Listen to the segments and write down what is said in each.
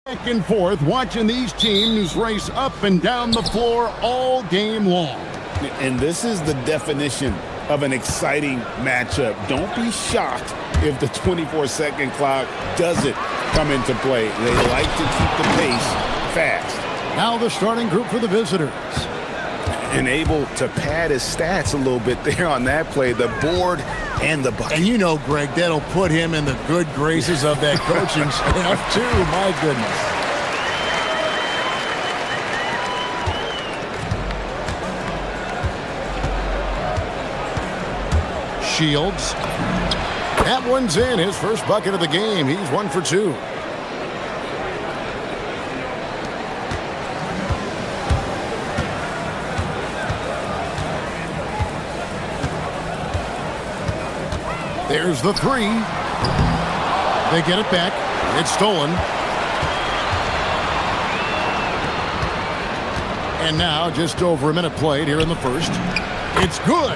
Back and forth, watching these teams race up and down the floor all game long. And this is the definition of an exciting matchup. Don't be shocked if the 24-second clock doesn't come into play. They like to keep the pace fast. Now the starting group for the visitors. And able to pad his stats a little bit there on that play, the board and the bucket. And you know, Greg, that'll put him in the good graces of that coaching staff, too. My goodness. Shields. That one's in. His first bucket of the game. He's 1 for 2. There's the three. They get it back. It's stolen. And now just over a minute played here in the first. It's good.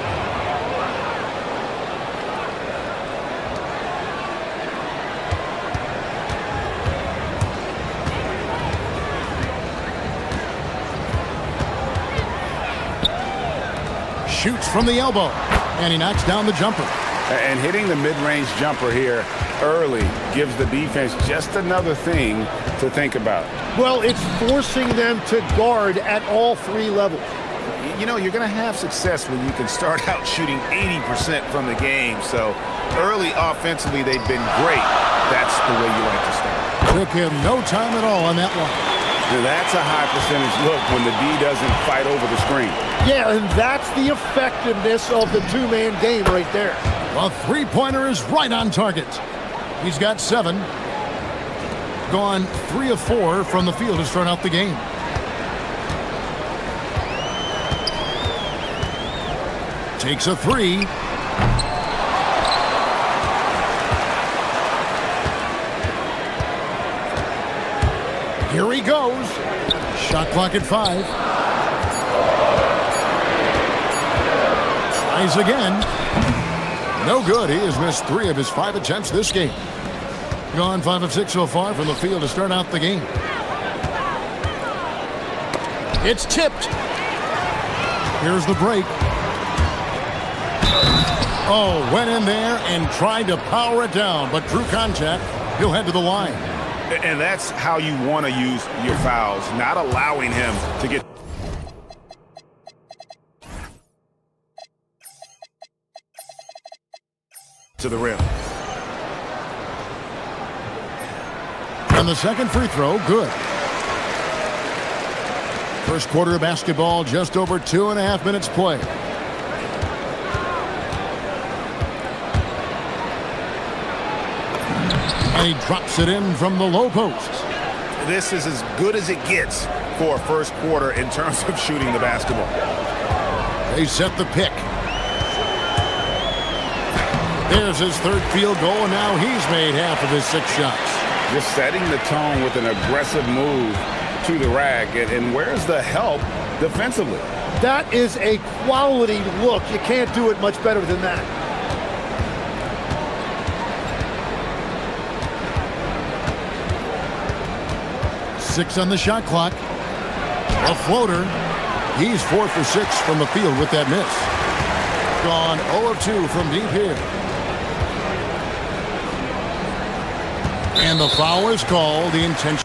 Shoots from the elbow. And he knocks down the jumper. And hitting the mid-range jumper here early gives the defense just another thing to think about. Well, it's forcing them to guard at all three levels. You know, you're going to have success when you can start out shooting 80% from the game. So early offensively, they've been great. That's the way you like to start. Took him no time at all on that one. Now that's a high percentage look when the D doesn't fight over the screen. Yeah, and that's the effectiveness of the two-man game right there. A three-pointer is right on target. He's got 7. Gone 3 of 4 from the field to start out the game. Takes a 3. Here he goes. Shot clock at 5. Tries again. No good. He has missed 3 of his 5 attempts this game. Gone 5 of 6 so far from the field to start out the game. It's tipped. Here's the break. Oh, went in there and tried to power it down, but drew contact. He'll head to the line. And that's how you want to use your fouls, not allowing him to get to the rim. And the second free throw, good. First quarter of basketball, just over 2.5 minutes play. And he drops it in from the low post. This is as good as it gets for a first quarter in terms of shooting the basketball. They set the pick. There's his third field goal, and now he's made half of his 6 shots. Just setting the tone with an aggressive move to the rack. And where's the help defensively? That is a quality look. You can't do it much better than that. Six on the shot clock. A floater. He's 4 for 6 from the field with that miss. Gone 0 of 2 from deep here. And the foul is called. The intention.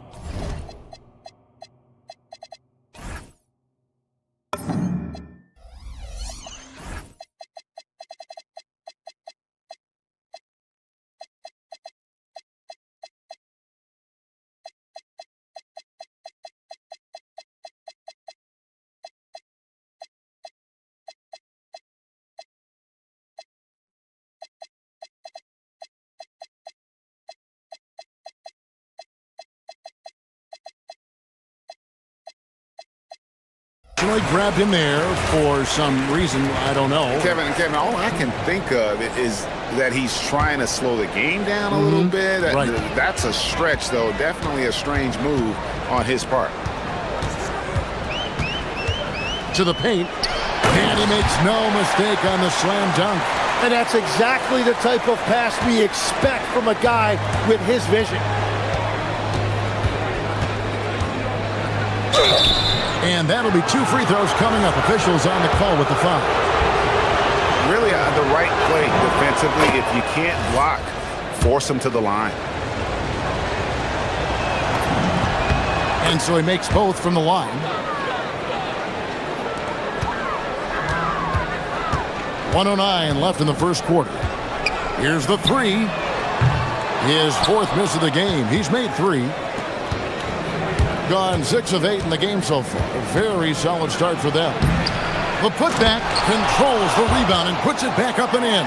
Grabbed him there for some reason, I don't know. Kevin, all I can think of is that he's trying to slow the game down a little bit. Right. That's a stretch, though. Definitely a strange move on his part. To the paint. And he makes no mistake on the slam dunk. And that's exactly the type of pass we expect from a guy with his vision. And that'll be 2 free throws coming up. Officials on the call with the foul. Really the right play defensively. If you can't block, force them to the line. And so he makes both from the line. 1:09 left in the first quarter. Here's the three. His 4th miss of the game. He's made 3. Gone 6 of 8 in the game so far. A very solid start for them. The putback controls the rebound and puts it back up and in.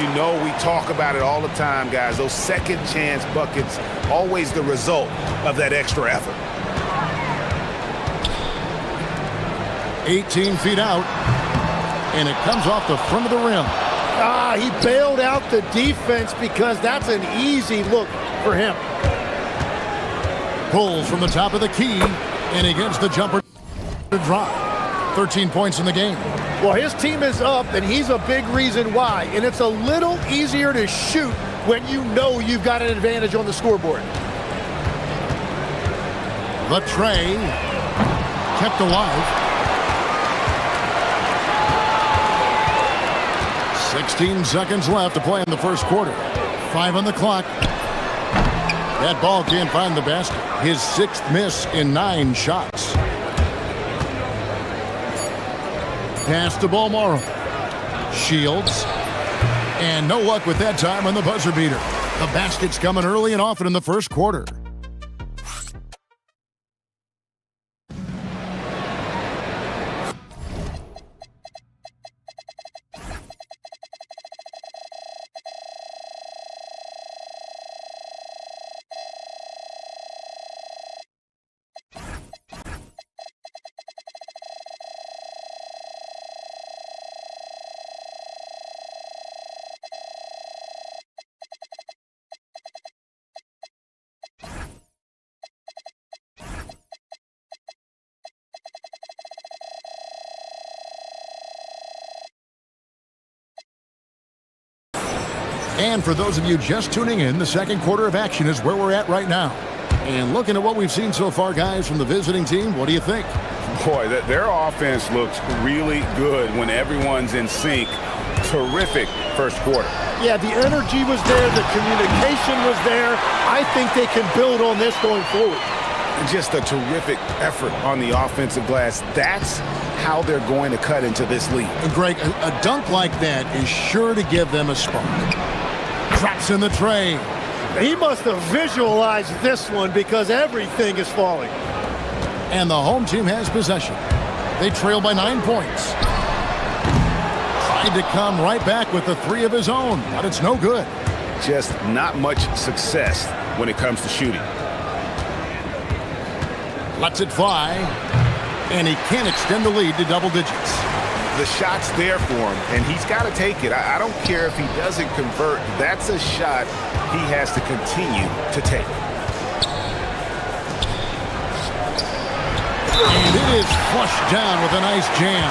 You know we talk about it all the time, guys. Those second chance buckets, always the result of that extra effort. 18 feet out. And it comes off the front of the rim. He bailed out the defense because that's an easy look for him. Pulls from the top of the key, and he gets the jumper to drop. 13 points in the game. Well, his team is up, and he's a big reason why. And it's a little easier to shoot when you know you've got an advantage on the scoreboard. The tray kept alive. 16 seconds left to play in the first quarter. 5 on the clock. That ball can't find the basket. His 6th miss in 9 shots. Pass to Balmoro. Shields. And no luck with that time on the buzzer beater. The basket's coming early and often in the first quarter. And for those of you just tuning in, the second quarter of action is where we're at right now. And looking at what we've seen so far, guys, from the visiting team, what do you think? Boy, their offense looks really good when everyone's in sync. Terrific first quarter. Yeah, the energy was there. The communication was there. I think they can build on this going forward. Just a terrific effort on the offensive glass. That's how they're going to cut into this lead. Greg, a dunk like that is sure to give them a spark. Drops in the tray. He must have visualized this one because everything is falling. And the home team has possession. They trail by 9 points. Tried to come right back with the 3 of his own, but it's no good. Just not much success when it comes to shooting. Lets it fly, and he can't extend the lead to double digits. The shot's there for him, and he's got to take it. I don't care if he doesn't convert. That's a shot he has to continue to take. And it is flushed down with a nice jam.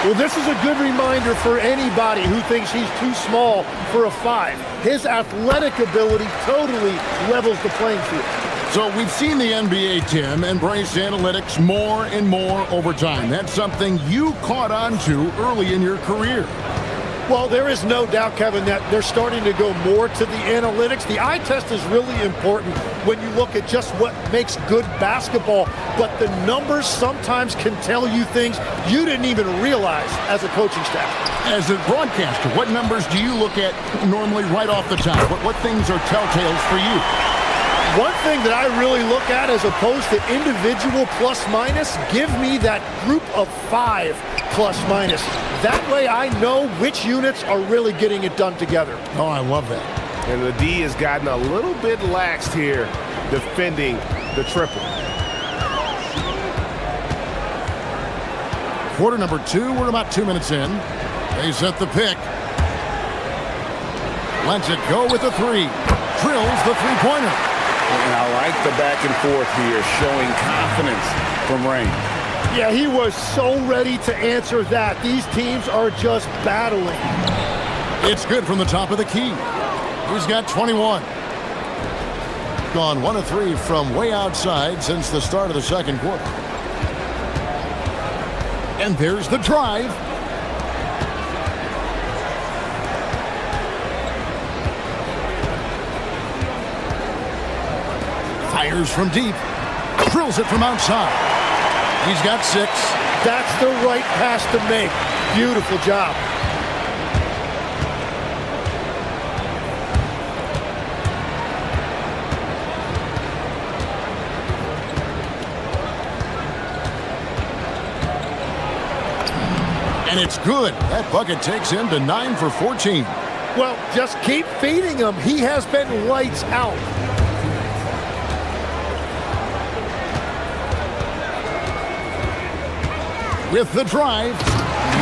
Well, this is a good reminder for anybody who thinks he's too small for a 5. His athletic ability totally levels the playing field. So we've seen the NBA, Tim, embrace analytics more and more over time. That's something you caught on to early in your career. Well, there is no doubt, Kevin, that they're starting to go more to the analytics. The eye test is really important when you look at just what makes good basketball, but the numbers sometimes can tell you things you didn't even realize as a coaching staff. As a broadcaster, what numbers do you look at normally right off the top? What things are telltales for you? One thing that I really look at as opposed to individual plus minus, give me that group of 5 plus minus. That way I know which units are really getting it done together. Oh, I love that. And the D has gotten a little bit laxed here defending the triple. Quarter number 2, we're about 2 minutes in. They set the pick. Lets it go with the 3. Drills the three-pointer. And I like the back and forth here, showing confidence from range. Yeah, he was so ready to answer that. These teams are just battling. It's good from the top of the key. He's got 21. gone 1 of 3 from way outside since the start of the second quarter. And there's the drive. Fires from deep. Drills it from outside. He's got 6. That's the right pass to make. Beautiful job. And it's good. That bucket takes him to 9 for 14. Well, just keep feeding him. He has been lights out. With the drive.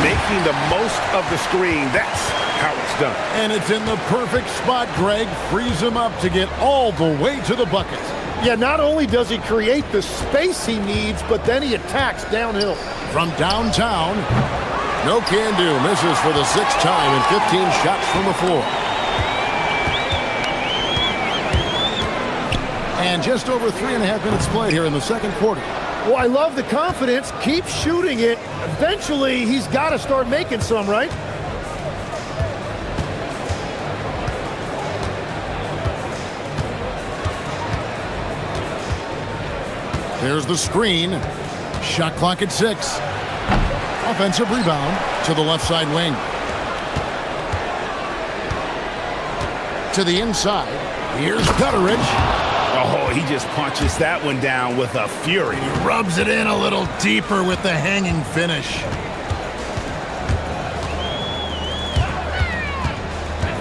Making the most of the screen. That's how it's done. And it's in the perfect spot, Greg. Frees him up to get all the way to the bucket. Yeah, not only does he create the space he needs, but then he attacks downhill. From downtown. No can do. Misses for the 6th time and 15 shots from the floor. And just over 3.5 minutes played here in the second quarter. Well, I love the confidence. Keep shooting it. Eventually, he's got to start making some, right? There's the screen. Shot clock at 6. Offensive rebound to the left side wing. To the inside. Here's Gutteridge. Oh, he just punches that one down with a fury. He rubs it in a little deeper with the hanging finish.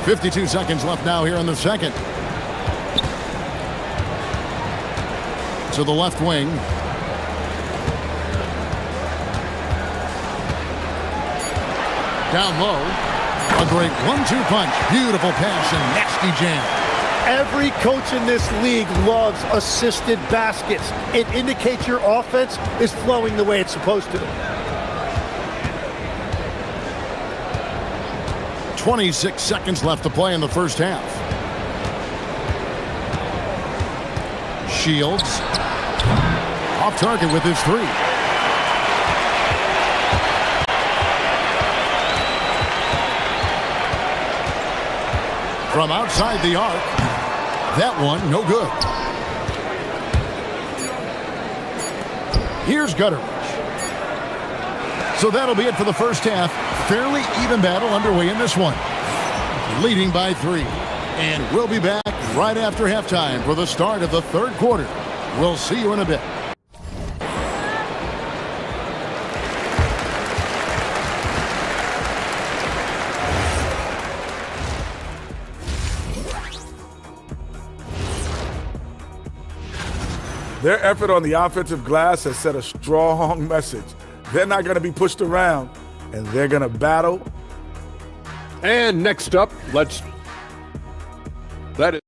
52 seconds left now here in the second. To the left wing. Down low. A great 1-2 punch. Beautiful pass and nasty jam. Every coach in this league loves assisted baskets. It indicates your offense is flowing the way it's supposed to. 26 seconds left to play in the first half. Shields. Off target with his 3. From outside the arc. That one, no good. Here's Gutteridge. So that'll be it for the first half. Fairly even battle underway in this one. Leading by 3. And we'll be back right after halftime for the start of the third quarter. We'll see you in a bit. Their effort on the offensive glass has set a strong message. They're not going to be pushed around, and they're going to battle. And next up, that is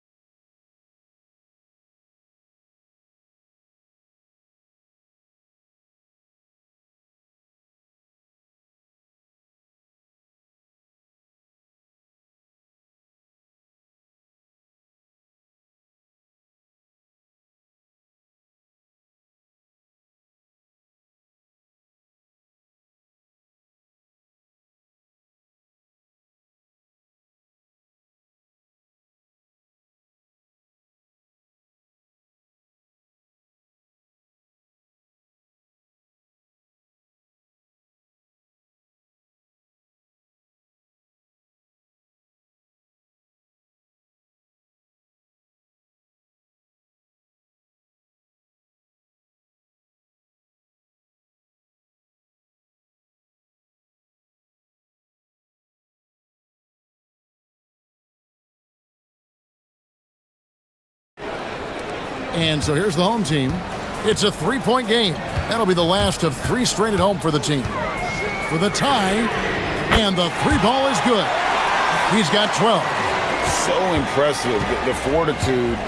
And so here's the home team. It's a 3-point game. That'll be the last of 3 straight at home for the team. For the tie, and the 3 ball is good. He's got 12. So impressive, the fortitude,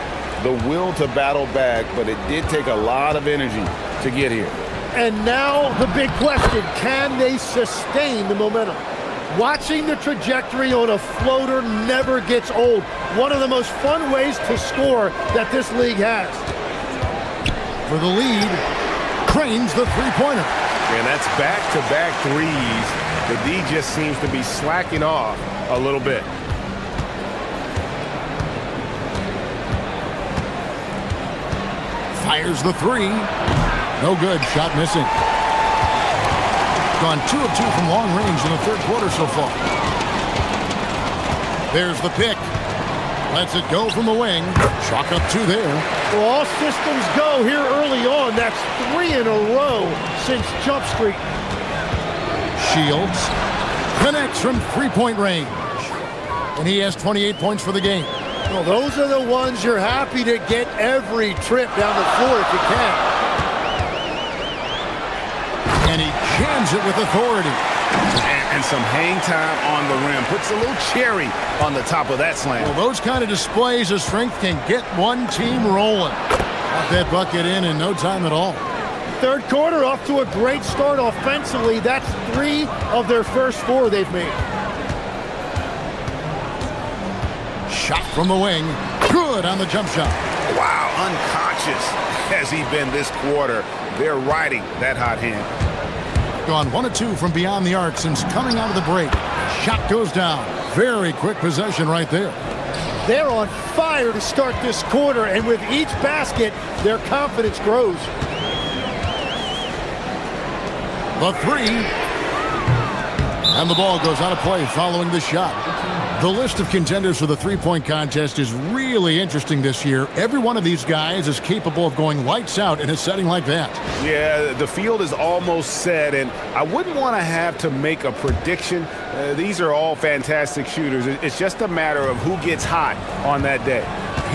the will to battle back, but it did take a lot of energy to get here. And now the big question, can they sustain the momentum? Watching the trajectory on a floater never gets old. One of the most fun ways to score that this league has. For the lead, cranes the three-pointer. And that's back-to-back threes. The D just seems to be slacking off a little bit. Fires the three. No good. Shot missing. Gone 2 of 2 from long range in the third quarter so far. There's the pick. Lets it go from the wing. Chalk up 2 there. Well, all systems go here early on. That's 3 in a row since Jump Street. Shields connects from three-point range. And he has 28 points for the game. Well, those are the ones you're happy to get every trip down the floor if you can. And he jams it with authority. And some hang time on the rim. Puts a little cherry on the top of that slam. Well, those kind of displays of strength can get one team rolling. Got that bucket in no time at all. Third quarter off to a great start offensively. That's 3 of their first 4 they've made. Shot from the wing. Good on the jump shot. Wow, unconscious has he been this quarter. They're riding that hot hand. Gone 1 of 2 from beyond the arc since coming out of the break. Shot goes down. Very quick possession right there. They're on fire to start this quarter, and with each basket, their confidence grows. The three. And the ball goes out of play following the shot. The list of contenders for the three-point contest is really interesting this year. Every one of these guys is capable of going lights out in a setting like that. Yeah, the field is almost set, and I wouldn't want to have to make a prediction. These are all fantastic shooters. It's just a matter of who gets hot on that day.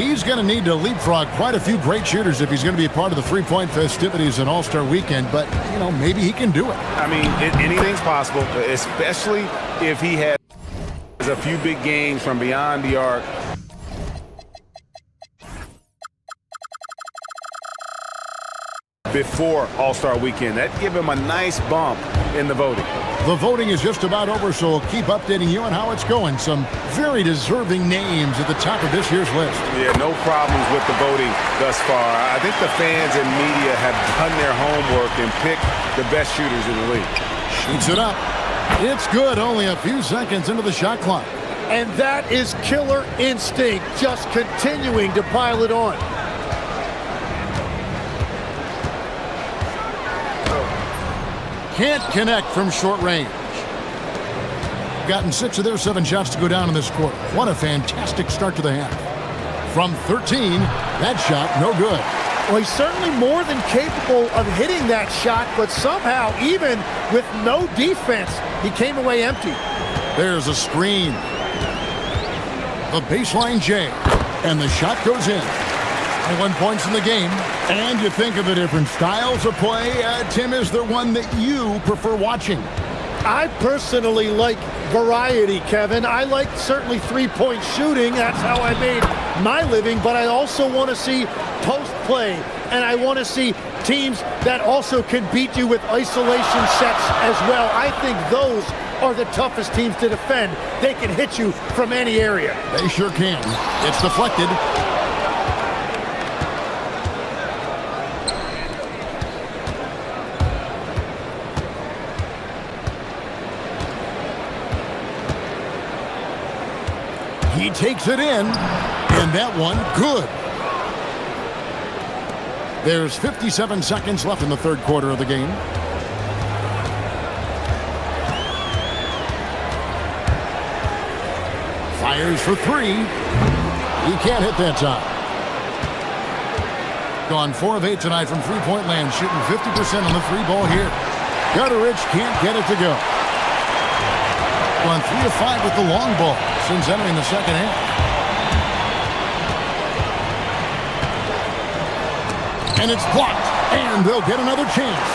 He's going to need to leapfrog quite a few great shooters if he's going to be a part of the three-point festivities in All-Star Weekend, but, you know, maybe he can do it. I mean, anything's possible, especially if he has a few big games from beyond the arc. Before All-Star Weekend. That'd give him a nice bump in the voting. The voting is just about over, so we'll keep updating you on how it's going. Some very deserving names at the top of this year's list. Yeah, no problems with the voting thus far. I think the fans and media have done their homework and picked the best shooters in the league. Shoots it up. It's good, only a few seconds into the shot clock. And that is killer instinct, just continuing to pile it on. Can't connect from short range. Gotten 6 of their 7 shots to go down in this quarter. What a fantastic start to the half. From 13, that shot no good. Well, he's certainly more than capable of hitting that shot, but somehow, even with no defense, he came away empty. There's a screen. The baseline J, and the shot goes in. 21 points in the game. And you think of the different styles of play. Tim, is there one that you prefer watching? I personally like variety, Kevin. I like certainly three-point shooting. That's how I made my living. But I also want to see post play. And I want to see teams that also can beat you with isolation sets as well. I think those are the toughest teams to defend. They can hit you from any area. They sure can. It's deflected. He takes it in, and that one good. There's 57 seconds left in the third quarter of the game. Fires for 3. He can't hit that time. Gone 4 of 8 tonight from three-point land, shooting 50% on the 3 ball here. Gutteridge can't get it to go. Gone 3 of 5 with the long ball since entering the second half. And it's blocked, and they'll get another chance.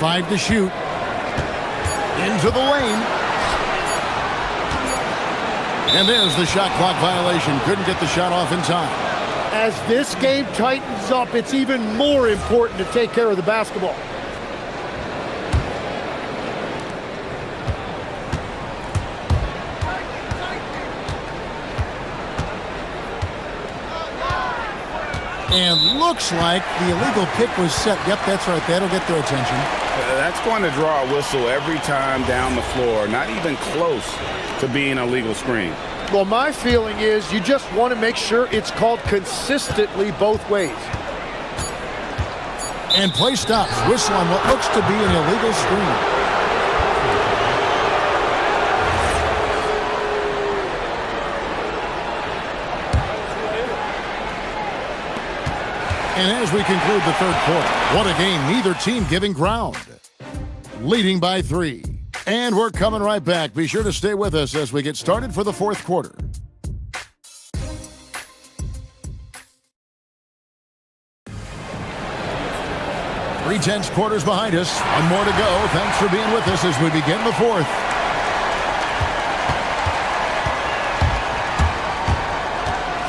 5 to shoot. Into the lane. And there's the shot clock violation. Couldn't get the shot off in time. As this game tightens up, it's even more important to take care of the basketball. And looks like the illegal pick was set. Yep, that's right. That'll get their attention. That's going to draw a whistle every time down the floor. Not even close to being a legal screen. Well, my feeling is you just want to make sure it's called consistently both ways. And play stops. Whistle on what looks to be an illegal screen. And as we conclude the third quarter, what a game, neither team giving ground. Leading by 3. And we're coming right back. Be sure to stay with us as we get started for the fourth quarter. 3/10 quarters behind us. One more to go. Thanks for being with us as we begin the fourth.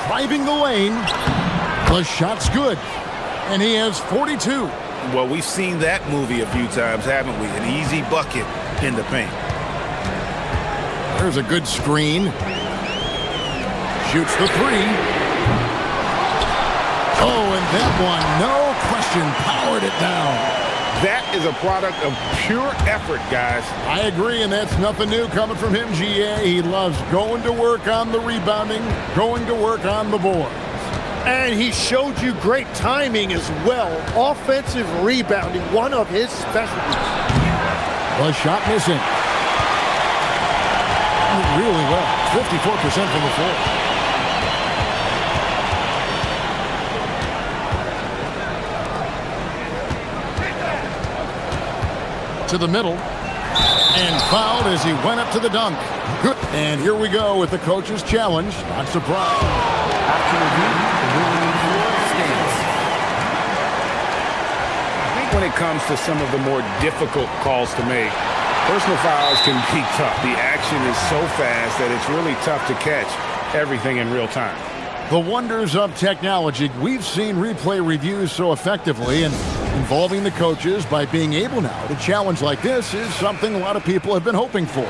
Driving the lane. The shot's good. And he has 42. Well, we've seen that movie a few times, haven't we? An easy bucket in the paint. There's a good screen. Shoots the 3. Oh, and that one, no question, powered it down. That is a product of pure effort, guys. I agree, and that's nothing new coming from him, GA. He loves going to work on the rebounding, going to work on the board. And he showed you great timing as well. Offensive rebounding, one of his specialties. The shot missing. Really well. 54% from the floor. To the middle. And fouled as he went up to the dunk. Good. And here we go with the coach's challenge. Not surprised. After review, the ruling stands. I think when it comes to some of the more difficult calls to make, personal fouls can be tough. The action is so fast that it's really tough to catch everything in real time. The wonders of technology. We've seen replay reviews so effectively, and involving the coaches by being able now to challenge like this is something a lot of people have been hoping for.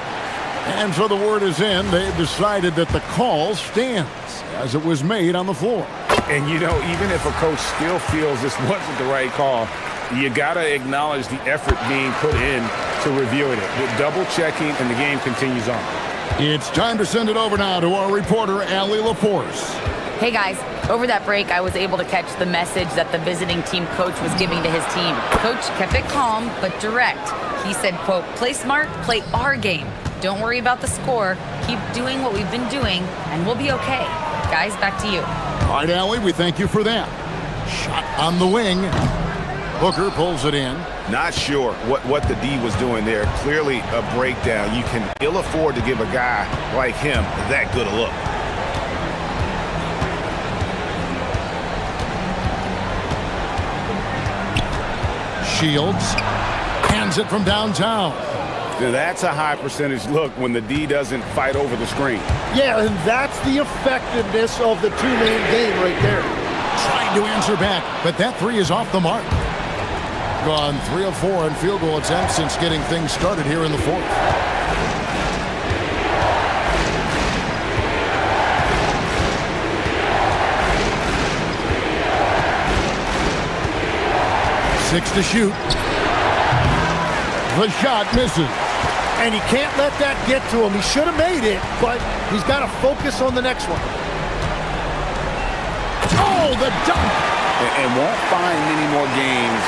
And so the word is in. They've decided that the call stands as it was made on the floor. And, you know, even if a coach still feels this wasn't the right call, you got to acknowledge the effort being put in to reviewing it. With double-checking, and the game continues on. It's time to send it over now to our reporter, Allie Laforce. Hey guys, over that break, I was able to catch the message that the visiting team coach was giving to his team. Coach kept it calm, but direct. He said, quote, play smart, play our game. Don't worry about the score. Keep doing what we've been doing, and we'll be okay. Guys, back to you. All right, Allie, we thank you for that. Shot on the wing. Booker pulls it in. Not sure what the D was doing there. Clearly a breakdown. You can ill afford to give a guy like him that good a look. Shields hands it from downtown. That's a high percentage look when the D doesn't fight over the screen. Yeah, and that's the effectiveness of the two-man game right there. Trying to answer back, but that 3 is off the mark. Gone 3 of 4 in field goal attempts since getting things started here in the fourth. Six to shoot. The shot misses. And he can't let that get to him. He should have made it, but he's got to focus on the next one. Oh, the dunk! And won't find many more games.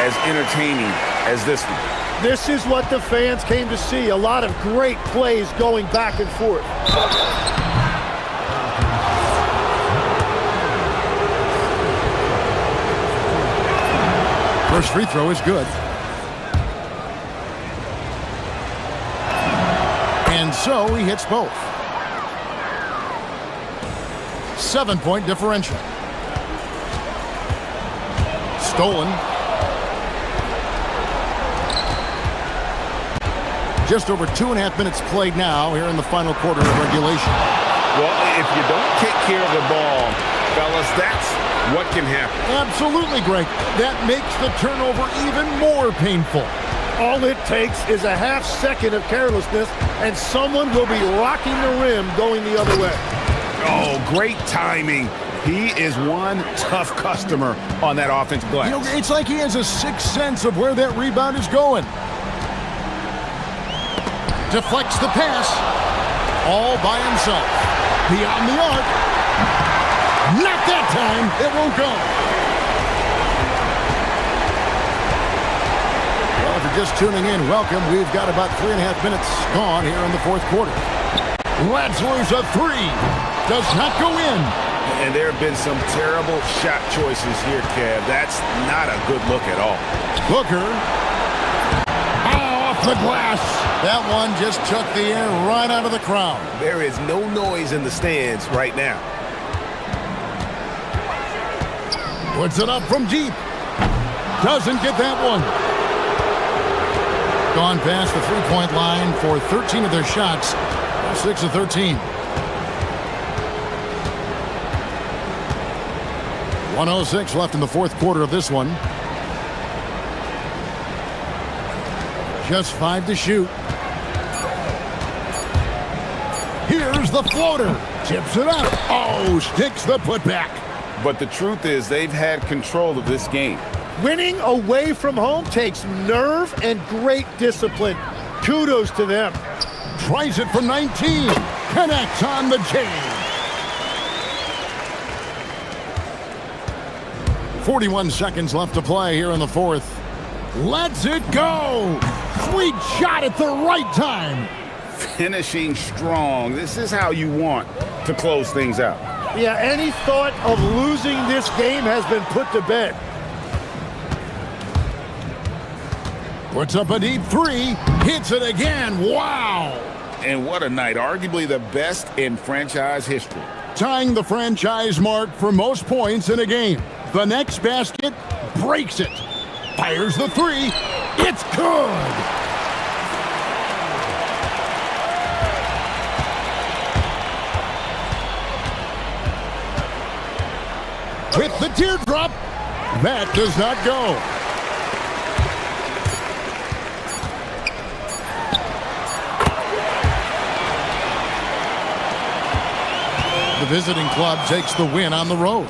As entertaining as this one. This is what the fans came to see. A lot of great plays going back and forth. First free throw is good. And so he hits both. 7-point differential. Stolen. Just over 2.5 minutes played now here in the final quarter of regulation. Well, if you don't take care of the ball, fellas, that's what can happen. Absolutely, Greg. That makes the turnover even more painful. All it takes is a half second of carelessness, and someone will be rocking the rim going the other way. Oh, great timing. He is one tough customer on that offensive glass. You know, it's like he has a sixth sense of where that rebound is going. Deflects the pass. All by himself. Beyond the arc. Not that time. It won't go. Well, if you're just tuning in, welcome. We've got about 3.5 minutes gone here in the fourth quarter. Latzler's a three. Does not go in. And there have been some terrible shot choices here, Kev. That's not a good look at all. Booker. Oh, off the glass. That one just took the air right out of the crowd. There is no noise in the stands right now. Puts it up from deep. Doesn't get that one. Gone past the three-point line for 13 of their shots. 6 of 13. 1:06 left in the fourth quarter of this one. Just 5 to shoot. Here's the floater. Tips it up. Oh, sticks the putback. But the truth is they've had control of this game. Winning away from home takes nerve and great discipline. Kudos to them. Tries it from 19. Connects on the J. 41 seconds left to play here in the fourth. Lets it go. Sweet shot at the right time. Finishing strong. This is how you want to close things out. Yeah, any thought of losing this game has been put to bed. Puts up a deep three. Hits it again. Wow. And what a night. Arguably the best in franchise history. Tying the franchise mark for most points in a game. The next basket breaks it. Fires the three. It's good. With the teardrop. That does not go. The visiting club takes the win on the road.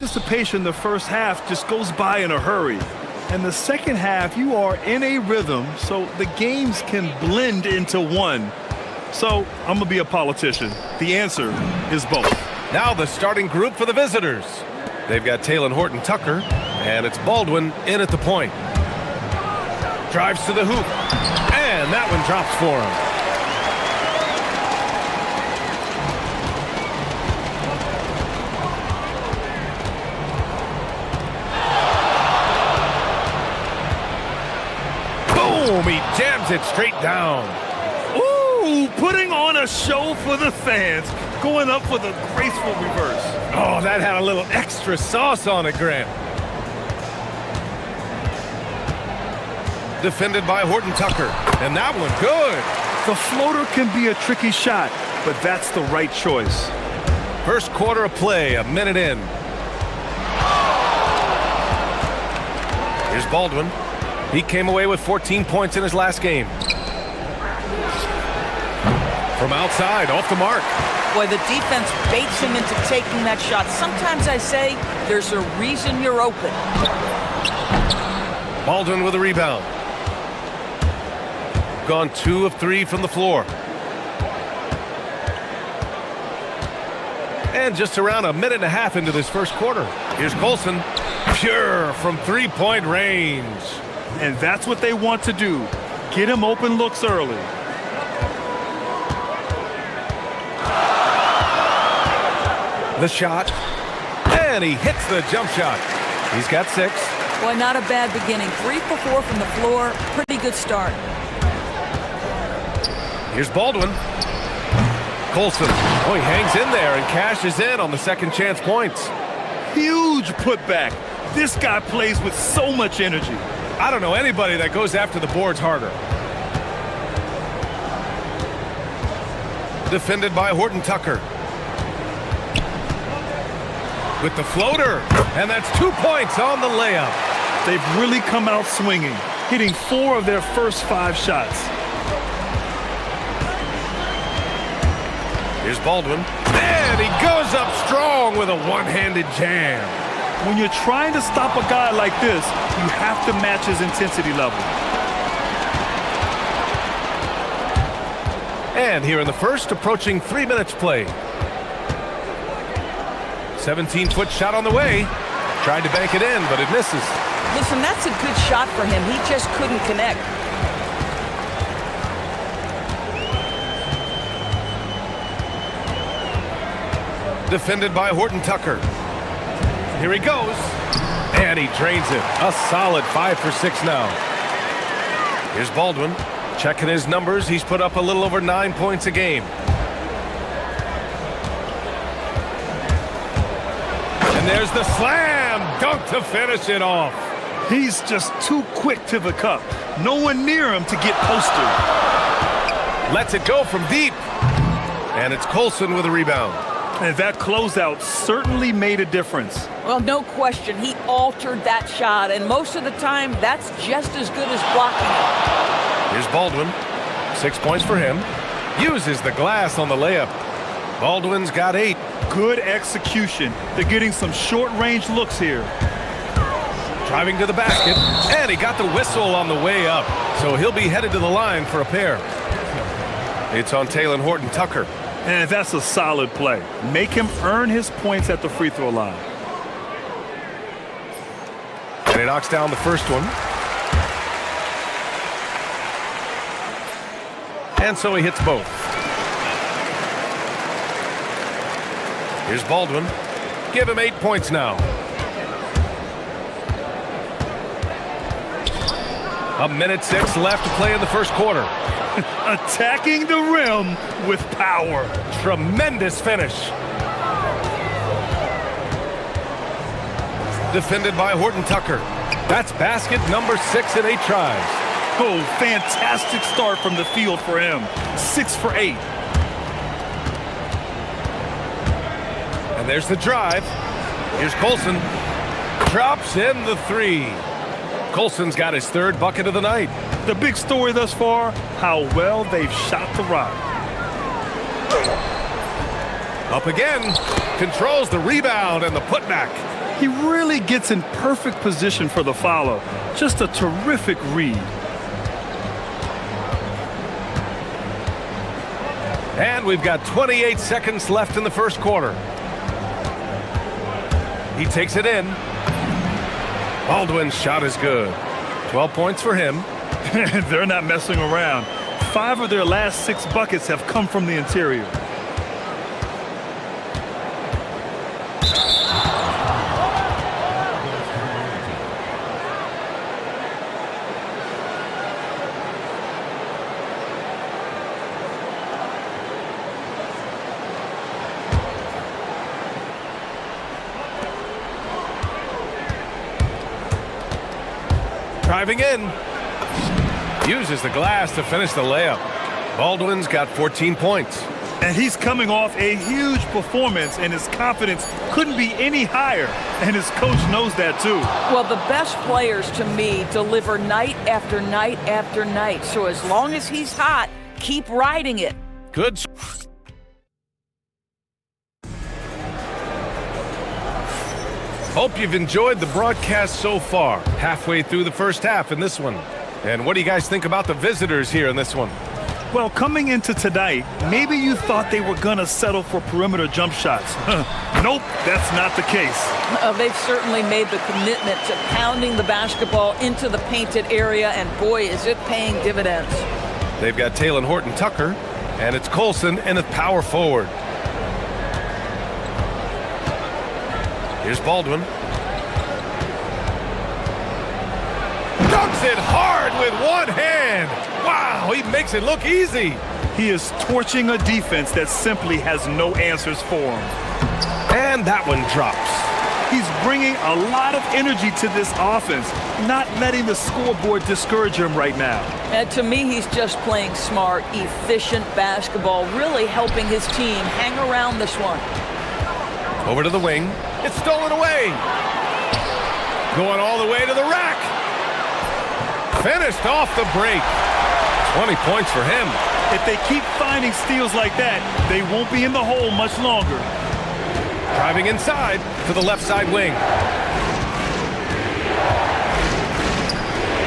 anticipation the first half just goes by in a hurry. And the second half, you are in a rhythm, so the games can blend into one. So I'm going to be a politician. The answer is both. Now the starting group for the visitors. They've got Taylor Horton Tucker, and it's Baldwin in at the point. Drives to the hoop, and that one drops for him. Boom, he jams it straight down. Ooh, putting on a show for the fans, going up with a graceful reverse. Oh, that had a little extra sauce on it, Grant. Defended by Horton Tucker, and that one good. The floater can be a tricky shot, but that's the right choice. First quarter of play, a minute in. Here's Baldwin. He came away with 14 points in his last game. From outside, off the mark. Boy, the defense baits him into taking that shot. Sometimes I say there's a reason you're open. Baldwin with a rebound. Gone 2 of 3 from the floor. And just around a minute and a half into this first quarter. Here's Colson. Pure from three-point range. And that's what they want to do. Get him open looks early. The shot. And he hits the jump shot. He's got 6. Boy, not a bad beginning. 3 for 4 from the floor. Pretty good start. Here's Baldwin. Colson. Oh, he hangs in there and cashes in on the second chance points. Huge putback. This guy plays with so much energy. I don't know anybody that goes after the boards harder. Defended by Horton Tucker. With the floater. And that's 2 points on the layup. They've really come out swinging, hitting 4 of their first 5 shots. Here's Baldwin. And he goes up strong with a one-handed jam. When you're trying to stop a guy like this, you have to match his intensity level. And here in the first, approaching 3 minutes played. 17-foot shot on the way. Tried to bank it in, but it misses. Listen, that's a good shot for him. He just couldn't connect. Defended by Horton Tucker. Here he goes. And he drains it. A solid 5 for 6 now. Here's Baldwin. Checking his numbers. He's put up a little over 9 points a game. And there's the slam dunk to finish it off. He's just too quick to the cup. No one near him to get posted. Lets it go from deep. And it's Colson with a rebound. And that closeout certainly made a difference. Well, no question. He altered that shot, and most of the time, that's just as good as blocking it. Here's Baldwin. 6 points for him. Uses the glass on the layup. Baldwin's got 8. Good execution. They're getting some short-range looks here. Driving to the basket, and he got the whistle on the way up. So he'll be headed to the line for a pair. It's on Taylor Horton Tucker. And that's a solid play. Make him earn his points at the free throw line. And he knocks down the first one. And so he hits both. Here's Baldwin. Give him 8 points now. A minute 6 left to play in the first quarter. Attacking the rim with power. Tremendous finish. Defended by Horton Tucker. That's basket number 6 in 8 tries. Oh, fantastic start from the field for him. 6 for 8. And there's the drive. Here's Colson. Drops in the 3. Colson's got his 3rd bucket of the night. The big story thus far, how well they've shot the rock. Up again. Controls the rebound and the putback. He really gets in perfect position for the follow. Just a terrific read. And we've got 28 seconds left in the first quarter. He takes it in. Baldwin's shot is good. 12 points for him. They're not messing around. 5 of their last 6 buckets have come from the interior. Driving in. Uses the glass to finish the layup. Baldwin's got 14 points. And he's coming off a huge performance, and his confidence couldn't be any higher. And his coach knows that too. Well, the best players to me deliver night after night after night. So as long as he's hot, keep riding it. Good. Hope you've enjoyed the broadcast so far. Halfway through the first half in this one. And what do you guys think about the visitors here in this one? Well, coming into tonight, maybe you thought they were going to settle for perimeter jump shots. Nope, that's not the case. They've certainly made the commitment to pounding the basketball into the painted area, and boy, is it paying dividends. They've got Taylor Horton Tucker, and it's Colson in the power forward. Here's Baldwin. Dunks it hard with one hand. Wow, he makes it look easy. He is torching a defense that simply has no answers for him. And that one drops. He's bringing a lot of energy to this offense, not letting the scoreboard discourage him right now. And to me, he's just playing smart, efficient basketball, really helping his team hang around this one. Over to the wing. It's stolen away. Going all the way to the rack. Finished off the break. 20 points for him. If they keep finding steals like that, they won't be in the hole much longer. Driving inside to the left side wing.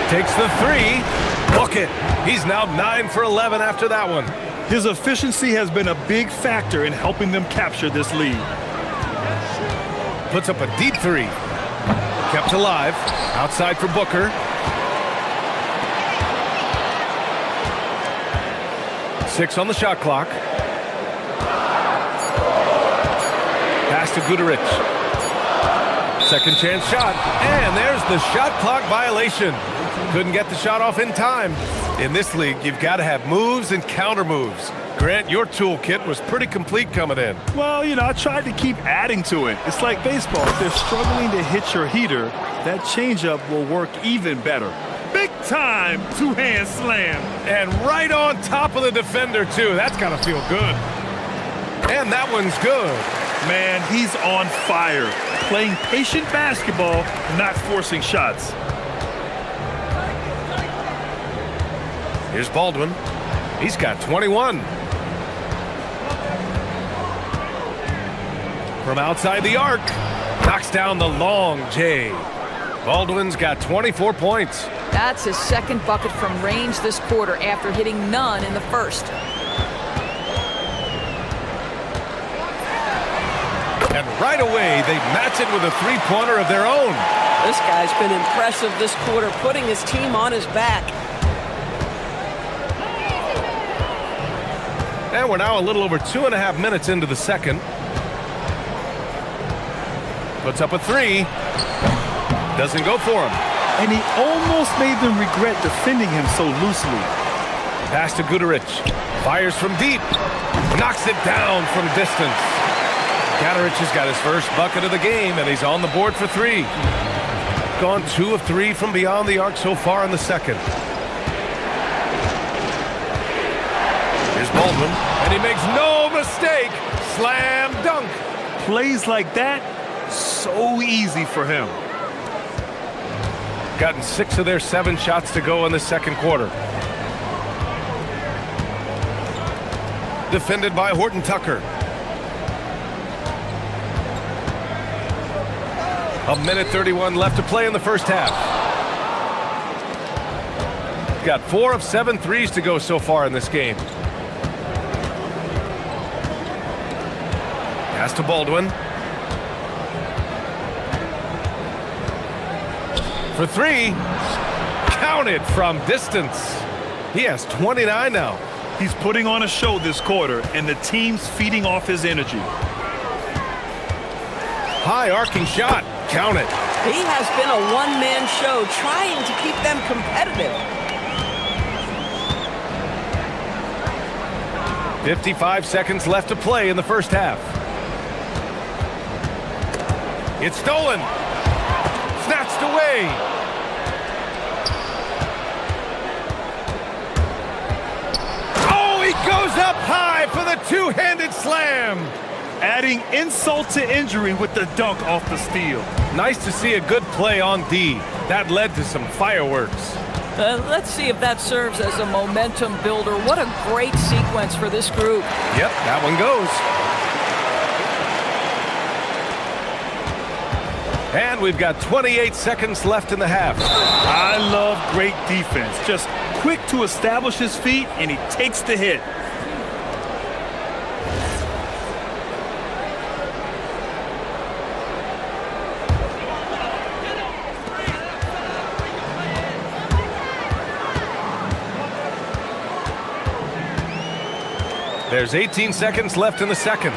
Takes the 3. Book it. He's now 9 for 11 after that one. His efficiency has been a big factor in helping them capture this lead. Puts up a deep 3. Kept alive. Outside for Booker. 6 on the shot clock. Pass to Guterich. Second chance shot. And there's the shot clock violation. Couldn't get the shot off in time. In this league, you've got to have moves and counter moves. Grant, your toolkit was pretty complete coming in. Well, you know, I tried to keep adding to it. It's like baseball. If they're struggling to hit your heater, that changeup will work even better. Big time two-hand slam. And right on top of the defender, too. That's got to feel good. And that one's good. Man, he's on fire. Playing patient basketball, not forcing shots. Here's Baldwin. He's got 21. From outside the arc, knocks down the long J. Baldwin's got 24 points. That's his second bucket from range this quarter after hitting none in the first. And right away, they match it with a three-pointer of their own. This guy's been impressive this quarter, putting his team on his back. And we're now a little over 2.5 minutes into the second. Puts up a 3. Doesn't go for him. And he almost made them regret defending him so loosely. Pass to Guterich. Fires from deep. Knocks it down from distance. Guterich has got his first bucket of the game, and he's on the board for 3. Gone 2 of 3 from beyond the arc so far in the second. Here's Baldwin, and he makes no mistake. Slam dunk. Plays like that, so easy for him. Gotten 6 of their 7 shots to go in the second quarter. Defended by Horton Tucker. 1:31 left to play in the first half. Got 4 of 7 threes to go so far in this game. Pass to Baldwin. For 3. Counted from distance. He has 29 now. He's putting on a show this quarter, and the team's feeding off his energy. High arcing shot. Count it. He has been a one-man show trying to keep them competitive. 55 seconds left to play in the first half. It's stolen. Snatched away. Oh, he goes up high for the two-handed slam. Adding insult to injury with the dunk off the steal. Nice to see a good play on D. That led to some fireworks. Let's see if that serves as a momentum builder. What a great sequence for this group. Yep, that one goes. And we've got 28 seconds left in the half. I love great defense. Just quick to establish his feet, and he takes the hit. There's 18 seconds left in the second.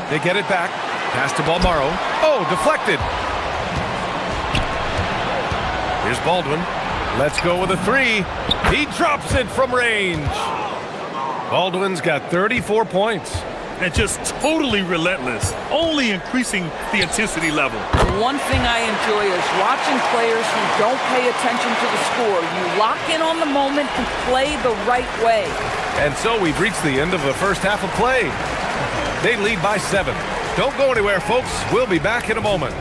They get it back. Pass to Balmaro. Oh, deflected. Here's Baldwin. Let's go with a 3. He drops it from range. Baldwin's got 34 points. And just totally relentless, only increasing the intensity level. One thing I enjoy is watching players who don't pay attention to the score. You lock in on the moment and play the right way. And so we've reached the end of the first half of play. They lead by 7. Don't go anywhere, folks. We'll be back in a moment.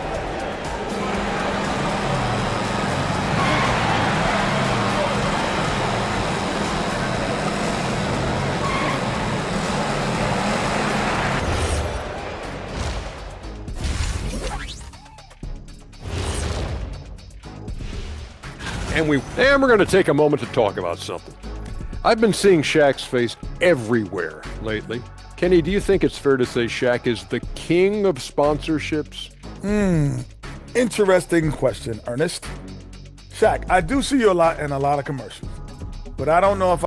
And we're going to take a moment to talk about something. I've been seeing Shaq's face everywhere lately. Kenny, do you think it's fair to say Shaq is the king of sponsorships? Interesting question, Ernest. Shaq, I do see you a lot in a lot of commercials, but I don't know if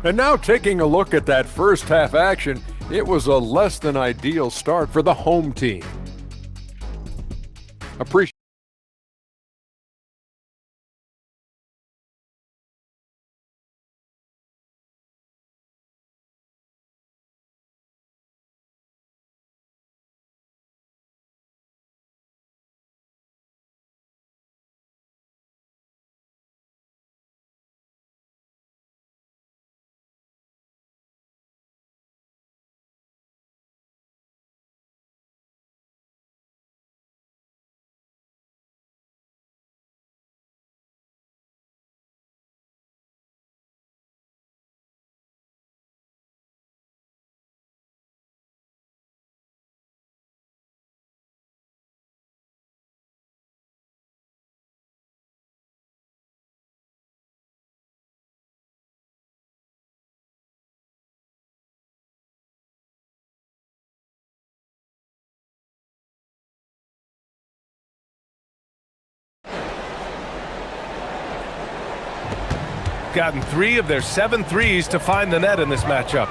And now taking a look at that first half action, it was a less than ideal start for the home team. Appreciate Gotten 3 of their 7 threes to find the net in this matchup.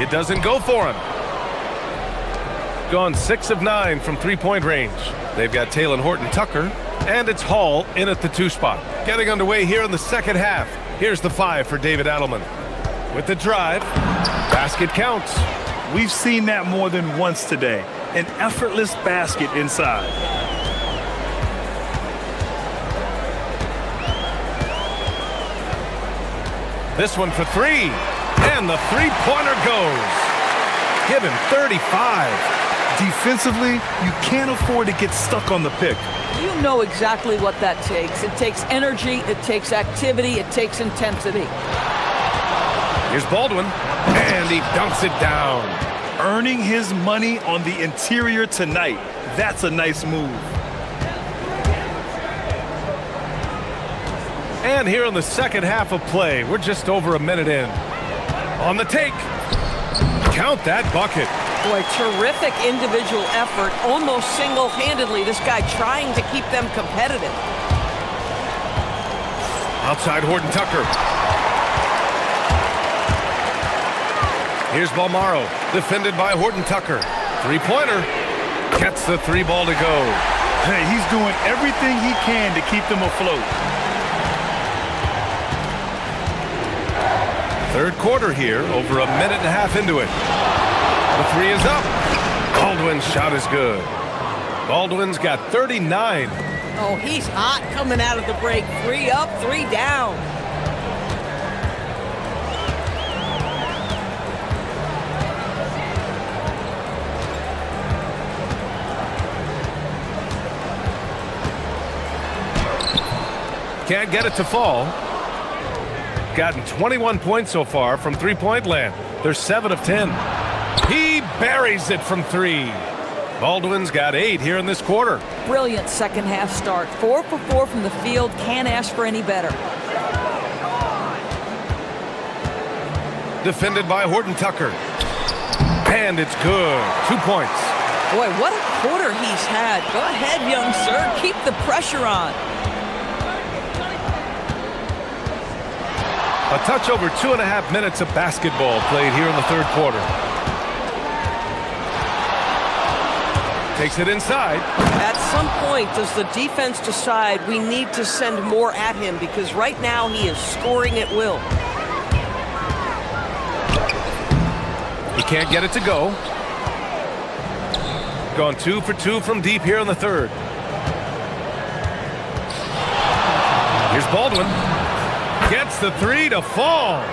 It doesn't go for him. Gone 6 of 9 from three-point range. They've got Taylor Horton-Tucker, and it's Hall in at the 2 spot. Getting underway here in the second half. Here's the 5 for David Adelman. With the drive, basket counts. We've seen that more than once today. An effortless basket inside. This one for 3, and the three-pointer goes. Give him 35. Defensively, you can't afford to get stuck on the pick. You know exactly what that takes. It takes energy, it takes activity, it takes intensity. Here's Baldwin, and he dunks it down. earning his money on the interior tonight. That's a nice move. And here in the second half of play, we're just over a minute in. On the take. Count that bucket. Boy, terrific individual effort, almost single-handedly. This guy trying to keep them competitive. Outside Horton Tucker. Here's Balmaro, defended by Horton Tucker. Three-pointer. Gets the three ball to go. Hey, he's doing everything he can to keep them afloat. Third quarter here, over a minute and a half into it. The three is up. Baldwin's shot is good. Baldwin's got 39. Oh, he's hot coming out of the break. 3 up, 3 down. Can't get it to fall. Gotten 21 points so far from three-point land. They're 7 of 10. He buries it from 3. Baldwin's got 8 here in this quarter. Brilliant second half start. 4 for 4 from the field. Can't ask for any better. Defended by Horton Tucker. And it's good. 2 points. Boy, what a quarter he's had. Go ahead, young sir. Keep the pressure on. A touch over 2.5 minutes of basketball played here in the third quarter. Takes it inside. At some point, does the defense decide we need to send more at him? Because right now he is scoring at will. He can't get it to go. Gone 2 for 2 from deep here in the third. Here's Baldwin. Gets the three to fall.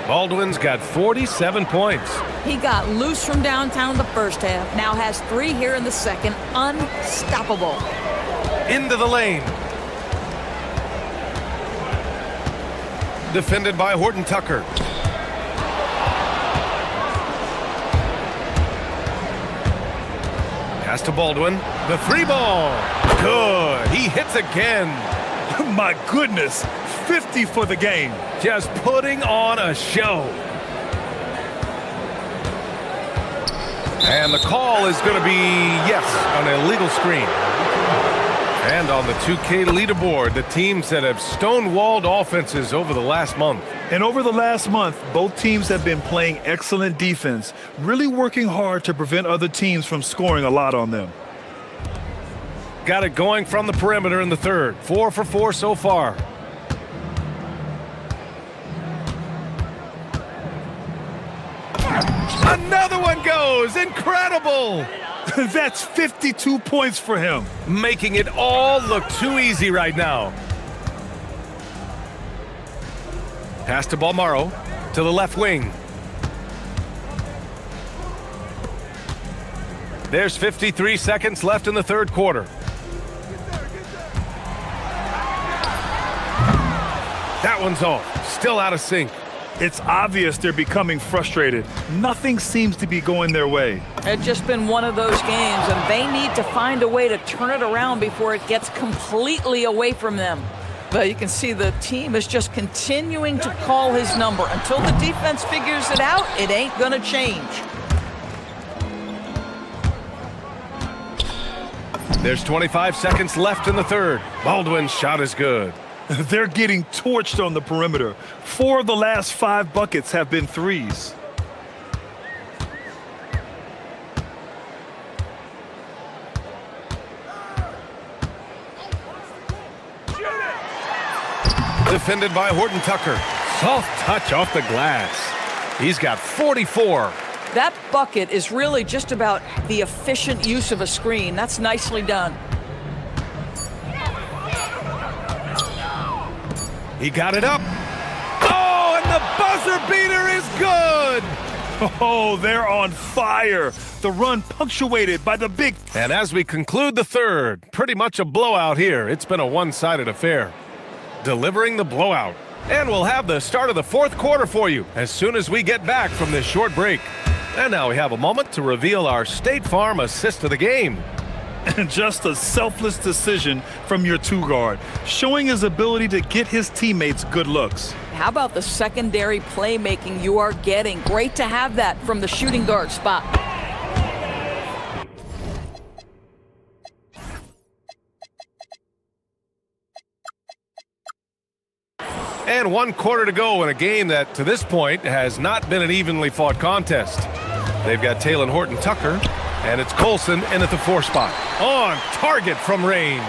Baldwin's got 47 points. He got loose from downtown in the first half. Now has 3 here in the second. Unstoppable. Into the lane. Defended by Horton Tucker. Pass to Baldwin. The three ball. Good. He hits again. My goodness. 50 for the game. Just putting on a show. And the call is going to be, yes, an illegal screen. And on the 2K leaderboard, the teams that have stonewalled offenses over the last month. And over the last month, both teams have been playing excellent defense, really working hard to prevent other teams from scoring a lot on them. Got it going from the perimeter in the third. 4 for 4 so far. Another one goes. Incredible. That's 52 points for him. Making it all look too easy right now. Pass to Balmaro to the left wing. There's 53 seconds left in the third quarter. That one's off. Still out of sync. It's obvious they're becoming frustrated. Nothing seems to be going their way. It's just been one of those games, and they need to find a way to turn it around before it gets completely away from them. But you can see the team is just continuing to call his number. Until the defense figures it out, it ain't gonna change. There's 25 seconds left in the third. Baldwin's shot is good. They're getting torched on the perimeter. 4 of the last 5 buckets have been threes. Defended by Horton Tucker. Soft touch off the glass. He's got 44. That bucket is really just about the efficient use of a screen. That's nicely done. He got it up. Oh, and the buzzer beater is good. Oh, they're on fire. The run punctuated by the big... And as we conclude the third, pretty much a blowout here. It's been a one-sided affair. Delivering the blowout. And we'll have the start of the fourth quarter for you as soon as we get back from this short break. And now we have a moment to reveal our State Farm assist of the game. And just a selfless decision from your two-guard, showing his ability to get his teammates good looks. How about the secondary playmaking you are getting? Great to have that from the shooting guard spot. And 1 quarter to go in a game that, to this point, has not been an evenly fought contest. They've got Talon Horton-Tucker, and it's Colson in at the 4 spot. On target from range.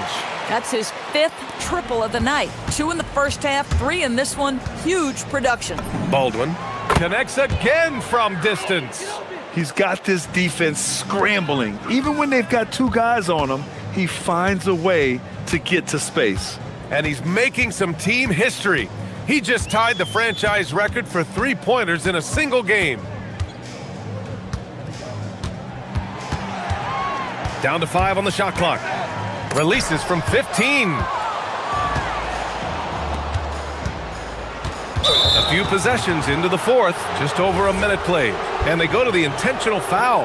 That's his 5th triple of the night. 2 in the first half, 3 in this one. Huge production. Baldwin connects again from distance. He's got this defense scrambling. Even when they've got 2 guys on him, he finds a way to get to space. And he's making some team history. He just tied the franchise record for 3-pointers in a single game. Down to 5 on the shot clock. Releases from 15. A few possessions into the 4th, just over a minute played. And they go to the intentional foul.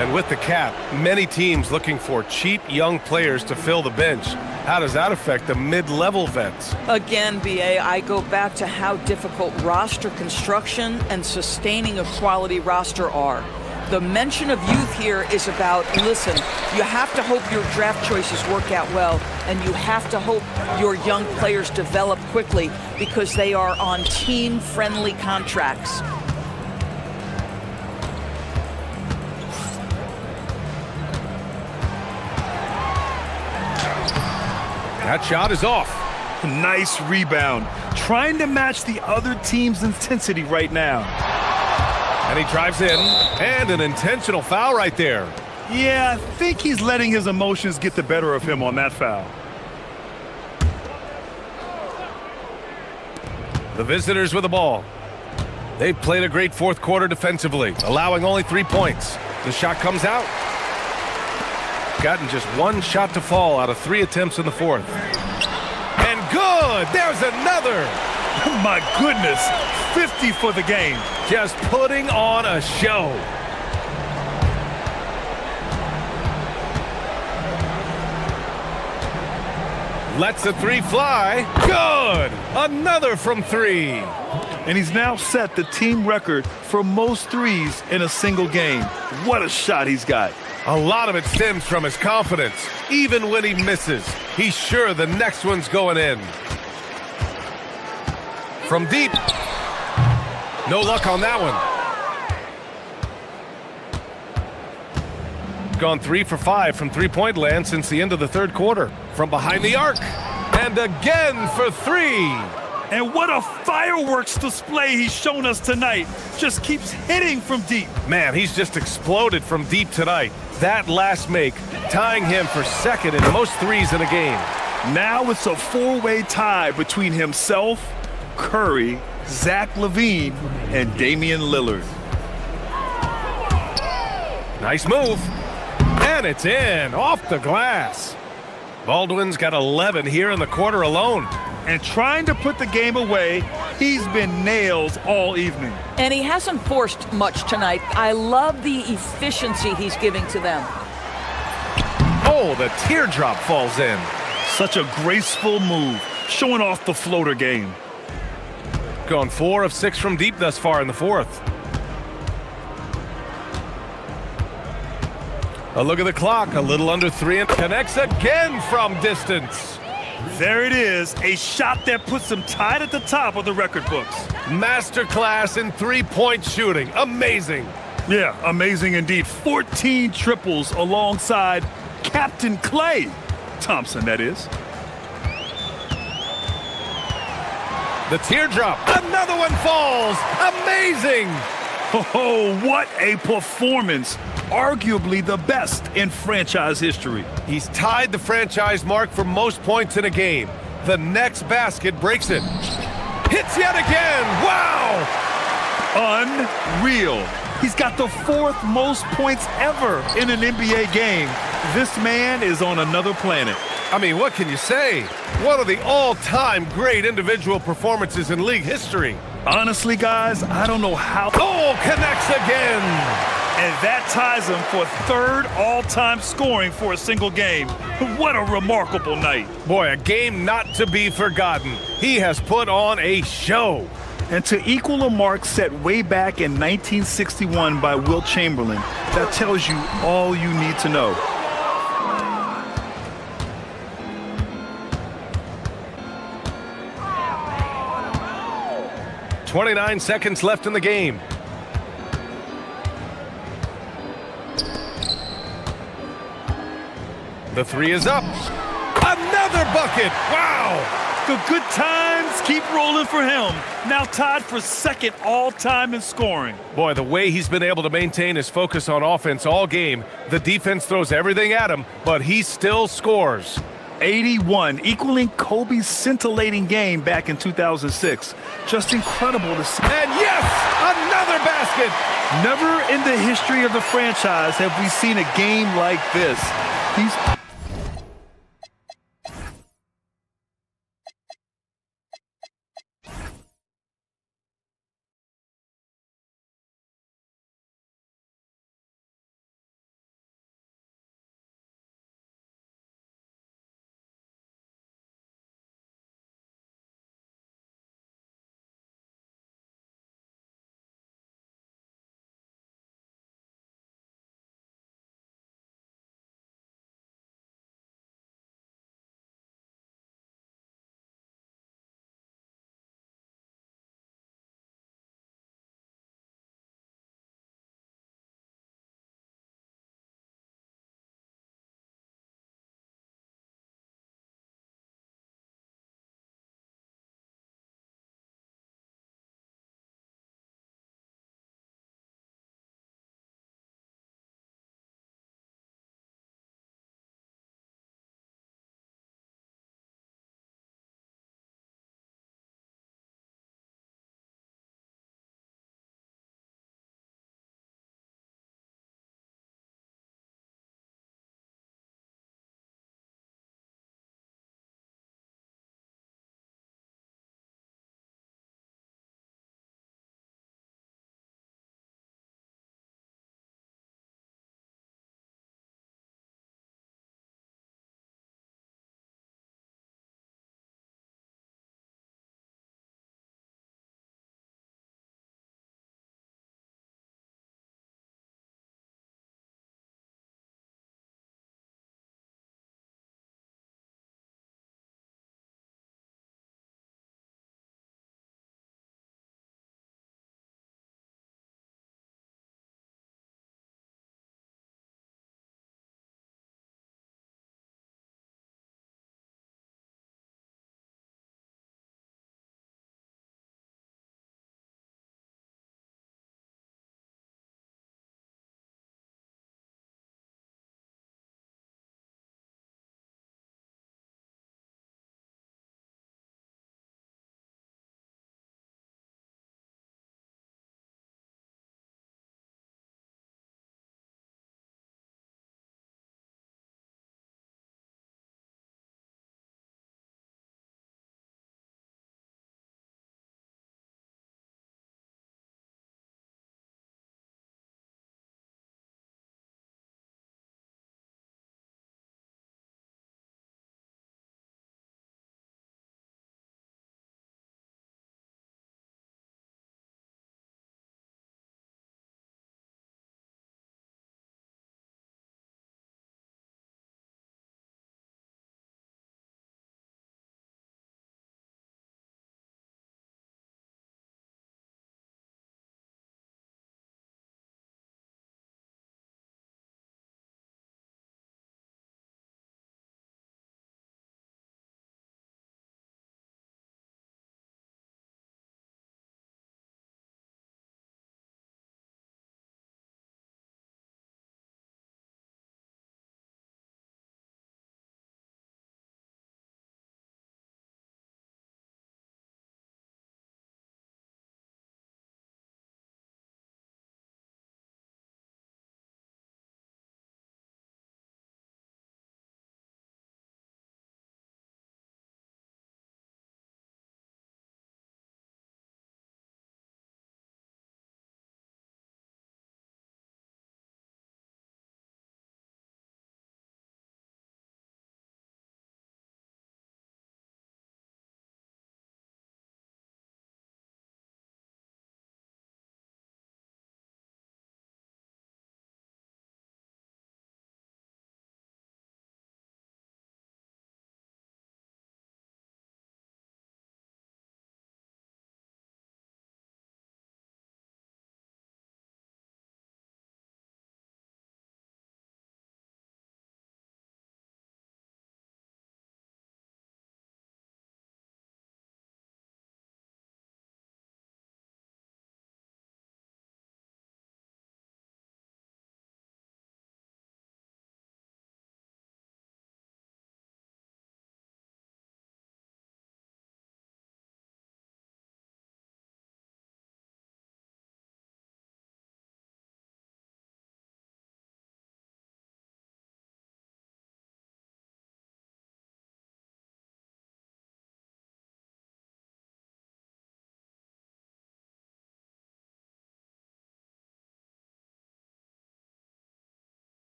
And with the cap, many teams looking for cheap young players to fill the bench. How does that affect the mid-level vets? Again, BA, I go back to how difficult roster construction and sustaining a quality roster are. The mention of youth here is about, listen, you have to hope your draft choices work out well, and you have to hope your young players develop quickly because they are on team-friendly contracts. That shot is off. Nice rebound. Trying to match the other team's intensity right now. And he drives in, and an intentional foul right there. Yeah, I think he's letting his emotions get the better of him on that foul. The visitors with the ball. They've played a great 4th quarter defensively, allowing only 3 points. The shot comes out. Gotten just 1 shot to fall out of 3 attempts in the 4th. And good! There's another! My goodness, 50 for the game. Just putting on a show. Lets the 3 fly. Good! Another from 3. And he's now set the team record for most threes in a single game. What a shot he's got. A lot of it stems from his confidence. Even when he misses, he's sure the next one's going in. From deep. No luck on that one. Gone 3 for 5 from three-point land since the end of the 3rd quarter. From behind the arc. And again for 3. And what a fireworks display he's shown us tonight. Just keeps hitting from deep. Man, he's just exploded from deep tonight. That last make, tying him for 2nd in most threes in a game. Now it's a 4-way tie between himself, Curry, Zach LaVine, and Damian Lillard. Nice move. And it's in, off the glass. Baldwin's got 11 here in the quarter alone. And trying to put the game away, he's been nails all evening. And he hasn't forced much tonight. I love the efficiency he's giving to them. Oh, the teardrop falls in. Such a graceful move, showing off the floater game. Gone 4 of 6 from deep thus far in the 4th. A look at the clock, a little under 3, and connects again from distance. There it is, a shot that puts him tied at the top of the record books. Masterclass in 3-point shooting. Amazing. Yeah, amazing indeed. 14 triples alongside Captain Klay Thompson, that is. The teardrop. Another one falls. Amazing. Oh, what a performance. Arguably the best in franchise history. He's tied the franchise mark for most points in a game. The next basket breaks it. Hits yet again. Wow. Unreal. He's got the 4th most points ever in an NBA game. This man is on another planet. I mean, what can you say? One of the all-time great individual performances in league history. Honestly, guys, I don't know how. Oh, connects again. And that ties him for third all-time scoring for a single game. What a remarkable night. Boy, a game not to be forgotten. He has put on a show. And to equal a mark set way back in 1961 by Wilt Chamberlain, that tells you all you need to know. "29 seconds left in the game. The three is up. Another bucket. Wow. The good times keep rolling for him. Now tied for second all-time in scoring. Boy, the way he's been able to maintain his focus on offense all game, the defense throws everything at him, but he still scores. 81, equaling Kobe's scintillating game back in 2006. Just incredible to see. And yes, another basket. Never in the history of the franchise have we seen a game like this. He's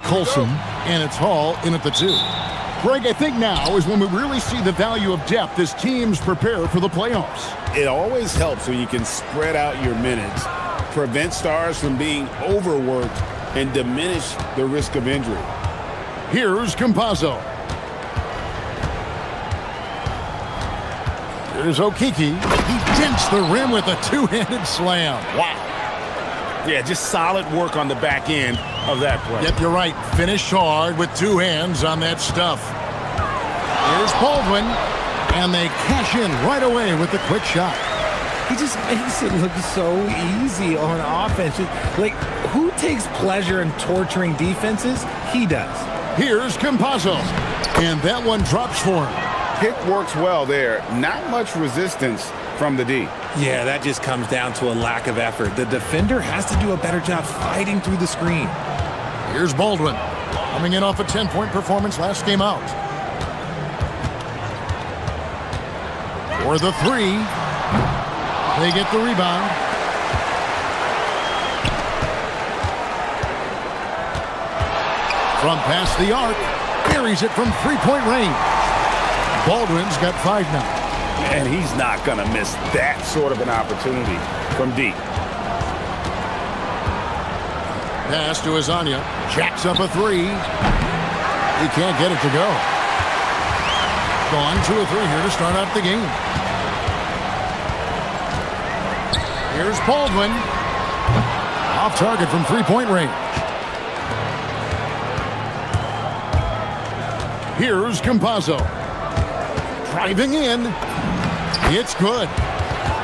Colson, and it's Hall in at the 2. Greg, I think now is when we really see the value of depth as teams prepare for the playoffs. It always helps when you can spread out your minutes, prevent stars from being overworked, and diminish the risk of injury. Here's Campazzo. Here's Okiki. He dents the rim with a two-handed slam. Wow. Yeah, just solid work on the back end of that play. Yep, you're right. Finished hard with two hands on that stuff. Here's Baldwin, and they cash in right away with the quick shot. He just makes it look so easy on offense. Like, who takes pleasure in torturing defenses? He does. Here's Campazzo, and that one drops for him. Pick works well there. Not much resistance from the D. Yeah, that just comes down to a lack of effort. The defender has to do a better job fighting through the screen. Here's Baldwin, coming in off a 10-point performance last game out. For the 3, they get the rebound. From past the arc, buries it from three-point range. Baldwin's got 5 now. And he's not going to miss that sort of an opportunity from deep. Pass to Azania. Jacks up a 3. He can't get it to go. Gone 2 of 3 here to start out the game. Here's Baldwin. Off target from three-point range. Here's Campazzo. Driving in. It's good.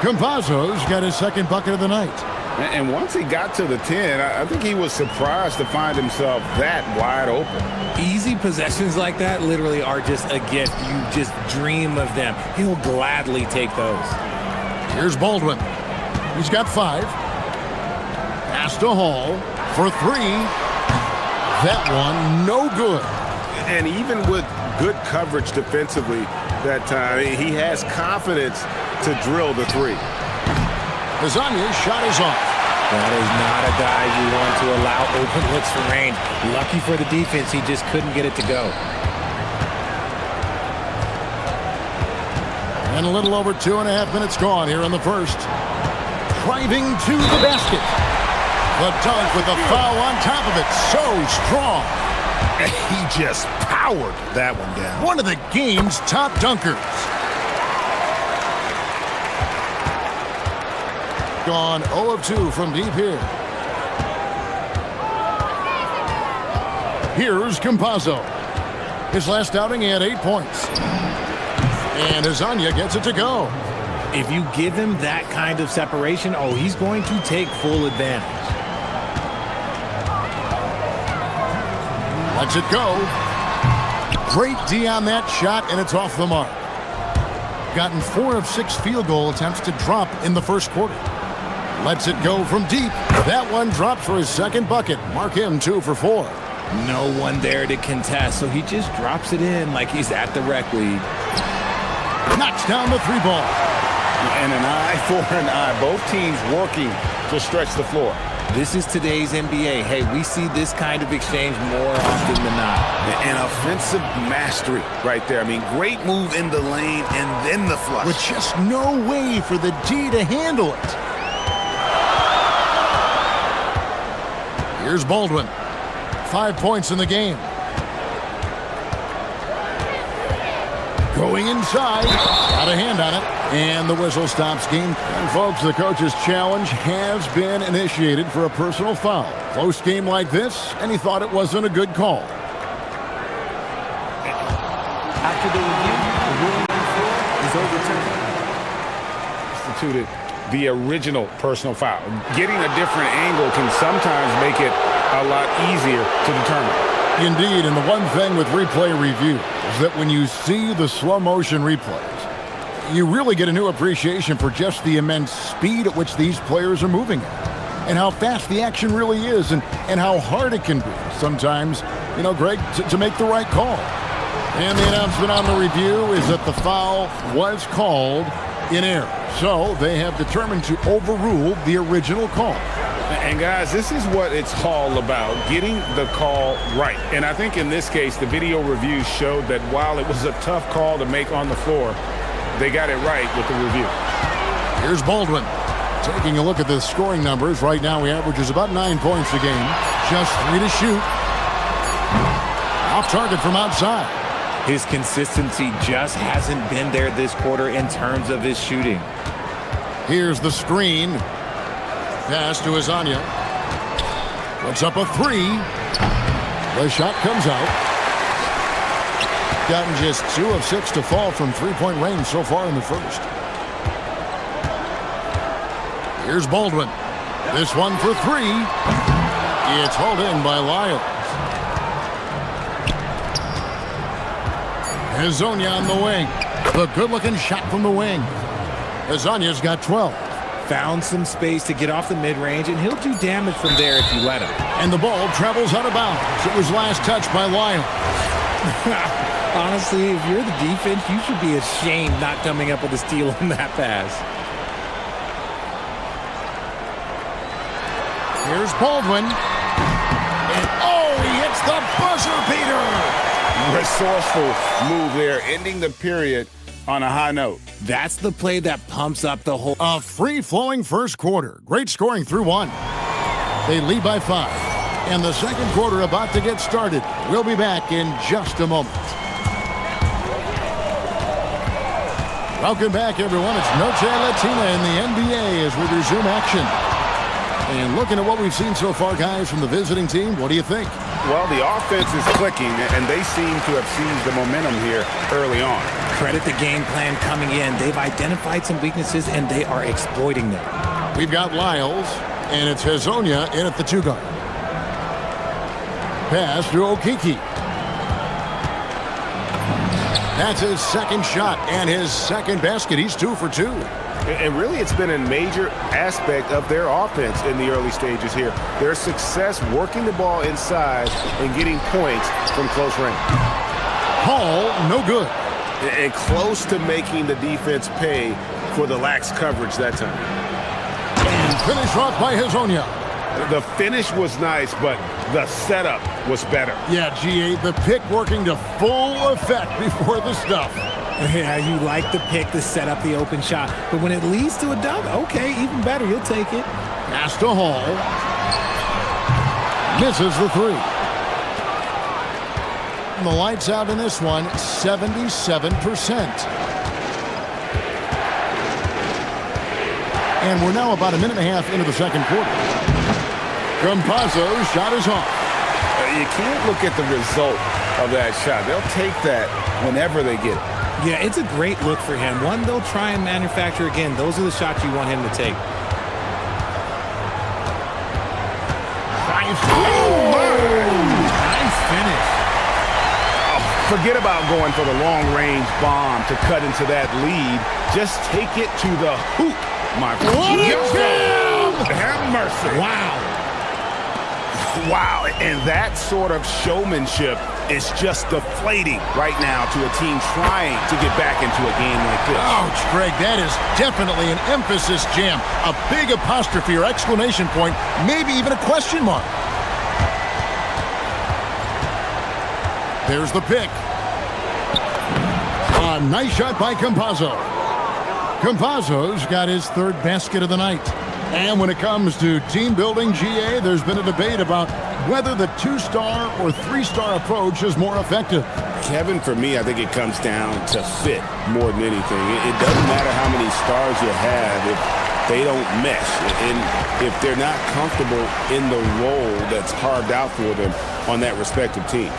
Campazzo's got his second bucket of the night. And once he got to the 10, I think he was surprised to find himself that wide open. Easy possessions like that literally are just a gift. You just dream of them. He'll gladly take those. Here's Baldwin. He's got 5. Pass to Hall for 3. That one no good. And even with good coverage defensively that time, he has confidence to drill the 3. Azania's shot is off. That is not a guy you want to allow open looks from range. Lucky for the defense, he just couldn't get it to go. And a little over 2.5 minutes gone here in the first. Driving to the basket. The dunk with a foul on top of it. So strong. He just powered that one down. One of the game's top dunkers. Gone 0 of 2 from deep here. Here's Campazzo. His last outing, he had 8 points. And Azania gets it to go. If you give him that kind of separation, oh, he's going to take full advantage. Lets it go. Great D on that shot, and it's off the mark. Gotten 4 of 6 field goal attempts to drop in the first quarter. Lets it go from deep. That one drops for his second bucket. Mark him 2 for 4. No one there to contest, so he just drops it in like he's at the rec league. Knocks down the 3 ball. And an eye for an eye. Both teams working to stretch the floor. This is today's NBA. Hey, we see this kind of exchange more often than not. An offensive mastery right there. I mean, great move in the lane and then the flush. With just no way for the D to handle it. Here's Baldwin. 5 points in the game. Going inside. Got a hand on it. And the whistle stops game. And folks, the coach's challenge has been initiated for a personal foul. Close game like this, and he thought it wasn't a good call. After the review, the ruling on the floor is overturned. Instituted the original personal foul. Getting a different angle can sometimes make it a lot easier to determine. Indeed, and the one thing with replay review is that when you see the slow motion replays, you really get a new appreciation for just the immense speed at which these players are moving at, and how fast the action really is, and how hard it can be sometimes, you know, Greg, to make the right call. And the announcement on the review is that the foul was called in error. So they have determined to overrule the original call. And guys, this is what it's all about, getting the call right. And I think in this case, the video reviews showed that while it was a tough call to make on the floor, they got it right with the review. Here's Baldwin. Taking a look at the scoring numbers, right now he averages about 9 points a game. Just 3 to shoot. Off target from outside. His consistency just hasn't been there this quarter in terms of his shooting. Here's the screen. Pass to Hezonja. Puts up a 3. The shot comes out. Gotten just 2 of 6 to fall from three-point range so far in the first. Here's Baldwin. This one for 3. It's hauled in by Lyles. Hezonja on the wing. The good-looking shot from the wing. Hezonja's got 12. Found some space to get off the mid-range, and he'll do damage from there if you let him. And the ball travels out of bounds. It was last touched by Lyles. Honestly, if you're the defense, you should be ashamed not coming up with a steal on that pass. Here's Baldwin. And he hits the buzzer beater. Resourceful move there, ending the period on a high note. That's the play that pumps up the whole... A free-flowing first quarter. Great scoring through 1. They lead by 5. And the second quarter about to get started. We'll be back in just a moment. Welcome back, everyone. It's Noche Latina in the NBA as we resume action. And looking at what we've seen so far, guys, from the visiting team, what do you think? Well, the offense is clicking, and they seem to have seized the momentum here early on. Credit the game plan coming in. They've identified some weaknesses, and they are exploiting them. We've got Lyles, and it's Hezonja in at the 2-guard. Pass to Okiki. That's his second shot and his second basket. He's 2 for 2. And really, it's been a major aspect of their offense in the early stages here. Their success working the ball inside and getting points from close range. Hall, no good. And close to making the defense pay for the lax coverage that time. And finish off by Hezonja. The finish was nice, but the setup was better. Yeah, GA, the pick working to full effect before the stuff. Yeah, you like the pick to set up the open shot. But when it leads to a dunk, okay, even better. You'll take it. Pass to Hall. Misses the 3. And the lights out in this one, 77%. And we're now about a minute and a half into the second quarter. Campazzo's shot is off. You can't look at the result of that shot. They'll take that whenever they get it. Yeah, it's a great look for him. One they'll try and manufacture again. Those are the shots you want him to take. Nice finish. Forget about going for the long-range bomb to cut into that lead. Just take it to the hoop, my friend. Have mercy. Wow, and that sort of showmanship is just deflating right now to a team trying to get back into a game like this. Ouch, Greg, that is definitely an emphasis jam. A big apostrophe or exclamation point, maybe even a question mark. There's the pick. A nice shot by Campazzo. Campazzo's got his 3rd basket of the night. And when it comes to team building, GA, there's been a debate about whether the 2-star or 3-star approach is more effective. Kevin, for me, I think it comes down to fit more than anything. It doesn't matter how many stars you have if they don't mesh. And if they're not comfortable in the role that's carved out for them on that respective team.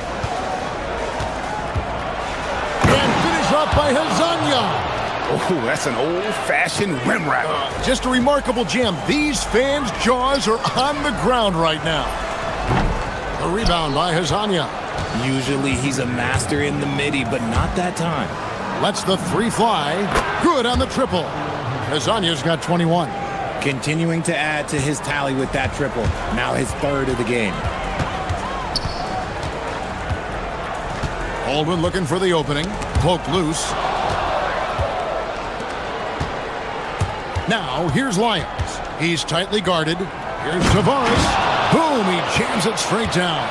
And finish off by Hezonja. Oh, that's an old-fashioned rim wrap. Just a remarkable jam. These fans' jaws are on the ground right now. The rebound by Hezonja. Usually he's a master in the midi, but not that time. Lets the 3 fly. Good on the triple. Hezonja's got 21. Continuing to add to his tally with that triple. Now his 3rd of the game. Baldwin looking for the opening. Poked loose. Now, here's Lyles. He's tightly guarded. Here's Tavares. Boom, he jams it straight down.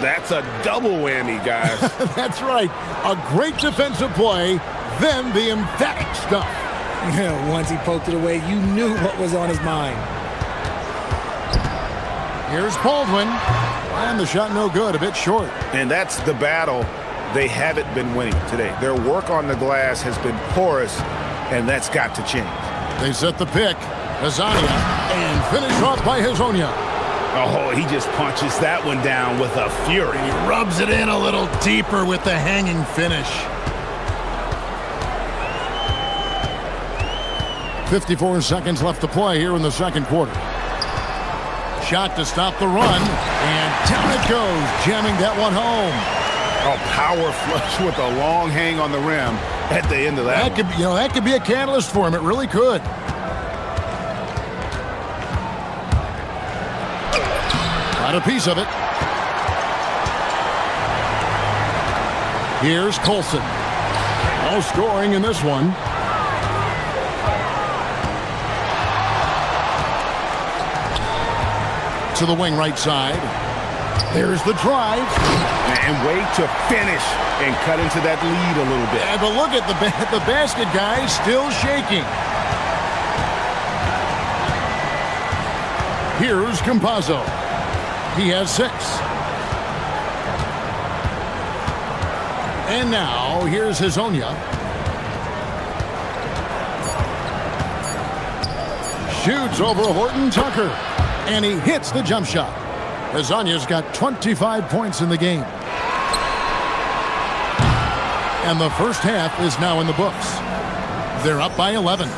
That's a double whammy, guys. That's right. A great defensive play, then the emphatic stuff. Once he poked it away, you knew what was on his mind. Here's Baldwin. And the shot no good, a bit short. And that's the battle they haven't been winning today. Their work on the glass has been porous, and that's got to change. They set the pick. Hazaria, and finish off by Hazonia. Oh, he just punches that one down with a fury. He rubs it in a little deeper with the hanging finish. 54 seconds left to play here in the second quarter. Shot to stop the run, and down it goes, jamming that one home. A power flush with a long hang on the rim at the end of that. That could be a catalyst for him. It really could. Got a piece of it. Here's Colson. No scoring in this one. To the wing right side. There's the drive. And wait to finish and cut into that lead a little bit. But look at the basket, guys, still shaking. Here's Campazzo. He has 6. And now, here's Hazonia. Shoots over Horton Tucker. And he hits the jump shot. Hazonia's got 25 points in the game. And the first half is now in the books. They're up by 11.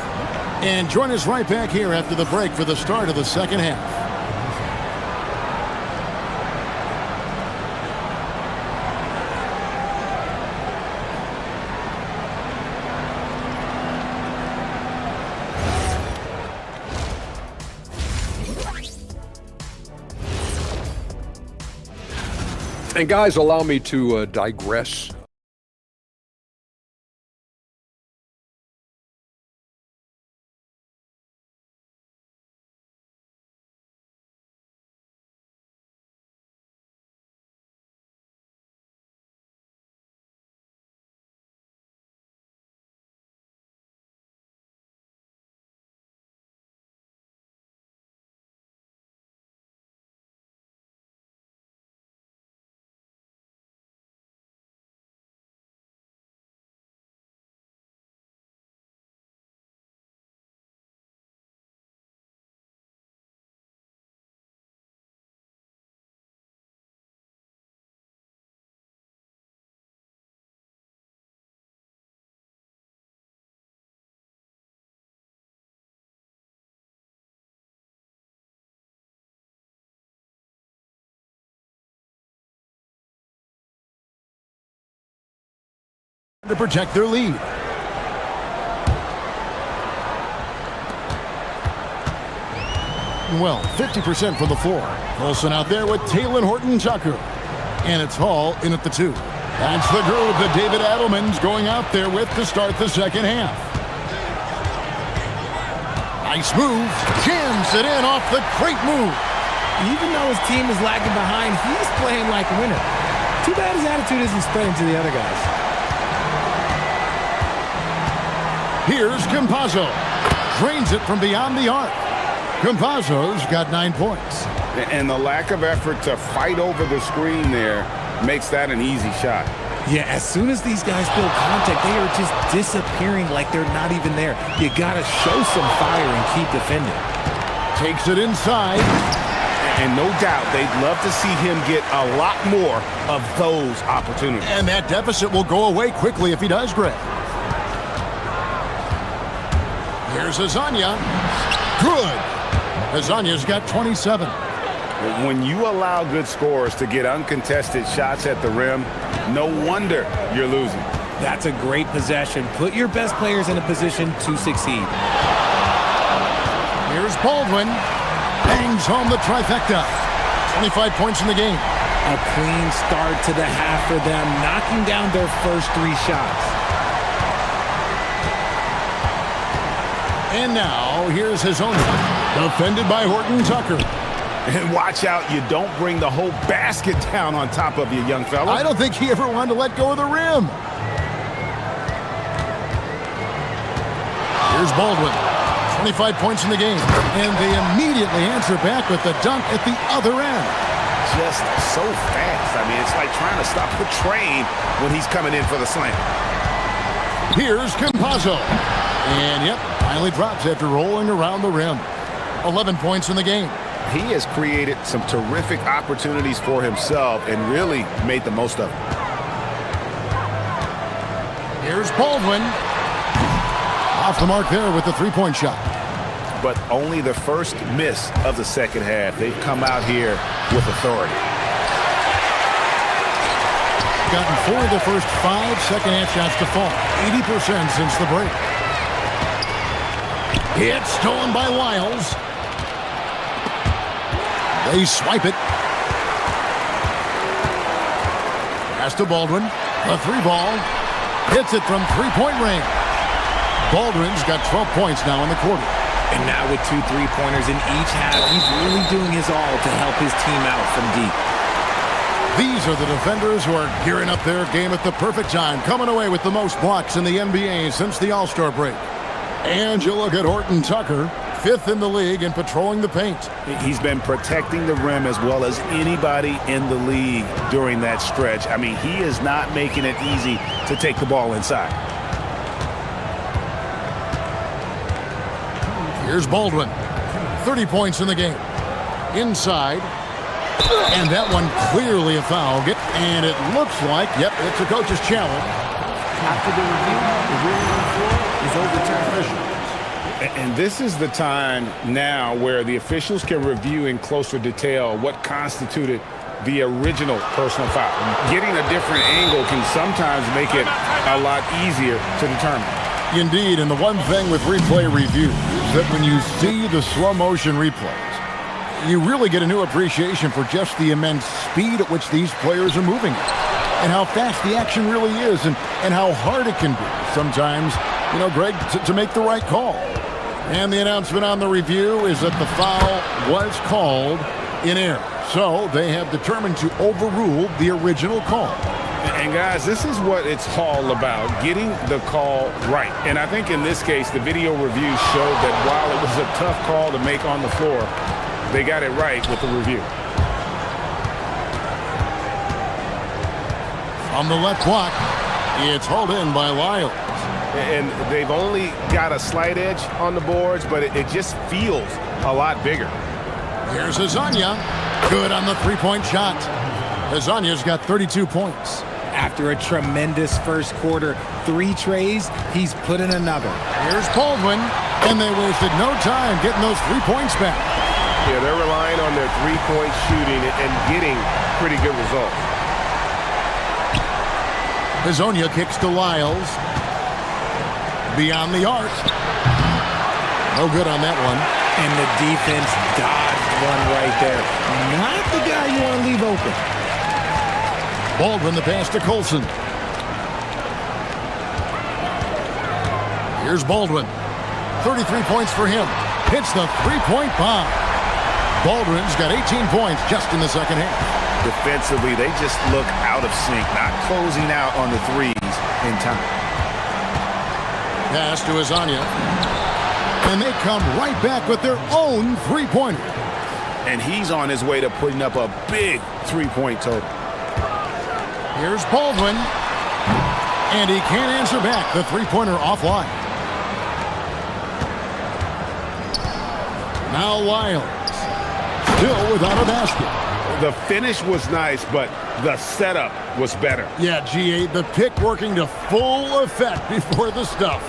And join us right back here after the break for the start of the second half. And guys, allow me to digress. To protect their lead. Well, 50% from the floor. Colson out there with Taylor Horton Tucker. And it's Hall in at the 2. That's the group that David Adelman's going out there with to start the second half. Nice move. Jams it in off the great move. Even though his team is lagging behind, he's playing like a winner. Too bad his attitude isn't spreading to the other guys. Here's Campazzo. Drains it from beyond the arc. Campazzo's got 9 points. And the lack of effort to fight over the screen there makes that an easy shot. Yeah, as soon as these guys feel contact, they are just disappearing like they're not even there. You got to show some fire and keep defending. Takes it inside. And no doubt they'd love to see him get a lot more of those opportunities. And that deficit will go away quickly if he does, Greg. Here's Hazonia. Good. Hazonia's got 27. When you allow good scorers to get uncontested shots at the rim, no wonder you're losing. That's a great possession. Put your best players in a position to succeed. Here's Baldwin. Bangs home the trifecta. 25 points in the game. A clean start to the half for them, knocking down their first 3 shots. And now, here's Hazonia. Defended by Horton Tucker. And watch out, you don't bring the whole basket down on top of you, young fella. I don't think he ever wanted to let go of the rim. Here's Baldwin. 25 points in the game. And they immediately answer back with the dunk at the other end. Just so fast. I mean, it's like trying to stop the train when he's coming in for the slam. Here's Campazzo. And, yep, finally drops after rolling around the rim. 11 points in the game. He has created some terrific opportunities for himself and really made the most of it. Here's Baldwin. Off the mark there with the three-point shot. But only the first miss of the second half. They've come out here with authority. Gotten 4 of the first 5 second-half shots to fall. 80% since the break. It's stolen by Wiles. They swipe it. Pass to Baldwin. The three ball. Hits it from three-point range. Baldwin's got 12 points now in the quarter. And now with 2 3-pointers in each half, he's really doing his all to help his team out from deep. These are the defenders who are gearing up their game at the perfect time, coming away with the most blocks in the NBA since the All-Star break. And you look at Horton Tucker, 5th in the league in patrolling the paint. He's been protecting the rim as well as anybody in the league during that stretch. I mean, he is not making it easy to take the ball inside. Here's Baldwin. 30 points in the game. Inside. And that one clearly a foul. And it looks like, yep, it's a coach's challenge. After the review, the ruling on the floor is overturned official. And this is the time now where the officials can review in closer detail what constituted the original personal foul. Getting a different angle can sometimes make it a lot easier to determine. Indeed, and the one thing with replay review is that when you see the slow motion replays, you really get a new appreciation for just the immense speed at which these players are moving and how fast the action really is and how hard it can be sometimes, you know, Greg, to make the right call. And the announcement on the review is that the foul was called in error. So they have determined to overrule the original call. And guys, this is what it's all about, getting the call right. And I think in this case, the video review showed that while it was a tough call to make on the floor, they got it right with the review. On the left block, it's hauled in by Lyles. And they've only got a slight edge on the boards, but it just feels a lot bigger. Here's Hezonja. Good on the three-point shot. Hezonja's got 32 points. After a tremendous first quarter, 3 trays, he's put in another. Here's Baldwin, and they wasted no time getting those 3 points back. Yeah, they're relying on their three-point shooting and getting pretty good results. Hezonja kicks to Lyles. Beyond the arc. No good on that one. And the defense dodged one right there. Not the guy you want to leave open. Baldwin the pass to Colson. Here's Baldwin. 33 points for him. Hits the three-point bomb. Baldwin's got 18 points just in the second half. Defensively, they just look out of sync, not closing out on the threes in time. Pass to Hezonja. And they come right back with their own three-pointer. And he's on his way to putting up a big three-point total. Here's Baldwin. And he can't answer back. The three-pointer offline. Now Lyles. Still without a basket. The finish was nice, but the setup was better. Yeah, G8, the pick working to full effect before the stuff.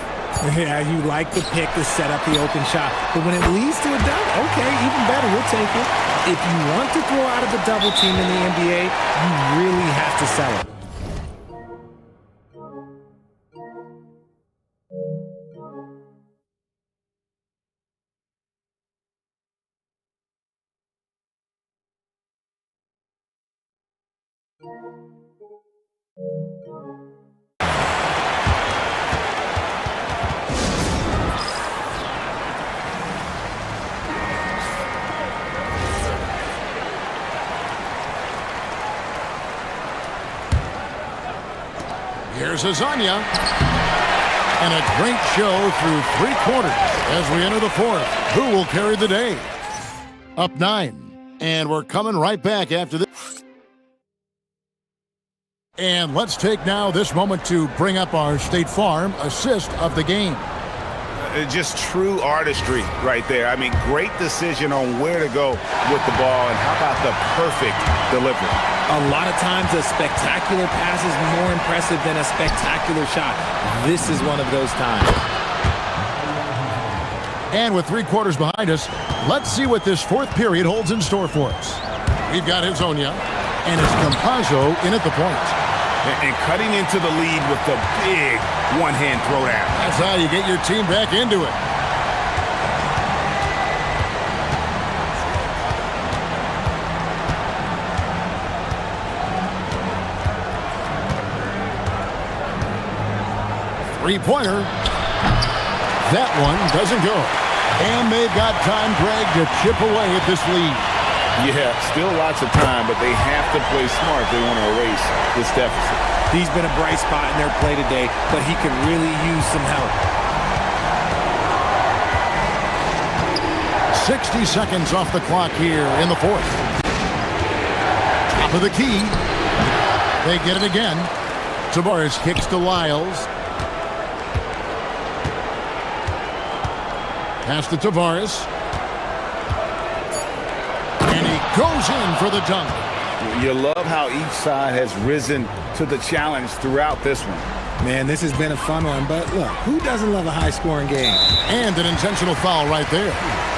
Yeah, you like the pick to set up the open shot. But when it leads to a dunk, okay, even better, we'll take it. If you want to throw out of a double team in the NBA, you really have to sell it. Here's Azania. And a great show through 3 quarters as we enter the 4th. Who will carry the day? Up 9. And we're coming right back after this. And let's take now this moment to bring up our State Farm assist of the game. Just true artistry right there. I mean, great decision on where to go with the ball, and how about the perfect delivery? A lot of times a spectacular pass is more impressive than a spectacular shot. This is one of those times. And with 3 quarters behind us, let's see what this 4th period holds in store for us. We've got Hazonia, and it's Campazzo in at the point. And cutting into the lead with the big one-hand throwdown. That's how you get your team back into it. Three-pointer. That one doesn't go. And they've got time, Greg, to chip away at this lead. Yeah, still lots of time, but they have to play smart if they want to erase this deficit. He's been a bright spot in their play today, but he could really use some help. 60 seconds off the clock here in the 4th. Top of the key. They get it again. Tavares kicks to Lyles. Pass to Tavares. And he goes in for the dunk. You love how each side has risen to the challenge throughout this one. Man, this has been a fun one, but look, who doesn't love a high-scoring game? And an intentional foul right there.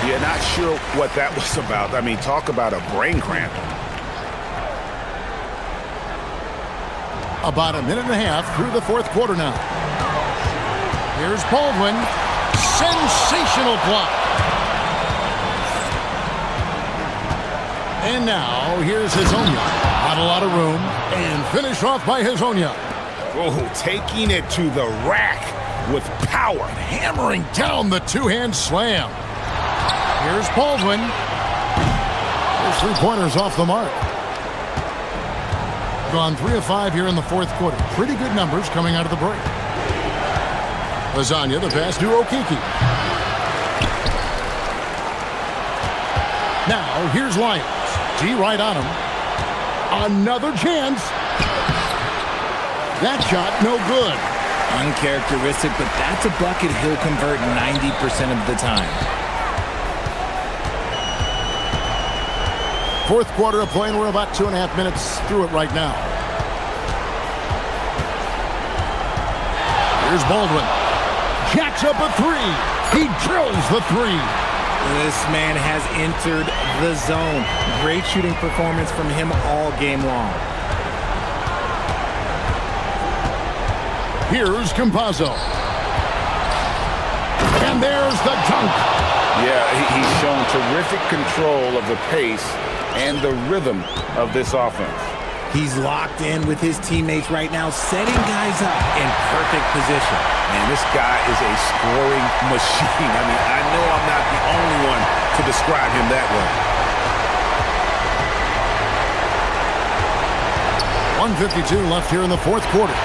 Yeah, not sure what that was about. I mean, talk about a brain cramp. About a minute and a half through the 4th quarter now. Here's Baldwin. Sensational block. And now, here's Hazonia. Not a lot of room. And finished off by Hazonia. Oh, taking it to the rack with power. Hammering down the 2-hand slam. Here's Baldwin. Those 3-pointers off the mark. Gone 3 of 5 here in the 4th quarter. Pretty good numbers coming out of the break. Lasagna, the pass to Okiki. Now, here's Lyons. G right on him. Another chance. That shot, no good. Uncharacteristic, but that's a bucket he'll convert 90% of the time. 4th quarter of play, and we're about 2.5 minutes through it right now. Here's Baldwin. Jacks up a 3. He drills the 3. This man has entered the zone. Great shooting performance from him all game long. Here's Campazzo. And there's the dunk. Yeah, he's shown terrific control of the pace and the rhythm of this offense. He's locked in with his teammates right now, setting guys up in perfect position. Man, this guy is a scoring machine. I mean, I know I'm not the only one to describe him that way. 1:52 left here in the 4th quarter.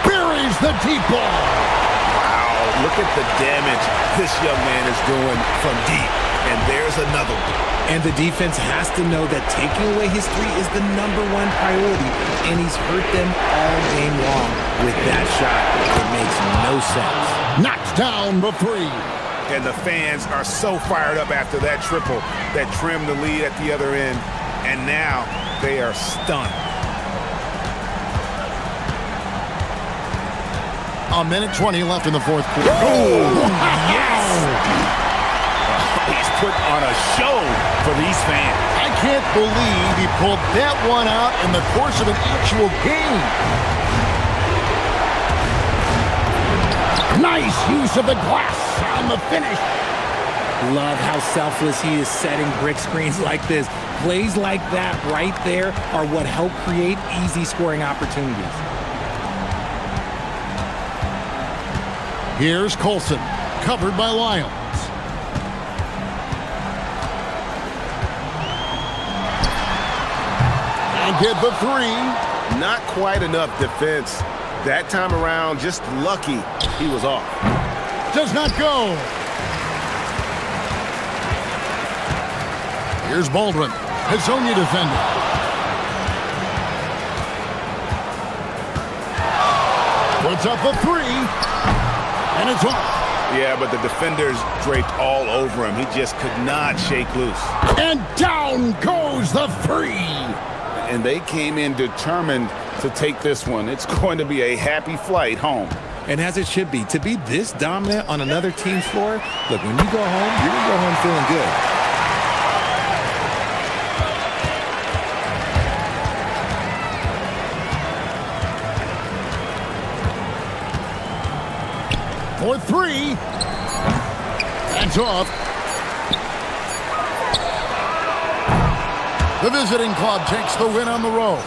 Buries the deep ball. Wow, look at the damage this young man is doing from deep. And there's another one. And the defense has to know that taking away his 3 is the #1 priority, and he's hurt them all game long. With that shot, it makes no sense. Knocks down the 3. And the fans are so fired up after that triple that trimmed the lead at the other end. And now they are stunned. A minute 20 left in the 4th quarter. Oh, yes! He's put on a show for these fans. I can't believe he pulled that one out in the course of an actual game. Nice use of the glass on the finish. Love how selfless he is setting brick screens like this. Plays like that right there are what help create easy scoring opportunities. Here's Colson, covered by Lyons. Can't get the three. Not quite enough defense. That time around, just lucky he was off. Does not go. Here's Baldwin, his only defender. Puts up the three, and it's off. Yeah, but the defenders draped all over him. He just could not shake loose. And down goes the three. And they came in determined to take this one. It's going to be a happy flight home. And as it should be, to be this dominant on another team's floor, look, when you go home, you're going to go home feeling good. For three. That's off. The visiting club takes the win on the road.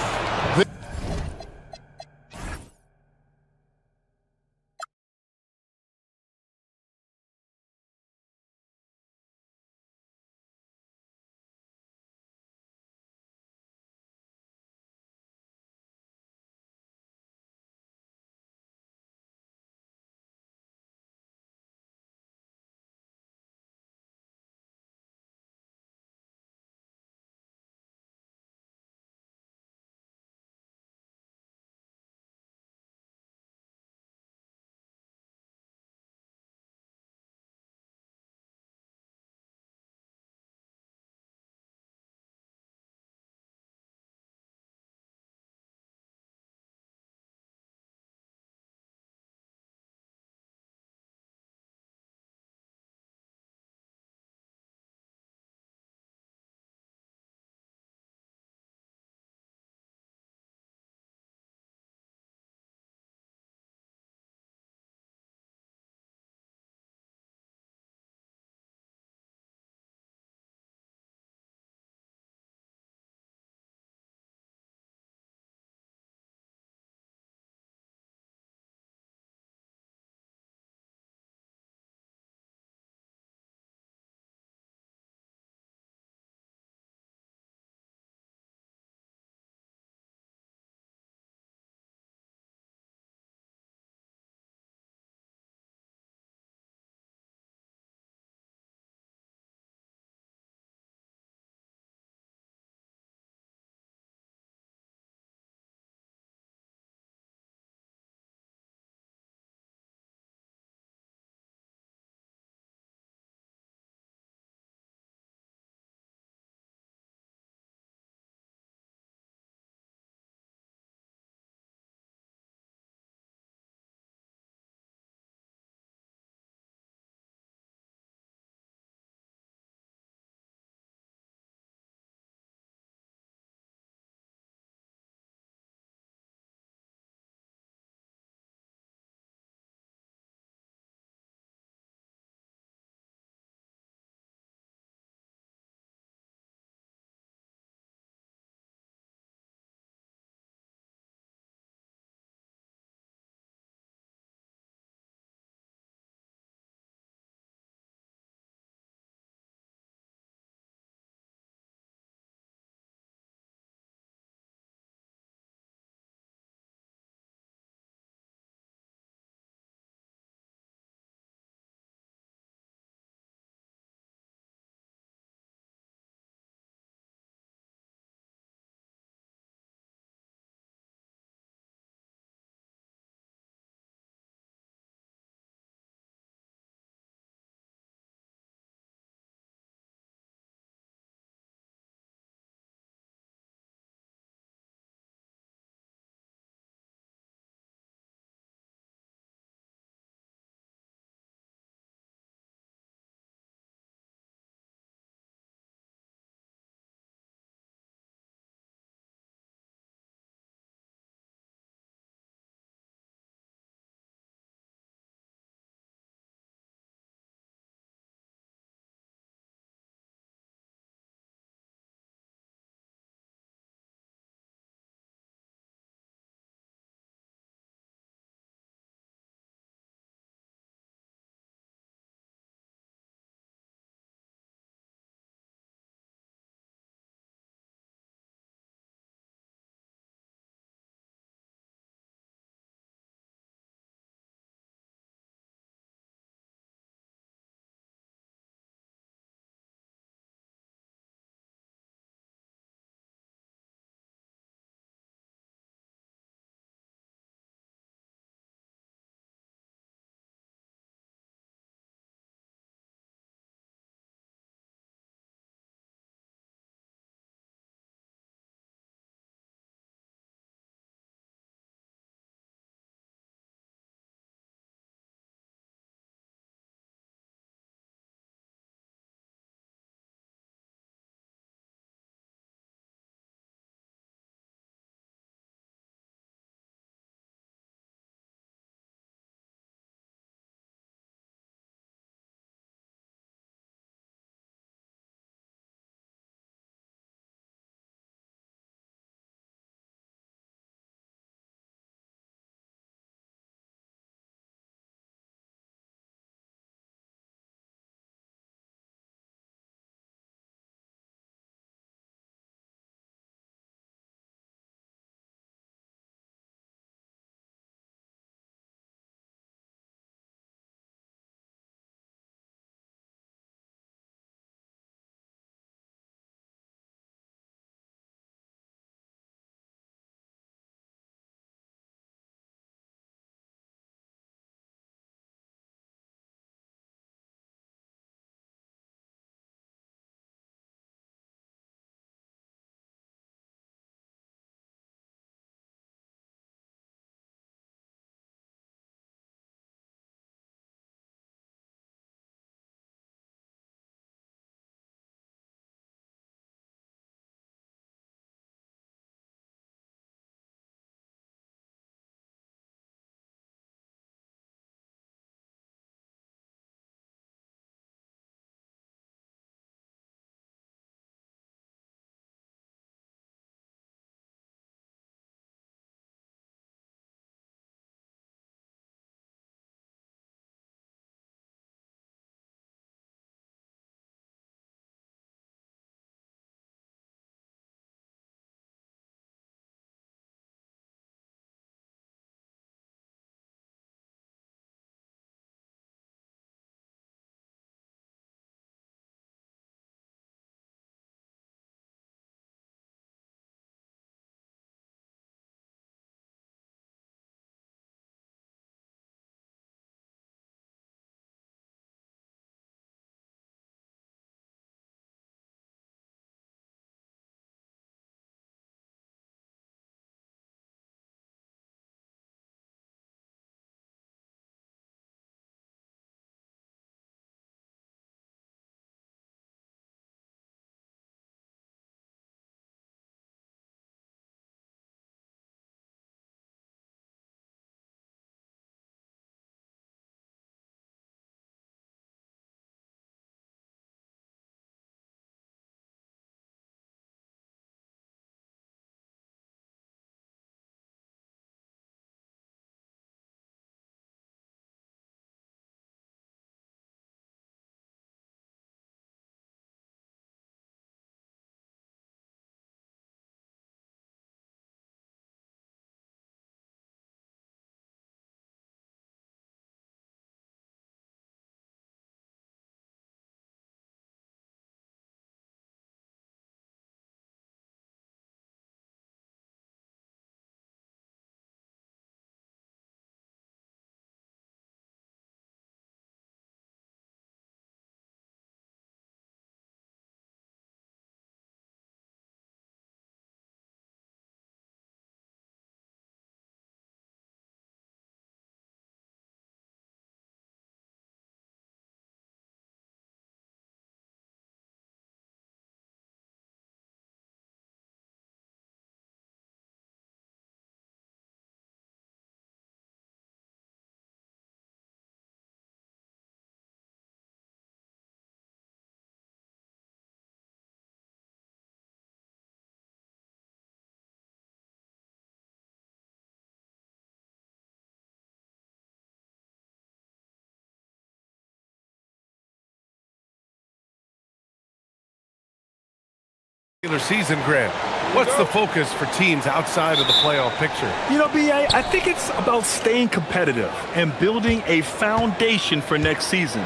regular season, Grant. What's the focus for teams outside of the playoff picture? You know, B.A., I think it's about staying competitive and building a foundation for next season.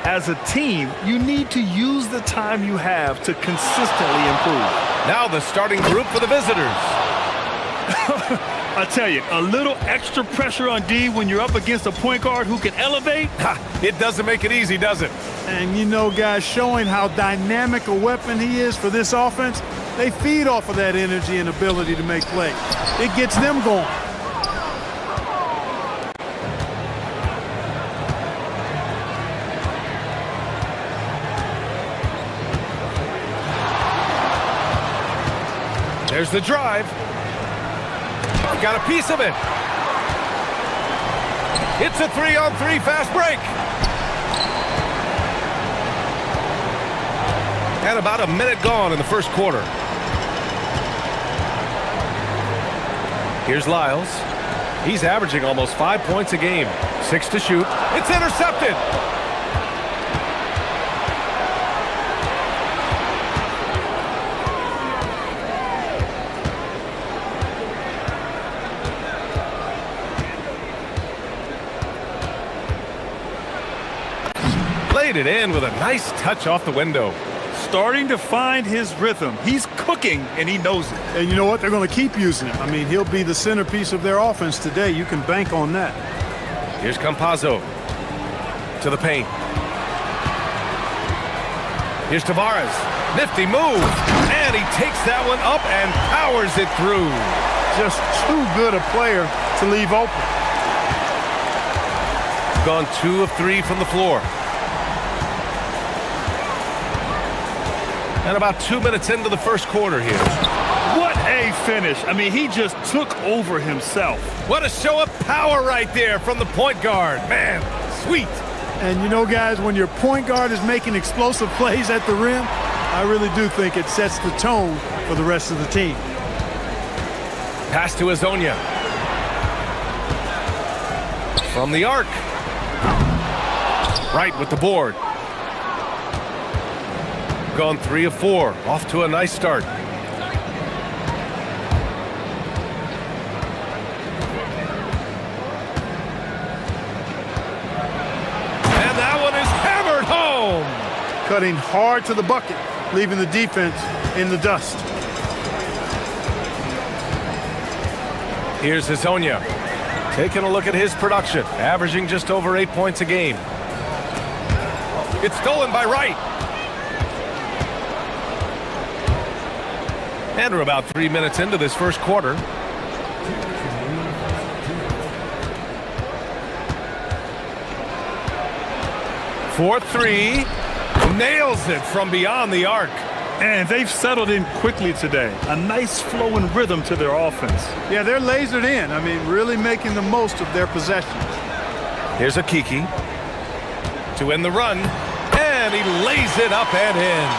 As a team, you need to use the time you have to consistently improve. Now the starting group for the visitors. I tell you, a little extra pressure on D when you're up against a point guard who can elevate. It doesn't make it easy, does it? And you know, guys, showing how dynamic a weapon he is for this offense, they feed off of that energy and ability to make plays. It gets them going. There's the drive. Got a piece of it. It's a 3-on-3 fast break. And about a minute gone in the first quarter. Here's Lyles. He's averaging almost 5 points a game. 6 to shoot. It's intercepted. Laid it in with a nice touch off the window. Starting to find his rhythm. He's cooking, and he knows it. And you know what? They're going to keep using him. I mean, he'll be the centerpiece of their offense today. You can bank on that. Here's Campazzo to the paint. Here's Tavares. Nifty move. And he takes that one up and powers it through. Just too good a player to leave open. Gone 2 of 3 from the floor. And about 2 minutes into the first quarter here. What a finish. I mean, he just took over himself. What a show of power right there from the point guard. Man, sweet. And you know, guys, when your point guard is making explosive plays at the rim, I really do think it sets the tone for the rest of the team. Pass to Azonia. From the arc. Right with the board. Gone 3 of 4. Off to a nice start. And that one is hammered home. Cutting hard to the bucket, leaving the defense in the dust. Here's Azonia. Taking a look at his production. Averaging just over 8 points a game. It's stolen by Wright. And we're about 3 minutes into this first quarter. For 3. Nails it from beyond the arc. And they've settled in quickly today. A nice flow and rhythm to their offense. Yeah, they're lasered in. I mean, really making the most of their possessions. Here's a Kiki to end the run. And he lays it up and in.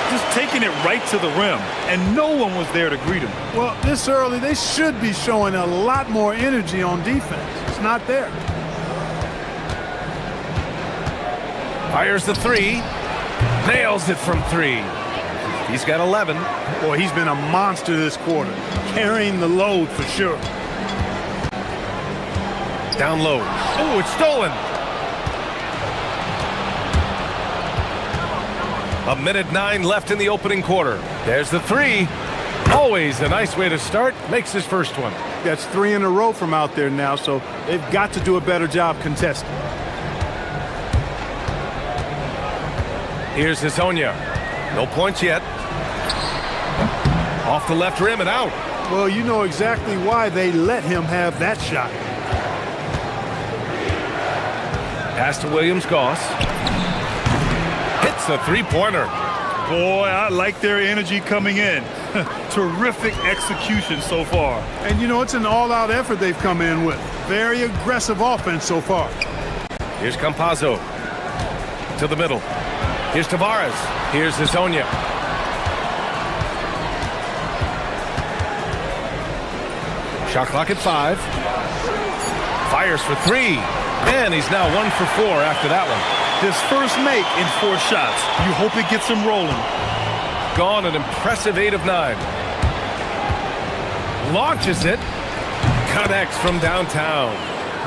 Just taking it right to the rim, and no one was there to greet him. Well, this early, they should be showing a lot more energy on defense. It's not there. Fires the 3. Nails it from 3. He's got 11. Boy, he's been a monster this quarter, carrying the load for sure. Down low. Oh, it's stolen. A minute 9 left in the opening quarter. There's the 3. Always a nice way to start. Makes his first one. That's 3 in a row from out there now, so they've got to do a better job contesting. Here's Azonia. No points yet. Off the left rim and out. Well, you know exactly why they let him have that shot. Pass to Williams-Goss. Hits a 3-pointer. Boy, I like their energy coming in. Terrific execution so far. And you know, it's an all-out effort they've come in with. Very aggressive offense so far. Here's Campazzo to the middle. Here's Tavares. Here's Azonia. Shot clock at 5. Fires for 3. And he's now 1 for 4 after that one. His first make in 4 shots. You hope it gets him rolling. gone an impressive 8 of 9. Launches it. Connects from downtown.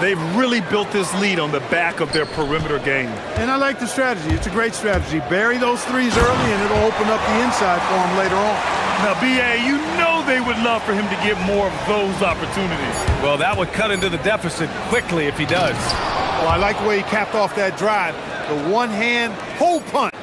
They've really built this lead on the back of their perimeter game. And I like the strategy. It's a great strategy. Bury those threes early, and it'll open up the inside for them later on. Now, B.A., you know they would love for him to get more of those opportunities. Well, that would cut into the deficit quickly if he does. Well, I like the way he capped off that drive. The one-hand hole punch.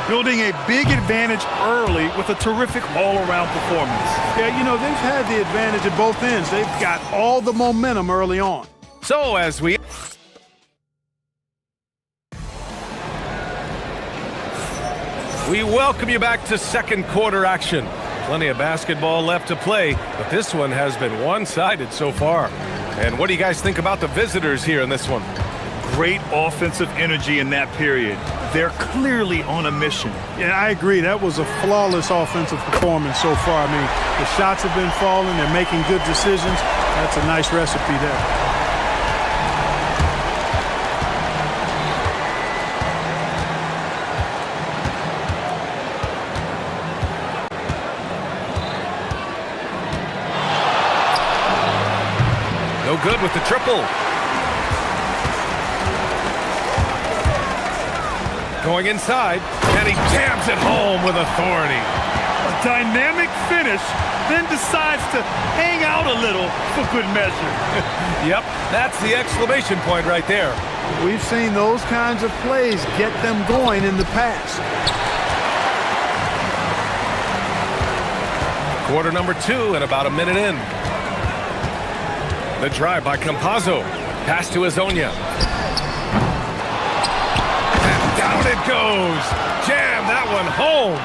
Building a big advantage early with a terrific all-around performance. Yeah, you know, they've had the advantage at both ends. They've got all the momentum early on. So as we welcome you back to second quarter action. Plenty of basketball left to play, but this one has been one-sided so far. And what do you guys think about the visitors here in this one? Great offensive energy in that period. They're clearly on a mission. Yeah, I agree. That was a flawless offensive performance so far. I mean, the shots have been falling. They're making good decisions. That's a nice recipe there. No good with the triple. Going inside, and he jams it home with authority. A dynamic finish, then decides to hang out a little for good measure. Yep, that's the exclamation point right there. We've seen those kinds of plays get them going in the past. Quarter number 2 and about a minute in. The drive by Campazzo. Pass to Azonia. And down it goes. Jam that one home.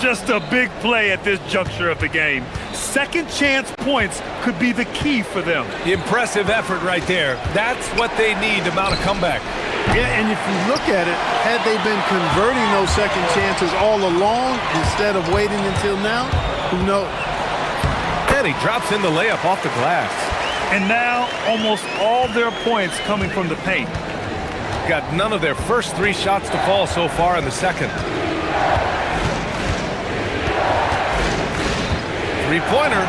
Just a big play at this juncture of the game. Second chance points could be the key for them. Impressive effort right there. That's what they need to mount a comeback. Yeah, and if you look at it, had they been converting those second chances all along instead of waiting until now, who knows? And he drops in the layup off the glass. And now, almost all their points coming from the paint. Got none of their first 3 shots to fall so far in the second. Three-pointer.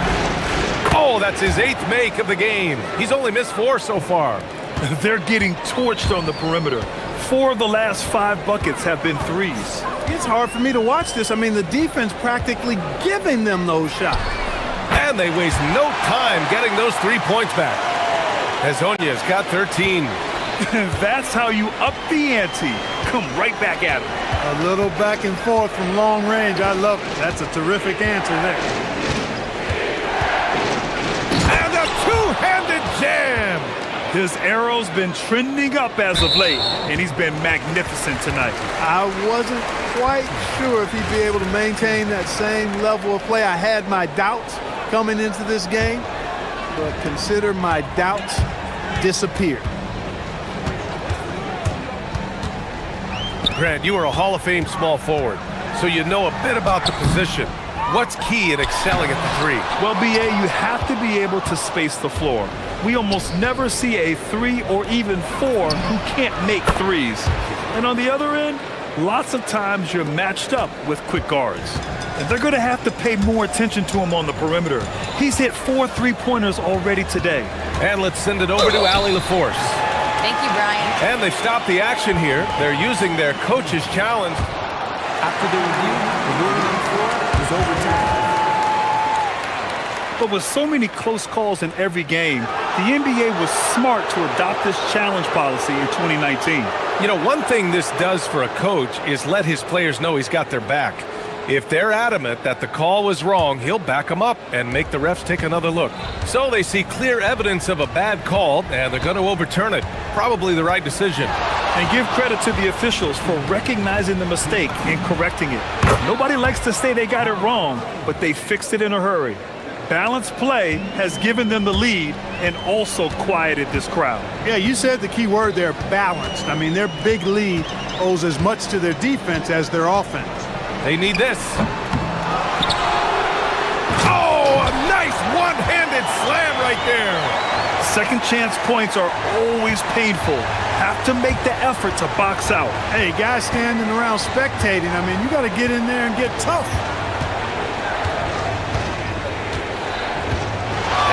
Oh, that's his 8th make of the game. He's only missed 4 so far. They're getting torched on the perimeter. 4 of the last 5 buckets have been threes. It's hard for me to watch this. I mean, the defense practically giving them those shots. And they waste no time getting those 3 points back. Azonia's got 13. That's how you up the ante. Come right back at him. A little back and forth from long range. I love it. That's a terrific answer there. And a two-handed jam. His arrow's been trending up as of late, and he's been magnificent tonight. I wasn't quite sure if he'd be able to maintain that same level of play. I had my doubts coming into this game, but consider my doubts disappeared. Grant, you are a Hall of Fame small forward, so you know a bit about the position. What's key in excelling at the 3? Well, B.A., you have to be able to space the floor. We almost never see a 3 or even 4 who can't make threes. And on the other end, lots of times you're matched up with quick guards. And they're going to have to pay more attention to him on the perimeter. He's hit 4 3-pointers already today. And let's send it over to Allie LaForce. Thank you, Brian. And they've stopped the action here. They're using their coach's challenge. After the review, the ruling on the floor is overturned. But with so many close calls in every game, the NBA was smart to adopt this challenge policy in 2019. You know, one thing this does for a coach is let his players know he's got their back. If they're adamant that the call was wrong, he'll back them up and make the refs take another look. So they see clear evidence of a bad call, and they're going to overturn it. Probably the right decision. And give credit to the officials for recognizing the mistake and correcting it. Nobody likes to say they got it wrong, but they fixed it in a hurry. Balanced play has given them the lead and also quieted this crowd. Yeah, you said the key word there, balanced. I mean, their big lead owes as much to their defense as their offense. They need this. Oh, a nice one-handed slam right there. Second chance points are always painful. Have to make the effort to box out. Hey, guys standing around spectating, I mean, you got to get in there and get tough.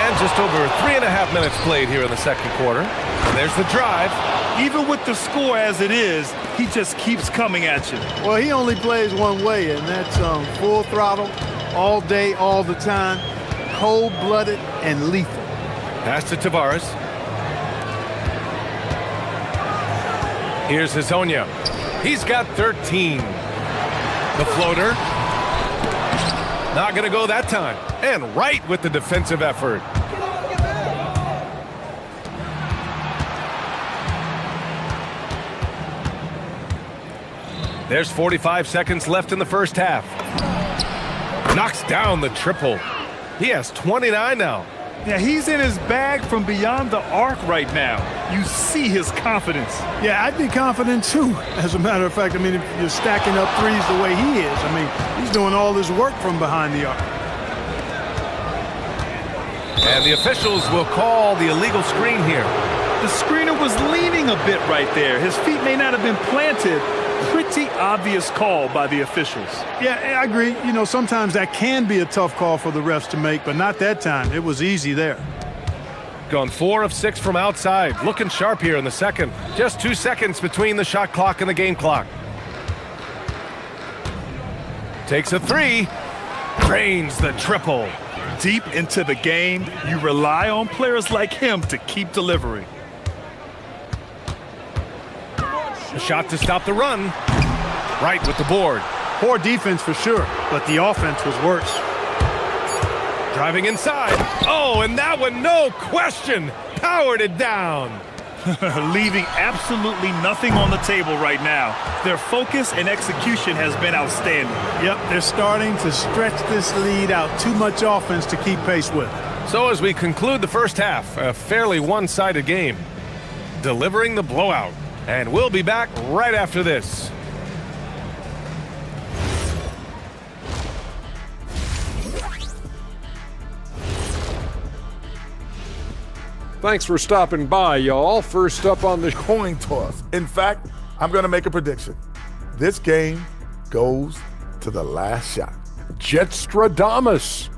And just over 3.5 minutes played here in the second quarter. And there's the drive. Even with the score as it is, he just keeps coming at you. Well, he only plays one way, and that's full throttle, all day, all the time, cold-blooded and lethal. Pass to Tavares. Here's Hazonia. He's got 13. The floater. Not going to go that time. And right with the defensive effort. There's 45 seconds left in the first half. Knocks down the triple. He has 29 now. Yeah, he's in his bag from beyond the arc right now. You see his confidence. Yeah, I'd be confident too. As a matter of fact, I mean, if you're stacking up threes the way he is, I mean, he's doing all this work from behind the arc. And the officials will call the illegal screen here. The screener was leaning a bit right there. His feet may not have been planted. Pretty obvious call by the officials. Yeah, I agree. You know, sometimes that can be a tough call for the refs to make, but not that time. It was easy there. Gone 4 of 6 from outside. Looking sharp here in the second. Just 2 seconds between the shot clock and the game clock. Takes a 3. Drains the triple. Deep into the game, you rely on players like him to keep delivering. A shot to stop the run. Right with the board. Poor defense for sure, but the offense was worse. Driving inside. Oh, and that one, no question, powered it down. Leaving absolutely nothing on the table right now. Their focus and execution has been outstanding. Yep, they're starting to stretch this lead out. Too much offense to keep pace with. So as we conclude the first half, a fairly one-sided game. Delivering the blowout. And we'll be back right after this. Thanks for stopping by, y'all. First up on the Coin toss. In fact, I'm going to make a prediction. This game goes to the last shot. Jetstradamus.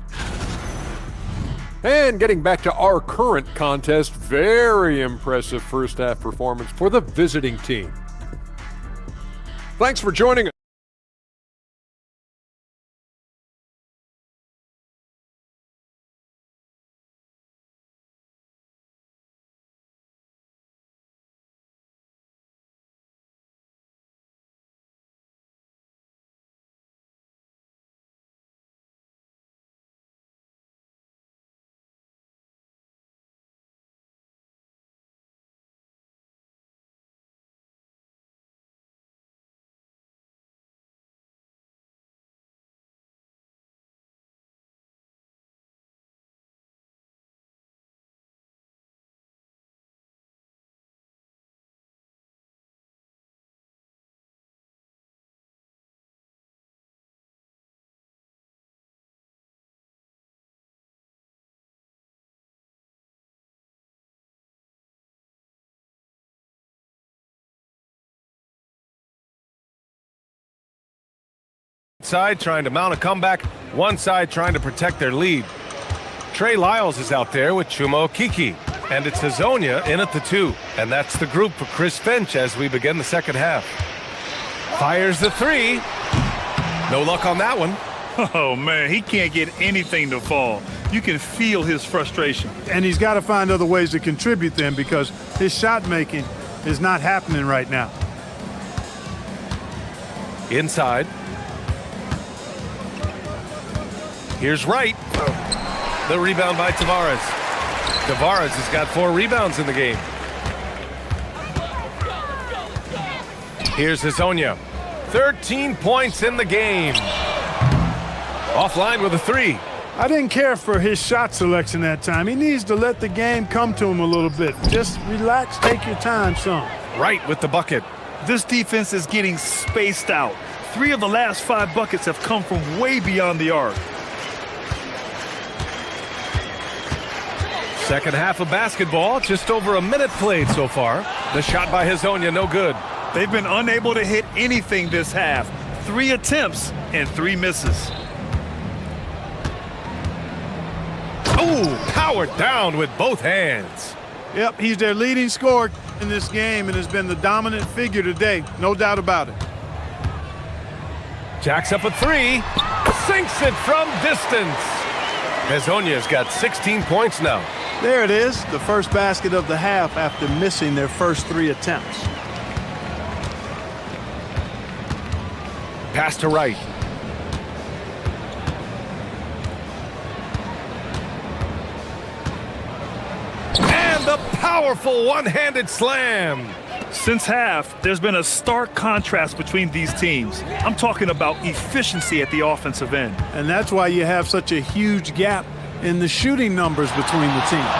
And getting back to our current contest, very impressive first half performance for the visiting team. Thanks for joining us. Side trying to mount a comeback, one side trying to protect their lead. Trey Lyles is out there with Chuma Okeke, and it's Hazonia in at the 2, and that's the group for Chris Finch as we begin the second half. Fires the 3. No luck on that one. Oh, man, he can't get anything to fall. You can feel his frustration. And he's got to find other ways to contribute then because his shot making is not happening right now. Inside. Here's Wright. The rebound by Tavares. Tavares has got 4 rebounds in the game. Here's Hazonia. 13 points in the game. Offline with a 3. I didn't care for his shot selection that time. He needs to let the game come to him a little bit. Just relax, take your time, son. Right with the bucket. This defense is getting spaced out. 3 of the last 5 buckets have come from way beyond the arc. Second half of basketball, just over a minute played so far. The shot by Hezonja, no good. They've been unable to hit anything this half. 3 attempts and 3 misses. Oh, powered down with both hands. Yep, he's their leading scorer in this game and has been the dominant figure today. No doubt about it. Jacks up a 3. Sinks it from distance. Hezonja's got 16 points now. There it is, the first basket of the half after missing their first 3 attempts. Pass to right. And the powerful one-handed slam. Since half, there's been a stark contrast between these teams. I'm talking about efficiency at the offensive end. And that's why you have such a huge gap in the shooting numbers between the teams.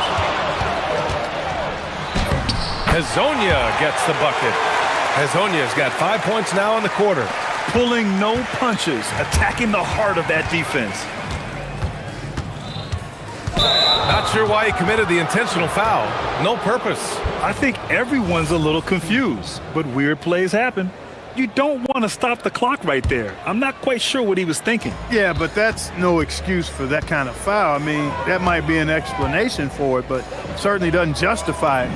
Hezonja gets the bucket. Hezonja's got 5 points now in the quarter. Pulling no punches, attacking the heart of that defense. Not sure why he committed the intentional foul. No purpose. I think everyone's a little confused, but weird plays happen. You don't want to stop the clock right there. I'm not quite sure what he was thinking. Yeah, but that's no excuse for that kind of foul. I mean, that might be an explanation for it, but certainly doesn't justify it.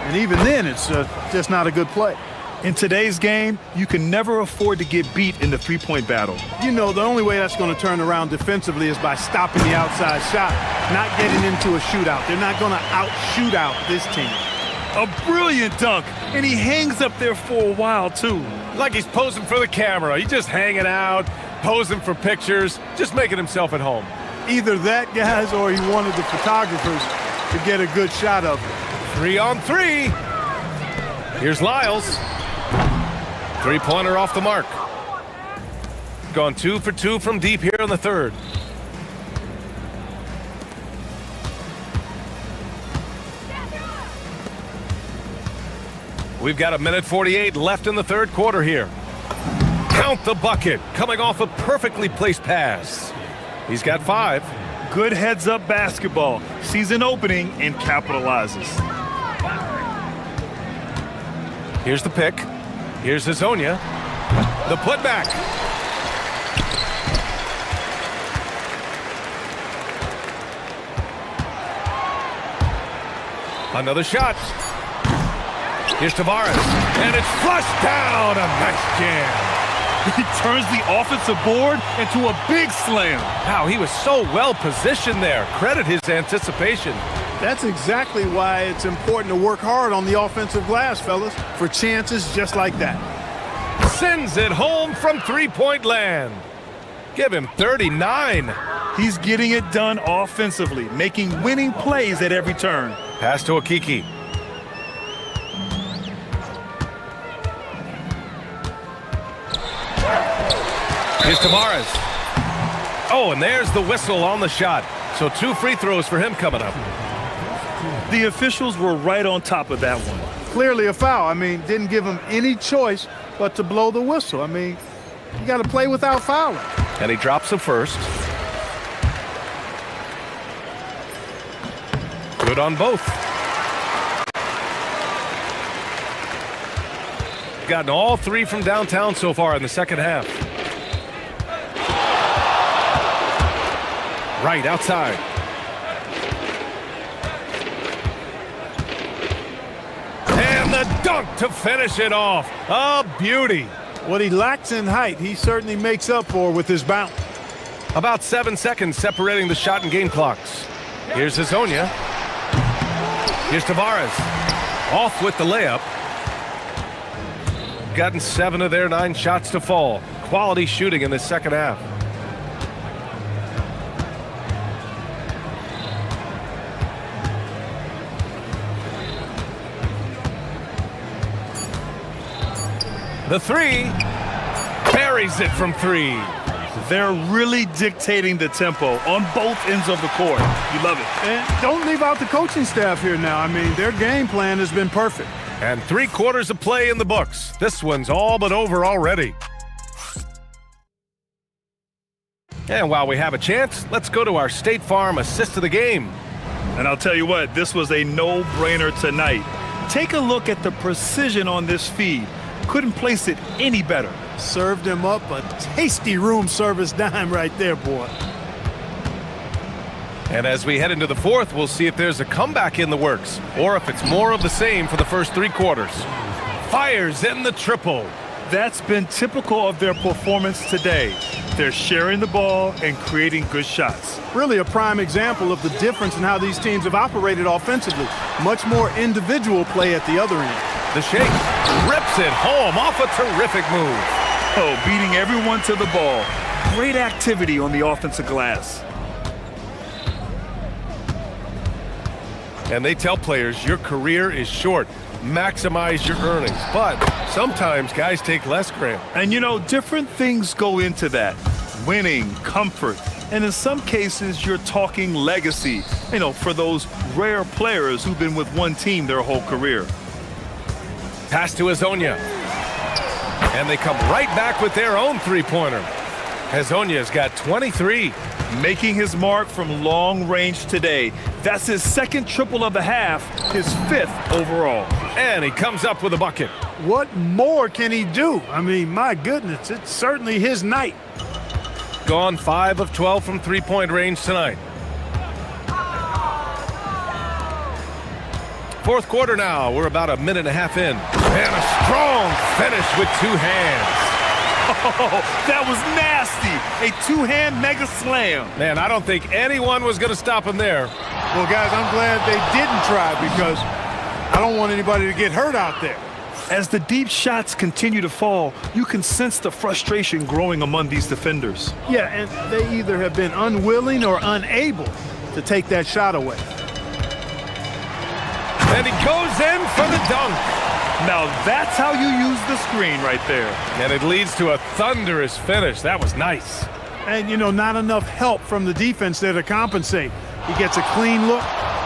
And even then, it's just not a good play. In today's game, you can never afford to get beat in the three-point battle. You know, the only way that's going to turn around defensively is by stopping the outside shot, not getting into a shootout. They're not going to out-shoot out this team. A brilliant dunk, and he hangs up there for a while, too. Like he's posing for the camera. He's just hanging out, posing for pictures, just making himself at home. Either that, guys, or he wanted the photographers to get a good shot of it. 3 on 3. Here's Lyles. Three-pointer off the mark. Gone 2 for 2 from deep here in the third. We've got 1:48 left in the third quarter here. Count the bucket, coming off a perfectly placed pass. He's got 5. Good heads-up basketball. Sees an opening and capitalizes. Here's the pick. Here's Hezonja. The putback. Another shot. Here's Tavares. And it's flushed down. A nice jam. He turns the offensive board into a big slam. Wow, he was so well positioned there. Credit his anticipation. That's exactly why it's important to work hard on the offensive glass, fellas, for chances just like that. Sends it home from three-point land. Give him 39. He's getting it done offensively, making winning plays at every turn. Pass to Akiki. Here's Tavares. Oh, and there's the whistle on the shot. So 2 free throws for him coming up. The officials were right on top of that one. Clearly a foul. I mean, didn't give him any choice but to blow the whistle. I mean, you got to play without fouling. And he drops the first. Good on both. Gotten all 3 from downtown so far in the second half. Right outside. And the dunk to finish it off. A beauty. What he lacks in height, he certainly makes up for with his bounce. About 7 seconds separating the shot and game clocks. Here's Hezonja. Here's Tavares. Off with the layup. Gotten 7 of their 9 shots to fall. Quality shooting in the second half. The 3. Buries it from 3. They're really dictating the tempo on both ends of the court. You love it. And don't leave out the coaching staff here now. I mean, their game plan has been perfect. And 3 quarters of play in the books. This one's all but over already. And while we have a chance, let's go to our State Farm assist of the game. And I'll tell you what, this was a no-brainer tonight. Take a look at the precision on this feed. Couldn't place it any better. Served him up a tasty room service dime right there, boy. And as we head into the fourth, we'll see if there's a comeback in the works or if it's more of the same for the first 3 quarters. Fires in the triple. That's been typical of their performance today. They're sharing the ball and creating good shots. Really a prime example of the difference in how these teams have operated offensively. Much more individual play at the other end. The shake rips it home off a terrific move. Oh, beating everyone to the ball. Great activity on the offensive glass. And they tell players your career is short. Maximize your earnings. But sometimes guys take less, Graham. And you know, different things go into that. Winning, comfort, and in some cases, you're talking legacy. You know, for those rare players who've been with one team their whole career. Pass to Hezonja. And they come right back with their own three-pointer. Hezonja's got 23. Making his mark from long range today. That's his second triple of the half, his 5th overall. And he comes up with a bucket. What more can he do? I mean, my goodness, it's certainly his night. Gone 5 of 12 from three-point range tonight. Fourth quarter now. We're about a minute and a half in. And a strong finish with 2 hands. Oh, that was nasty. A 2-hand mega slam. Man, I don't think anyone was going to stop him there. Well, guys, I'm glad they didn't try because I don't want anybody to get hurt out there. As the deep shots continue to fall, you can sense the frustration growing among these defenders. Yeah, and they either have been unwilling or unable to take that shot away. And he goes in for the dunk. Now that's how you use the screen right there. And it leads to a thunderous finish. That was nice. And, you know, not enough help from the defense there to compensate. He gets a clean look,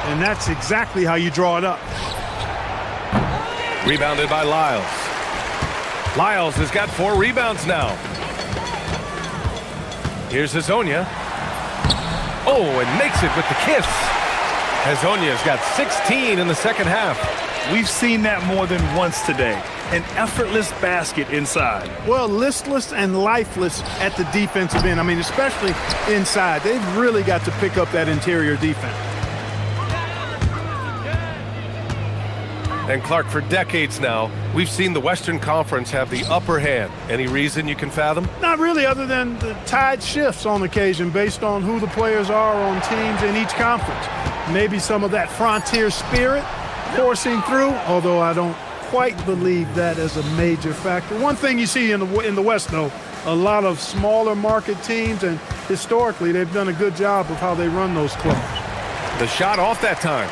and that's exactly how you draw it up. Rebounded by Lyles. Lyles has got 4 rebounds now. Here's Hezonja. Oh, and makes it with the kiss. Hezonja's got 16 in the second half. We've seen that more than once today. An effortless basket inside. Well, listless and lifeless at the defensive end. I mean, especially inside. They've really got to pick up that interior defense. And Clark, for decades now, we've seen the Western Conference have the upper hand. Any reason you can fathom? Not really, other than the tide shifts on occasion based on who the players are on teams in each conference. Maybe some of that frontier spirit coursing through, although I don't quite believe that as a major factor. One thing you see in the West, though, a lot of smaller market teams, and historically they've done a good job of how they run those clubs. The shot off that time.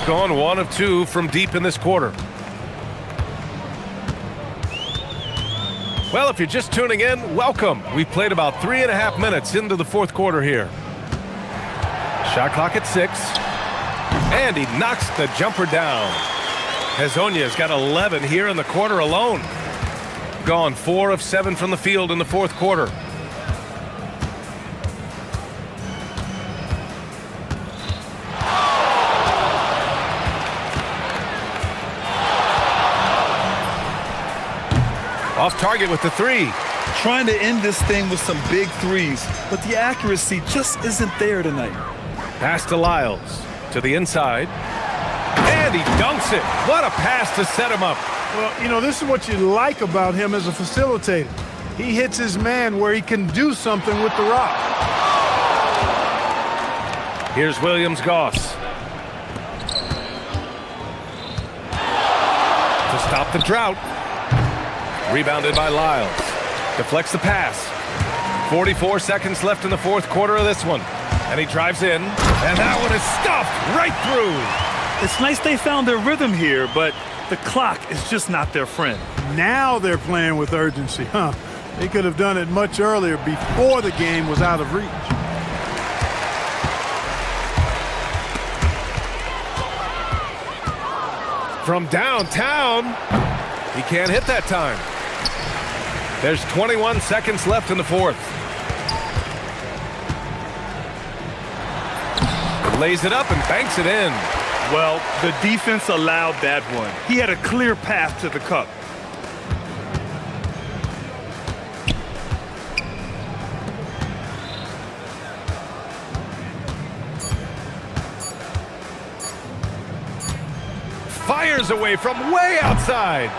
Gone 1 of 2 from deep in this quarter. Well, if you're just tuning in, welcome. We've played about 3.5 minutes into the fourth quarter here. Shot clock at 6. And he knocks the jumper down. Hezonja's got 11 here in the quarter alone. Gone 4 of 7 from the field in the fourth quarter. Off target with the 3. Trying to end this thing with some big threes, but the accuracy just isn't there tonight. Pass to Lyles. To the inside. And he dunks it. What a pass to set him up. Well, you know, this is what you like about him as a facilitator. He hits his man where he can do something with the rock. Here's Williams-Goss. To stop the drought. Rebounded by Lyles. Deflects the pass. 44 seconds left in the fourth quarter of this one. And he drives in. And that one is stuffed right through. It's nice they found their rhythm here, but the clock is just not their friend. Now they're playing with urgency, huh? They could have done it much earlier before the game was out of reach. From downtown, he can't hit that time. There's 21 seconds left in the fourth. lays it up and banks it in. Well, the defense allowed that one. He had a clear path to the cup. Fires away from way outside.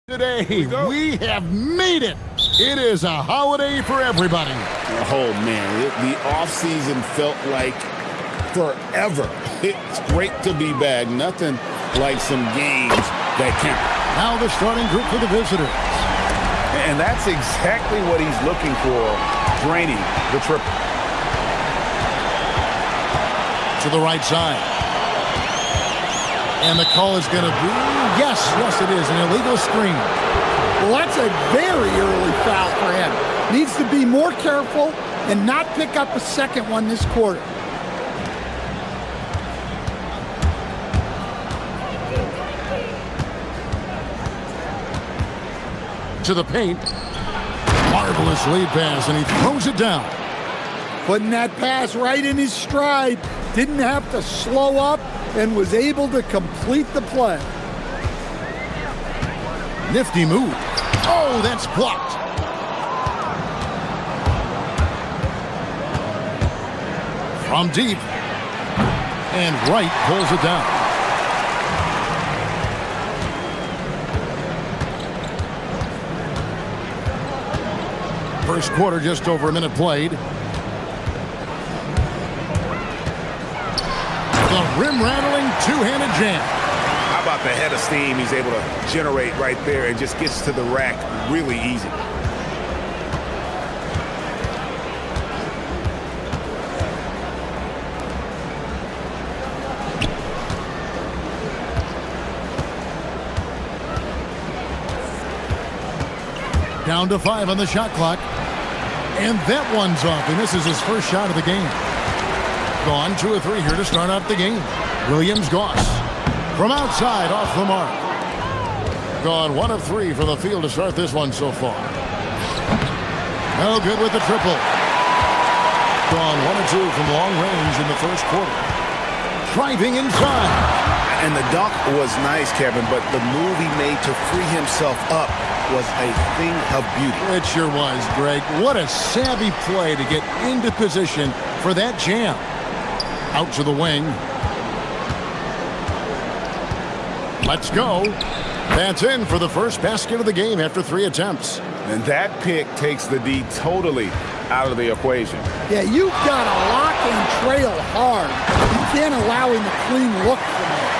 Today, we have made it. It is a holiday for everybody. Oh, man, the offseason felt like forever. It's great to be back. Nothing like some games that count. Now the starting group for the visitors. And that's exactly what he's looking for, draining the triple. To the right side. And the call is going to be, yes, it is, an illegal screen. Well, that's a very early foul for him. Needs to be more careful and not pick up a second one this quarter. To the paint. Marvelous lead pass, and he throws it down. Putting that pass right in his stride. Didn't have to slow up and was able to complete the play. Nifty move. Oh, that's blocked. From deep. And Wright pulls it down. First quarter, just over a minute played. The rim-rattling two-handed jam. How about the head of steam he's able to generate right there and just gets to the rack really easy. Down to 5 on the shot clock. And that one's off. He misses his first shot of the game. Gone 2 of 3 here to start out the game. Williams-Goss from outside off the mark. Gone 1 of 3 from the field to start this one so far. No good with the triple. Gone 1 of 2 from long range in the first quarter. Driving inside. And the dunk was nice, Kevin, but the move he made to free himself up was a thing of beauty. It sure was, Greg. What a savvy play to get into position for that jam. Out to the wing. Let's go. That's in for the first basket of the game after 3 attempts. And that pick takes the D totally out of the equation. Yeah, you've got to lock and trail hard. You can't allow him a clean look from there.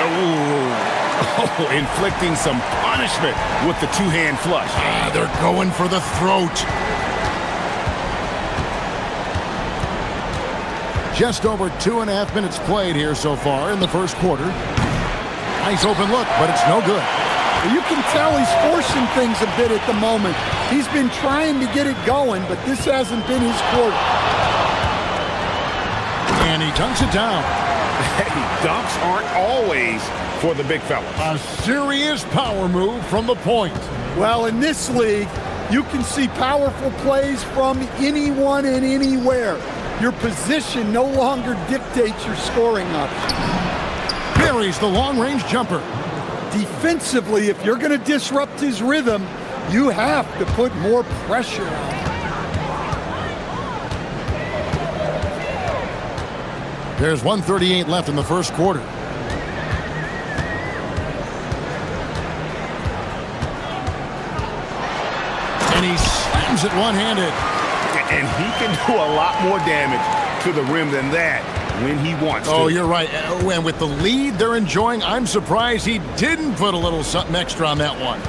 Oh, inflicting some punishment with the two-hand flush. They're going for the throat. Just over 2.5 minutes played here so far in the first quarter. Nice open look, but it's no good. You can tell he's forcing things a bit at the moment. He's been trying to get it going, but this hasn't been his quarter. And he dunks it down. Hey, dunks aren't always for the big fella. A serious power move from the point. Well, in this league, you can see powerful plays from anyone and anywhere. Your position no longer dictates your scoring options. Buries the long-range jumper. Defensively, if you're going to disrupt his rhythm, you have to put more pressure on him. There's 1:38 left in the first quarter. And he slams it one-handed. And he can do a lot more damage to the rim than that when he wants to. Oh, you're right. And with the lead they're enjoying, I'm surprised he didn't put a little something extra on that one.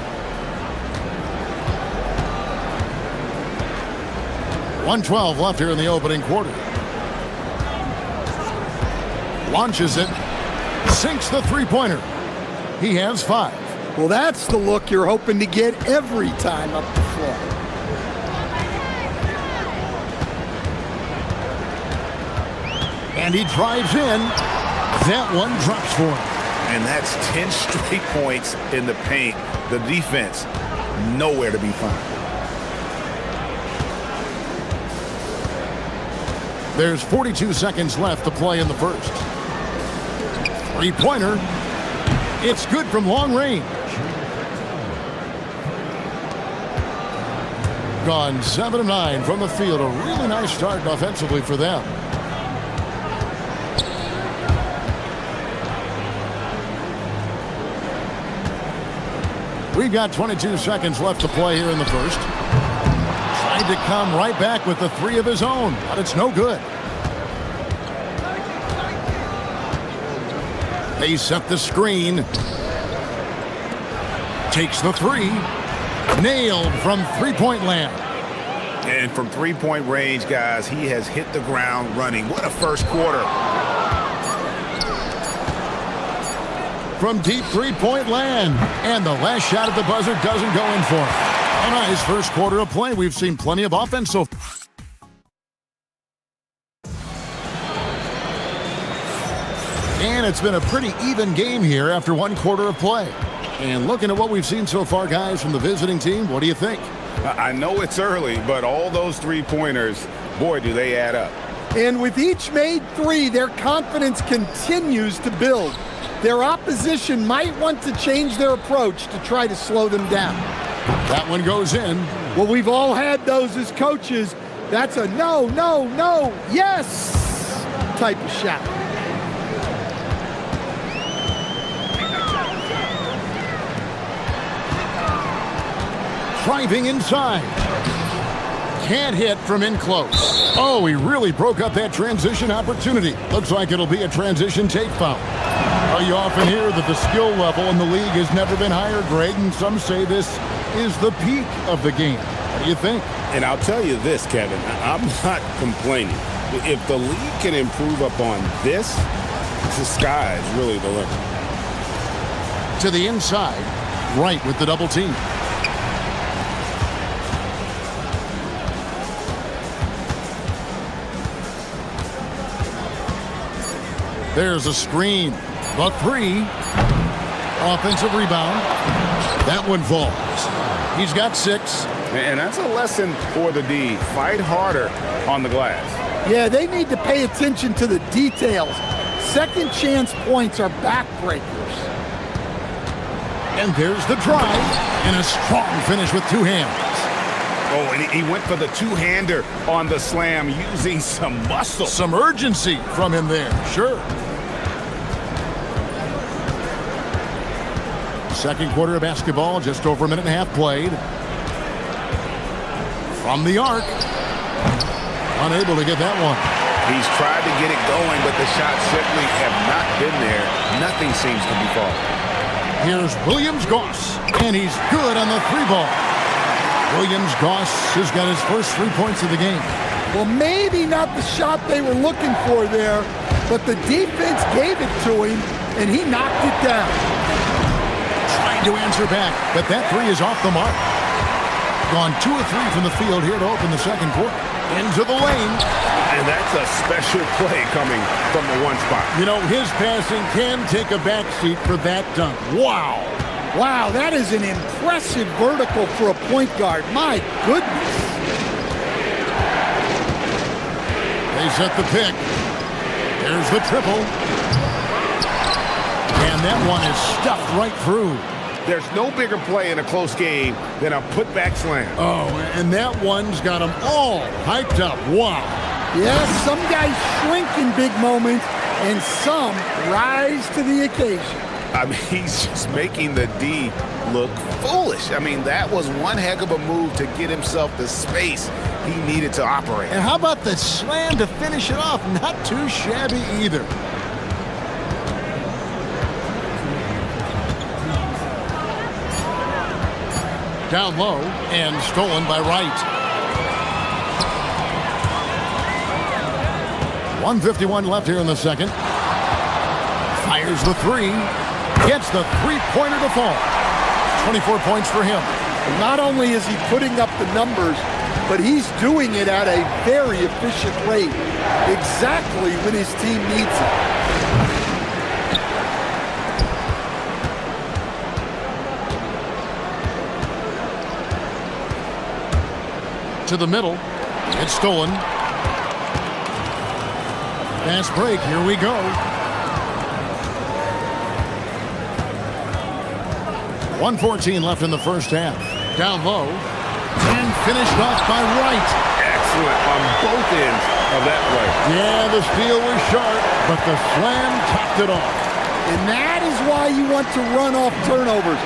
1:12 left here in the opening quarter. Launches it. Sinks the three-pointer. He has 5. Well, that's the look you're hoping to get every time up the floor. And he drives in. That one drops for him. And that's 10 straight points in the paint. The defense, nowhere to be found. There's 42 seconds left to play in the first. Three-pointer. It's good from long range. Gone 7 of 9 from the field. A really nice start offensively for them. We've got 22 seconds left to play here in the first. Tried to come right back with the three of his own, but it's no good. They set the screen. Takes the three. Nailed from three-point land. And from three-point range, guys, he has hit the ground running. What a first quarter. From deep three-point land. And the last shot at the buzzer doesn't go in for him. A nice first quarter of play. We've seen plenty of offense so far. And it's been a pretty even game here after one quarter of play. And looking at what we've seen so far, guys, from the visiting team, what do you think? I know it's early, but all those three-pointers, boy, do they add up. And with each made three, their confidence continues to build. Their opposition might want to change their approach to try to slow them down. That one goes in. Well, we've all had those as coaches. That's a no, no, no, yes type of shot. Driving inside. Can't hit from in close. Oh, he really broke up that transition opportunity. Looks like it'll be a transition take foul. You often hear that the skill level in the league has never been higher, Greg, and some say this is the peak of the game. What do you think? And I'll tell you this, Kevin, I'm not complaining. If the league can improve upon this, the sky is really the limit. To the inside, right with the double team. There's a screen. The three. Offensive rebound. That one falls. He's got 6. And that's a lesson for the D. Fight harder on the glass. Yeah, they need to pay attention to the details. Second chance points are backbreakers. And there's the drive. And a strong finish with two hands. Oh, and he went for the two-hander on the slam using some muscle. Some urgency from him there, sure. Second quarter of basketball, just over a minute and a half played. From the arc. Unable to get that one. He's tried to get it going, but the shots simply have not been there. Nothing seems to be falling. Here's Williams-Goss, and he's good on the three ball. Williams-Goss has got his first 3 points of the game. Well, maybe not the shot they were looking for there, but the defense gave it to him, and he knocked it down. Trying to answer back, but that three is off the mark. Gone 2 of 3 from the field here to open the second quarter. Into the lane. And that's a special play coming from the one spot. You know, his passing can take a backseat for that dunk. Wow. Wow, that is an impressive vertical for a point guard. My goodness. They set the pick. There's the triple. And that one is stuffed right through. There's no bigger play in a close game than a putback slam. Oh, and that one's got them all hyped up. Wow. Yes, some guys shrink in big moments, and some rise to the occasion. I mean, he's just making the D look foolish. I mean, that was one heck of a move to get himself the space he needed to operate. And how about the slam to finish it off? Not too shabby either. Down low and stolen by Wright. 1:51 left here in the second. Fires the three. Gets the three-pointer to fall. 24 points for him. And not only is he putting up the numbers, but he's doing it at a very efficient rate. Exactly when his team needs it. To the middle. It's stolen. Fast break. Here we go. 1:14 left in the first half. Down low. And finished off by Wright. Excellent on both ends of that play. Yeah, the steal was sharp, but the slam topped it off. And that is why you want to run off turnovers.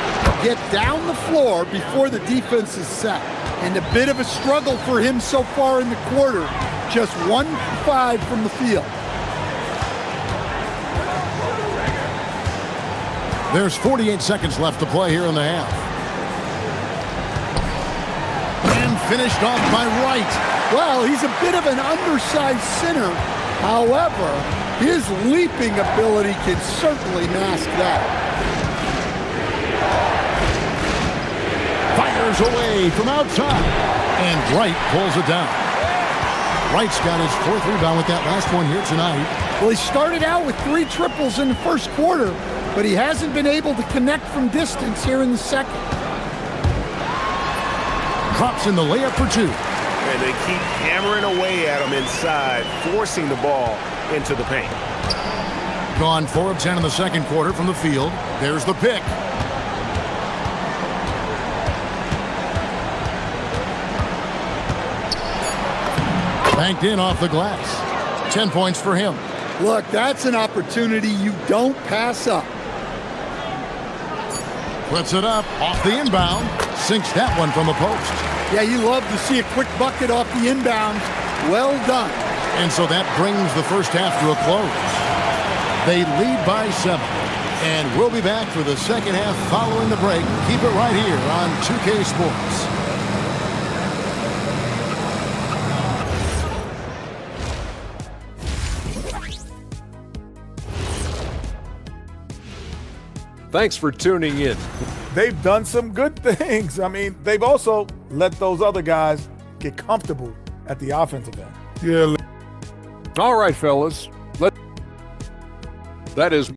get down the floor before the defense is set. And a bit of a struggle for him so far in the quarter. Just 1 for 5 from the field. There's 48 seconds left to play here in the half. And finished off by Wright. Well, he's a bit of an undersized center. However, his leaping ability can certainly mask that. Fires away from outside. And Wright pulls it down. Wright's got his 4th rebound with that last one here tonight. Well, he started out with 3 triples in the first quarter, but he hasn't been able to connect from distance here in the second. Drops in the layup for 2. And they keep hammering away at him inside, forcing the ball into the paint. Gone 4 of 10 in the second quarter from the field. There's the pick. Banked in off the glass. 10 points for him. Look, that's an opportunity you don't pass up. Puts it up off the inbound. Sinks that one from the post. Yeah, you love to see a quick bucket off the inbound. Well done. And so that brings the first half to a close. They lead by 7. And we'll be back for the second half following the break. Keep it right here on 2K Sports. Thanks for tuning in. They've done some good things. I mean, they've also let those other guys get comfortable at the offensive end. Yeah. All right, fellas. That is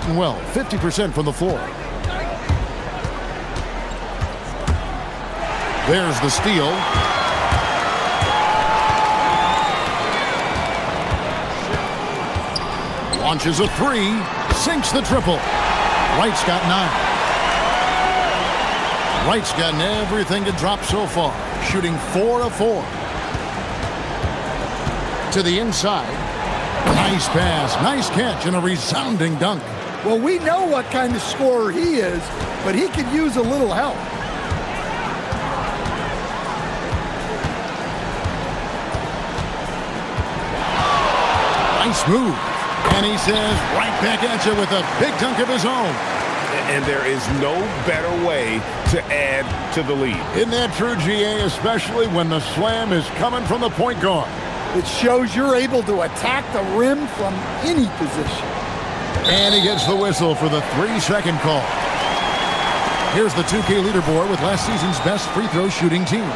Well, 50% from the floor. There's the steal. Launches a 3. Sinks the triple. Wright's got 9. Wright's gotten everything to drop so far. Shooting 4 of 4. To the inside. Nice pass, nice catch, and a resounding dunk. Well, we know what kind of scorer he is, but he could use a little help. Nice move. And he says, right back at you with a big dunk of his own. And there is no better way to add to the lead. Isn't that true, GA, especially when the slam is coming from the point guard? It shows you're able to attack the rim from any position. And he gets the whistle for the 3-second call. Here's the 2K leaderboard with last season's best free throw shooting teams.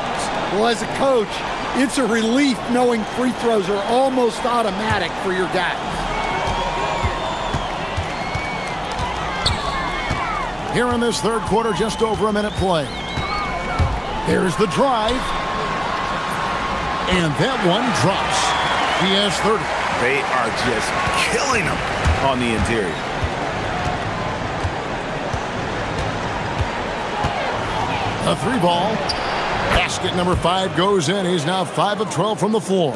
Well, as a coach, it's a relief knowing free throws are almost automatic for your guys. Here in this third quarter, just over a minute play. There's the drive. And that one drops. He has 30. They are just killing him on the interior. A 3-ball. Basket number 5 goes in. He's now 5 of 12 from the floor.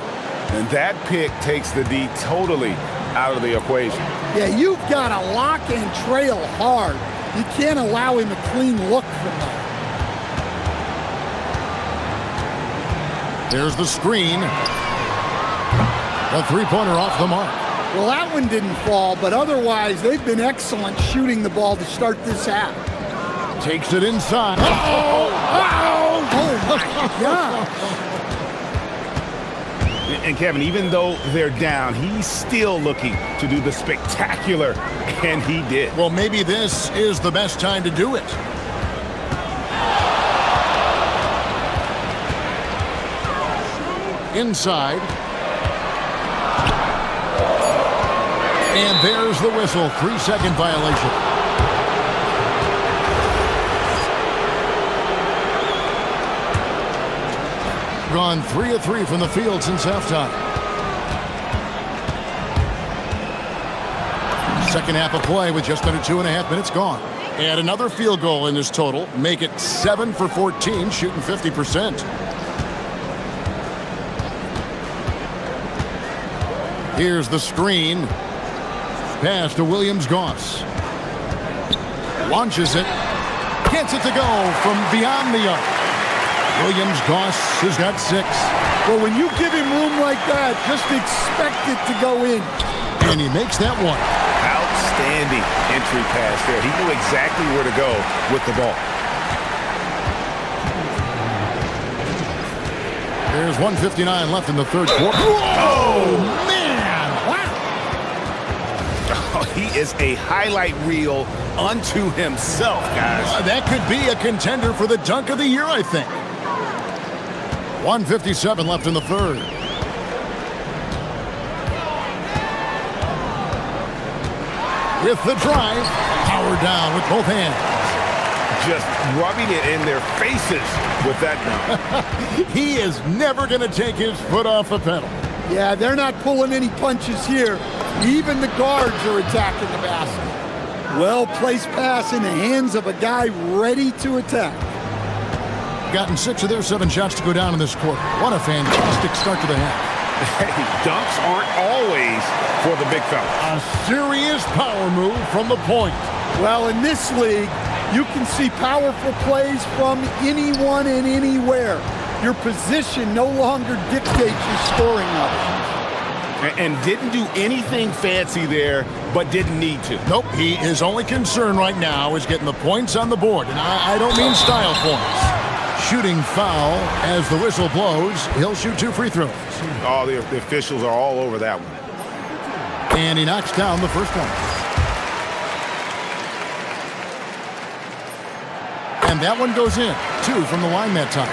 And that pick takes the D totally out of the equation. Yeah, you've got to lock and trail hard. You can't allow him a clean look from that. There's the screen. A 3-pointer off the mark. Well, that one didn't fall, but otherwise they've been excellent shooting the ball to start this half. Takes it inside. Oh my God. And Kevin, even though they're down, he's still looking to do the spectacular, and he did. Well, maybe this is the best time to do it. Inside. And there's the whistle. 3-second violation. Gone 3 of 3 from the field since halftime. Second half of play with just under 2.5 minutes gone. And another field goal in this total. Make it 7 for 14, shooting 50%. Here's the screen. Pass to Williams-Goss. Launches it. Gets it to go from beyond the arc. Williams-Goss has got 6. Well, when you give him room like that, just expect it to go in. And he makes that one. Outstanding entry pass there. He knew exactly where to go with the ball. There's 1:59 left in the third quarter. Oh, man! Wow! Oh, he is a highlight reel unto himself, guys. That could be a contender for the dunk of the year, I think. 1:57 left in the third. With the drive, power down with both hands. Just rubbing it in their faces with that dunk. He is never going to take his foot off the pedal. Yeah, they're not pulling any punches here. Even the guards are attacking the basket. Well-placed pass in the hands of a guy ready to attack. Gotten 6 of their 7 shots to go down in this quarter. What a fantastic start to the half. Hey, dunks aren't always for the big fella. A serious power move from the point. Well, in this league, you can see powerful plays from anyone and anywhere. Your position no longer dictates your scoring level. And didn't do anything fancy there, but didn't need to. Nope, his only concern right now is getting the points on the board. And I don't mean style points. Shooting foul as the whistle blows. He'll shoot 2 free throws. Oh, the officials are all over that one. And he knocks down the first one. And that one goes in. 2 from the line that time.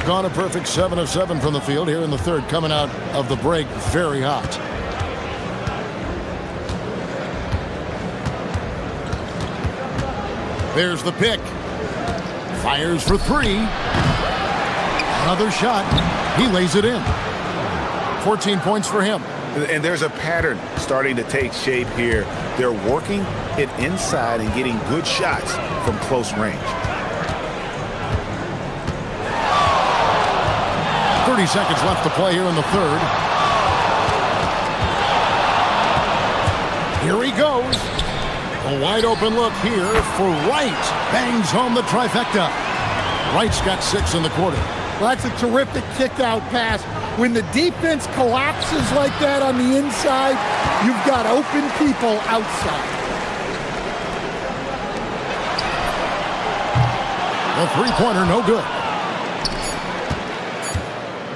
Gone a perfect 7 of 7 from the field here in the third. Coming out of the break very hot. There's the pick. Fires for 3. Another shot. He lays it in. 14 points for him. And there's a pattern starting to take shape here. They're working it inside and getting good shots from close range. 30 seconds left to play here in the third. Here he goes. A wide open look here for Wright. Bangs home the trifecta. Wright's got 6 in the quarter. Well, that's a terrific kick-out pass. When the defense collapses like that on the inside, you've got open people outside. The three-pointer no good.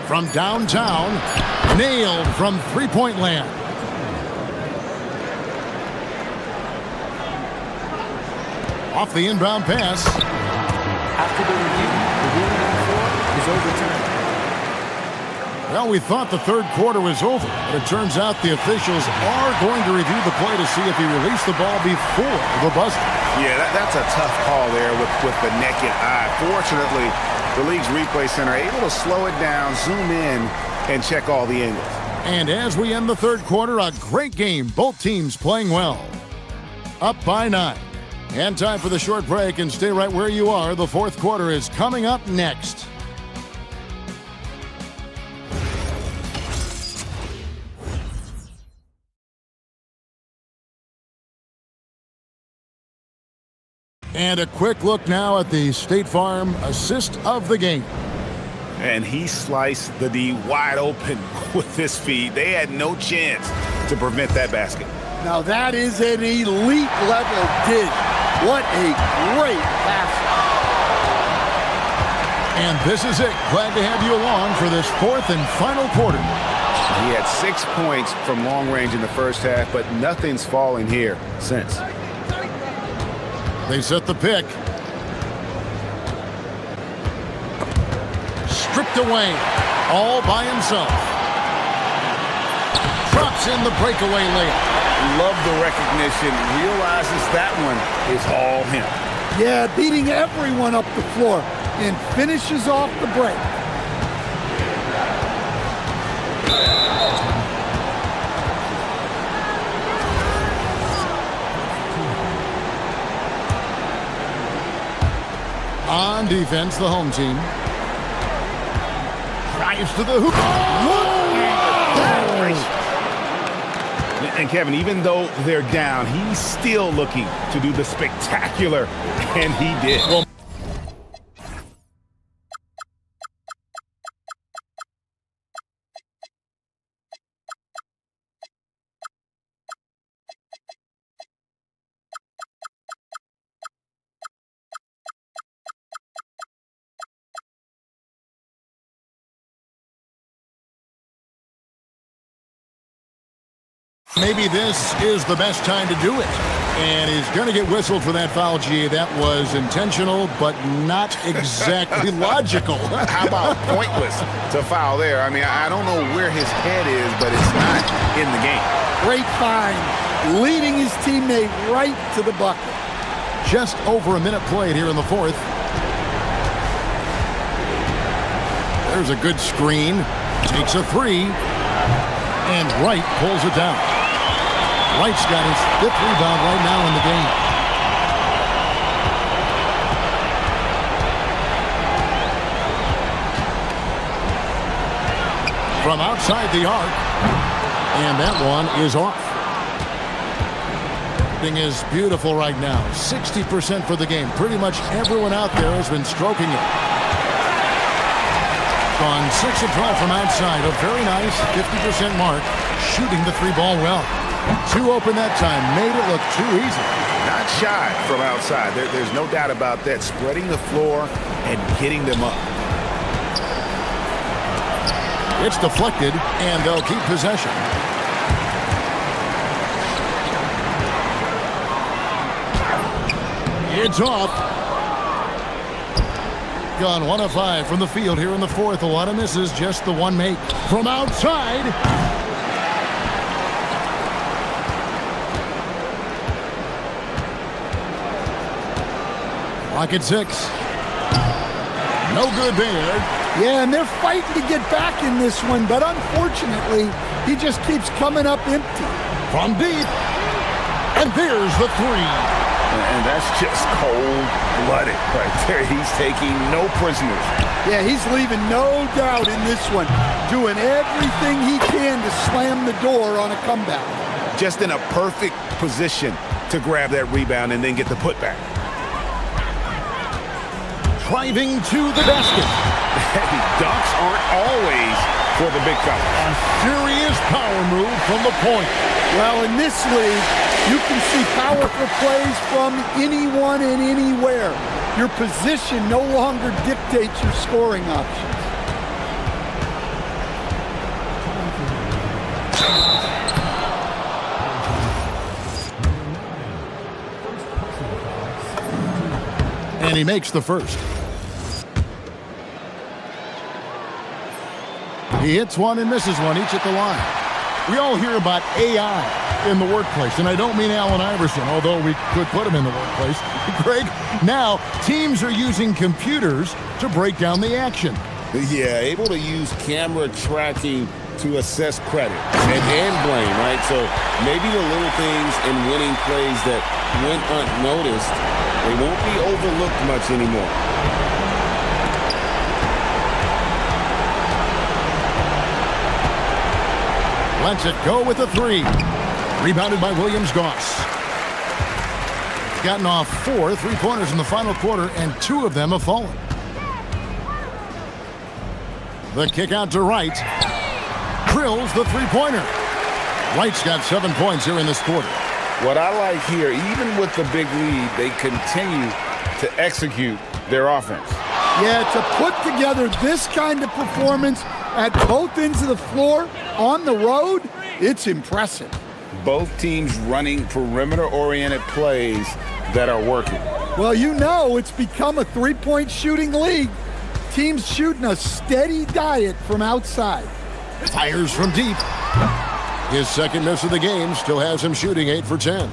From downtown, nailed from three-point land. Off the inbound pass. After the review, the ruling on the floor is overturned. Well, we thought the third quarter was over, but it turns out the officials are going to review the play to see if he released the ball before the buzzer. Yeah, that's a tough call there with the naked eye. Fortunately, the league's replay center able to slow it down, zoom in, and check all the angles. And as we end the third quarter, a great game. Both teams playing well. Up by 9. And time for the short break, and stay right where you are. The fourth quarter is coming up next. And a quick look now at the State Farm assist of the game. And he sliced the D wide open with his feed. They had no chance to prevent that basket. Now that is an elite level dig. What a great pass. And this is it. Glad to have you along for this fourth and final quarter. He had 6 points from long range in the first half, but nothing's fallen here since. They set the pick. Stripped away, all by himself. Drops in the breakaway layup. Love the recognition. Realizes that one is all him. Yeah, beating everyone up the floor and finishes off the break. On defense, the home team. Drives to the hoop. Look at that. And Kevin, even though they're down, he's still looking to do the spectacular, and he did. Well, maybe this is the best time to do it. And he's going to get whistled for that foul, G. That was intentional, but not exactly logical. How about pointless to foul there? I mean, I don't know where his head is, but it's not in the game. Great find, leading his teammate right to the bucket. Just over a minute played here in the fourth. There's a good screen. Takes a three. And Wright pulls it down. Wright's got his 5th rebound right now in the game. From outside the arc. And that one is off. Thing is beautiful right now. 60% for the game. Pretty much everyone out there has been stroking it. On 6 of 12 from outside. A very nice 50% mark. Shooting the 3-ball well. 2 open that time. Made it look too easy. Not shy from outside. There's no doubt about that. Spreading the floor and getting them up. It's deflected, and they'll keep possession. It's off. Gone 1 of 5 from the field here in the fourth. A lot of misses, just the one make. From outside. Clock at 6. No good there. Yeah, and they're fighting to get back in this one, but unfortunately, he just keeps coming up empty. From deep. And there's the 3. And that's just cold-blooded right there. He's taking no prisoners. Yeah, he's leaving no doubt in this one. Doing everything he can to slam the door on a comeback. Just in a perfect position to grab that rebound and then get the putback. Driving to the basket. Hey, dunks aren't always for the big fella. A serious power move from the point. Well, in this league, you can see powerful plays from anyone and anywhere. Your position no longer dictates your scoring options. And he makes the first. He hits one and misses one, each at the line. We all hear about AI in the workplace, and I don't mean Allen Iverson, although we could put him in the workplace. Greg, now teams are using computers to break down the action. Yeah, able to use camera tracking to assess credit and blame, right? So maybe the little things in winning plays that went unnoticed, they won't be overlooked much anymore. Lets it go with a 3. Rebounded by Williams-Goss. Gotten off 4 3-pointers in the final quarter, and 2 of them have fallen. The kick out to Wright. Drills the three-pointer. Wright's got 7 points here in this quarter. What I like here, even with the big lead, they continue to execute their offense. Yeah, to put together this kind of performance at both ends of the floor on the road, it's impressive. Both teams running perimeter-oriented plays that are working. Well, you know it's become a three-point shooting league. Teams shooting a steady diet from outside. Fires from deep. His second miss of the game still has him shooting 8 for 10.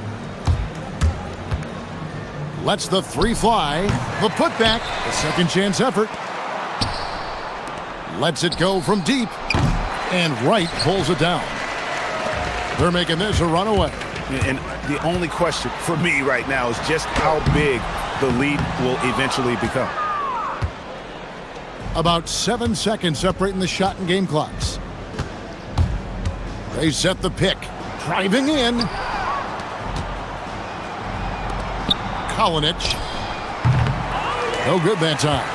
Lets the three fly. The putback, a second chance effort. Lets it go from deep. And Wright pulls it down. They're making this a runaway. And the only question for me right now is just how big the lead will eventually become. About 7 seconds separating the shot and game clocks. They set the pick. Driving in. Kolinich. No good that time.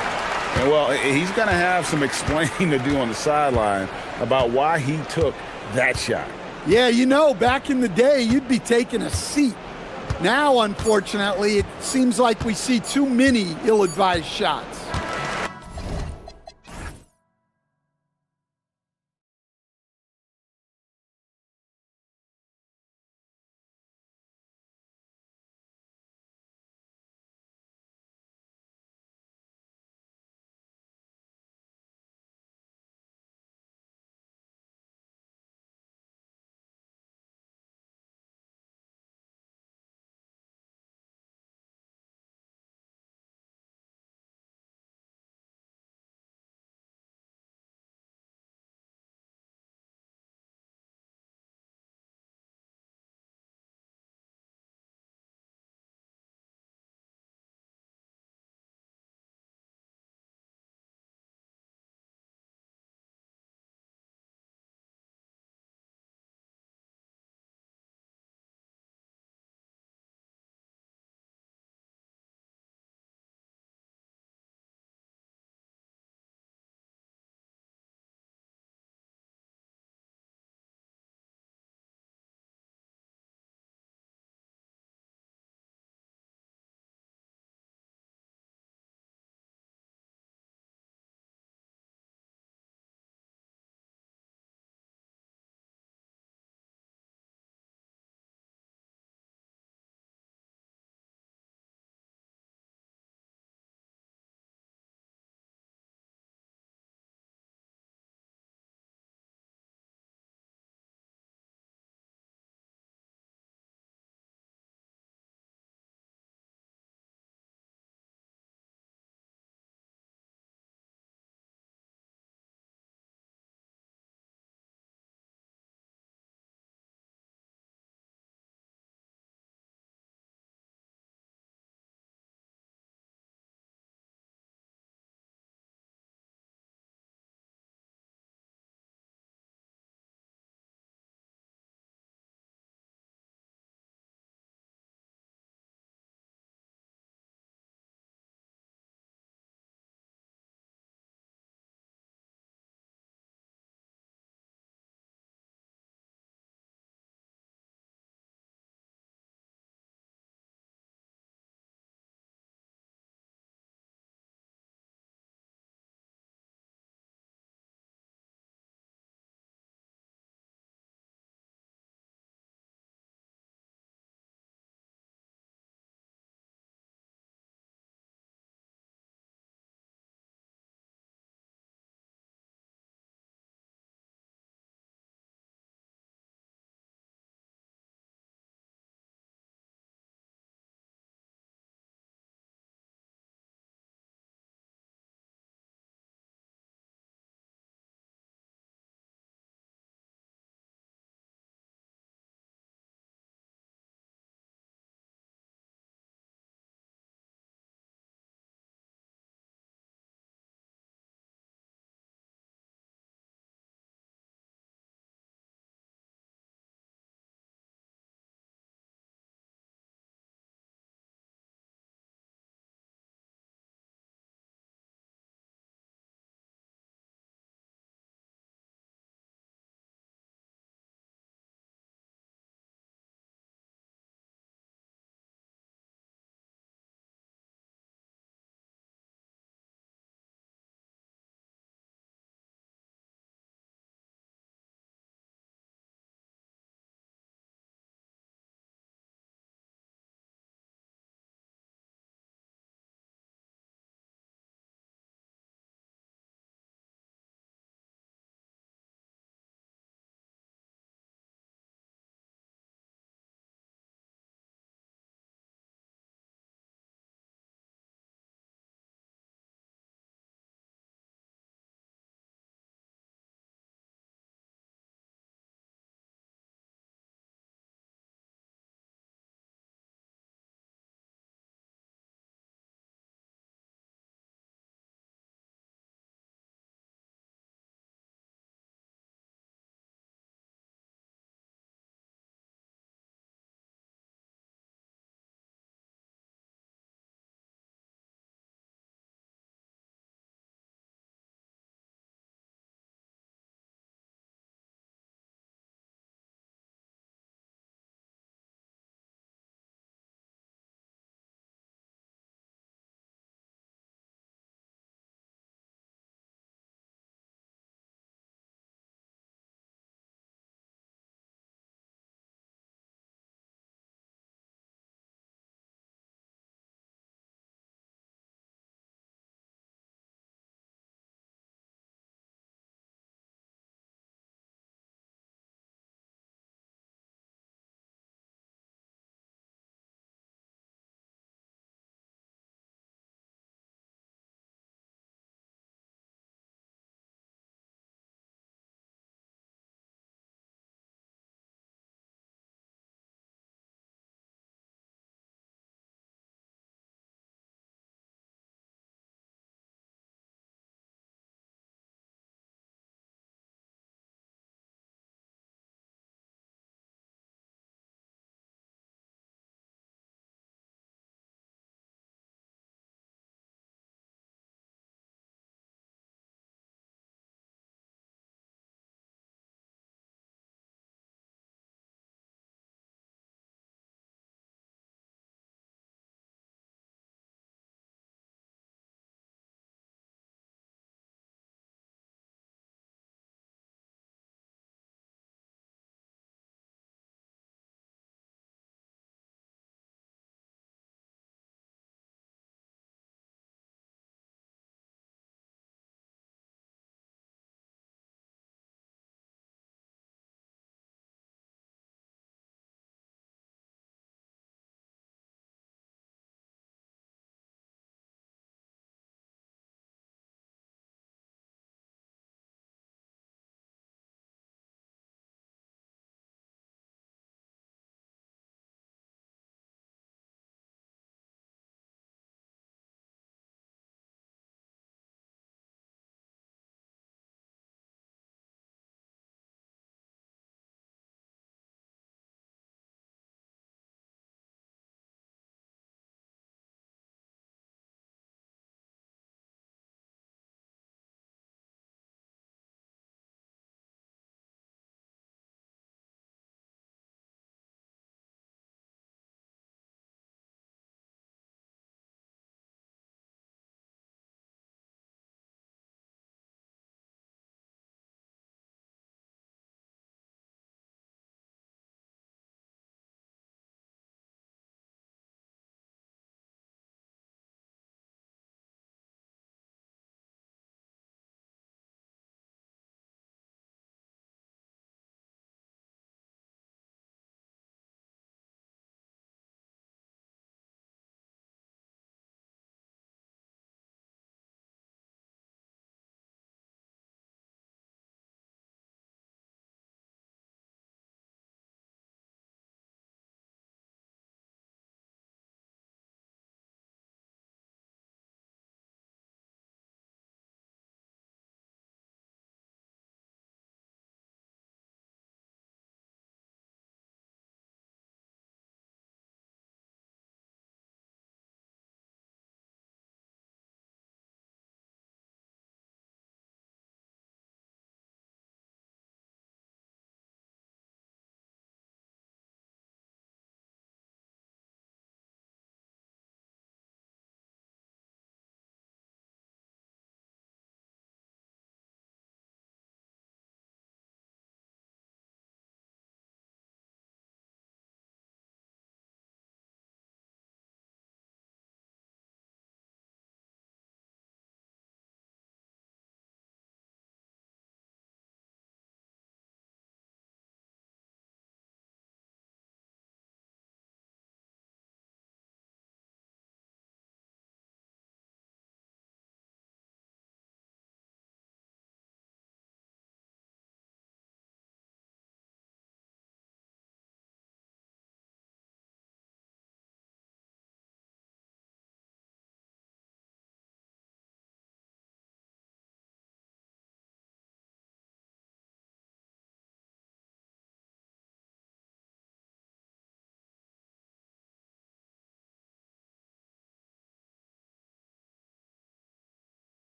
And well, he's going to have some explaining to do on the sideline about why he took that shot. Yeah, you know, back in the day, you'd be taking a seat. Now, unfortunately, it seems like we see too many ill-advised shots.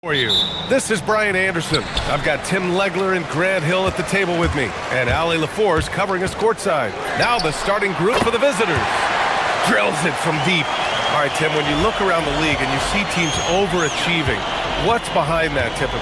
For you. This is Brian Anderson. I've got Tim Legler and Grant Hill at the table with me, and Ali LaForce covering us courtside. Now the starting group for the visitors. Drills it from deep. All right, Tim, when you look around the league and you see teams overachieving, what's behind that typically?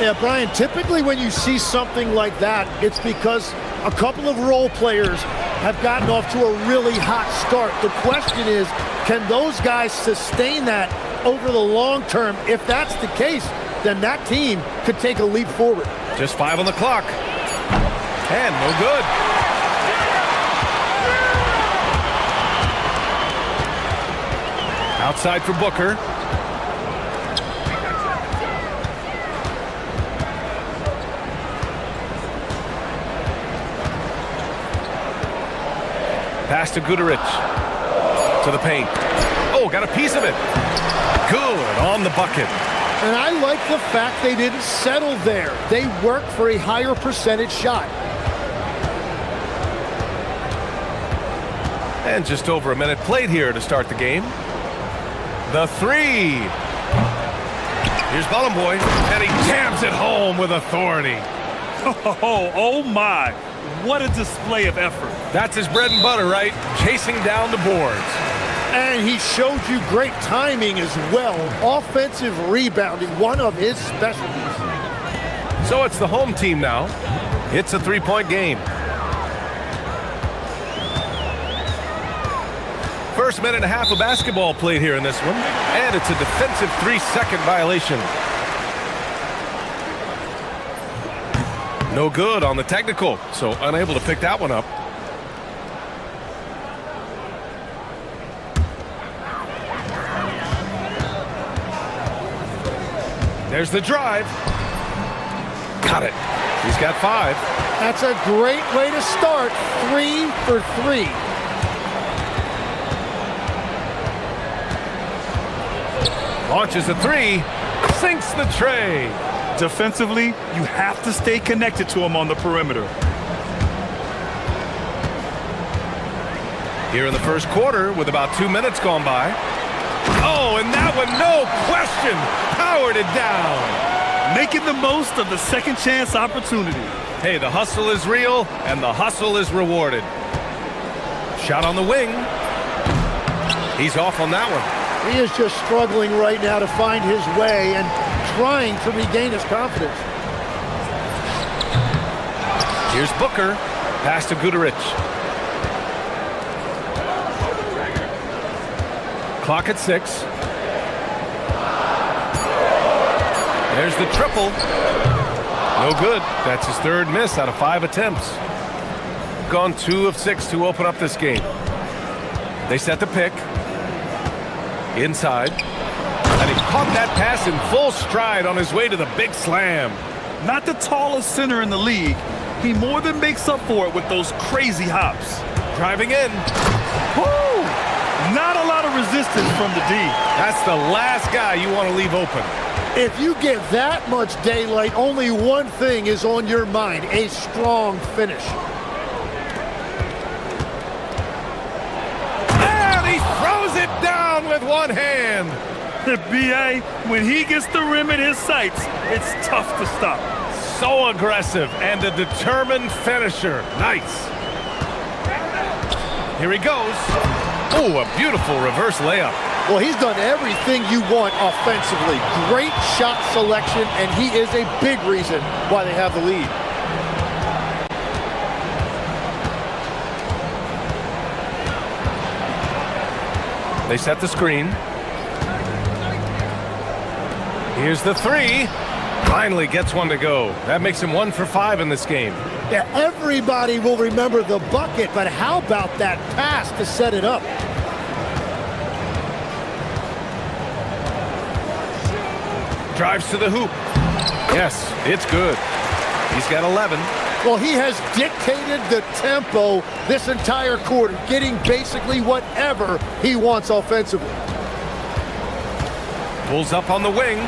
Yeah, Brian, typically when you see something like that, it's because a couple of role players have gotten off to a really hot start. The question is, can those guys sustain that over the long term? If that's the case, then that team could take a leap forward. Just 5 on the clock. And no good. Outside for Booker. Pass to Guduric. To the paint. Oh, got a piece of it. Good on the bucket. And I like the fact they didn't settle there. They worked for a higher percentage shot. And just over a minute played here to start the game. The three. Here's Bollenboy, and he jams it home with authority. Oh my. What a display of effort. That's his bread and butter, right? Chasing down the boards. And he showed you great timing as well. Offensive rebounding, one of his specialties. So it's the home team now. It's a three-point game. First minute and a half of basketball played here in this one. And it's a defensive 3-second violation. No good on the technical, so unable to pick that one up. There's the drive. Got it. He's got 5. That's a great way to start. 3 for 3. Launches a 3. Sinks the tray. Defensively, you have to stay connected to him on the perimeter. Here in the first quarter with about 2 minutes gone by. Oh, and that one, no question, powered it down. Making the most of the second chance opportunity. Hey, the hustle is real, and the hustle is rewarded. Shot on the wing. He's off on that one. He is just struggling right now to find his way and trying to regain his confidence. Here's Booker. Pass to Guduric. Clock at 6. There's the triple. No good. That's his third miss out of 5 attempts. Gone 2 of 6 to open up this game. They set the pick. Inside. And he caught that pass in full stride on his way to the big slam. Not the tallest center in the league. He more than makes up for it with those crazy hops. Driving in. Woo! Not a lot of resistance from the D. That's the last guy you want to leave open. If you get that much daylight, only one thing is on your mind, a strong finish. And he throws it down with one hand. The BA, when he gets the rim in his sights, it's tough to stop. So aggressive and a determined finisher. Nice. Here he goes. Oh, a beautiful reverse layup. Well, he's done everything you want offensively. Great shot selection, and he is a big reason why they have the lead. They set the screen. Here's the 3. Finally gets one to go. That makes him 1 for 5 in this game. Yeah, everybody will remember the bucket, but how about that pass to set it up? Drives to the hoop. Yes, it's good. He's got 11. Well, he has dictated the tempo this entire quarter, getting basically whatever he wants offensively. Pulls up on the wing.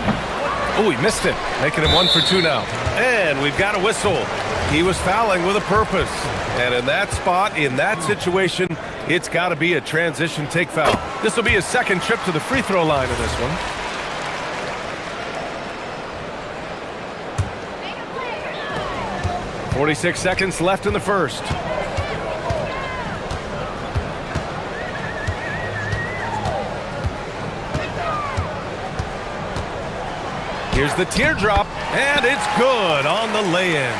Oh, he missed it, making him 1 for 2 now. And we've got a whistle. He was fouling with a purpose. And in that spot, in that situation, it's got to be a transition take foul. This will be his second trip to the free throw line in this one. 46 seconds left in the first. Here's the teardrop, and it's good on the lay-in.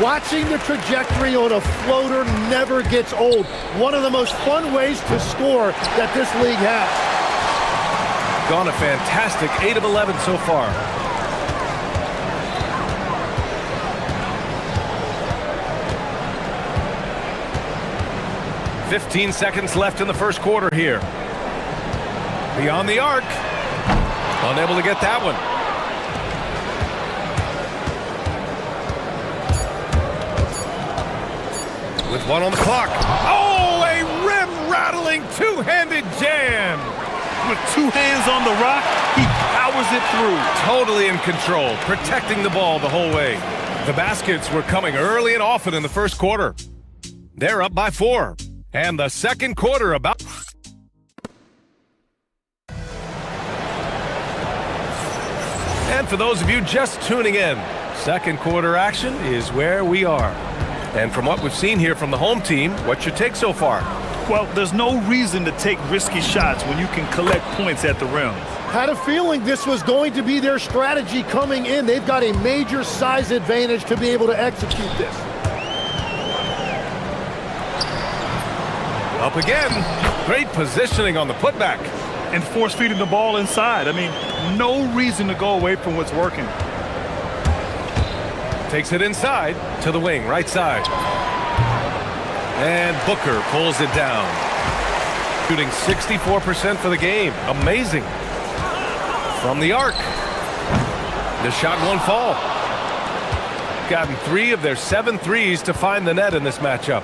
Watching the trajectory on a floater never gets old. One of the most fun ways to score that this league has. Gone a fantastic 8 of 11 so far. "15 seconds left in the first quarter here. Beyond the arc. Unable to get that one. With one on the clock. Oh, a rim-rattling two-handed jam. With two hands on the rock, he powers it through. Totally in control, protecting the ball the whole way. The baskets were coming early and often in the first quarter. They're up by 4. And the second quarter about... And for those of you just tuning in, second quarter action is where we are. And from what we've seen here from the home team, what's your take so far? Well, there's no reason to take risky shots when you can collect points at the rim. Had a feeling this was going to be their strategy coming in. They've got a major size advantage to be able to execute this. Up again. Great positioning on the putback. And force feeding the ball inside. I mean, no reason to go away from what's working. Takes it inside to the wing, right side. And Booker pulls it down. Shooting 64% for the game. Amazing. From the arc. The shot won't fall. Gotten 3 of their 7 threes to find the net in this matchup.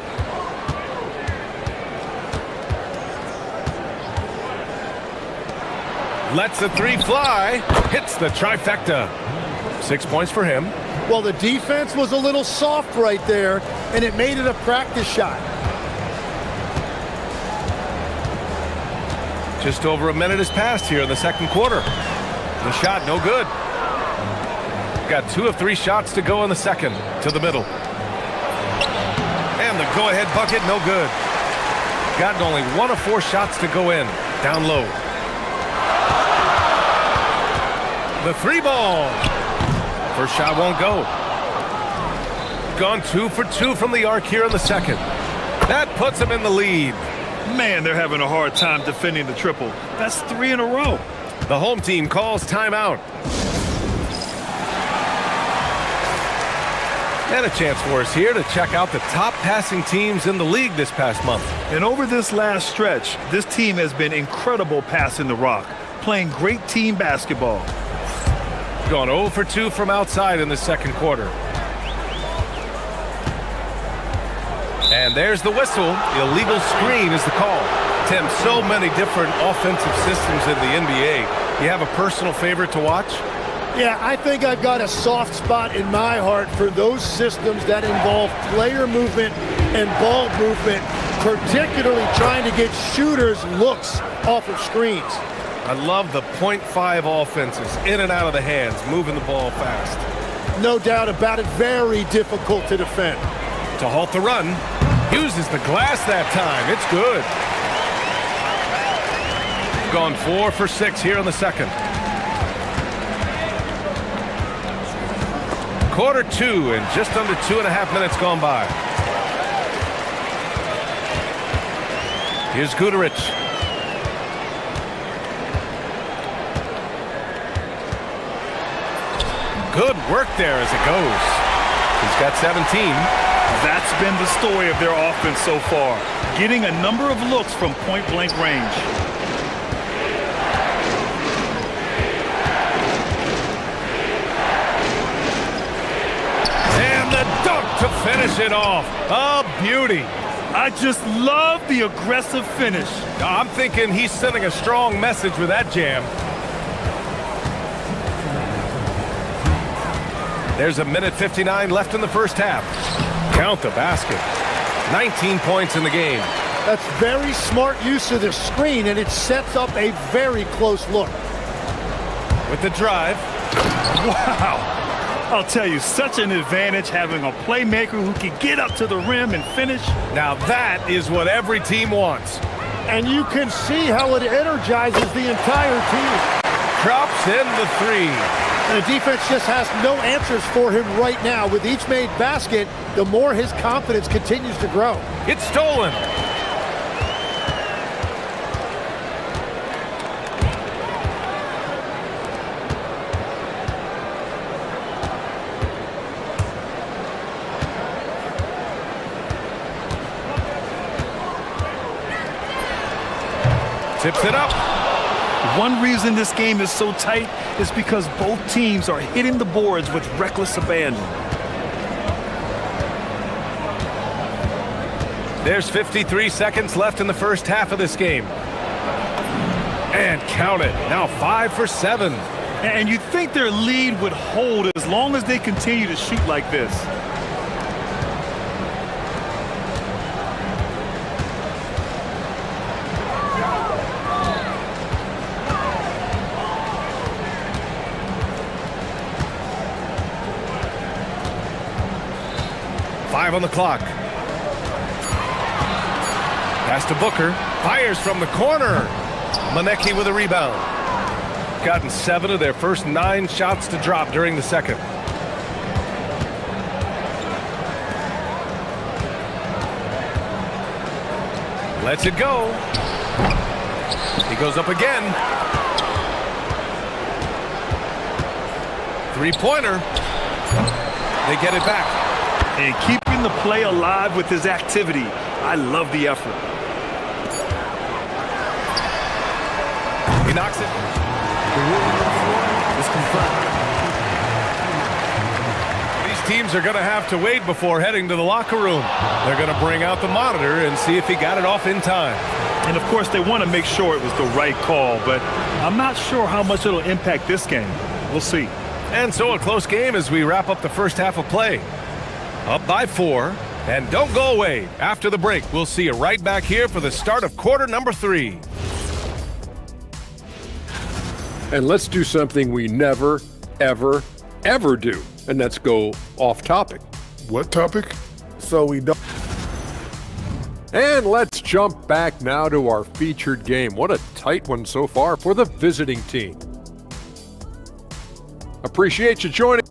Lets the 3 fly. Hits the trifecta. 6 points for him. Well, the defense was a little soft right there, and it made it a practice shot. Just over a minute has passed here in the second quarter. The shot, no good. Got 2 of 3 shots to go in the second. To the middle. And the go-ahead bucket, no good. Gotten only 1 of 4 shots to go in. Down low. The 3 ball. First shot won't go. Gone 2 for 2 from the arc here in the second. That puts him in the lead. Man, they're having a hard time defending the triple. That's 3 in a row. The home team calls timeout. And a chance for us here to check out the top passing teams in the league this past month. And over this last stretch, this team has been incredible passing the rock, playing great team basketball. Gone 0 for 2 from outside in the second quarter. And there's the whistle. Illegal screen is the call. Tim, so many different offensive systems in the NBA. You have a personal favorite to watch? Yeah, I think I've got a soft spot in my heart for those systems that involve player movement and ball movement, particularly trying to get shooters looks off of screens. I love the .5 offenses, in and out of the hands, moving the ball fast. No doubt about it, very difficult to defend. To halt the run, uses the glass that time. It's good. Gone 4 for 6 here in the second. Quarter 2 and just under 2.5 minutes gone by. Here's Guterich. Good work there as it goes. He's got 17. That's been the story of their offense so far, getting a number of looks from point-blank range. And the dunk to finish it off. A beauty. I just love the aggressive finish. I'm thinking he's sending a strong message with that jam. There's a minute 59 left in the first half. Count the basket. 19 points in the game. That's very smart use of the screen, and it sets up a very close look. With the drive. Wow. I'll tell you, such an advantage having a playmaker who can get up to the rim and finish. Now that is what every team wants. And you can see how it energizes the entire team. Drops in the three. And the defense just has no answers for him right now. With each made basket, the more his confidence continues to grow. It's stolen. Tips it up. One reason this game is so tight is because both teams are hitting the boards with reckless abandon. There's 53 seconds left in the first half of this game. And count it. Now 5 for 7. And you'd think their lead would hold as long as they continue to shoot like this. On the clock. Pass to Booker. Fires from the corner. Manecki with a rebound. Gotten 7 of their first 9 shots to drop during the second. Lets it go. He goes up again. Three-pointer. They get it back. And keeping the play alive with his activity. I love the effort. He knocks it. The rule on the floor is confirmed. These teams are going to have to wait before heading to the locker room. They're going to bring out the monitor and see if he got it off in time. And of course, they want to make sure it was the right call, but I'm not sure how much it'll impact this game. We'll see. And so a close game as we wrap up the first half of play. Up by 4, and don't go away. After the break, we'll see you right back here for the start of quarter number 3. And let's do something we never, ever, ever do, and that's go off topic. What topic? So we don't. And let's jump back now to our featured game. What a tight one so far for the visiting team. Appreciate you joining.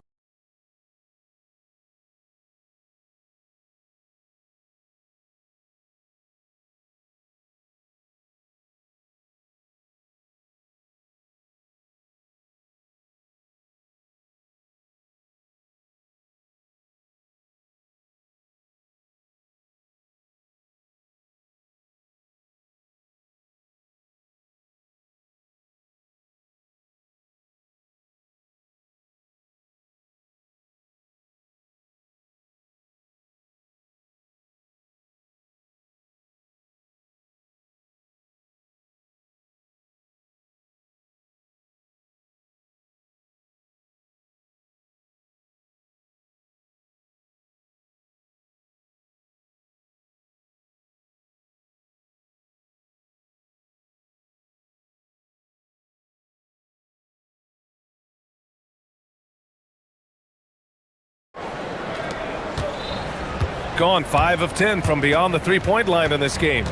Gone 5 of 10 from beyond the three-point line in this game.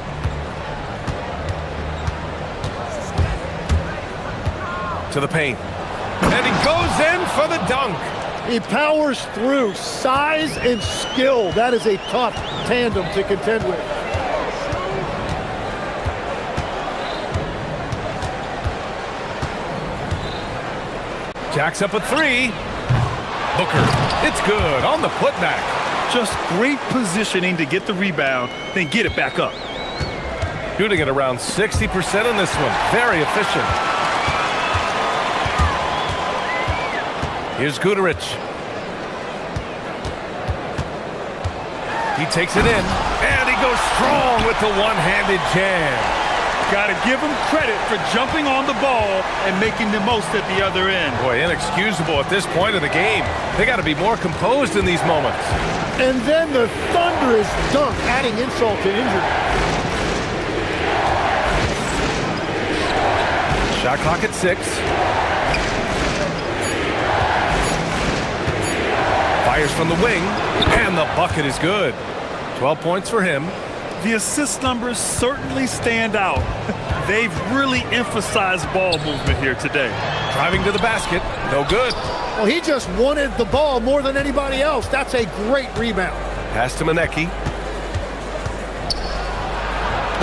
To the paint. And he goes in for the dunk. He powers through. Size and skill. That is a tough tandem to contend with. Jacks up a 3. Booker. It's good on the putback. Just great positioning to get the rebound, then get it back up. Shooting at around 60% in this one. Very efficient. Here's Guterich. He takes it in, and he goes strong with the one-handed jam. Got to give him credit for jumping on the ball and making the most at the other end. Boy, inexcusable at this point of the game. They got to be more composed in these moments. And then the thunderous dunk, adding insult to injury. Shot clock at 6. Fires from the wing, and the bucket is good. 12 points for him. The assist numbers certainly stand out. They've really emphasized ball movement here today. Driving to the basket, no good. Well, he just wanted the ball more than anybody else. That's a great rebound. Pass to Manecki.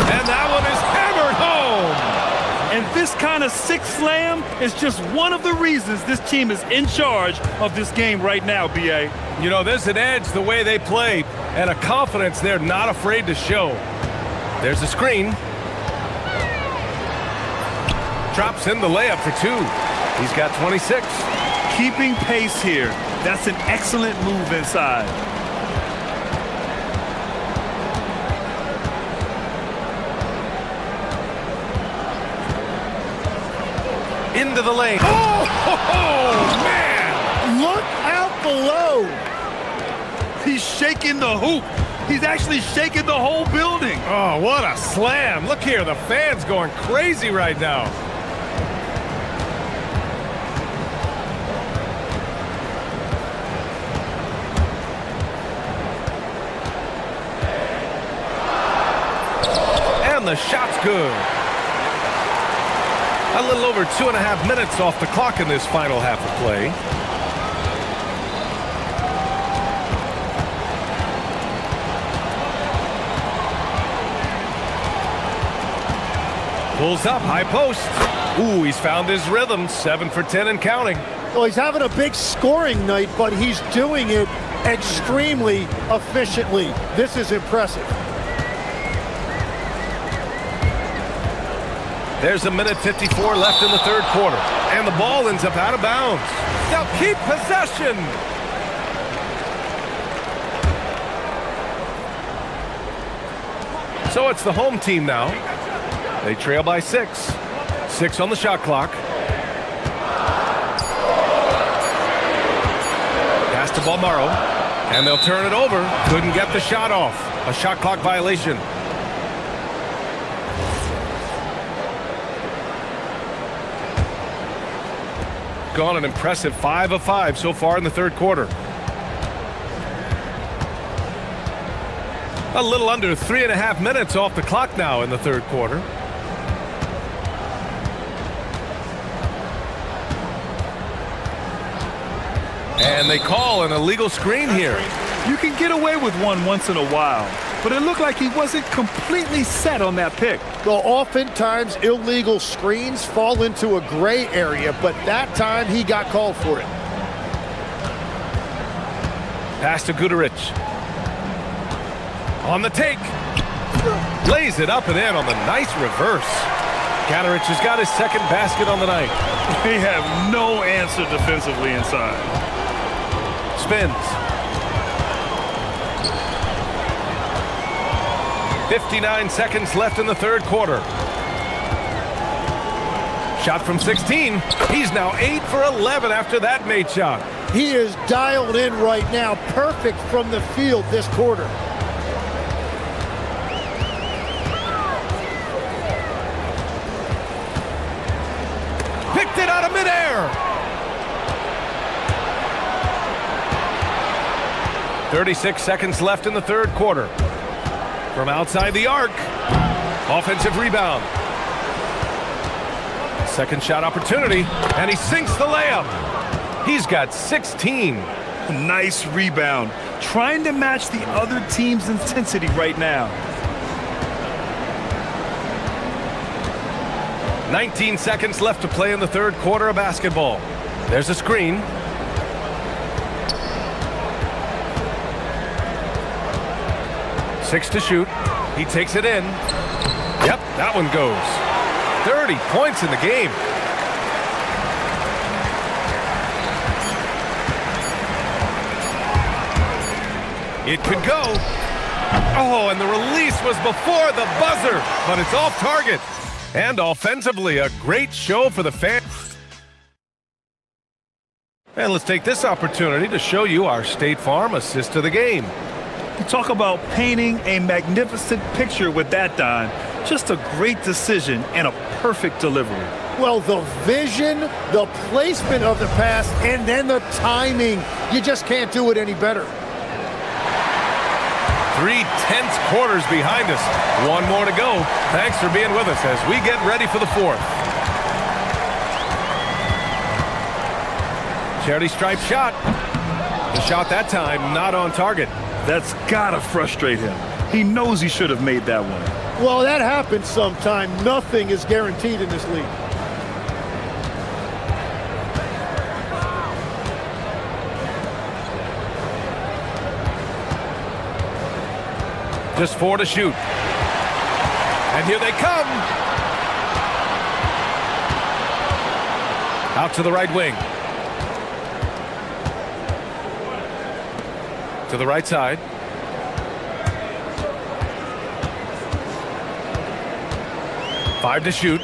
And that one is hammered home. And this kind of six slam is just one of the reasons this team is in charge of this game right now, B.A. You know, there's an edge the way they play and a confidence they're not afraid to show. There's a screen. Drops in the layup for two. He's got 26. Keeping pace here. That's an excellent move inside. Into the lane. Oh, man! Look out below. He's shaking the hoop. He's actually shaking the whole building. Oh, what a slam. Look here, the fans going crazy right now. And the shot's good. A little over 2.5 minutes off the clock in this final half of play. Pulls up, high post. Ooh, he's found his rhythm. 7 for 10 and counting. Well, he's having a big scoring night, but he's doing it extremely efficiently. This is impressive. There's a minute 54 left in the third quarter. And the ball ends up out of bounds. They'll keep possession. So it's the home team now. They trail by 6. 6 on the shot clock. Pass to Balmaro. And they'll turn it over. Couldn't get the shot off. A shot clock violation. Gone an impressive 5 of 5 so far in the third quarter. A little under 3.5 minutes off the clock now in the third quarter. And they call an illegal screen here. You can get away with one once in a while, but it looked like he wasn't completely set on that pick. Well, oftentimes illegal screens fall into a gray area, but that time he got called for it. Pass to Guduric. On the take. Lays it up and in on the nice reverse. Guduric has got his second basket on the night. They have no answer defensively inside. Spins. 59 seconds left in the third quarter. Shot from 16. He's now 8 for 11 after that made shot. He is dialed in right now. Perfect from the field this quarter. Picked it out of midair. 36 seconds left in the third quarter. From outside the arc. Offensive rebound. Second shot opportunity. And he sinks the layup. He's got 16. Nice rebound. Trying to match the other team's intensity right now. 19 seconds left to play in the third quarter of basketball. There's a screen. Six to shoot. He takes it in. Yep, that one goes. 30 points in the game. It could go. Oh, and the release was before the buzzer, but it's off target. And offensively, a great show for the fans. And let's take this opportunity to show you our State Farm assist of the game. Talk about painting a magnificent picture with that dime. Just a great decision and a perfect delivery. Well, the vision, the placement of the pass, and then the timing. You just can't do it any better. 3 tense quarters behind us. One more to go. Thanks for being with us as we get ready for the fourth. Charity stripe shot. The shot that time not on target. That's gotta frustrate him. He knows he should have made that one. Well, that happens sometime. Nothing is guaranteed in this league. Just 4 to shoot. And here they come. Out to the right wing. To the right side. Five to shoot.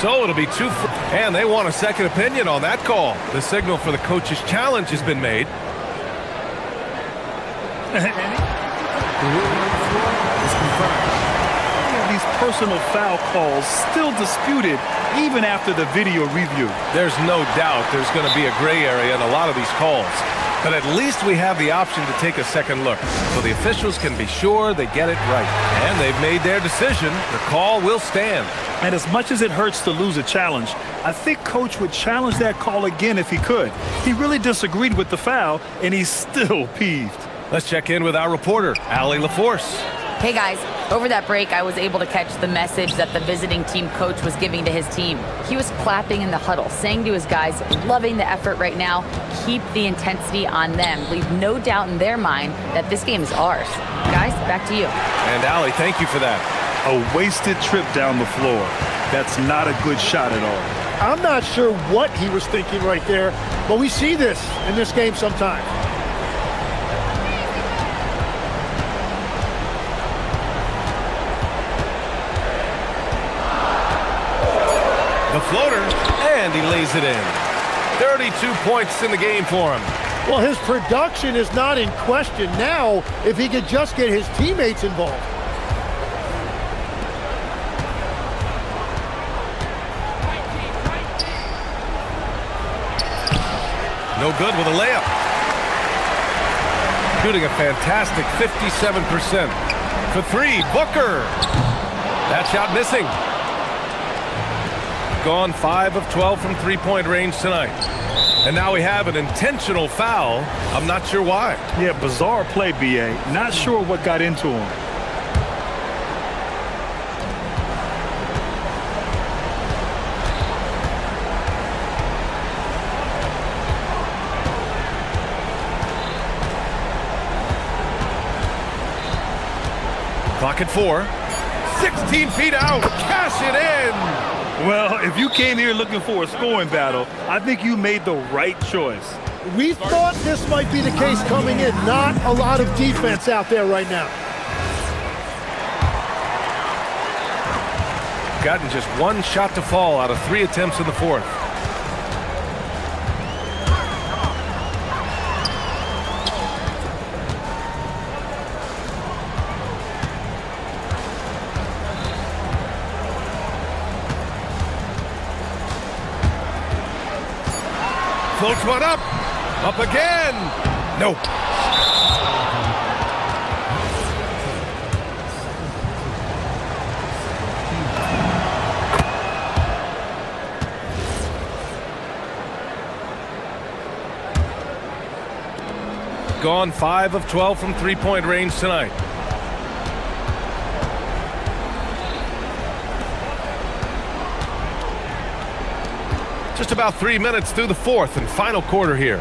So it'll be 2. And they want a second opinion on that call. The signal for the coach's challenge has been made. These personal foul calls still disputed even after the video review. There's no doubt there's going to be a gray area in a lot of these calls. But at least we have the option to take a second look, so the officials can be sure they get it right. And they've made their decision. The call will stand. And as much as it hurts to lose a challenge, I think Coach would challenge that call again if he could. He really disagreed with the foul, and he's still peeved. Let's check in with our reporter, Allie LaForce. Hey guys, over that break, I was able to catch the message that the visiting team coach was giving to his team. He was clapping in the huddle, saying to his guys, loving the effort right now, keep the intensity on them. Leave no doubt in their mind that this game is ours. Guys, back to you. And Allie, thank you for that. A wasted trip down the floor. That's not a good shot at all. I'm not sure what he was thinking right there, but we see this in this game sometimes. The floater, and he lays it in. 32 points in the game for him. Well, his production is not in question now if he could just get his teammates involved. No good with a layup. Shooting a fantastic 57%. For 3, Booker. That shot missing. Gone 5 of 12 from three-point range tonight. And now we have an intentional foul. I'm not sure why. Yeah, bizarre play, B.A. Not sure what got into him. Clock at 4. 16 feet out. Cash it in. Well, if you came here looking for a scoring battle, I think you made the right choice. We thought this might be the case coming in. Not a lot of defense out there right now. Gotten just 1 shot to fall out of 3 attempts in the fourth. Floats one up. Up again. Nope. Gone 5 of 12 from three-point range tonight. Just about 3 minutes through the fourth and final quarter here.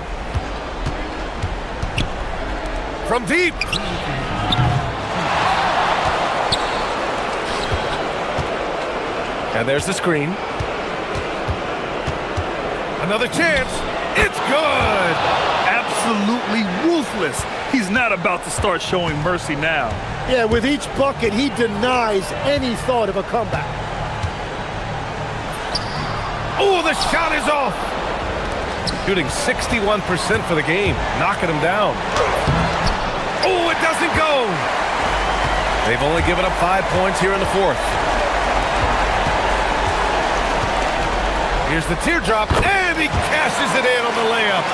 From deep. And there's the screen. Another chance. It's good. Absolutely ruthless. He's not about to start showing mercy now. Yeah, with each bucket, he denies any thought of a comeback. Oh, the shot is off. Shooting 61% for the game, knocking him down. Oh, it doesn't go. They've only given up 5 points here in the fourth. Here's the teardrop, and he cashes it in on the layup.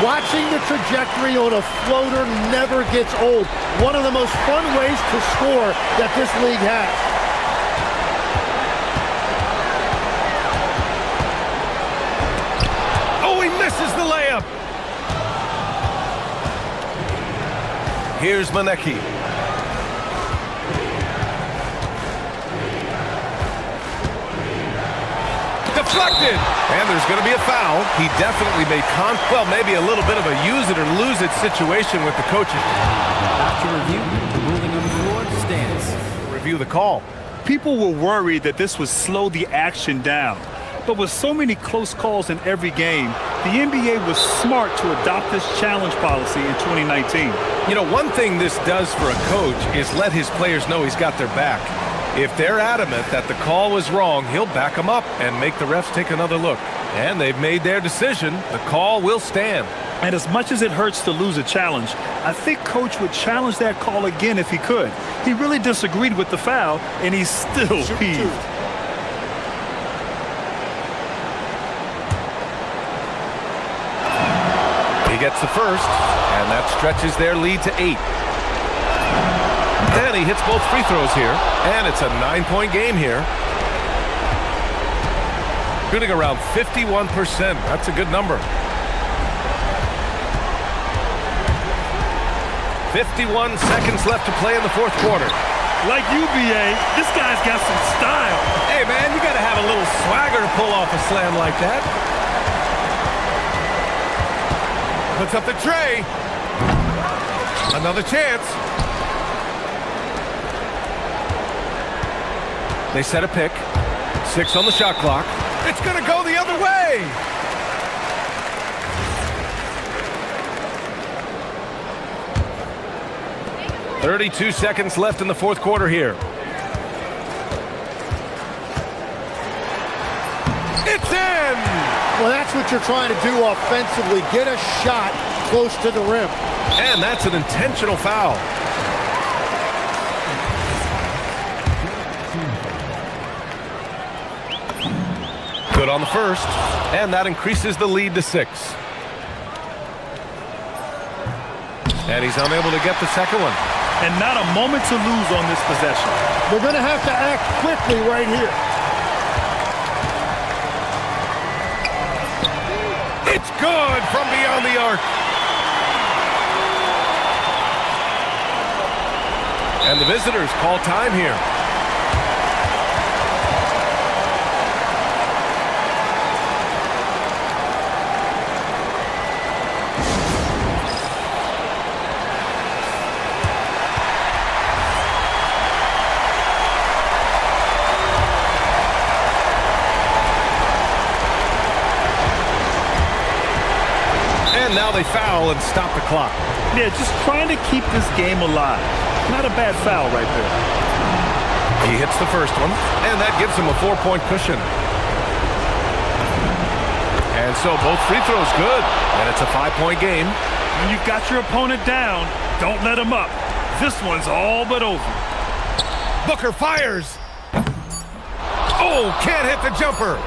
Watching the trajectory on a floater never gets old. One of the most fun ways to score that this league has. Oh, he misses the layup. Here's Manecki. Deflected, and there's going to be a foul. He definitely made maybe a little bit of a use it or lose it situation with the coaches. After review, the ruling on the floor stands. Review the call. People were worried that this would slow the action down. But with so many close calls in every game, the NBA was smart to adopt this challenge policy in 2019. You know, one thing this does for a coach is let his players know he's got their back. If they're adamant that the call was wrong, he'll back them up and make the refs take another look. And they've made their decision. The call will stand. And as much as it hurts to lose a challenge, I think Coach would challenge that call again if he could. He really disagreed with the foul, and he's still peeved. He gets the first, and that stretches their lead to 8. And he hits both free throws here, and it's a 9-point game here. Shooting around 51%. That's a good number. 51 seconds left to play in the fourth quarter. Like UBA, this guy's got some style. Hey, man, you got to have a little swagger to pull off a slam like that. Puts up the tray. Another chance. They set a pick. 6 on the shot clock. It's going to go the other way. "32 seconds left in the fourth quarter here. It's in! Well, that's what you're trying to do offensively. Get a shot close to the rim. And that's an intentional foul. Good on the first, and that increases the lead to 6. And he's unable to get the second one. And not a moment to lose on this possession. They're going to have to act quickly right here. It's good from beyond the arc. And the visitors call time here. And now they foul and stop the clock. Yeah, just trying to keep this game alive. Not a bad foul right there. He hits the first one, and that gives him a 4-point cushion. And so both free throws good, and it's a 5-point game. When you've got your opponent down, don't let him up. This one's all but over. Booker fires. Oh, can't hit the jumper.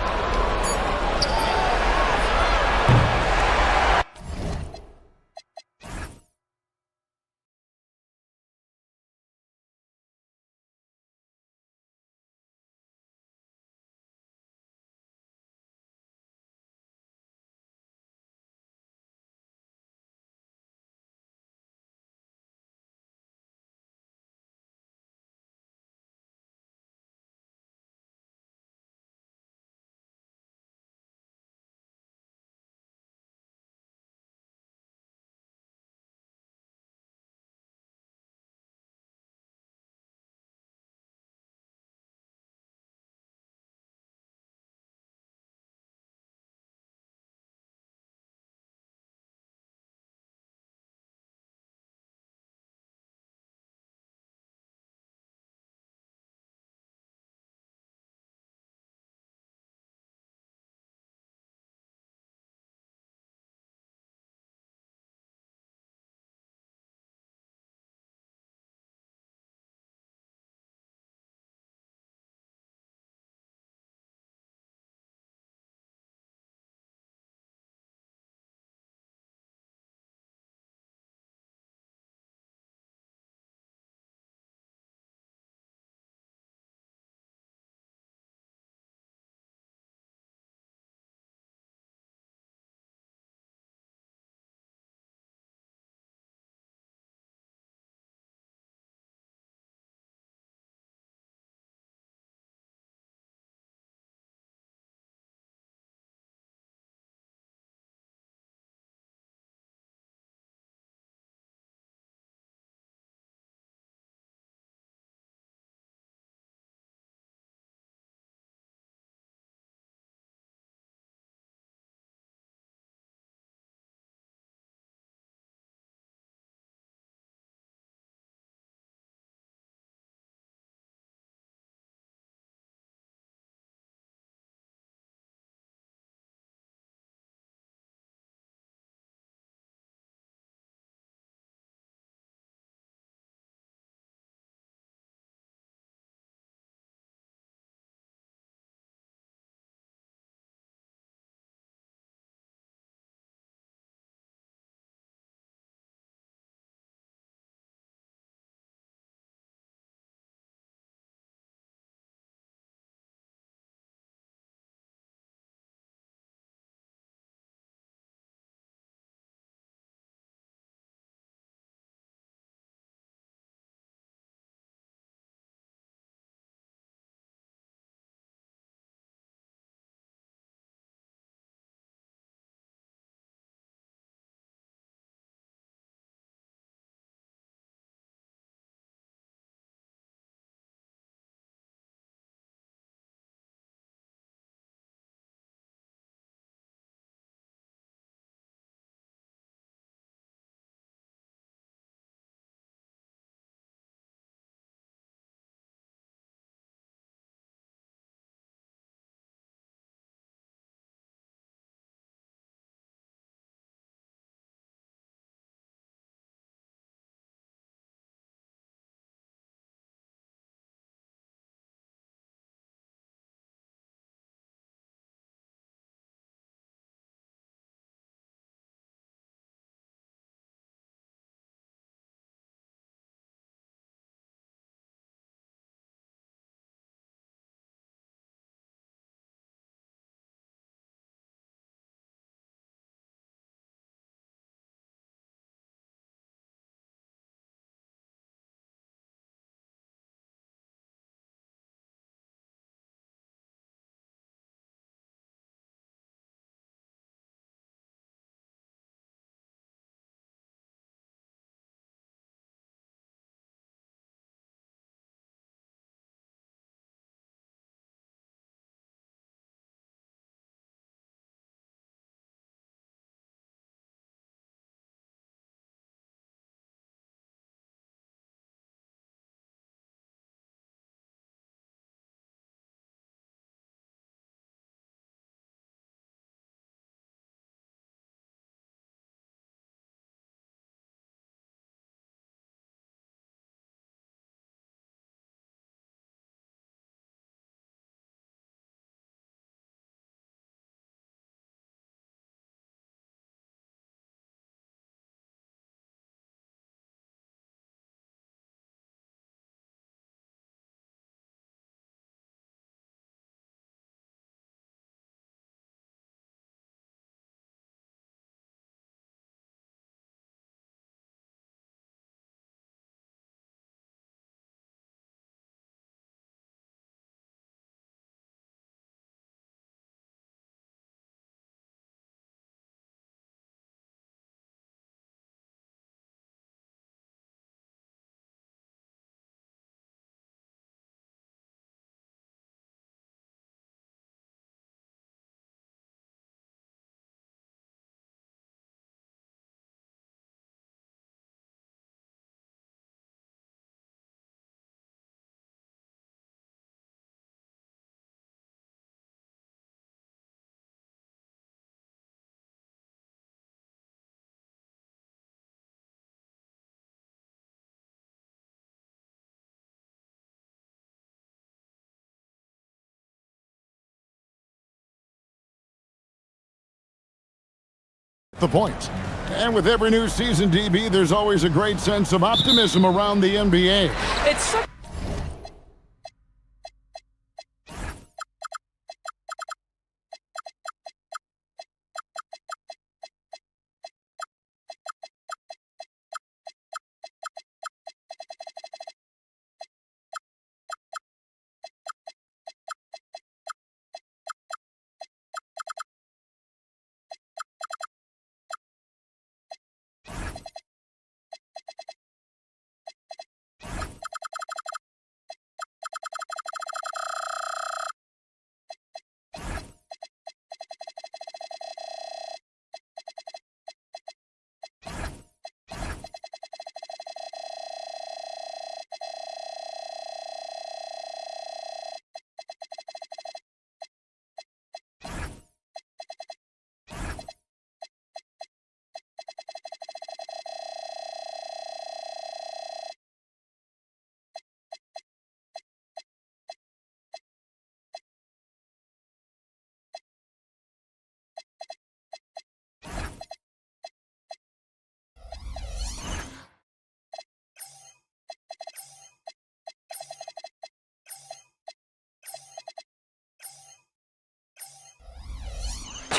the points. And with every new season, DB, there's always a great sense of optimism around the NBA. It's so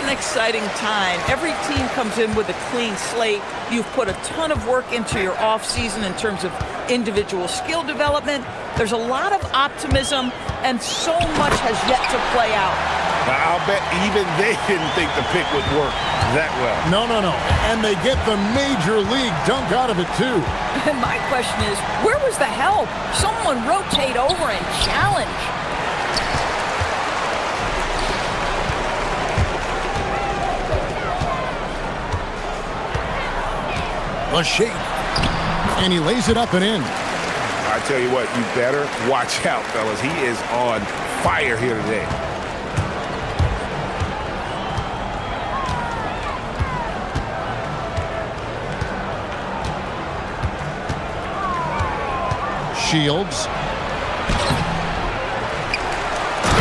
an exciting time. Every team comes in with a clean slate. You've put a ton of work into your offseason in terms of individual skill development. There's a lot of optimism, and so much has yet to play out. I'll bet even they didn't think the pick would work that well. No. And they get the major league dunk out of it, too. And my question is, where was the help? Someone rotate over and challenge. A shake. And he lays it up and in. I tell you what, you better watch out, fellas. He is on fire here today. Shields.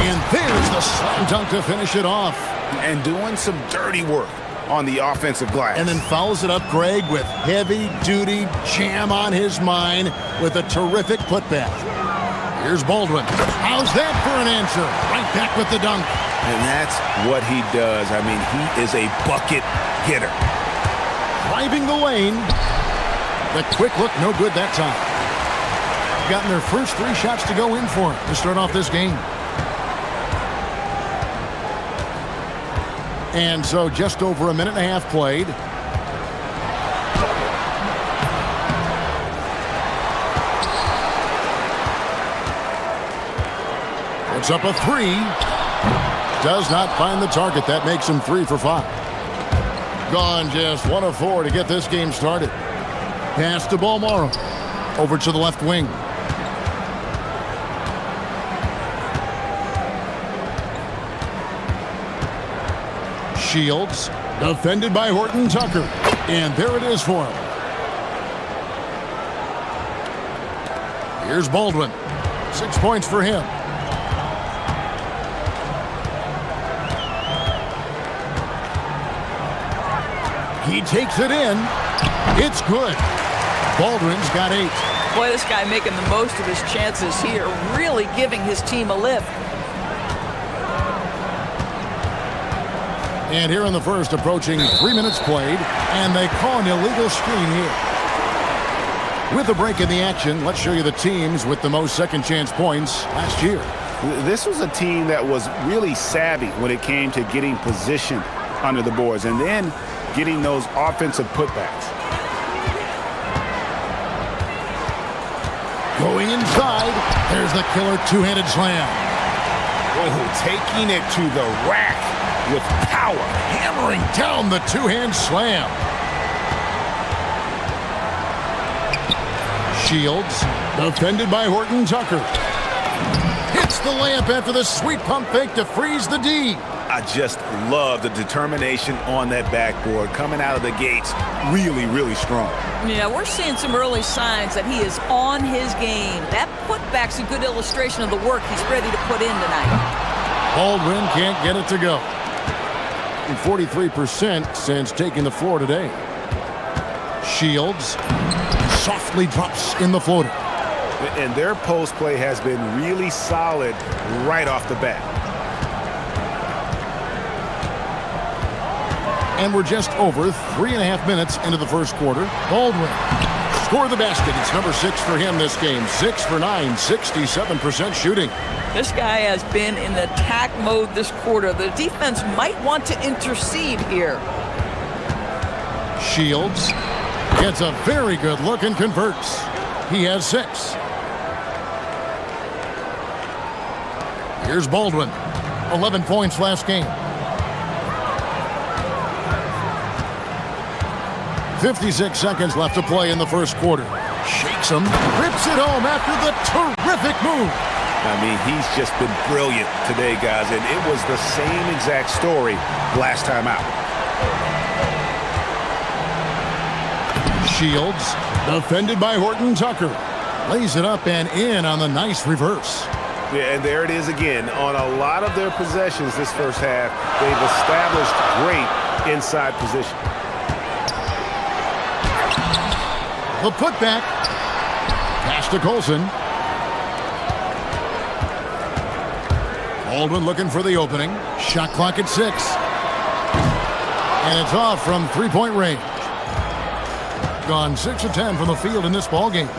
And there's the slam dunk to finish it off. And doing some dirty work on the offensive glass. And then fouls it up, Greg, with heavy-duty jam on his mind with a terrific putback. Here's Baldwin. How's that for an answer? Right back with the dunk. And that's what he does. I mean, he is a bucket hitter. Driving the lane. The quick look, no good that time. Gotten their first 3 shots to go in for him to start off this game. And so just over a minute and a half played. Puts up a 3. Does not find the target. That makes him 3 for 5. Gone just 1 of 4 to get this game started. Pass to Ballmore. Over to the left wing. Shields, defended by Horton Tucker. And there it is for him. Here's Baldwin. 6 points for him. He takes it in. It's good. Baldwin's got 8. Boy, this guy making the most of his chances here, really giving his team a lift. And here in the first, approaching 3 minutes played, and they call an illegal screen here. With a break in the action, let's show you the teams with the most second chance points last year. This was a team that was really savvy when it came to getting position under the boards and then getting those offensive putbacks. Going inside, there's the killer two-handed slam. Oh, taking it to the rack with power. Hammering down the two-hand slam. Shields, defended by Horton Tucker. Hits the layup after the sweet pump fake to freeze the D. I just love the determination on that backboard coming out of the gates really, really strong. Yeah, we're seeing some early signs that he is on his game. That putback's a good illustration of the work he's ready to put in tonight. Baldwin can't get it to go. and 43% since taking the floor today. Shields softly drops in the floater. And their post play has been really solid right off the bat. And we're just over 3.5 minutes into the first quarter. Baldwin score the basket. It's number 6 for him this game. 6 for 9, 67% shooting. This guy has been in attack mode this quarter. The defense might want to intercede here. Shields gets a very good look and converts. He has 6. Here's Baldwin. 11 points last game. 56 seconds left to play in the first quarter. Shakes him, rips it home after the terrific move. I mean, he's just been brilliant today, guys, and it was the same exact story last time out. Shields, defended by Horton Tucker. Lays it up and in on the nice reverse. Yeah, and there it is again. On a lot of their possessions this first half, they've established great inside position. The putback. Pass to Colson. Baldwin looking for the opening. Shot clock at 6. And it's off from three-point range. Gone 6 of 10 from the field in this ball game.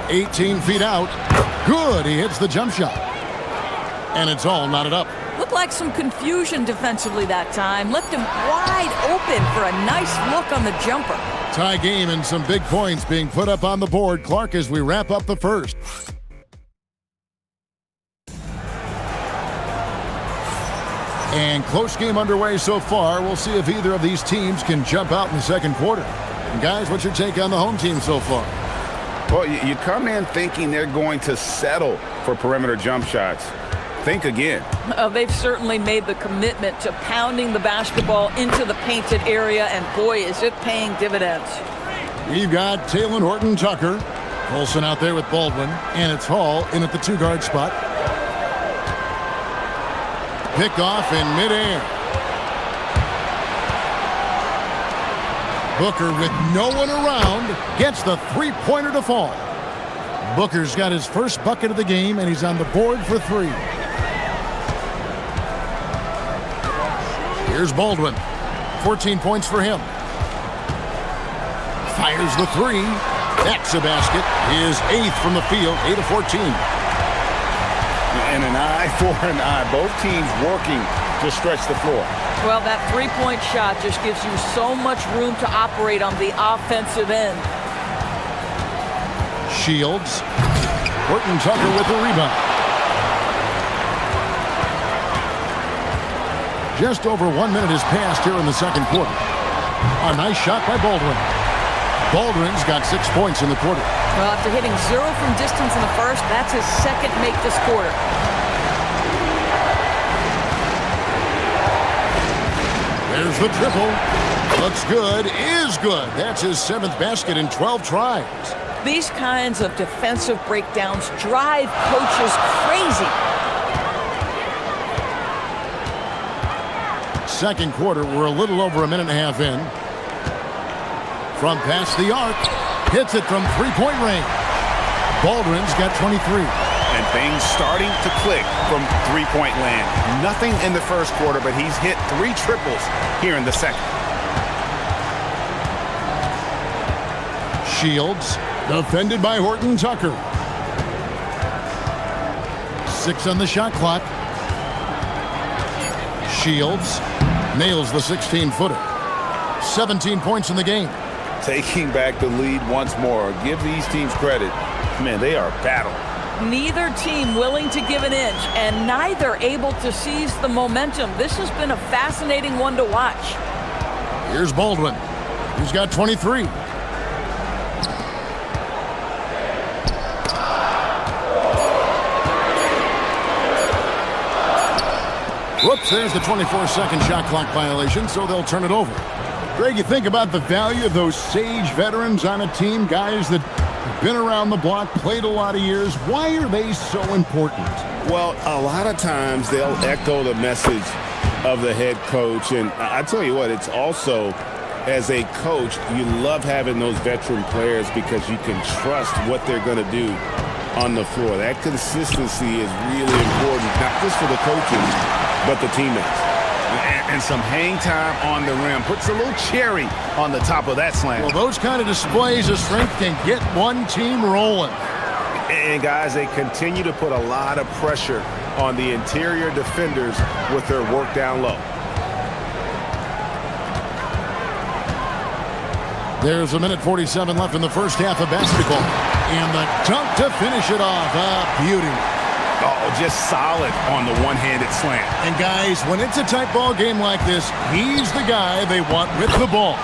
$18 feet out. Good. He hits the jump shot. And it's all knotted up. Looked like some confusion defensively that time. Left him wide open for a nice look on the jumper. Tie game and some big points being put up on the board. Clark, as we wrap up the first. And close game underway so far. We'll see if either of these teams can jump out in the second quarter. And guys, what's your take on the home team so far? Well, you come in thinking they're going to settle for perimeter jump shots. Think again. They've certainly made the commitment to pounding the basketball into the painted area, and boy, is it paying dividends. We've got Taylor Horton Tucker. Colson out there with Baldwin, and it's Hall in at the 2-guard spot. Pick off in midair. Booker, with no one around, gets the three-pointer to fall. Booker's got his first bucket of the game, and he's on the board for 3. Here's Baldwin. 14 points for him. Fires the 3. That's a basket. His 8th from the field, 8 of 14. And an eye for an eye. Both teams working to stretch the floor. Well, that three-point shot just gives you so much room to operate on the offensive end. Shields. Horton Tucker with the rebound. Just over 1 minute has passed here in the second quarter. A nice shot by Baldwin. Baldwin's got 6 points in the quarter. Well, after hitting 0 from distance in the first, that's his second make this quarter. There's the triple. Looks good, is good. That's his 7th basket in 12 tries. These kinds of defensive breakdowns drive coaches crazy. Second quarter, we're a little over a minute and a half in. From past the arc, hits it from three-point range. Baldwin's got 23. And things starting to click from three-point land. Nothing in the first quarter, but he's hit 3 triples here in the second. Shields, defended by Horton Tucker. 6 on the shot clock. Shields nails the 16-footer. 17 points in the game. Taking back the lead once more. Give these teams credit. Man, they are battling. Neither team willing to give an inch, and neither able to seize the momentum. This has been a fascinating one to watch. Here's Baldwin. He's got 23. Whoops, there's the 24-second shot clock violation, so they'll turn it over. Greg, you think about the value of those sage veterans on a team, guys that have been around the block, played a lot of years. Why are they so important? Well, a lot of times they'll echo the message of the head coach. And I tell you what, it's also, as a coach, you love having those veteran players because you can trust what they're going to do on the floor. That consistency is really important, not just for the coaches, but the teammates. And some hang time on the rim. Puts a little cherry on the top of that slam. Well, those kind of displays of strength can get one team rolling. And guys, they continue to put a lot of pressure on the interior defenders with their work down low. There's a minute 47 left in the first half of basketball. And the dunk to finish it off. A beauty. Oh, just solid on the one-handed slam. And guys, when it's a tight ball game like this, he's the guy they want with the ball.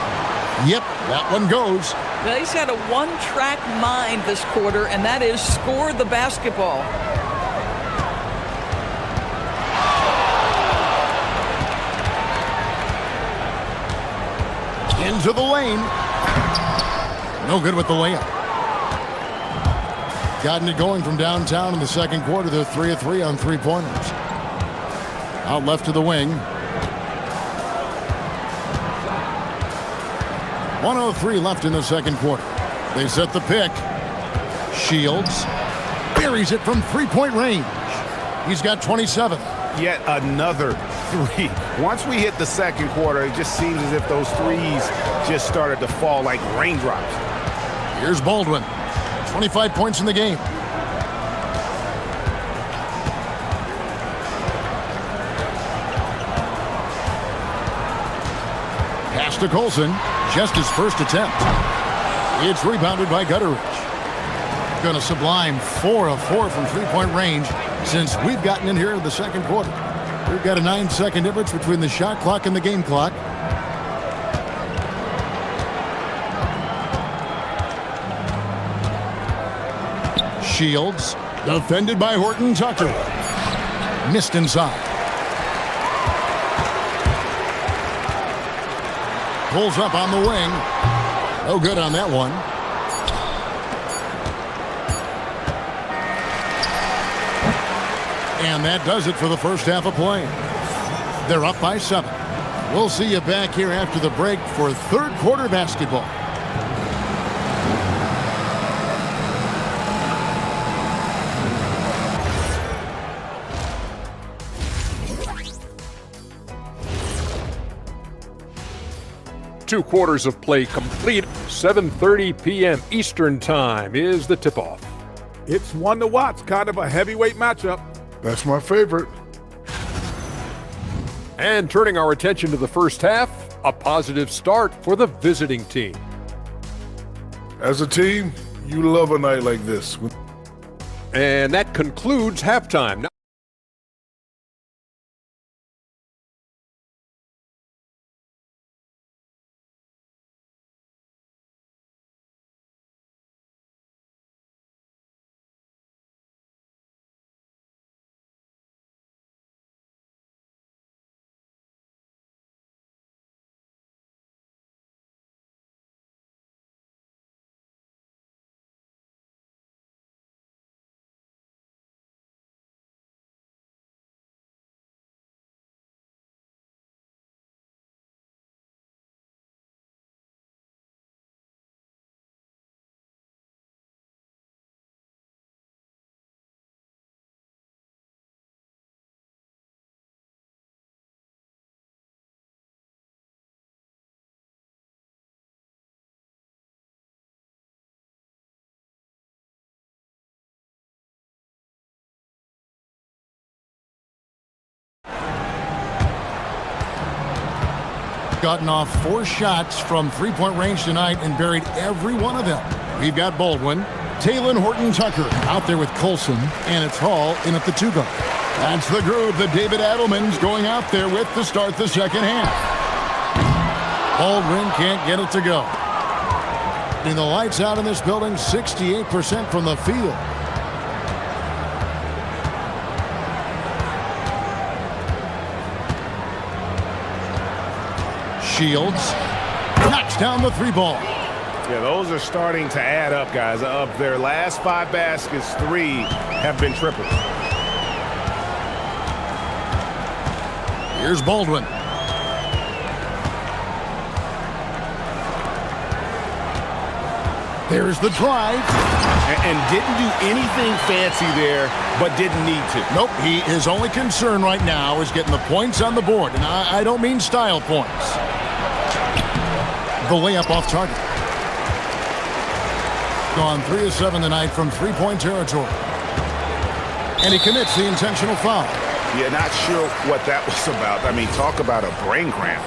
Yep, that one goes. Well, he's had a one-track mind this quarter, and that is score the basketball. Into the lane. No good with the layup. Gotten it going from downtown in the second quarter. They're 3 of 3 on three-pointers. Out left to the wing. 1:03 left in the second quarter. They set the pick. Shields buries it from three-point range. He's got 27. Yet another three. Once we hit the second quarter, it just seems as if those threes just started to fall like raindrops. Here's Baldwin. 25 points in the game. Pass to Colson. Just his first attempt. It's rebounded by Gutteridge. Going to sublime 4 of 4 from three-point range since we've gotten in here in the second quarter. We've got a 9-second difference between the shot clock and the game clock. Shields, defended by Horton Tucker. Missed inside. Pulls up on the wing. No good on that one. And that does it for the first half of play. They're up by 7. We'll see you back here after the break for third quarter basketball. Two quarters of play complete. 7:30 p.m. Eastern Time is the tip-off. It's one to watch, kind of a heavyweight matchup. That's my favorite. And turning our attention to the first half, a positive start for the visiting team. As a team, you love a night like this. And that concludes halftime. Gotten off 4 shots from three-point range tonight and buried every one of them. We've got Baldwin, Taylor Horton Tucker out there with Colson, and it's Hall in at the 2 guard. That's the group that David Adelman's going out there with to start the second half. Baldwin can't get it to go. And the lights out in this building, 68% from the field. Shields knocks down the three ball. Yeah, those are starting to add up, guys. Of their last 5 baskets, 3 have been triples. Here's Baldwin. There's the drive. And didn't do anything fancy there, but didn't need to. Nope, his only concern right now is getting the points on the board. And I don't mean style points. The layup off target. Gone 3 of 7 tonight from three-point territory. And he commits the intentional foul. Yeah, not sure what that was about. I mean, talk about a brain cramp.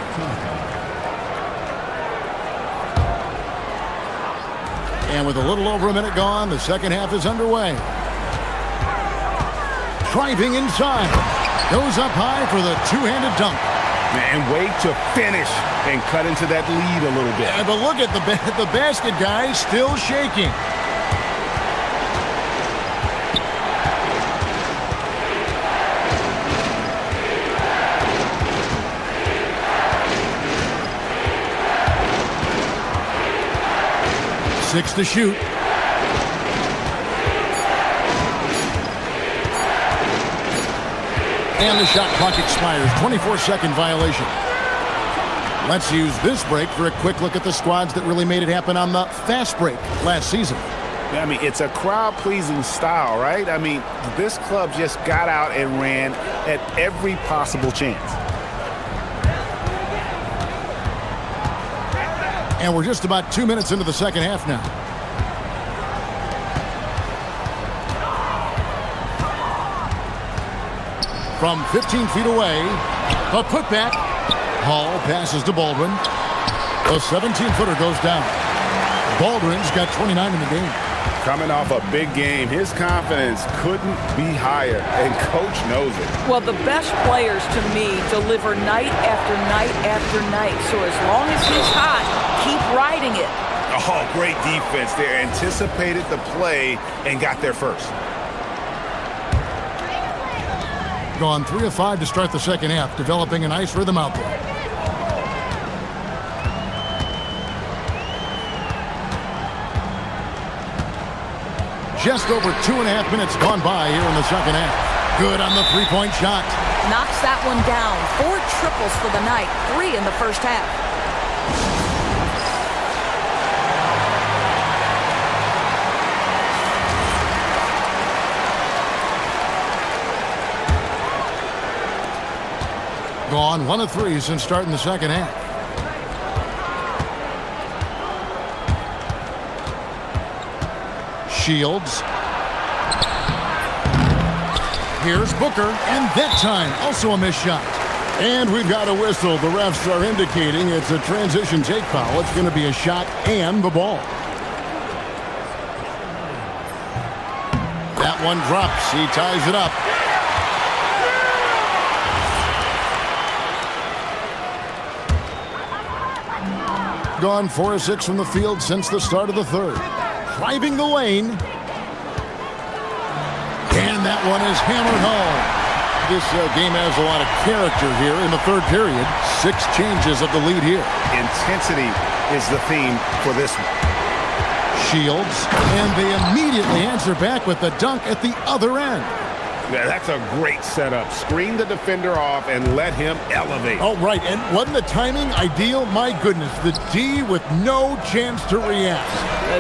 And with a little over a minute gone, the second half is underway. Driving inside. Goes up high for the two-handed dunk. And way to finish and cut into that lead a little bit. Yeah, but look at the basket guy still shaking. Six to shoot. And the shot clock expires. 24-second violation. Let's use this break for a quick look at the squads that really made it happen on the fast break last season. I mean, it's a crowd-pleasing style, right? I mean, this club just got out and ran at every possible chance. And we're just about 2 minutes into the second half now. From 15 feet away, a putback. Hall passes to Baldwin. A 17-footer goes down. Baldwin's got 29 in the game. Coming off a big game, his confidence couldn't be higher, and coach knows it. Well, the best players, to me, deliver night after night after night. So as long as he's hot, keep riding it. Oh, great defense there. Anticipated the play and got there first. Gone 3 of 5 to start the second half, developing a nice rhythm out there. Just over 2.5 minutes gone by here in the second half. Good on the three-point shot. Knocks that one down. 4 triples for the night. 3 in the first half. Gone 1 of 3 since starting the second half. Shields. Here's Booker, and that time also a missed shot. And we've got a whistle. The refs are indicating it's a transition take foul. It's going to be a shot and the ball. That one drops. He ties it up. Gone 4 of 6 from the field since the start of the third. Driving the lane. And that one is hammered home. This game has a lot of character here in the third period. 6 changes of the lead here. Intensity is the theme for this one. Shields, and they immediately answer back with the dunk at the other end. Yeah, that's a great setup. Screen the defender off and let him elevate. Oh, right. And wasn't the timing ideal? My goodness, the D with no chance to react.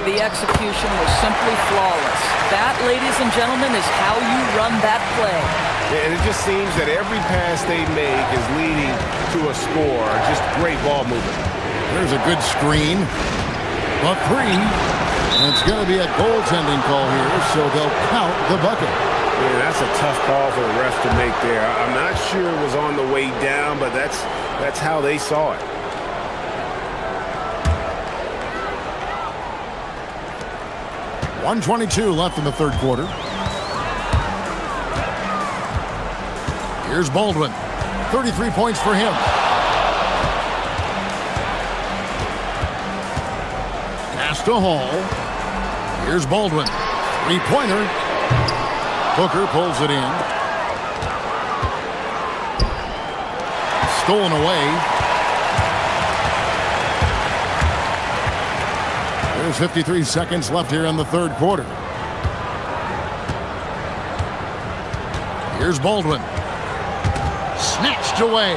The execution was simply flawless. That, ladies and gentlemen, is how you run that play. Yeah, and it just seems that every pass they make is leading to a score. Just great ball movement. There's a good screen. A 3. And it's going to be a goaltending call here, so they'll count the bucket. Yeah, that's a tough call for the refs to make there. I'm not sure it was on the way down, but that's how they saw it. .122 left in the third quarter. Here's Baldwin. 33 points for him. Pass to Hall. Here's Baldwin. Three-pointer. Booker pulls it in. Stolen away. There's 53 seconds left here in the third quarter. Here's Baldwin. Snatched away.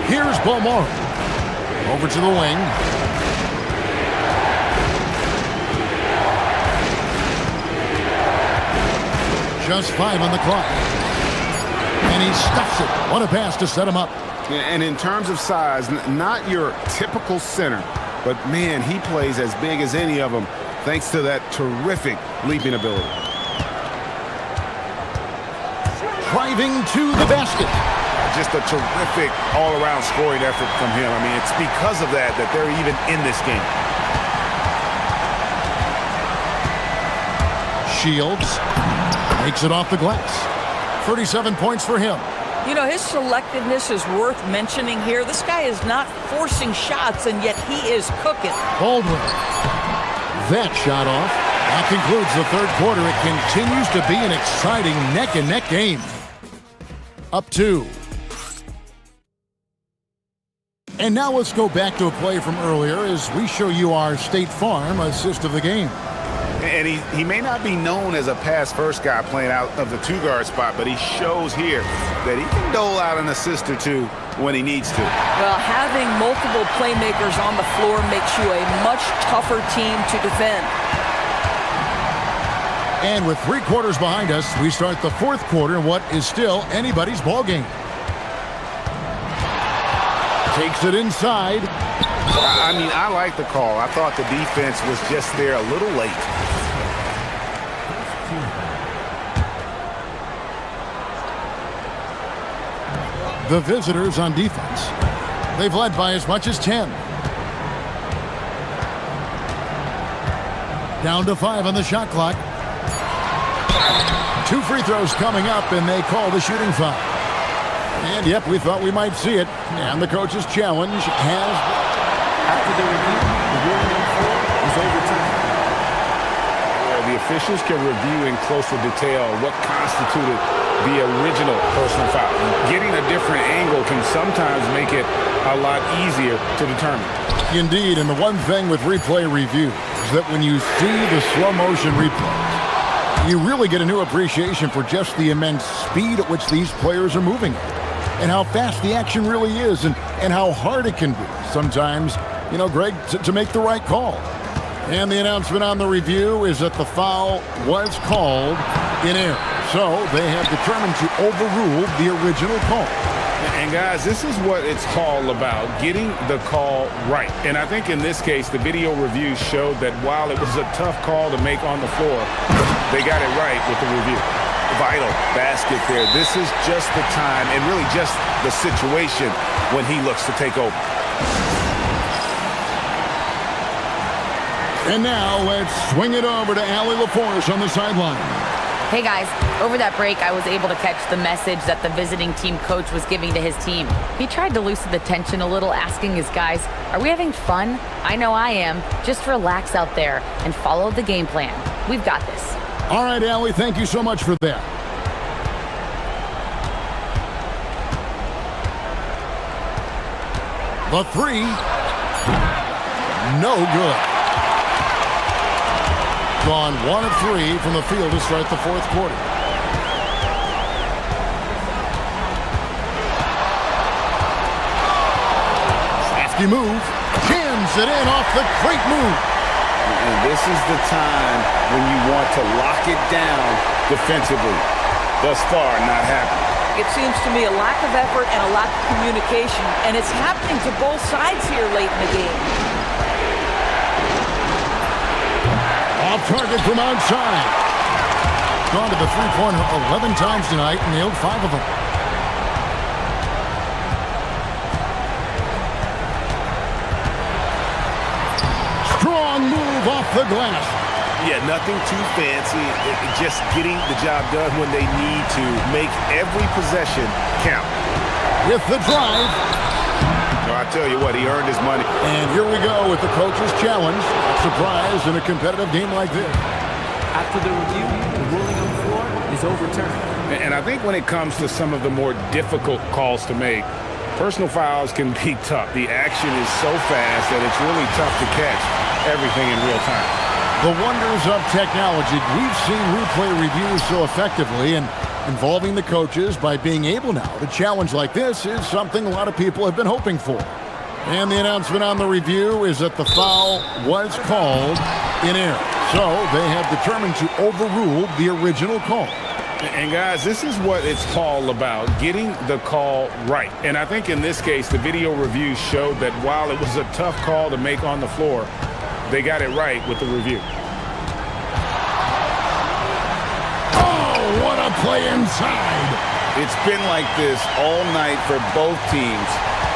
Here's Beaumont. Over to the wing. Just 5 on the clock. And he stuffs it. What a pass to set him up. And in terms of size, not your typical center, but man, he plays as big as any of them thanks to that terrific leaping ability. Driving to the basket. Just a terrific all-around scoring effort from him. I mean, it's because of that they're even in this game. Shields makes it off the glass. 37 points for him. You know, his selectiveness is worth mentioning here. This guy is not forcing shots, and yet he is cooking. Baldwin. That shot off. That concludes the third quarter. It continues to be an exciting neck-and-neck game. Up 2. And now let's go back to a play from earlier as we show you our State Farm assist of the game. And he may not be known as a pass-first guy playing out of the two-guard spot, but he shows here that he can dole out an assist or two when he needs to. Well, having multiple playmakers on the floor makes you a much tougher team to defend. And with 3 quarters behind us, we start the fourth quarter in what is still anybody's ball game. Takes it inside. I mean, I like the call. I thought the defense was just there a little late. The visitors on defense. They've led by as much as 10. Down to 5 on the shot clock. 2 free throws coming up, and they call the shooting foul. And yep, we thought we might see it. And the coach's challenge has... After the review, the ruling on the floor is overturned. The officials can review in closer detail what constituted the original personal foul. Getting a different angle can sometimes make it a lot easier to determine. Indeed, and the one thing with replay review is that when you see the slow motion replays, you really get a new appreciation for just the immense speed at which these players are moving and how fast the action really is and how hard it can be sometimes, you know, Greg, to make the right call. And the announcement on the review is that the foul was called in error. So they have determined to overrule the original call. And guys, this is what it's all about, getting the call right. And I think in this case, the video review showed that while it was a tough call to make on the floor, they got it right with the review. Vital basket there. This is just the time and really just the situation when he looks to take over. And now let's swing it over to Allie LaForce on the sideline. Hey guys, over that break, I was able to catch the message that the visiting team coach was giving to his team. He tried to loosen the tension a little, asking his guys, are we having fun? I know I am. Just relax out there and follow the game plan. We've got this. All right, Allie, thank you so much for that. The 3, no good. Gone 1 of 3 from the field to start the fourth quarter. Safety move. Jams it in off the great move. And this is the time when you want to lock it down defensively. Thus far, not happening. It seems to me a lack of effort and a lack of communication, and it's happening to both sides here late in the game. Off target from outside. Gone to the three-pointer 11 times tonight and nailed 5 of them. Strong move off the glass. Yeah, nothing too fancy. Just getting the job done when they need to. Make every possession count. With the drive. I tell you what, he earned his money. And here we go with the coach's challenge. Surprise in a competitive game like this. After the review, the ruling on the floor is is overturned. And I think when it comes to some of the more difficult calls to make, personal fouls can be tough. The action is so fast that it's really tough to catch everything in real time. The wonders of technology. We've seen replay reviews so effectively, and involving the coaches by being able now to challenge like this is something a lot of people have been hoping for. And the announcement on the review is that the foul was called in error. So they have determined to overrule the original call. And guys, this is what it's all about, getting the call right. And I think in this case, the video review showed that while it was a tough call to make on the floor, they got it right with the review. Oh, what a play inside. It's been like this all night for both teams,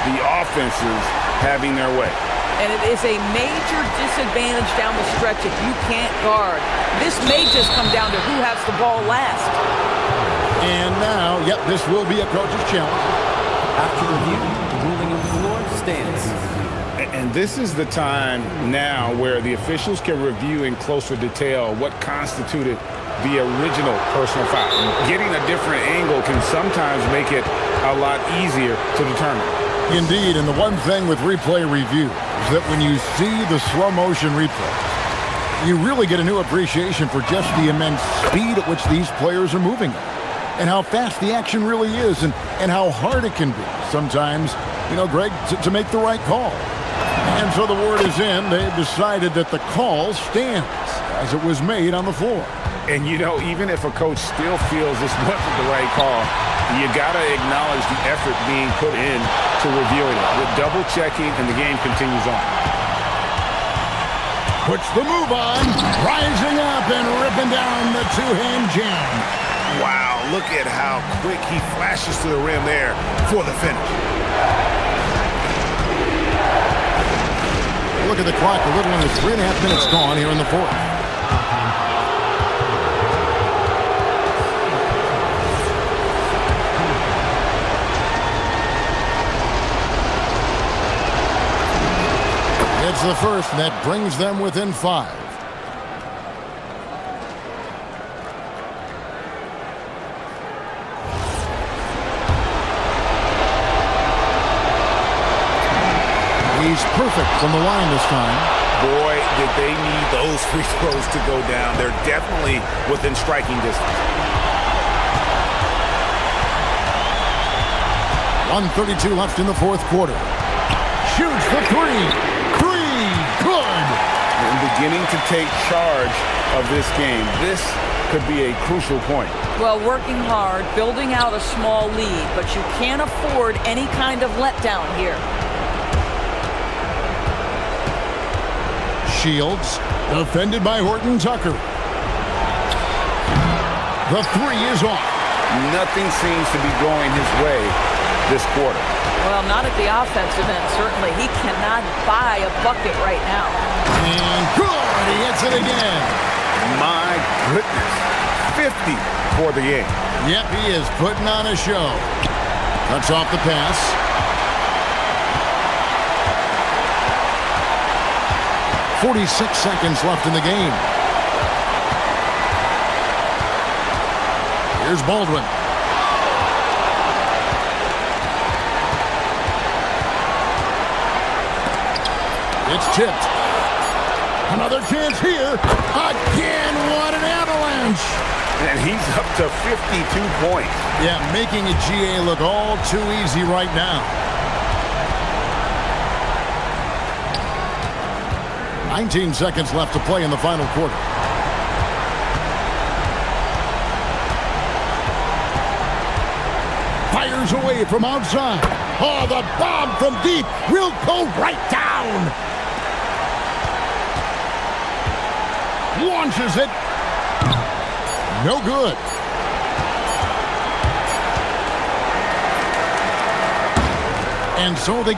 the offenses having their way. And it is a major disadvantage down the stretch if you can't guard. This may just come down to who has the ball last. And now, yep, this will be a coach's challenge. After review, the ruling on the floor stands. And this is the time now where the officials can review in closer detail what constituted the original personal foul. Getting a different angle can sometimes make it a lot easier to determine. Indeed, and the one thing with replay review is that when you see the slow motion replay, you really get a new appreciation for just the immense speed at which these players are moving at, and how fast the action really is, and how hard it can be sometimes, you know, Greg, to make the right call. And so the word is in. They've decided that the call stands as it was made on the floor. And, you know, even if a coach still feels this wasn't the right call, you got to acknowledge the effort being put in to reviewing it. With double-checking, and the game continues on. Puts the move on, rising up and ripping down the two-hand jam. Wow, look at how quick he flashes to the rim there for the finish. Look at the clock, a little under 3.5 minutes gone here in the fourth. It's the first, and that brings them within 5. He's perfect from the line this time. Boy, did they need those free throws to go down. They're definitely within striking distance. 1:32 left in the fourth quarter. Shoots the three. Good. And beginning to take charge of this game. This could be a crucial point. Well, working hard, building out a small lead, but you can't afford any kind of letdown here. Shields, defended by Horton Tucker. The three is off. Nothing seems to be going his way this quarter. Well, not at the offensive end, certainly. He cannot buy a bucket right now. And good! He hits it again. My goodness. 50 for the game. Yep, he is putting on a show. Cuts off the pass. .46 seconds left in the game. Here's Baldwin. It's tipped. Another chance here. Again, what an avalanche. And he's up to 52 points. Yeah, making a GA look all too easy right now. 19 seconds left to play in the final quarter. Fires away from outside. Oh, the bomb from deep will go right down. Launches it. No good. And so they...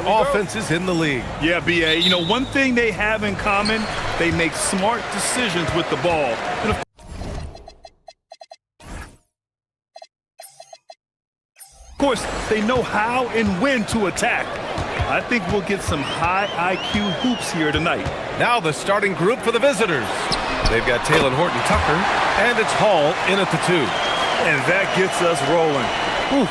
offenses in the league. Yeah, BA. You know, one thing they have in common, they make smart decisions with the ball. And of course, they know how and when to attack. I think we'll get some high IQ hoops here tonight. Now the starting group for the visitors. They've got Taylor Horton-Tucker, and it's Hall in at the 2. And that gets us rolling. Whew,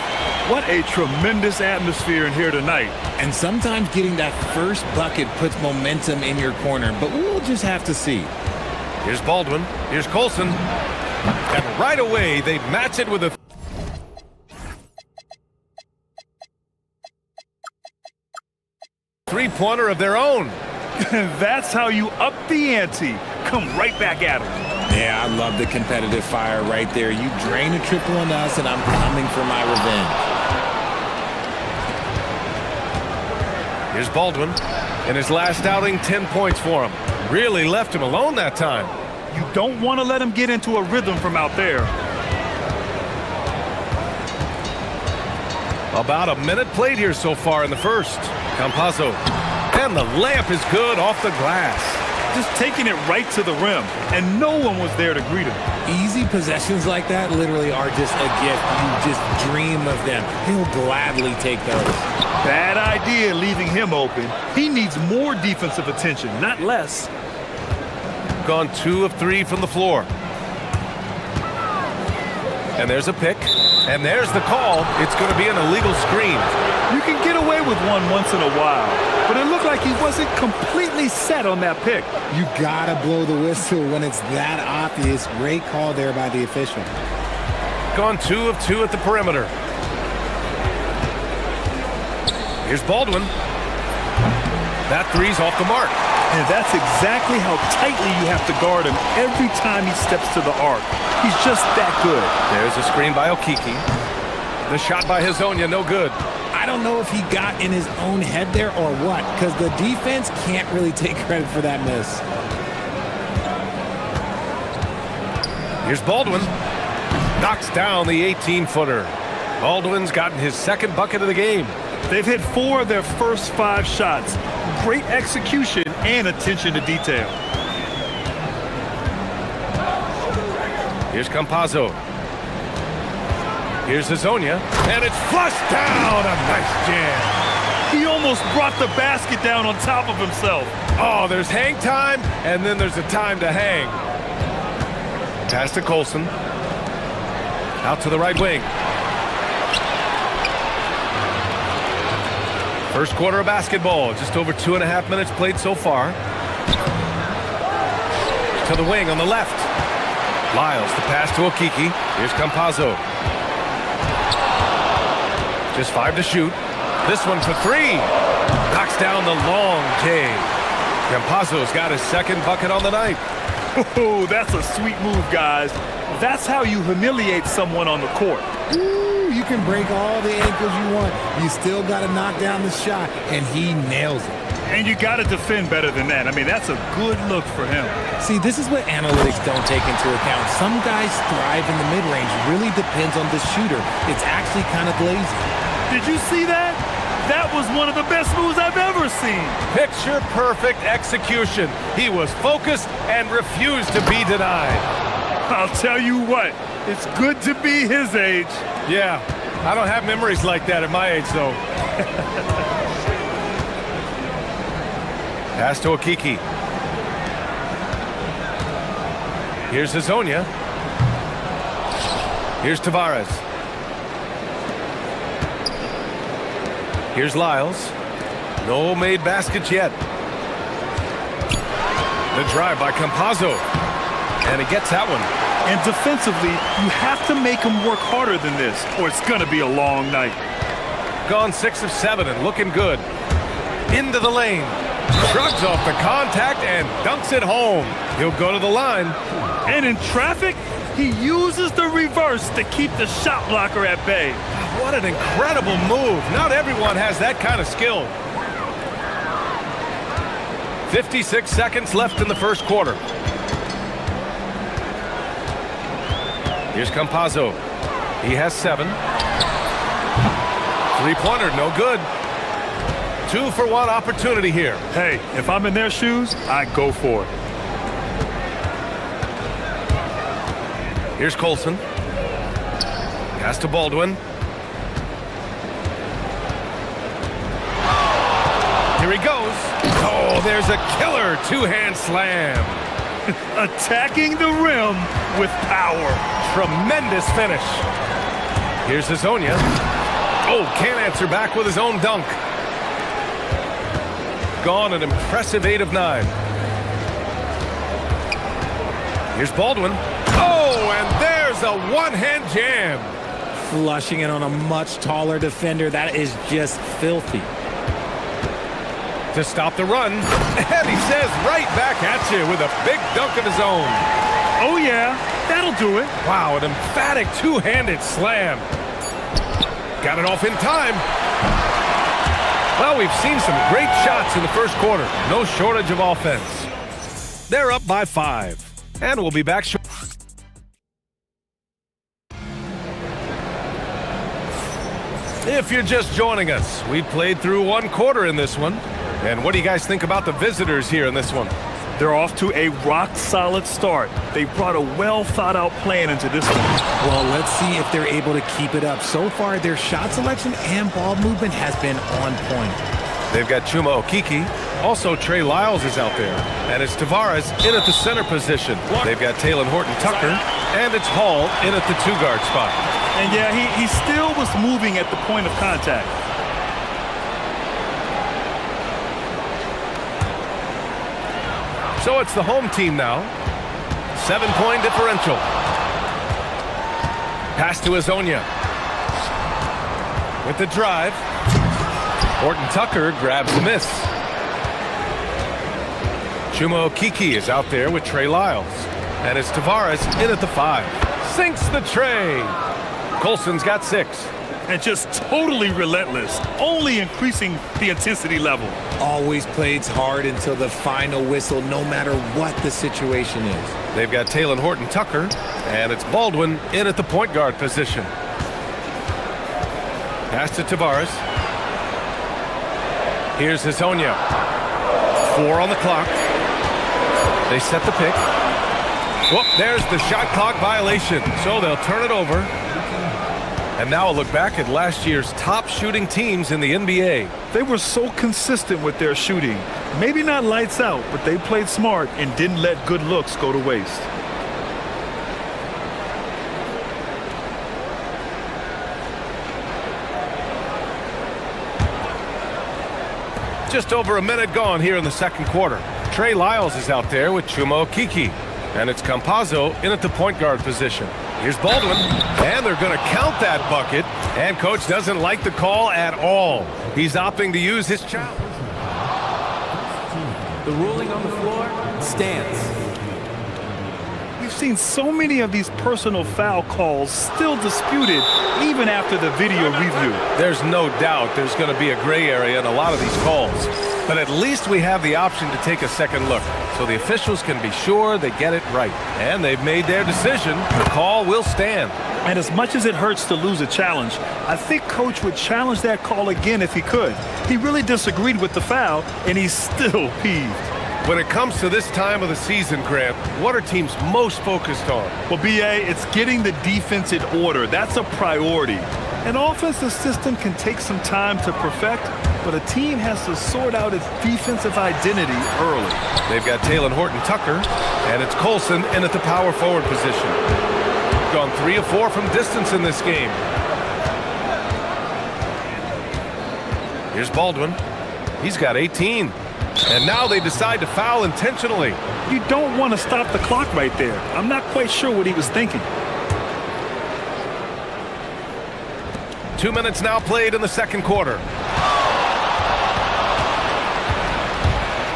what a tremendous atmosphere in here tonight. And sometimes getting that first bucket puts momentum in your corner, but we'll just have to see. Here's Baldwin. Here's Colson. And right away, they match it with a three-pointer of their own. That's how you up the ante. Come right back at them. Yeah, I love the competitive fire right there. You drain a triple on us, and I'm coming for my revenge. Here's Baldwin. In his last outing, 10 points for him. Really left him alone that time. You don't want to let him get into a rhythm from out there. About a minute played here so far in the first. Campazzo. And the layup is good off the glass. Just taking it right to the rim, and no one was there to greet him. Easy possessions like that literally are just a gift. You just dream of them. He'll gladly take those. Bad idea leaving him open. He needs more defensive attention, not less. Gone 2 of 3 from the floor. And there's a pick. And there's the call. It's going to be an illegal screen. You can get away with one once in a while, but it looked like he wasn't completely set on that pick. You gotta blow the whistle when it's that obvious. Great call there by the official. Gone 2 of 2 at the perimeter. Here's Baldwin. That three's off the mark. And that's exactly how tightly you have to guard him every time he steps to the arc. He's just that good. There's a screen by Okiki. The shot by Hazonia, no good. I don't know if he got in his own head there or what, because the defense can't really take credit for that miss. Here's Baldwin. Knocks down the 18-footer. Baldwin's gotten his second bucket of the game. They've hit 4 of their first 5 shots. Great execution and attention to detail. Here's Campazzo. Here's Hazonia, and it's flushed down. A nice jam. He almost brought the basket down on top of himself. Oh, there's hang time, and then there's a time to hang. Pass to Colson. Out to the right wing. First quarter of basketball. Just over 2.5 minutes played so far. To the wing on the left. Lyles, the pass to Okiki. Here's Campazzo. Just 5 to shoot. This one for 3. Knocks down the long J. Campazzo's got his second bucket on the night. Oh, that's a sweet move, guys. That's how you humiliate someone on the court. Ooh, you can break all the ankles you want. You still got to knock down the shot, and he nails it. And you got to defend better than that. I mean, that's a good look for him. See, this is what analytics don't take into account. Some guys thrive in the mid-range. Really depends on the shooter. It's actually kind of lazy. Did you see that? That was one of the best moves I've ever seen. Picture perfect execution. He was focused and refused to be denied. I'll tell you what, it's good to be his age. Yeah, I don't have memories like that at my age, though. Pass to Okiki. Here's Hazonia. Here's Tavares. Here's Lyles. No made baskets yet. The drive by Campazzo. And he gets that one. And defensively, you have to make him work harder than this, or it's going to be a long night. Gone 6 of 7 and looking good. Into the lane. Shrugs off the contact and dunks it home. He'll go to the line. And in traffic, he uses the reverse to keep the shot blocker at bay. What an incredible move. Not everyone has that kind of skill. 56 seconds left in the first quarter. Here's Campazzo. He has 7. Three-pointer, no good. 2-for-1 opportunity here. Hey, if I'm in their shoes, I go for it. Here's Colson. Pass to Baldwin. Here he goes. Oh, there's a killer two-hand slam. Attacking the rim with power. Tremendous finish. Here's Hazonia. Oh, can't answer back with his own dunk. Gone an impressive 8 of 9. Here's Baldwin. Oh, and there's a one-hand jam. Flushing it on a much taller defender. That is just filthy. To stop the run, and he says right back at you with a big dunk of his own. Oh yeah, that'll do it. Wow, an emphatic two-handed slam. Got it off in time. Well, we've seen some great shots in the first quarter. No shortage of offense. They're up by 5, and we'll be back shortly. If you're just joining us, we played through 1 quarter in this one. And what do you guys think about the visitors here in this one? They're off to a rock-solid start. They brought a well-thought-out plan into this one. Well, let's see if they're able to keep it up. So far, their shot selection and ball movement has been on point. They've got Chuma Okeke. Also, Trey Lyles is out there. And it's Tavares in at the center position. They've got Taylor Horton-Tucker. And it's Hall in at the 2-guard spot. And yeah, he still was moving at the point of contact. So it's the home team now. 7-point differential. Pass to Hazonia. With the drive. Horton-Tucker grabs the miss. Chuma Okeke is out there with Trey Lyles. And it's Tavares in at the 5. Sinks the tray. Colson's got 6. And just totally relentless, only increasing the intensity level. Always plays hard until the final whistle, no matter what the situation is. They've got Taylor Horton-Tucker, and it's Baldwin in at the point guard position. Pass to Tavares. Here's Hazonia. 4 on the clock. They set the pick. Whoop, there's the shot clock violation, so they'll turn it over. And now a look back at last year's top shooting teams in the NBA. They were so consistent with their shooting. Maybe not lights out, but they played smart and didn't let good looks go to waste. Just over a minute gone here in the second quarter. Trey Lyles is out there with Chuma Okeke. And it's Campazzo in at the point guard position. Here's Baldwin, and they're going to count that bucket. And coach doesn't like the call at all. He's opting to use his challenge. The ruling on the floor stands. We've seen so many of these personal foul calls still disputed even after the video review. There's no doubt there's going to be a gray area in a lot of these calls. But at least we have the option to take a second look, so the officials can be sure they get it right. And they've made their decision. The call will stand. And as much as it hurts to lose a challenge, I think Coach would challenge that call again if he could. He really disagreed with the foul, and he's still peeved. When it comes to this time of the season, Grant, what are teams most focused on? Well, B.A., it's getting the defense in order. That's a priority. An offensive system can take some time to perfect, but a team has to sort out its defensive identity early. They've got Taylor Horton-Tucker, and it's Colson in at the power forward position. Gone 3 of 4 from distance in this game. Here's Baldwin. He's got 18. And now they decide to foul intentionally. You don't want to stop the clock right there. I'm not quite sure what he was thinking. 2 minutes now played in the second quarter.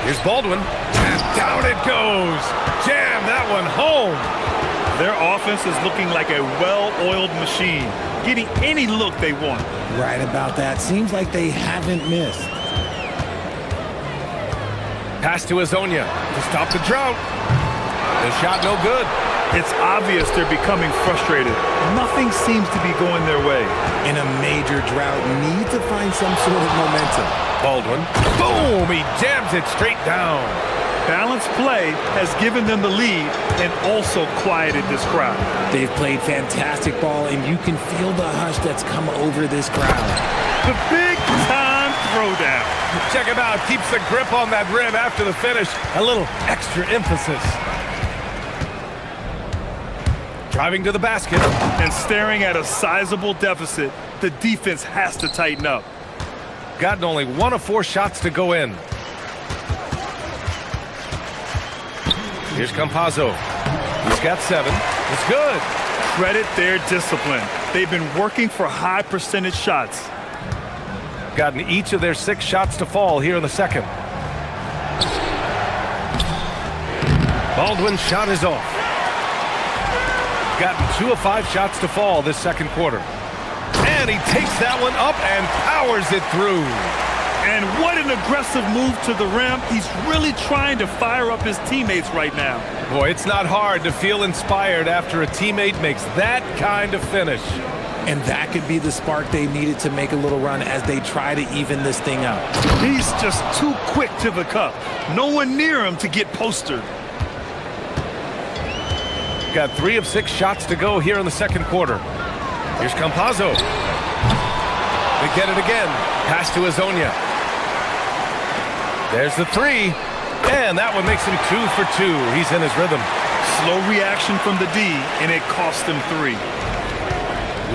Here's Baldwin, and down it goes. Jam that one home. Their offense is looking like a well-oiled machine, getting any look they want. Right about that. Seems like they haven't missed. Pass to Hazonia to stop the drought. The shot no good. It's obvious they're becoming frustrated. Nothing seems to be going their way. In a major drought, need to find some sort of momentum. Baldwin. Boom! He jams it straight down. Balanced play has given them the lead and also quieted this crowd. They've played fantastic ball, and you can feel the hush that's come over this crowd. The big-time throwdown. Check him out. Keeps the grip on that rim after the finish. A little extra emphasis. Driving to the basket. And staring at a sizable deficit, the defense has to tighten up. Gotten only 1 of 4 shots to go in. Here's Campazzo. He's got 7. It's good. Credit their discipline. They've been working for high percentage shots. Gotten each of their 6 shots to fall here in the second. Baldwin's shot is off. Gotten 2 of 5 shots to fall this second quarter. And he takes that one up and powers it through. And what an aggressive move to the rim. He's really trying to fire up his teammates right now. Boy, it's not hard to feel inspired after a teammate makes that kind of finish. And that could be the spark they needed to make a little run as they try to even this thing out. He's just too quick to the cup. No one near him to get postered. Got 3 of 6 shots to go here in the second quarter. Here's Campazzo. They get it again. Pass to Azonia. There's the 3. And that one makes him 2 for 2. He's in his rhythm. Slow reaction from the D, and it cost him 3.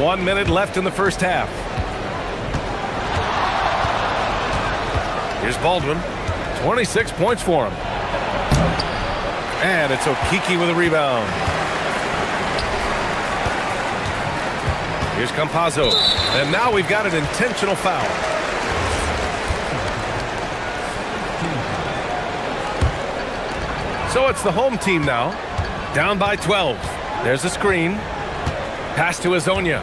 1 minute left in the first half. Here's Baldwin. 26 points for him. And it's Okiki with a rebound. Here's Campazzo. And now we've got an intentional foul. So it's the home team now. Down by 12. There's a screen. Pass to Azonia.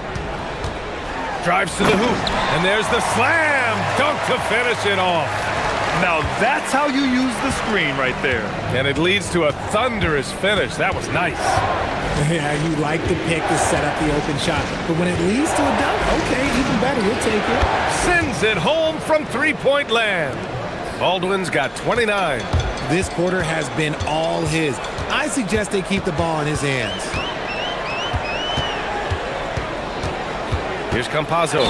Drives to the hoop. And there's the slam dunk to finish it off. Now that's how you use the screen right there. And it leads to a thunderous finish. That was nice. Yeah, you like the pick to set up the open shot. But when it leads to a dunk, okay, even better. You'll take it. Sends it home from three-point land. Baldwin's got 29. This quarter has been all his. I suggest they keep the ball in his hands. Here's Campazzo.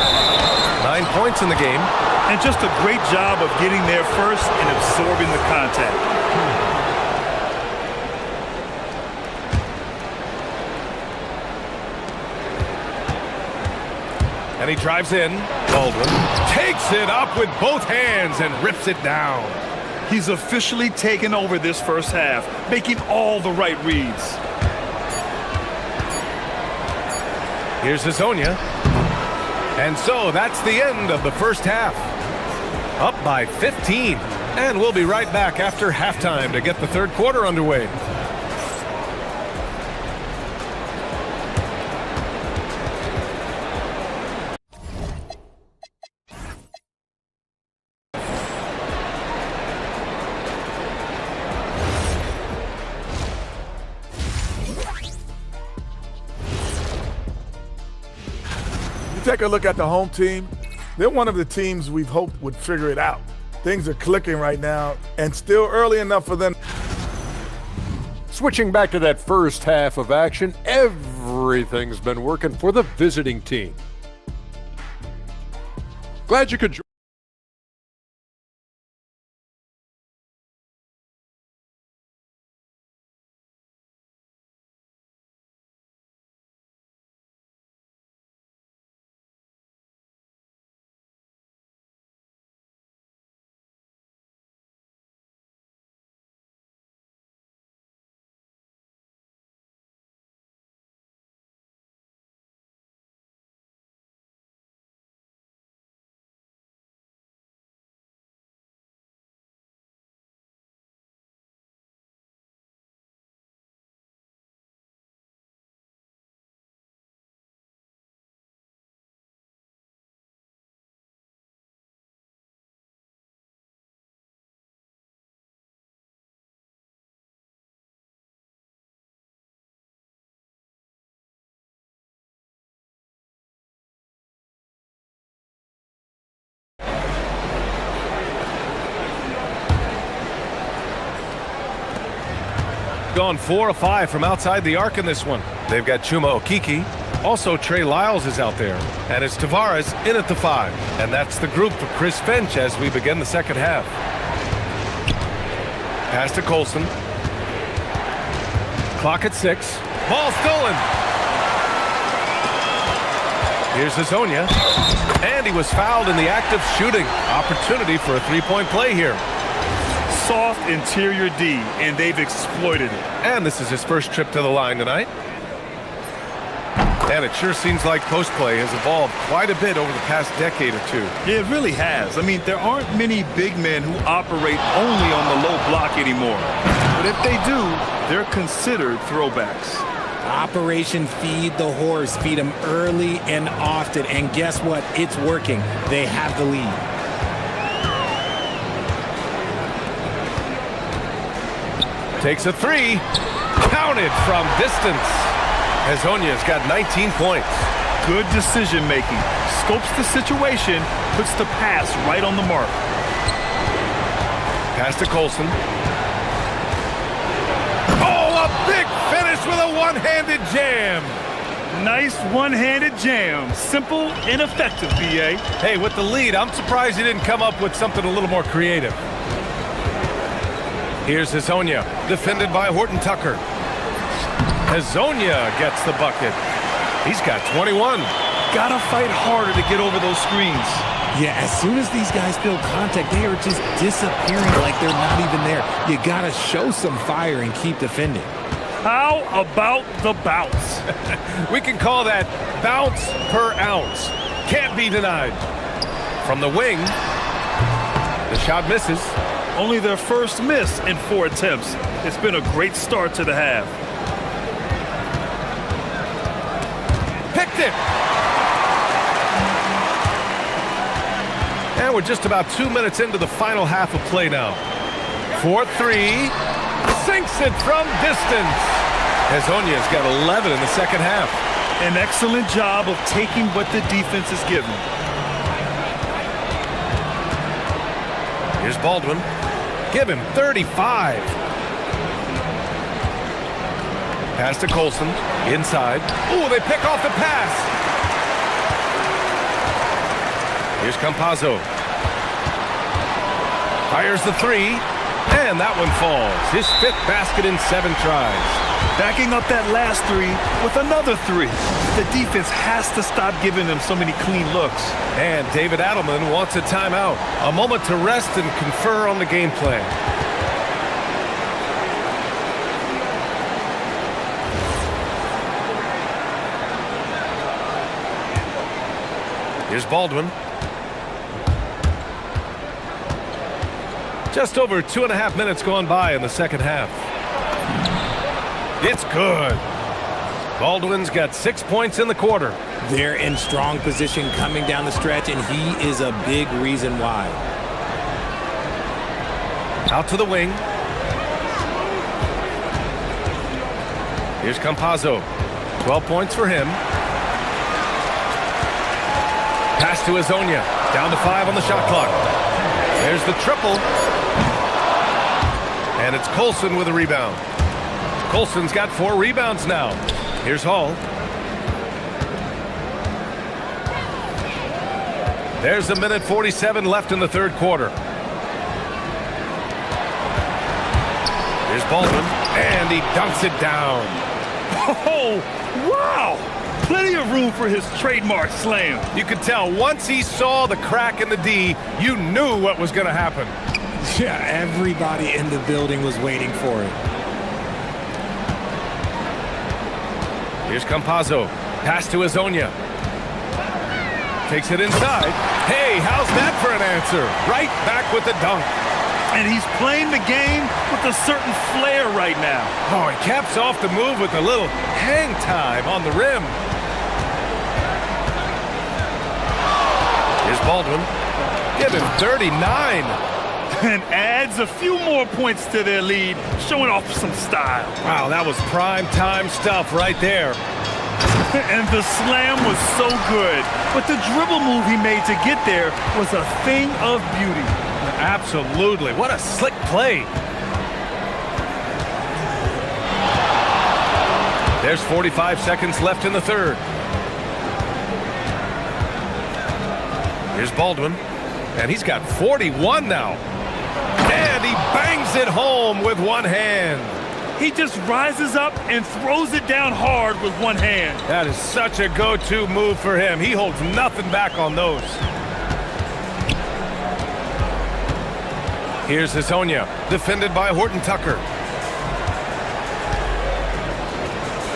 9 points in the game. And just a great job of getting there first and absorbing the contact. And he drives in. Baldwin takes it up with both hands and rips it down. He's officially taken over this first half, making all the right reads. Here's Azonia. And so that's the end of the first half. Up by 15. And we'll be right back after halftime to get the third quarter underway. Take a look at the home team. They're one of the teams we've hoped would figure it out. Things are clicking right now, and still early enough for them. Switching back to that first half of action, everything's been working for the visiting team. Glad you could join. Gone 4 of 5 from outside the arc in this one. They've got Chuma Okiki. Also, Trey Lyles is out there. And it's Tavares in at the 5. And that's the group for Chris Finch as we begin the second half. Pass to Colson. Clock at 6. Ball stolen. Here's Hazonia. And he was fouled in the act of shooting. Opportunity for a three-point play here. Soft interior D, and they've exploited it. And this is his first trip to the line tonight. And it sure seems like post play has evolved quite a bit over the past decade or two. Yeah, it really has. I mean, there aren't many big men who operate only on the low block anymore. But if they do, they're considered throwbacks. Operation Feed the Horse. Feed them early and often. And guess what? It's working. They have the lead. Takes a three. Counted from distance. Hazonia's got 19 points. Good decision making. Scopes the situation, puts the pass right on the mark. Pass to Colson. Oh, a big finish with a one-handed jam. Nice one-handed jam. Simple and effective, BA. Hey, with the lead, I'm surprised he didn't come up with something a little more creative. Here's Hazonia, defended by Horton Tucker. Hazonia gets the bucket. He's got 21. Gotta fight harder to get over those screens. Yeah, as soon as these guys feel contact, they are just disappearing like they're not even there. You gotta show some fire and keep defending. How about the bounce? We can call that bounce per ounce. Can't be denied. From the wing, the shot misses. Only their first miss in 4 attempts. It's been a great start to the half. Picked it! And we're just about 2 minutes into the final half of play now. 4-3. Sinks it from distance. Hazonia's got 11 in the second half. An excellent job of taking what the defense is given. Here's Baldwin. Give him 35. Pass to Colson. Inside. Ooh, they pick off the pass. Here's Campazzo. Fires the three. And that one falls. His 5th basket in 7 tries. Backing up that last three with another 3. The defense has to stop giving them so many clean looks. And David Adelman wants a timeout. A moment to rest and confer on the game plan. Here's Baldwin. Just over 2.5 minutes gone by in the second half. It's good. Baldwin's got 6 points in the quarter. They're in strong position coming down the stretch, and he is a big reason why. Out to the wing. Here's Campazzo. 12 points for him. Pass to Hazonia. Down to 5 on the shot clock. There's the triple. And it's Colson with a rebound. Colson's got 4 rebounds now. Here's Hall. There's a minute 47 left in the third quarter. Here's Baldwin, and he dunks it down. Oh, wow! Plenty of room for his trademark slam. You could tell once he saw the crack in the D, you knew what was going to happen. Yeah, everybody in the building was waiting for it. Here's Campazzo. Pass to Hazonia. Takes it inside. Hey, how's that for an answer? Right back with the dunk. And he's playing the game with a certain flair right now. Oh, he caps off the move with a little hang time on the rim. Here's Baldwin. Give him 39. And adds a few more points to their lead, showing off some style. Wow, that was prime time stuff right there. And the slam was so good. But the dribble move he made to get there was a thing of beauty. Absolutely. What a slick play. There's 45 seconds left in the third. Here's Baldwin, and he's got 41 now. And he bangs it home with one hand. He just rises up and throws it down hard with one hand. That is such a go-to move for him. He holds nothing back on those. Here's Hazonia, defended by Horton Tucker.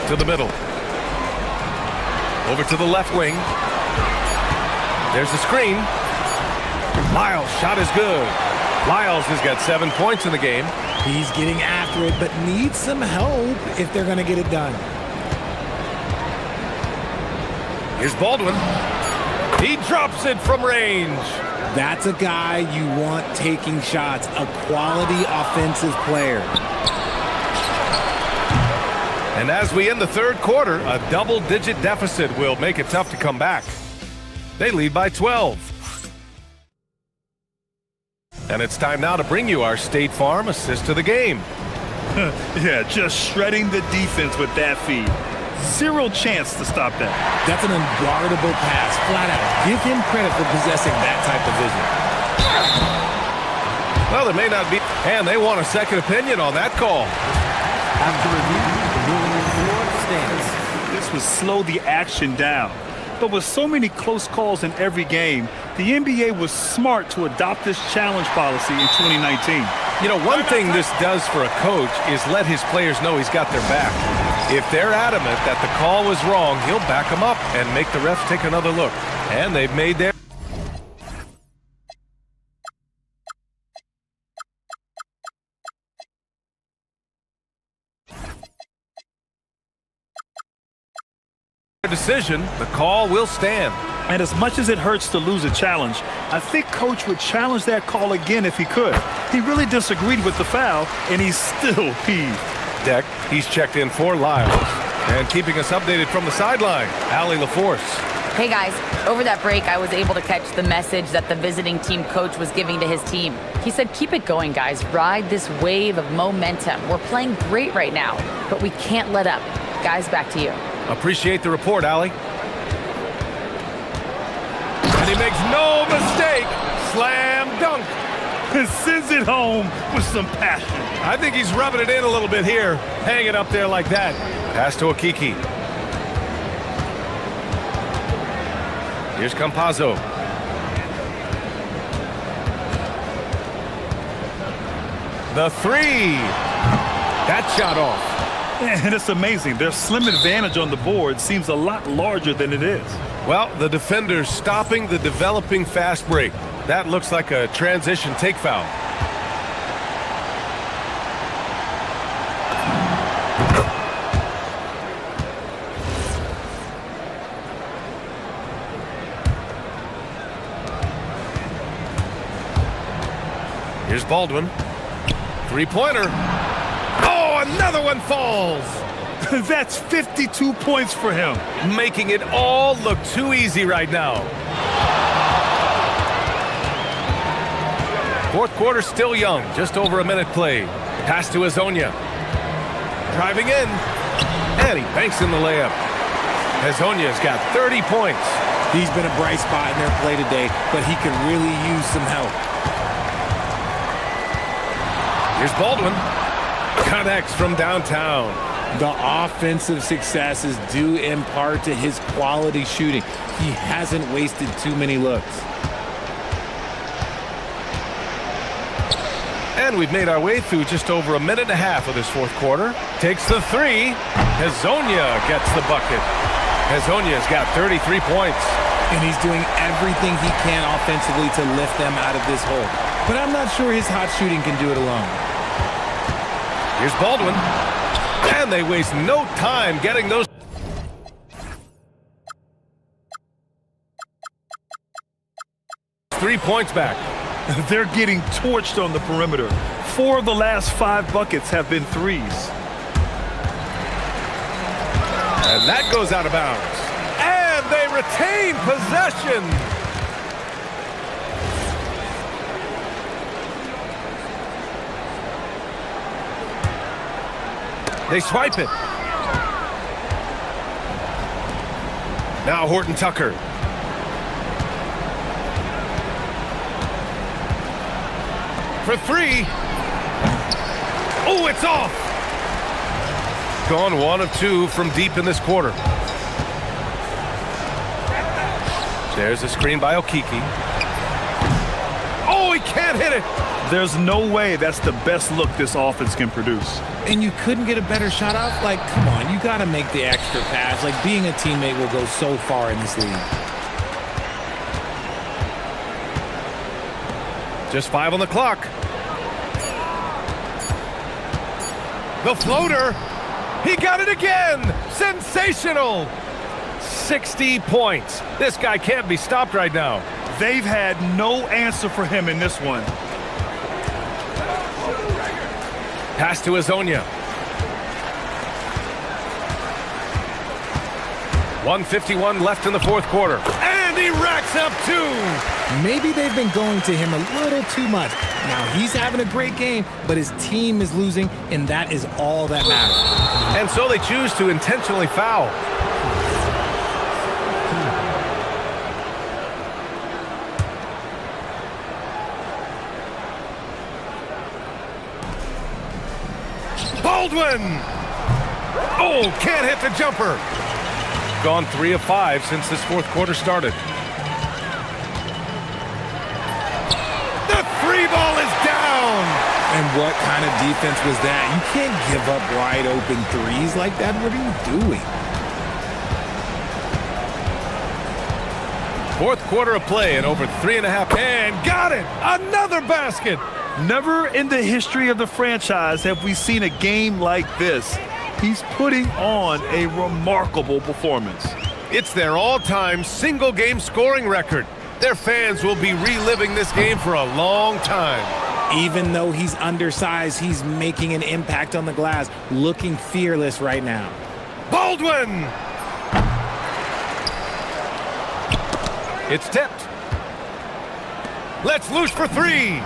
To the middle. Over to the left wing. There's the screen. Lyles' shot is good. Lyles has got 7 points in the game. He's getting after it, but needs some help if they're going to get it done. Here's Baldwin. He drops it from range. That's a guy you want taking shots, a quality offensive player. And as we end the third quarter, a double-digit deficit will make it tough to come back. They lead by 12. And it's time now to bring you our State Farm assist to the game. Yeah, just shredding the defense with that feed. Zero chance to stop that. That's an unguardable pass, flat out. Give him credit for possessing that type of vision. Well, there may not be, and they want a second opinion on that call. After review, the ruling floor stands. This would slow the action down. But with so many close calls in every game, the NBA was smart to adopt this challenge policy in 2019. You know, one thing this does for a coach is let his players know he's got their back. If they're adamant that the call was wrong, he'll back them up and make the refs take another look. And they've made their decision. The call will stand. And as much as it hurts to lose a challenge, I think Coach would challenge that call again if he could. He really disagreed with the foul, and he's still peeved. Deck, he's checked in for Lyles. And keeping us updated from the sideline, Allie LaForce. Hey guys, over that break, I was able to catch the message that the visiting team coach was giving to his team. He said, keep it going, guys. Ride this wave of momentum. We're playing great right now, but we can't let up. Guys, back to you. Appreciate the report, Allie. And he makes no mistake. Slam dunk. And sends it home with some passion. I think he's rubbing it in a little bit here. Hang it up there like that. Pass to Okiki. Here's Campazzo. The three. That shot off. And it's amazing. Their slim advantage on the board seems a lot larger than it is. Well, the defender's stopping the developing fast break. That looks like a transition take foul. Here's Baldwin. Three-pointer. Oh, another one falls. That's 52 points for him. Making it all look too easy right now. Fourth quarter still young, just over a minute played. Pass to Hazonia. Driving in, and he banks in the layup. Hazonia's got 30 points. He's been a bright spot in their play today, but he could really use some help. Here's Baldwin. Connects from downtown. The offensive successes due in part to his quality shooting. He hasn't wasted too many looks. And we've made our way through just over a minute and a half of this fourth quarter. Takes the three. Hazonia gets the bucket. Hazonia's got 33 points. And he's doing everything he can offensively to lift them out of this hole. But I'm not sure his hot shooting can do it alone. Here's Baldwin. And they waste no time getting those. 3 points back. They're getting torched on the perimeter. 4 of the last 5 buckets have been threes. And that goes out of bounds. And they retain possession. They swipe it. Now Horton Tucker. For three. Oh, it's off. Gone 1 of 2 from deep in this quarter. There's a screen by Okiki. Oh, he can't hit it. There's no way that's the best look this offense can produce. And you couldn't get a better shot off? Like, come on, you got to make the extra pass. Like, being a teammate will go so far in this league. Just 5 on the clock. The floater. He got it again. Sensational. 60 points. This guy can't be stopped right now. They've had no answer for him in this one. Pass to Azonia. 1:51 left in the fourth quarter. And he racks up 2. Maybe they've been going to him a little too much. Now, he's having a great game, but his team is losing, and that is all that matters. And so they choose to intentionally foul. Baldwin! Oh, can't hit the jumper. Gone 3 of 5 since this fourth quarter started. The 3 ball is down. And what kind of defense was that? You can't give up wide open threes like that. What are you doing? Fourth quarter of play and over 3.5. And got it! Another basket! Never in the history of the franchise have we seen a game like this. He's putting on a remarkable performance. It's their all-time single-game scoring record. Their fans will be reliving this game for a long time. Even though he's undersized, he's making an impact on the glass, looking fearless right now. Baldwin! It's tipped. Let's loose for 3.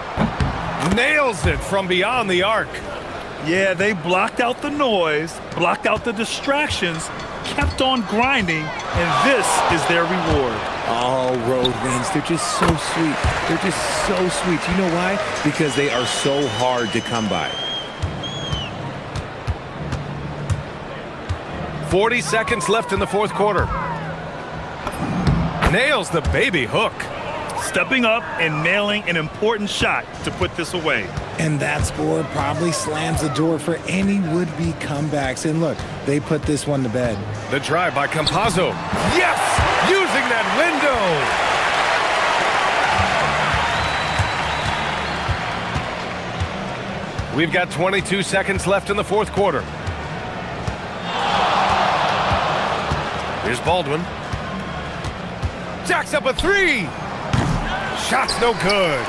Nails it from beyond the arc. Yeah, they blocked out the noise, blocked out the distractions, kept on grinding, and this is their reward. All road wins. They're just so sweet. They're just so sweet. You know why? Because they are so hard to come by. 40 seconds left in the fourth quarter. Nails the baby hook. Stepping up and nailing an important shot to put this away. And that score probably slams the door for any would-be comebacks. And look, they put this one to bed. The drive by Campazzo. Yes! Using that window. We've got 22 seconds left in the fourth quarter. Here's Baldwin. Jacks up a 3. Shot's no good.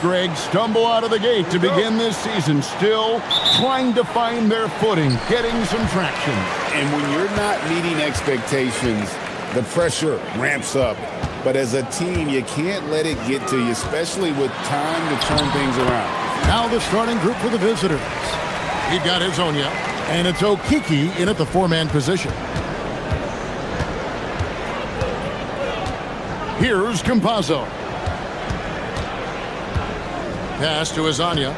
Greg, stumble out of the gate to begin this season, still trying to find their footing, getting some traction. And when you're not meeting expectations, the pressure ramps up. But as a team, you can't let it get to you, especially with time to turn things around. Now the starting group for the visitors. You've got Hazonia, and it's Okiki in at the four-man position. Here's Campazzo. Pass to Hazonia.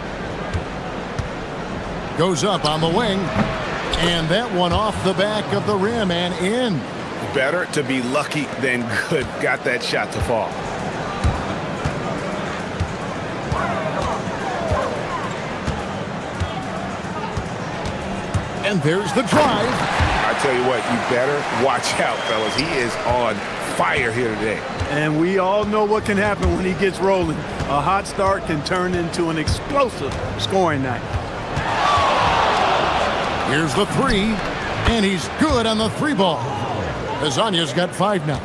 Goes up on the wing. And that one off the back of the rim and in. Better to be lucky than good. Got that shot to fall. And there's the drive. I tell you what, you better watch out, fellas. He is on fire here today. And we all know what can happen when he gets rolling. A hot start can turn into an explosive scoring night. Here's the three, and he's good on the three ball. Hazonia's got 5 now.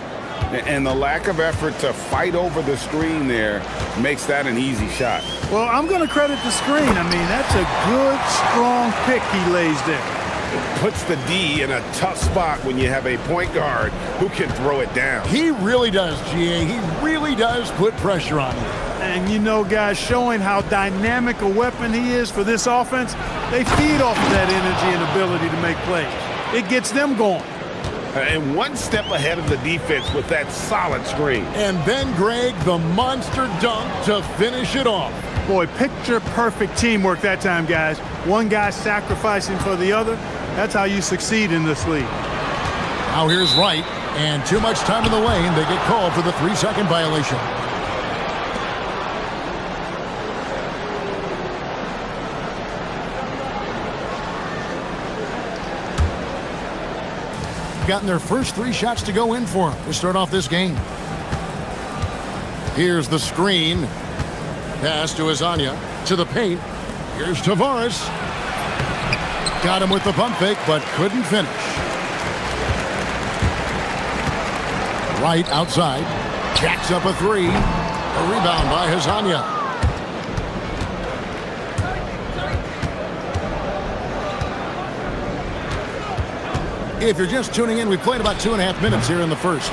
And the lack of effort to fight over the screen there makes that an easy shot. Well, I'm going to credit the screen. I mean, that's a good, strong pick he lays there. It puts the D in a tough spot when you have a point guard who can throw it down. He really does, GA. He really does put pressure on him. And you know, guys, showing how dynamic a weapon he is for this offense, they feed off of that energy and ability to make plays. It gets them going. And one step ahead of the defense with that solid screen. And then, Greg, the monster dunk to finish it off. Boy, picture perfect teamwork that time, guys. One guy sacrificing for the other. That's how you succeed in this league. Now here's Wright, and too much time in the lane. They get called for the 3-second violation. Gotten their first 3 shots to go in for them to start off this game. Here's the screen. Pass to Hazonia. To the paint. Here's Tavares. Got him with the pump fake, but couldn't finish. Right outside. Jacks up a 3. A rebound by Hazonia. If you're just tuning in, we played about 2.5 minutes here in the first.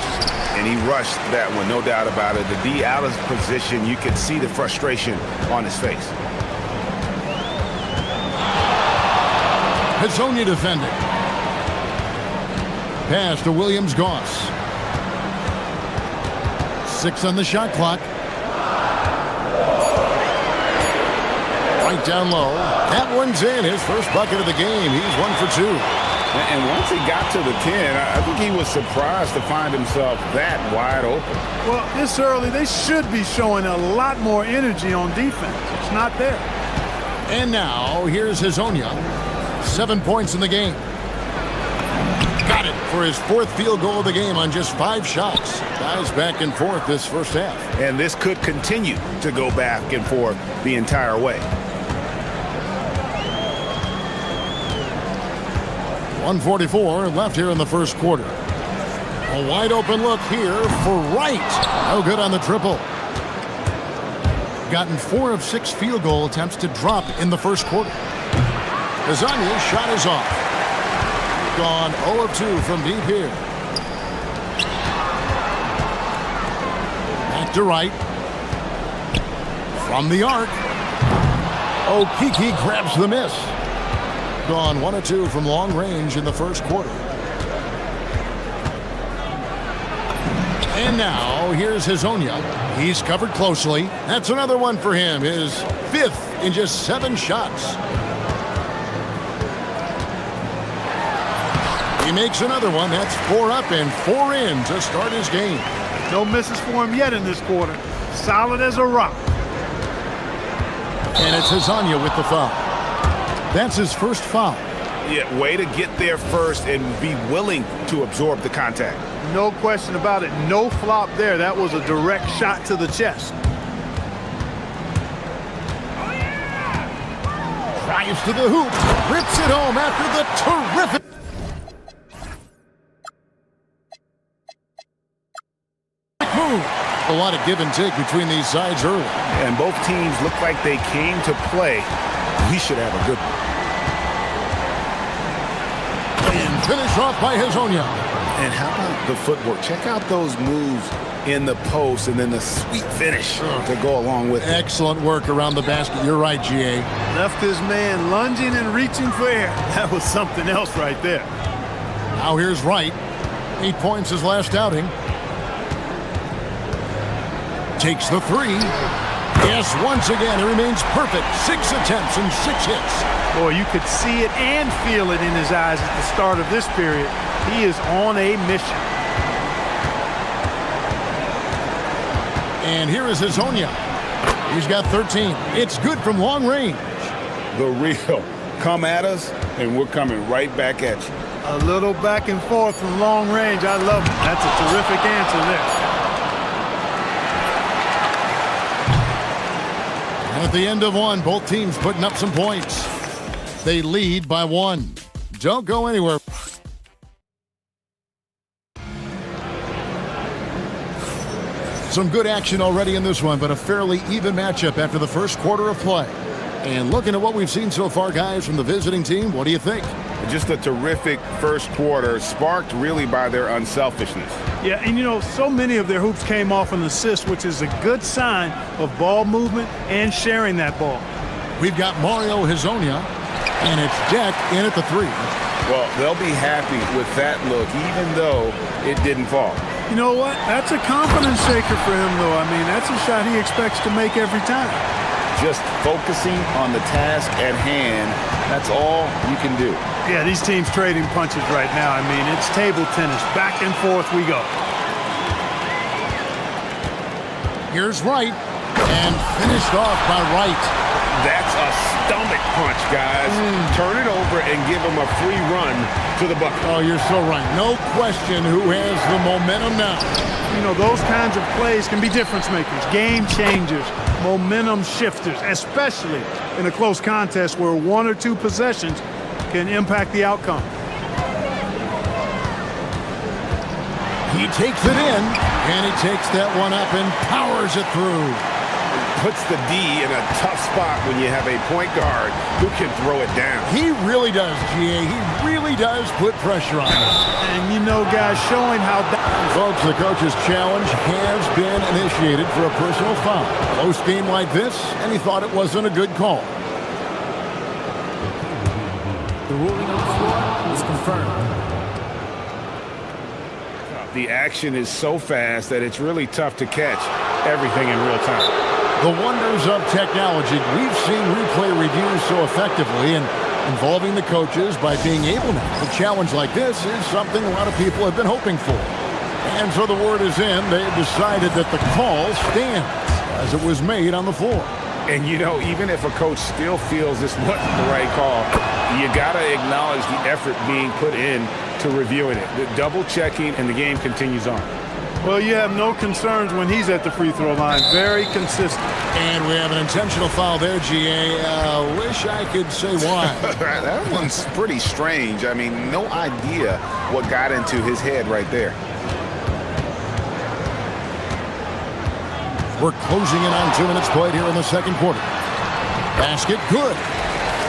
And he rushed that one, no doubt about it. The D out of position, you could see the frustration on his face. Hazonia defending. Pass to Williams-Goss. 6 on the shot clock. Right down low. That one's in. His first bucket of the game. He's 1 for 2. And once he got to the 10, I think he was surprised to find himself that wide open. Well, this early, they should be showing a lot more energy on defense. It's not there. And now, here's Hazonia. 7 points in the game. Got it for his 4th field goal of the game on just 5 shots. Guys back and forth this first half. And this could continue to go back and forth the entire way. 1:44 left here in the first quarter. A wide open look here for Wright. No good on the triple. Gotten 4 of 6 field goal attempts to drop in the first quarter. Hazonia's shot is off. Gone 0 of 2 from deep here. Back to Wright. From the arc. Okiki grabs the miss. Gone 1 of 2 from long range in the first quarter. And now, here's Hazonia. He's covered closely. That's another one for him. His 5th in just 7 shots. He makes another one. That's 4 up and 4 in to start his game. No misses for him yet in this quarter. Solid as a rock. And it's Hazonia with the foul. That's his first foul. Yeah, way to get there first and be willing to absorb the contact. No question about it. No flop there. That was a direct shot to the chest. Drives to the hoop. Rips it home after the terrific move. A lot of give and take between these sides early. And both teams look like they came to play. We should have a good one. And finished off by Hezonja. And how about the footwork? Check out those moves in the post and then the sweet finish to go along with it. Excellent work around the basket. You're right, GA. Left his man lunging and reaching for air. That was something else right there. Now here's Wright. 8 points his last outing. Takes the three. Yes, once again, he remains perfect. 6 attempts and 6 hits. Boy, you could see it and feel it in his eyes at the start of this period. He is on a mission. And here is Hezonja. He's got 13. It's good from long range. The real. Come at us, and we're coming right back at you. A little back and forth from long range. I love it. That's a terrific answer there. And at the end of one, both teams putting up some points. They lead by 1. Don't go anywhere. Some good action already in this one, but a fairly even matchup after the first quarter of play. And looking at what we've seen so far, guys, from the visiting team, what do you think? Just a terrific first quarter, sparked really by their unselfishness. Yeah, and you know, so many of their hoops came off an assist, which is a good sign of ball movement and sharing that ball. We've got Mario Hezonja, and it's Deck in at the 3. Well, they'll be happy with that look, even though it didn't fall. You know what? That's a confidence shaker for him, though. I mean, that's a shot he expects to make every time. Just focusing on the task at hand, that's all you can do. Yeah, these teams trading punches right now. I mean, it's table tennis. Back and forth we go. Here's Wright, and finished off by Wright. That's a stomach punch, guys. Turn it over and give him a free run to the bucket. Oh, you're so right. No question who has the momentum now. You know, those kinds of plays can be difference makers, game changers, momentum shifters, especially in a close contest where 1 or 2 possessions can impact the outcome. He takes it in, and he takes that one up and powers it through. Puts the D in a tough spot when you have a point guard who can throw it down. He really does, GA. He really does put pressure on us. And you know, guys, showing how... Folks, the coach's challenge has been initiated for a personal foul. Close game like this, and he thought it wasn't a good call. The ruling on the floor is confirmed. The action is so fast that it's really tough to catch everything in real time. The wonders of technology. We've seen replay reviews so effectively, and involving the coaches by being able now to challenge like this is something a lot of people have been hoping for. And so the word is in. They've decided that the call stands as it was made on the floor. And, you know, even if a coach still feels this wasn't the right call, you got to acknowledge the effort being put in to reviewing it. The double checking, and the game continues on. Well, you have no concerns when he's at the free throw line. Very consistent. And we have an intentional foul there, GA. Wish I could say why. That one's pretty strange. I mean, no idea what got into his head right there. We're closing in on 2 minutes played here in the second quarter. Basket, good.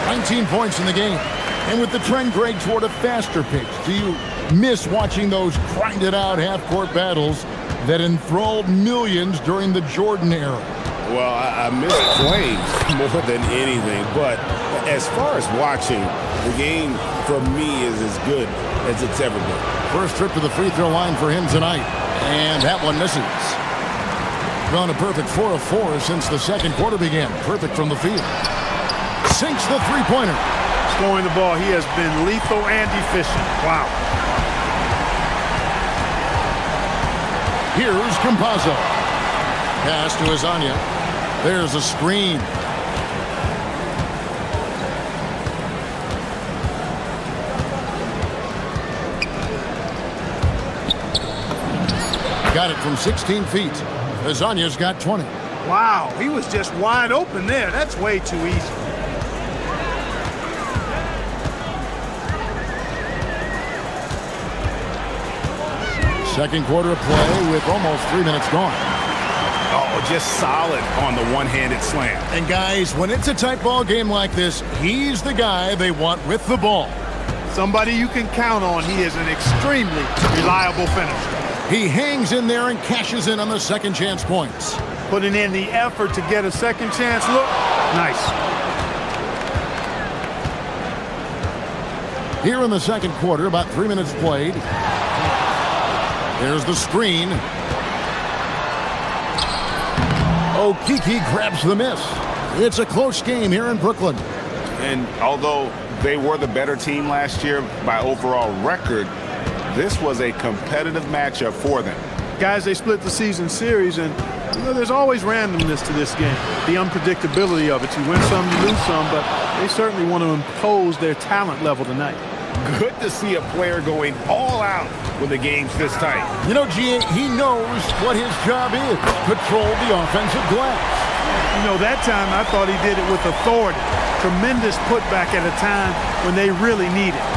19 points in the game. And with the trend, Greg, toward a faster pace, do you miss watching those grinded-out half-court battles that enthralled millions during the Jordan era? Well, I miss playing more than anything. But as far as watching, the game for me is as good as it's ever been. First trip to the free throw line for him tonight. And that one misses. Gone a perfect 4 of 4 since the second quarter began. Perfect from the field. Sinks the three-pointer. Scoring the ball, he has been lethal and efficient. Wow. Here's Campazzo. Pass to Hezonja. There's a screen. Got it from 16 feet. Hezonja's got 20. Wow, he was just wide open there. That's way too easy. Second quarter of play with almost 3 minutes gone. Oh, just solid on the one-handed slam. And guys, when it's a tight ball game like this, he's the guy they want with the ball. Somebody you can count on. He is an extremely reliable finisher. He hangs in there and cashes in on the second chance points. Putting in the effort to get a second chance look. Nice. Here in the second quarter, about 3 minutes played. There's the screen. Okiki grabs the miss. It's a close game here in Brooklyn. And although they were the better team last year by overall record, this was a competitive matchup for them. Guys, they split the season series, and there's always randomness to this game. The unpredictability of it. You win some, you lose some, but they certainly want to impose their talent level tonight. Good to see a player going all out when the game's this tight. You know, G.A., he knows what his job is. Control the offensive glass. You know, that time I thought he did it with authority. Tremendous putback at a time when they really need it.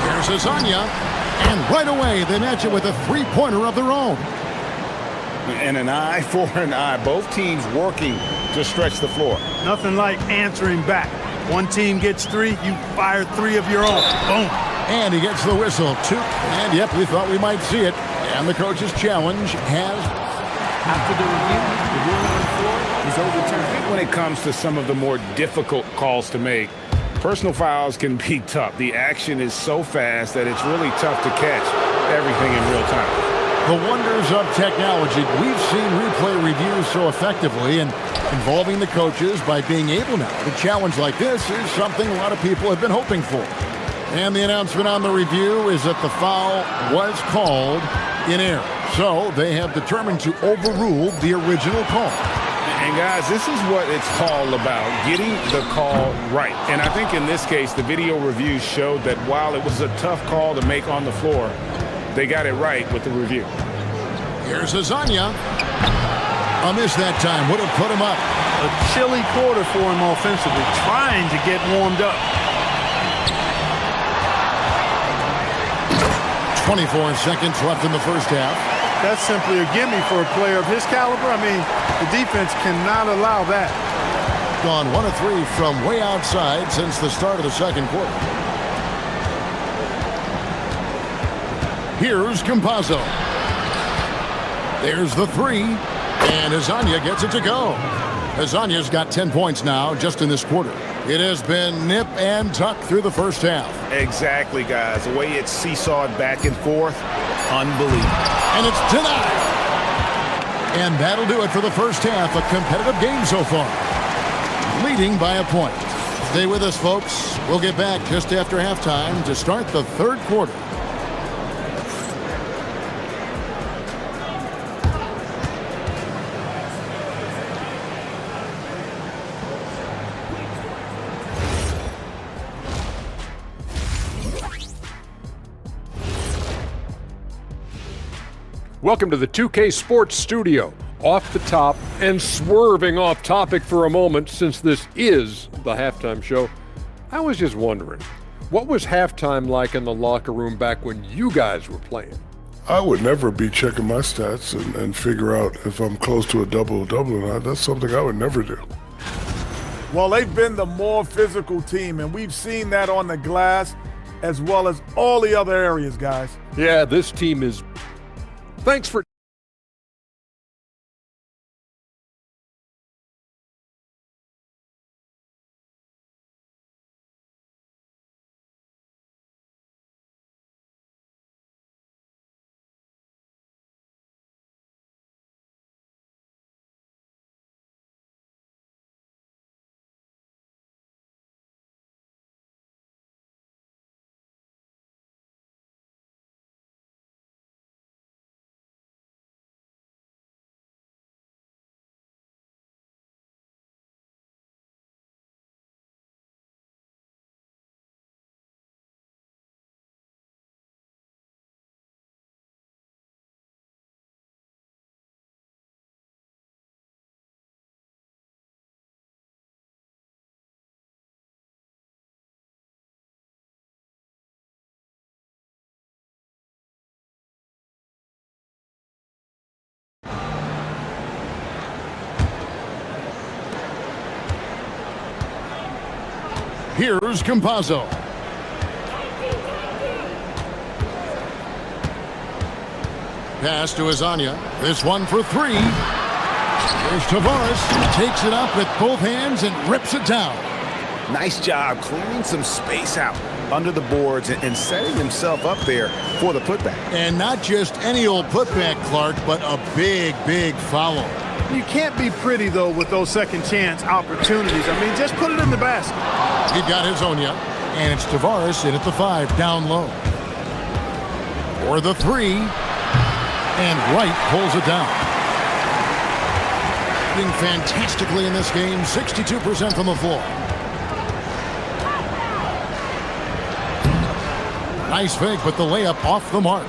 There's Azania, and right away they match it with a three-pointer of their own. And an eye for an eye. Both teams working to stretch the floor. Nothing like answering back. One team gets three, you fire three of your own. Boom. And he gets the whistle. Two. And yep, we thought we might see it. And the coach's challenge has... After the review, the ruling on the floor is overturned. When it comes to some of the more difficult calls to make, personal fouls can be tough. The action is so fast that it's really tough to catch everything in real time. The wonders of technology. We've seen replay reviews so effectively and involving the coaches by being able now to challenge like this is something a lot of people have been hoping for. And the announcement on the review is that the foul was called in error. So they have determined to overrule the original call. And guys, this is what it's all about, getting the call right. And I think in this case, the video review showed that while it was a tough call to make on the floor, they got it right with the review. Here's Azania. A miss that time would have put him up. A chilly quarter for him offensively, trying to get warmed up. 24 seconds left in the first half. That's simply a gimme for a player of his caliber. I mean, the defense cannot allow that. Gone 1 of 3 from way outside since the start of the second quarter. Here's Campazzo. There's the three, and Azania gets it to go. Azania's got 10 points now just in this quarter. It has been nip and tuck through the first half. Exactly, guys. The way it's seesawed back and forth, unbelievable. And it's denied. And that'll do it for the first half. A competitive game so far. Leading by a point. Stay with us, folks. We'll get back just after halftime to start the third quarter. Welcome to the 2K Sports Studio. Off the top and swerving off topic for a moment, since this is the halftime show, I was just wondering, what was halftime like in the locker room back when you guys were playing? I would never be checking my stats and figure out if I'm close to a double-double or not. That's something I would never do. Well, they've been the more physical team, and we've seen that on the glass as well as all the other areas, guys. Yeah, this team is... Thanks for... Here's Campazzo. Pass to Azania. This one for three. Here's Tavares. Takes it up with both hands and rips it down. Nice job clearing some space out under the boards and setting himself up there for the putback. And not just any old putback, Clark, but a big, big follow. You can't be pretty, though, with those second chance opportunities. I mean, just put it in the basket. He got his Onya, and it's Tavares in at the 5, down low. For the 3, and Wright pulls it down. Doing fantastically in this game, 62% from the floor. Nice fake, but the layup off the mark.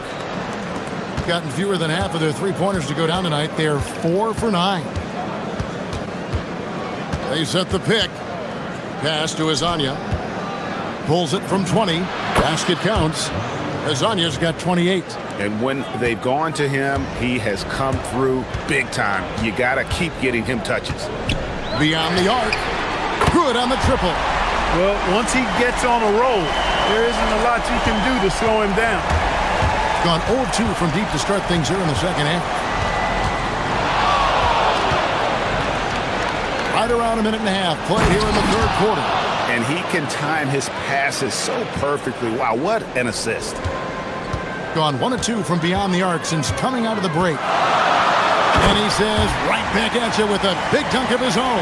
Gotten fewer than half of their three-pointers to go down tonight. They're 4 for 9. They set the pick. Pass to Azania. Pulls it from 20. Basket counts. Azania's got 28. And when they've gone to him, he has come through big time. You got to keep getting him touches. Beyond the arc. Good on the triple. Well, once he gets on a roll, there isn't a lot you can do to slow him down. Gone 0-2 from deep to start things here in the second half. Right around a minute and a half played here in the third quarter. And he can time his passes so perfectly. Wow, what an assist. Gone 1-2 from beyond the arc since coming out of the break. And he says right back at you with a big dunk of his own.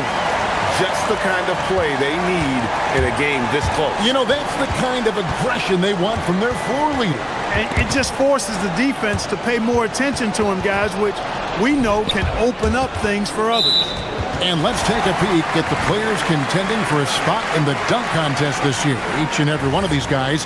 Just the kind of play they need in a game this close. You know, that's the kind of aggression they want from their floor leader. And it just forces the defense to pay more attention to him, guys, which we know can open up things for others. And let's take a peek at the players contending for a spot in the dunk contest this year. Each and every one of these guys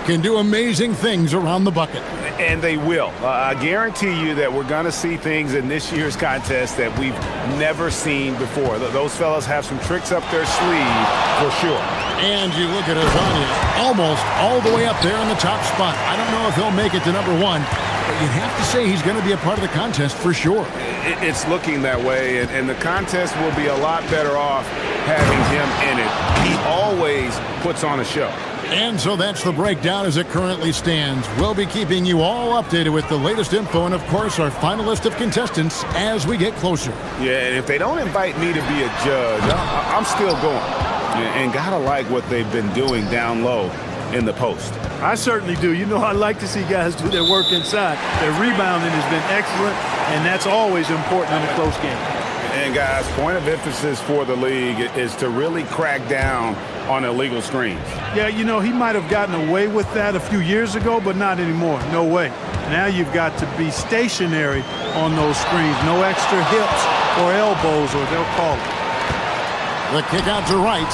can do amazing things around the bucket. And they will. I guarantee you that we're going to see things in this year's contest that we've never seen before. Those fellas have some tricks up their sleeve for sure. And you look at Azania, almost all the way up there in the top spot. I don't know if he'll make it to number 1, but you'd have to say he's going to be a part of the contest for sure. It's looking that way, and the contest will be a lot better off having him in it. He always puts on a show. And so that's the breakdown as it currently stands. We'll be keeping you all updated with the latest info and, of course, our final list of contestants as we get closer. Yeah, and if they don't invite me to be a judge, I'm still going. And gotta like what they've been doing down low in the post. I certainly do. You know, I like to see guys do their work inside. Their rebounding has been excellent, and that's always important in a close game. And guys, point of emphasis for the league is to really crack down on illegal screens. Yeah, you know, he might have gotten away with that a few years ago, but not anymore. No way. Now you've got to be stationary on those screens. No extra hips or elbows, or they'll call it. The kick out to right.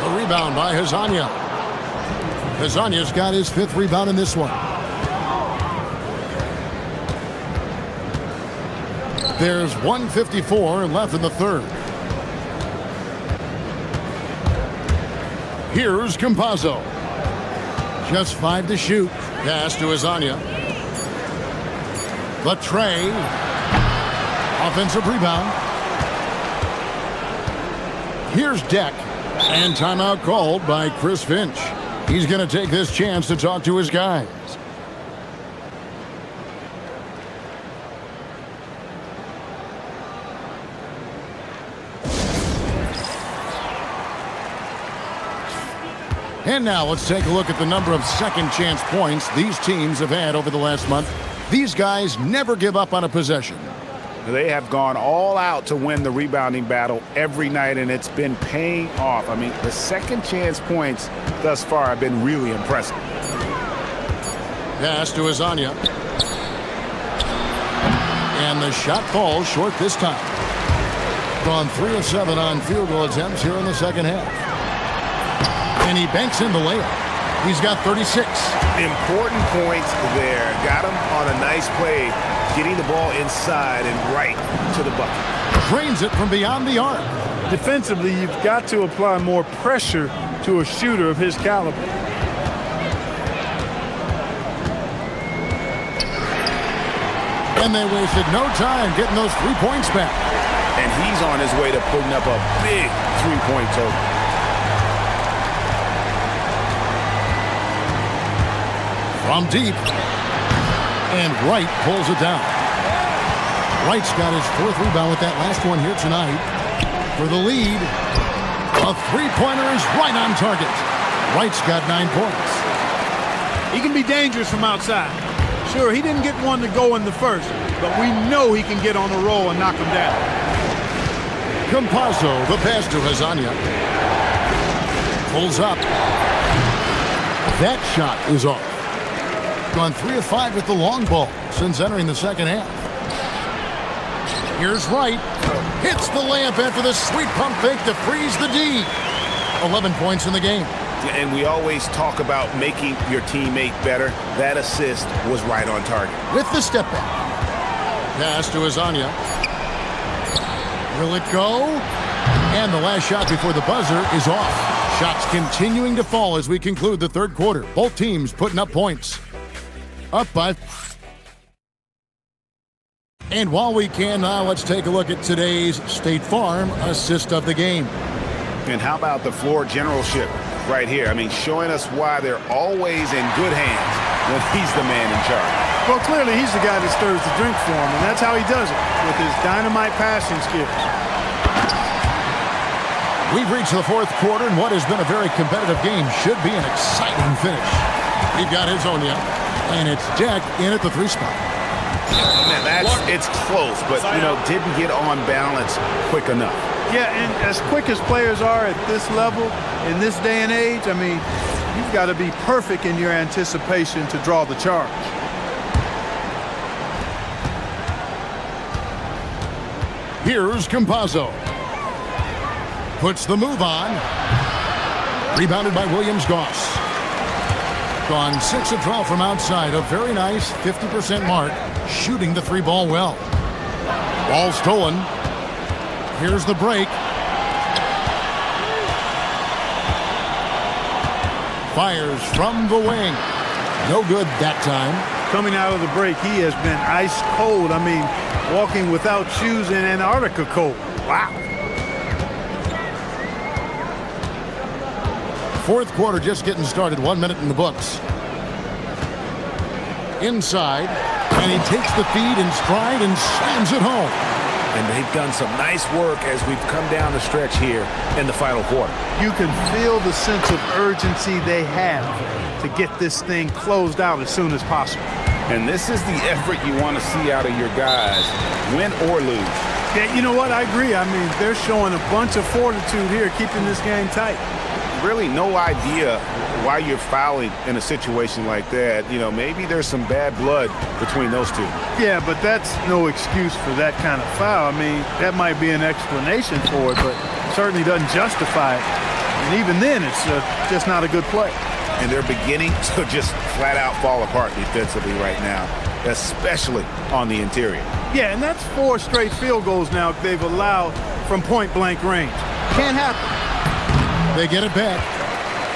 The rebound by Hazania. Hazania's got his 5th rebound in this one. There's 1:54 left in the third. Here's Campazzo. Just 5 to shoot. Pass to Azania. The tray. Offensive rebound. Here's Deck. And timeout called by Chris Finch. He's going to take this chance to talk to his guys. And now let's take a look at the number of second chance points these teams have had over the last month. These guys never give up on a possession. They have gone all out to win the rebounding battle every night, and it's been paying off. I mean, the second chance points thus far have been really impressive. Pass to Azania. And the shot falls short this time. Gone 3 of 7 on field goal attempts here in the second half. And he banks in the layup. He's got 36. Important points there. Got him on a nice play, getting the ball inside and right to the bucket. Drains it from beyond the arc. Defensively, you've got to apply more pressure to a shooter of his caliber. And they wasted no time getting those 3 points back. and he's on his way to putting up a big three-point total. From deep, and Wright pulls it down. Wright's got his 4th rebound with that last one here tonight. For the lead, a three-pointer is right on target. Wright's got 9 points. He can be dangerous from outside. Sure, he didn't get one to go in the first, but we know he can get on a roll and knock him down. Campazzo, the pass to Hazania. Pulls up. That shot is off. Gone 3 of 5 with the long ball since entering the second half. Here's Wright. Hits the layup after the sweet pump fake to freeze the D. 11 points in the game. And we always talk about making your teammate better. That assist was right on target. With the step back. Pass to Hazania. Will it go? And the last shot before the buzzer is off. Shots continuing to fall as we conclude the third quarter. Both teams putting up points. Up by. And while we can now, let's take a look at today's State Farm assist of the game. And how about the floor generalship right here? I mean, showing us why they're always in good hands when he's the man in charge. Well, clearly he's the guy that stirs the drink for him, and that's how he does it, with his dynamite passing skills. We've reached the fourth quarter, and what has been a very competitive game should be an exciting finish. We've got Hazania, and it's Jack in at the 3 spot. Man, it's close, but, didn't get on balance quick enough. Yeah, and as quick as players are at this level, in this day and age, I mean, you've got to be perfect in your anticipation to draw the charge. Here's Campazzo. Puts the move on. Rebounded by Williams-Goss. Gone 6 of 12 from outside. A very nice 50% mark. Shooting the 3 ball well. Ball stolen. Here's the break. Fires from the wing. No good that time. Coming out of the break, he has been ice cold. I mean, walking without shoes in Antarctica cold. Wow. Fourth quarter just getting started. 1 minute in the books. Inside, and he takes the feed in stride and slams it home. And they've done some nice work as we've come down the stretch here in the final quarter. You can feel the sense of urgency they have to get this thing closed out as soon as possible. And this is the effort you want to see out of your guys, win or lose. Yeah, you know what? I agree. I mean, they're showing a bunch of fortitude here, keeping this game tight. Really no idea why you're fouling in a situation like that. Maybe there's some bad blood between those two. Yeah, but that's no excuse for that kind of foul. I mean, that might be an explanation for it, but certainly doesn't justify it. And even then, it's just not a good play. And they're beginning to just flat out fall apart defensively right now, especially on the interior. Yeah, and that's 4 straight field goals now they've allowed from point-blank range. Can't happen. They get it back.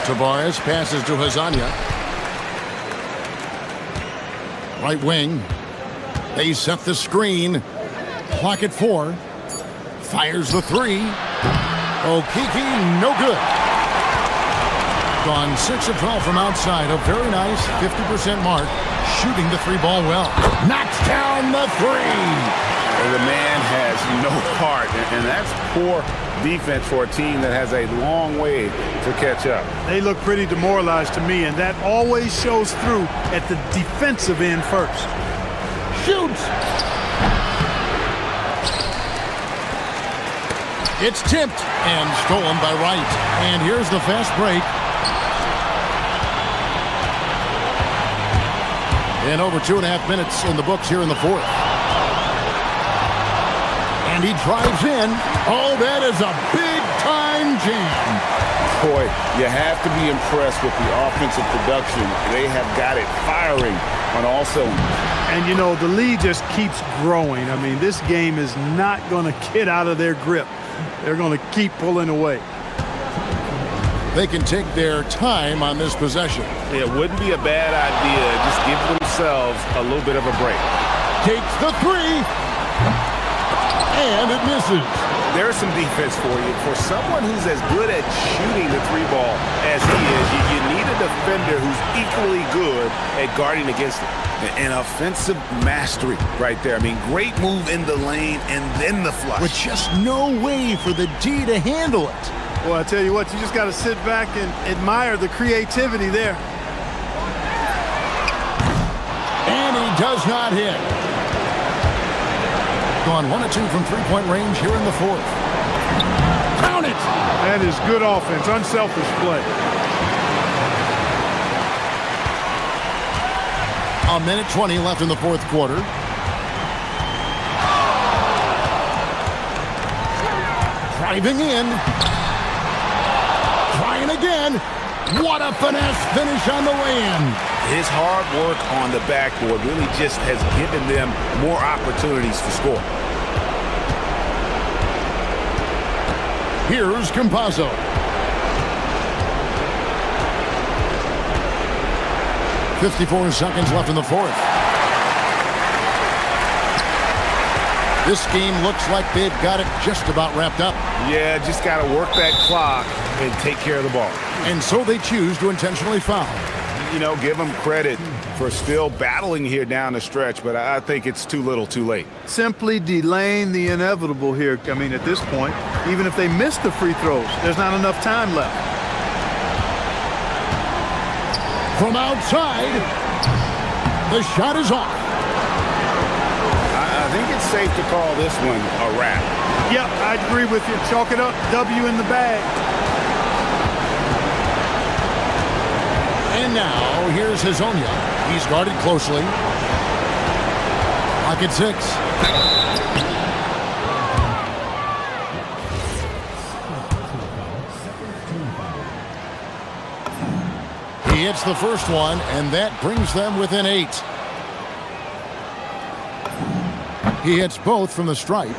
Tavares passes to Hazania. Right wing. They set the screen. Clock at 4. Fires the 3. Okiki, no good. Gone 6 of 12 from outside. A very nice 50% mark. Shooting the 3 ball well. Knocks down the 3. The man has no heart, and that's poor defense for a team that has a long way to catch up. They look pretty demoralized to me, and that always shows through at the defensive end first. Shoots! It's tipped and stolen by Wright. And here's the fast break. And over 2.5 minutes in the books here in the fourth. And he drives in. Oh, that is a big-time jam. Boy, you have to be impressed with the offensive production. They have got it firing on all cylinders. And, the lead just keeps growing. I mean, this game is not going to get out of their grip. They're going to keep pulling away. They can take their time on this possession. It wouldn't be a bad idea. Just give themselves a little bit of a break. Takes the 3. And it misses. There's some defense for you. For someone who's as good at shooting the three ball as he is, you need a defender who's equally good at guarding against it. An offensive mastery right there. I mean, great move in the lane and then the flush. With just no way for the D to handle it. Well, I tell you what, you just got to sit back and admire the creativity there. And he does not hit. Gone 1 of 2 from three-point range here in the fourth. Count it! That is good offense, unselfish play. A minute 20 left in the fourth quarter. Driving in. Trying again. What a finesse finish on the way-in. His hard work on the backboard really just has given them more opportunities to score. Here's Campazzo. .54 seconds left in the fourth. This game looks like they've got it just about wrapped up. Yeah, just got to work that clock and take care of the ball. And so they choose to intentionally foul. You know, give them credit for still battling here down the stretch, but I think it's too little too late. Simply delaying the inevitable here. I mean, at this point, even if they miss the free throws, there's not enough time left. From outside, the shot is off. I think it's safe to call this one a wrap. Yep, I agree with you. Chalk it up, W in the bag. And now, here's Hazonia. He's guarded closely. Clock at 6. He hits the first one, and that brings them within 8. He hits both from the stripe.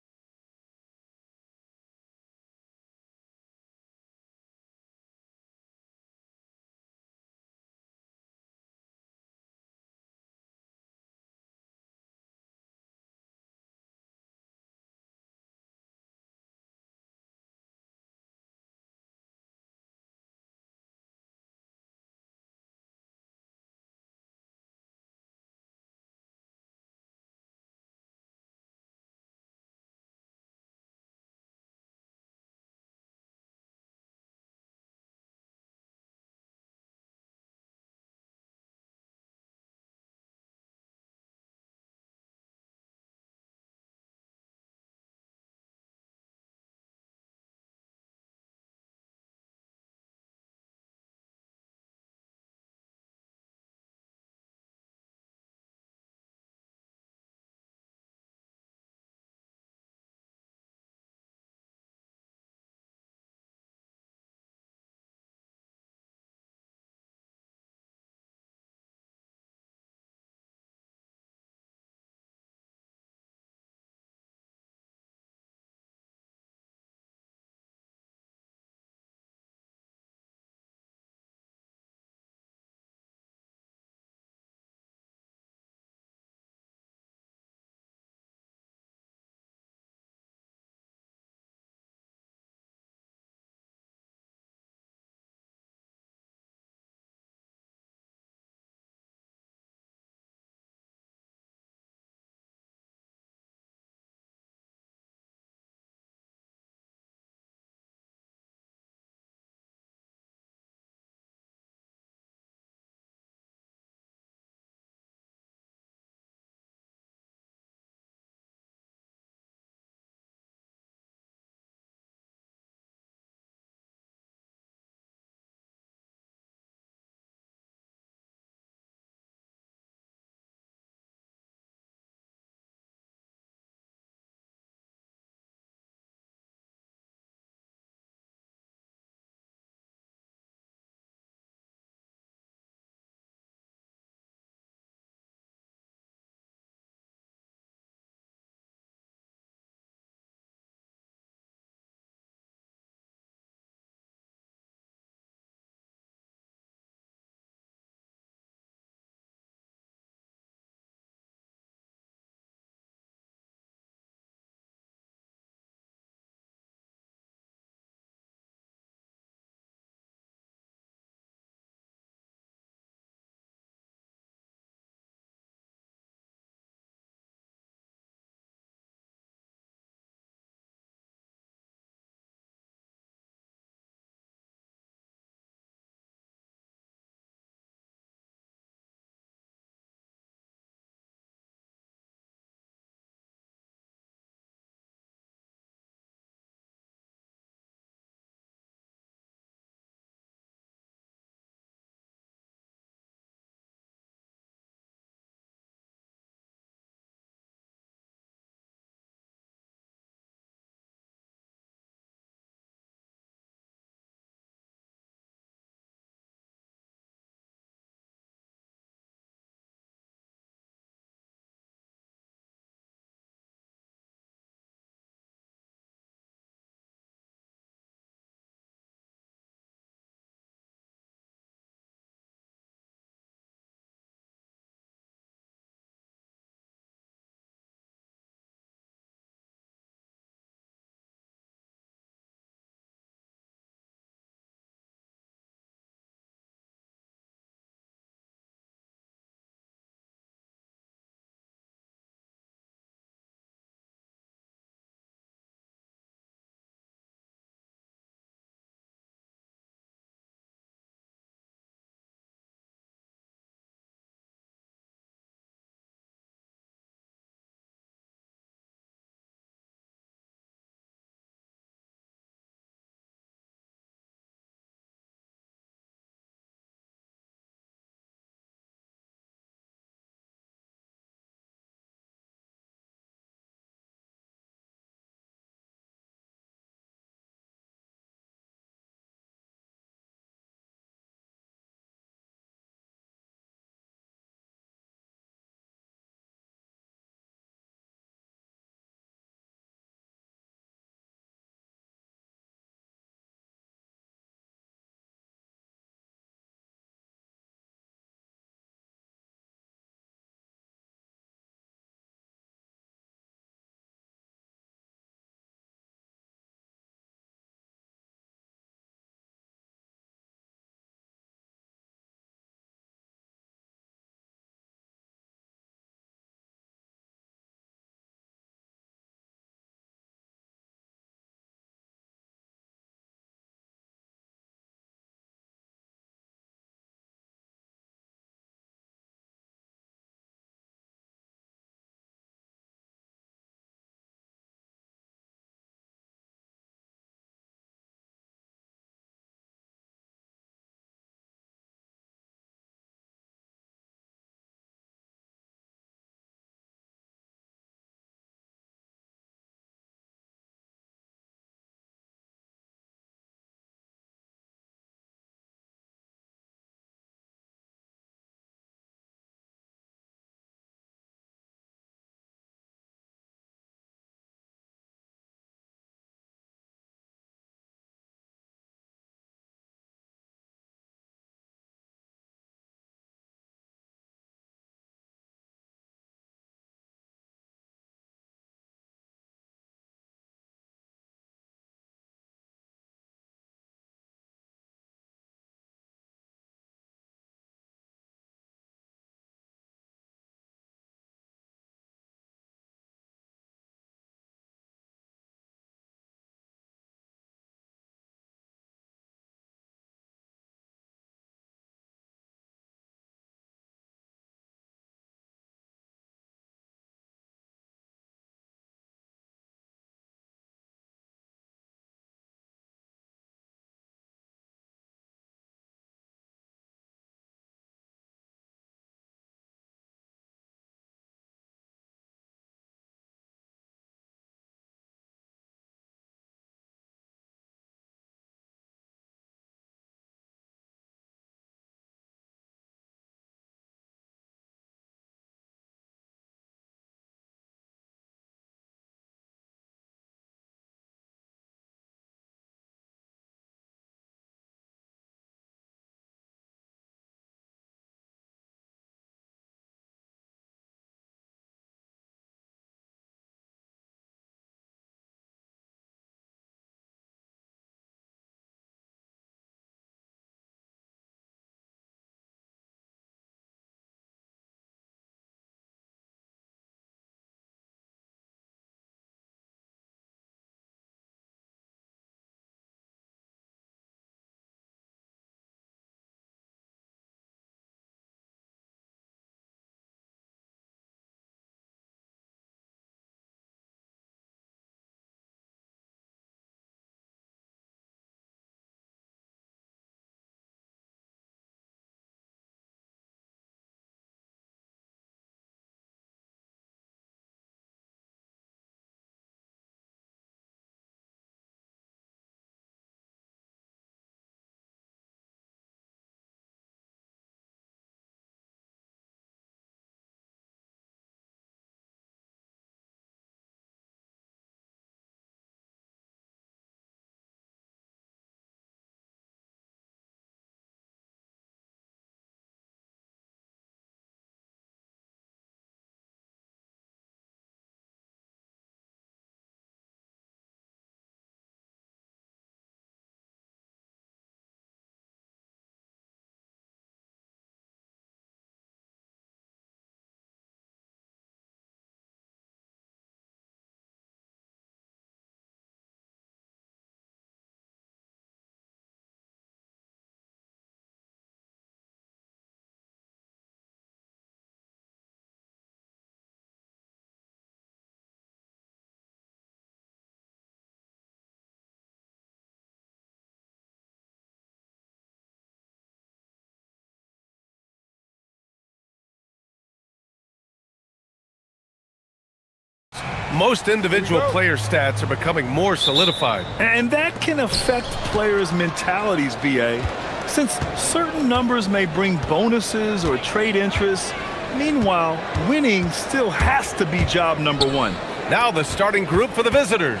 Most individual player stats are becoming more solidified. And that can affect players' mentalities, BA. Since certain numbers may bring bonuses or trade interests, meanwhile, winning still has to be job number one. Now the starting group for the visitors.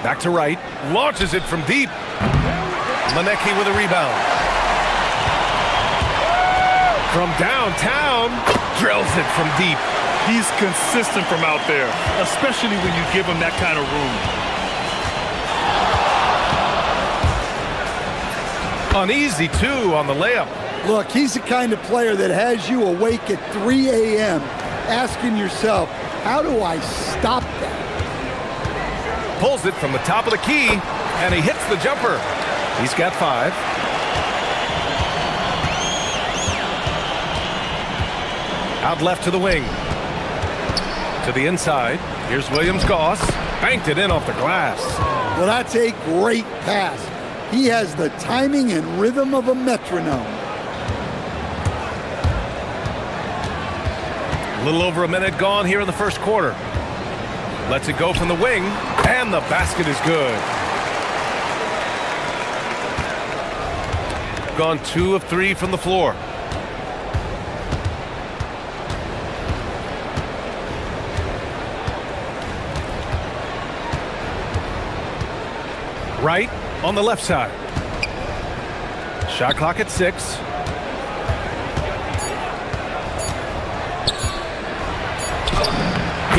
Back to right, launches it from deep. Manecki with a rebound. From downtown, drills it from deep. He's consistent from out there, especially when you give him that kind of room. Uneasy, too, on the layup. Look, he's the kind of player that has you awake at 3 a.m. asking yourself, how do I stop that? Pulls it from the top of the key, and he hits the jumper. He's got 5. Out left to the wing. To the inside. Here's Williams-Goss. Banked it in off the glass. Well, that's a great pass. He has the timing and rhythm of a metronome. A little over a minute gone here in the first quarter. Lets it go from the wing, and the basket is good. Gone 2 of 3 from the floor. Right on the left side. Shot clock at 6.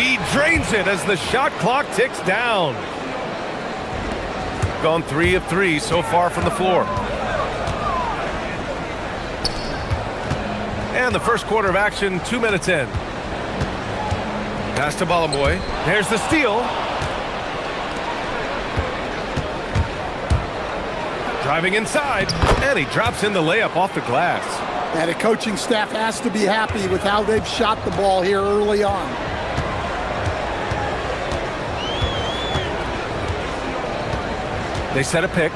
He drains it as the shot clock ticks down. Gone 3 of 3 so far from the floor. And the first quarter of action, 2 minutes in. Pass to Balamoy. There's the steal. Driving inside, and he drops in the layup off the glass. And the coaching staff has to be happy with how they've shot the ball here early on. They set a pick.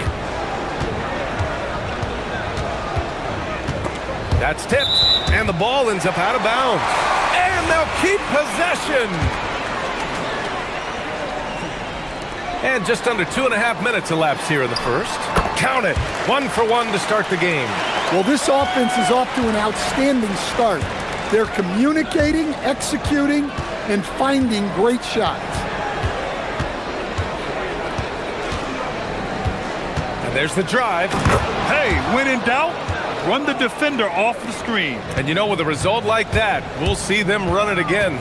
That's tipped, and the ball ends up out of bounds. And they'll keep possession. And just under 2.5 minutes elapsed here in the first. Count it. 1 for 1 to start the game. Well, this offense is off to an outstanding start. They're communicating, executing, and finding great shots. And there's the drive. Hey, when in doubt, run the defender off the screen. And you know, with a result like that, we'll see them run it again.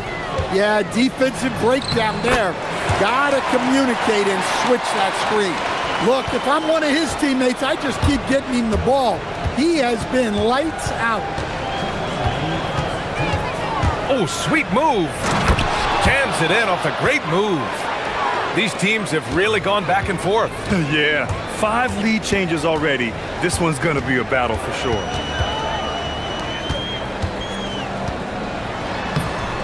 Yeah, defensive breakdown there. Gotta communicate and switch that screen. Look, if I'm one of his teammates, I just keep getting him the ball. He has been lights out. Oh, sweet move. Jams it in off a great move. These teams have really gone back and forth. Yeah, 5 lead changes already. This one's going to be a battle for sure.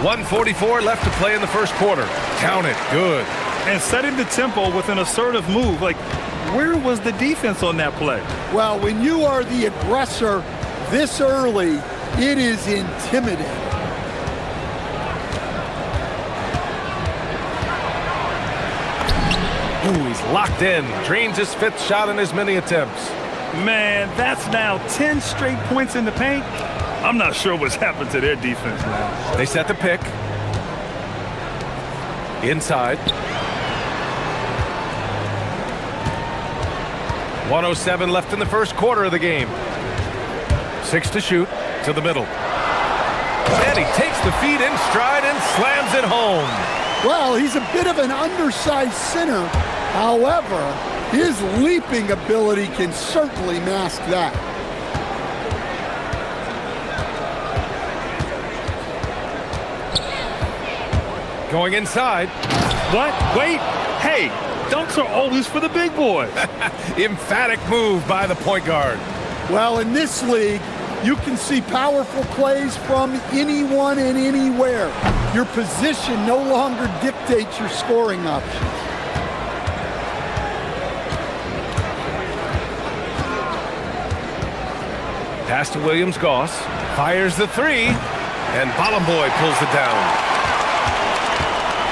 1:44 left to play in the first quarter. Count it. Good. And setting the tempo with an assertive move. Like, where was the defense on that play? Well, when you are the aggressor this early, it is intimidating. Ooh, he's locked in. Drains his 5th shot in as many attempts. Man, that's now 10 straight points in the paint. I'm not sure what's happened to their defense, man. They set the pick. Inside. 1:07 left in the first quarter of the game. 6 to shoot. To the middle. And he takes the feed in stride and slams it home. Well, he's a bit of an undersized center. However, his leaping ability can certainly mask that. Going inside. What? Wait. Hey, dunks are always for the big boys. Emphatic move by the point guard. Well, in this league, you can see powerful plays from anyone and anywhere. Your position no longer dictates your scoring options. Pass to Williams-Goss. Fires the 3. And Balamoy pulls it down.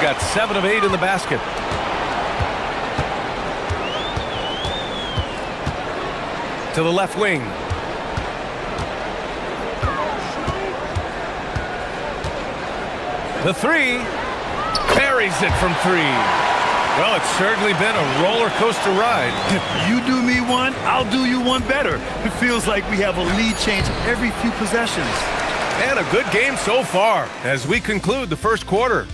got 7 of 8 in the basket. To the left wing. The three. Buries it from 3. Well, it's certainly been a roller coaster ride. If you do me one, I'll do you one better. It feels like we have a lead change every few possessions. And a good game so far as we conclude the first quarter.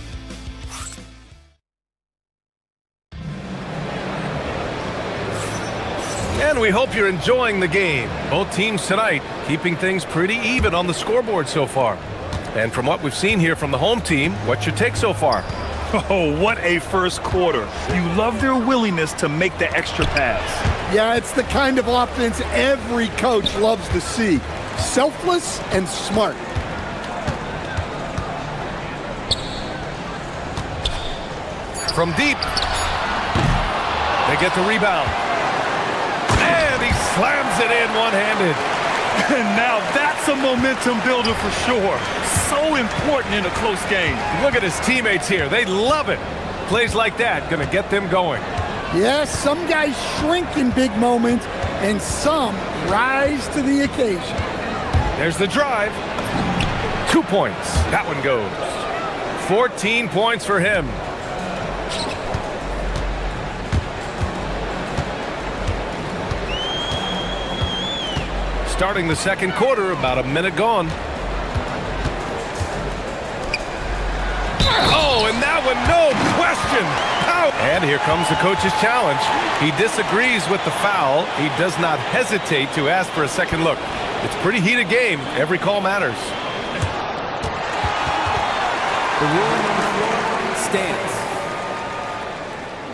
And we hope you're enjoying the game. Both teams tonight keeping things pretty even on the scoreboard so far. And from what we've seen here from the home team, what's your take so far? Oh, what a first quarter. You love their willingness to make the extra pass. Yeah, it's the kind of offense every coach loves to see. Selfless and smart. From deep. They get the rebound. And he slams it in one-handed. And now that's a momentum builder for sure. So important in a close game. Look at his teammates here. They love it. Plays like that going to get them going. Yes, some guys shrink in big moments, and some rise to the occasion. There's the drive. 2 points. That one goes. 14 points for him. Starting the second quarter, about a minute gone. Oh, and that one, no question. Out. And here comes the coach's challenge. He disagrees with the foul. He does not hesitate to ask for a second look. It's a pretty heated game. Every call matters. The ruling on the floor stands.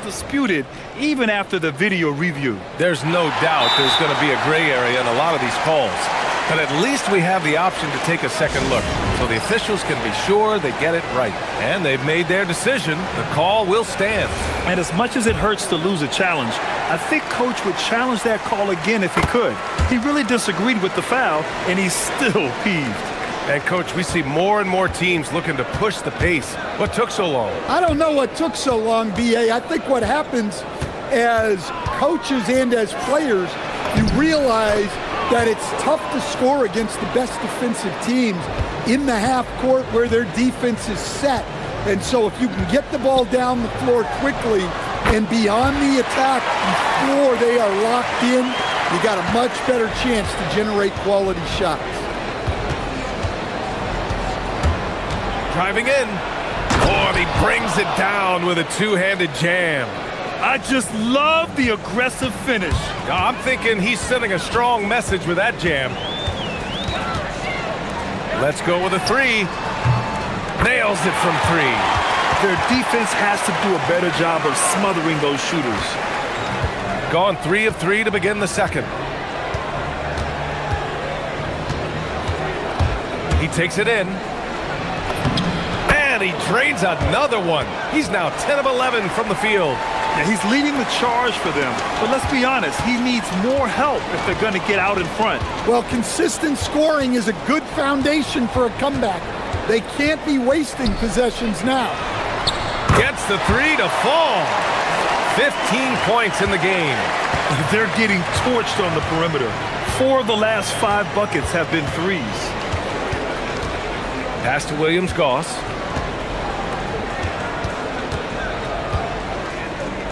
Disputed even after the video review. There's no doubt there's going to be a gray area in a lot of these calls. But at least we have the option to take a second look, so the officials can be sure they get it right. And they've made their decision. The call will stand. And as much as it hurts to lose a challenge, I think Coach would challenge that call again if he could. He really disagreed with the foul, and he's still peeved. And, Coach, we see more and more teams looking to push the pace. What took so long? I don't know what took so long, B.A. I think what happens as coaches and as players, you realize that it's tough to score against the best defensive teams in the half court where their defense is set. And so if you can get the ball down the floor quickly and beyond the attack before they are locked in, you got a much better chance to generate quality shots. Driving in. Oh, and he brings it down with a two-handed jam. I just love the aggressive finish. I'm thinking he's sending a strong message with that jam. Let's go with a 3. Nails it from 3. Their defense has to do a better job of smothering those shooters. Gone 3 of 3 to begin the second. He takes it in. And he drains another one. He's now 10 of 11 from the field. Yeah, he's leading the charge for them. But let's be honest, he needs more help if they're going to get out in front. Well, consistent scoring is a good foundation for a comeback. They can't be wasting possessions now. Gets the 3 to fall. 15 points in the game. They're getting torched on the perimeter. 4 of the last 5 buckets have been threes. Pass to Williams-Goss.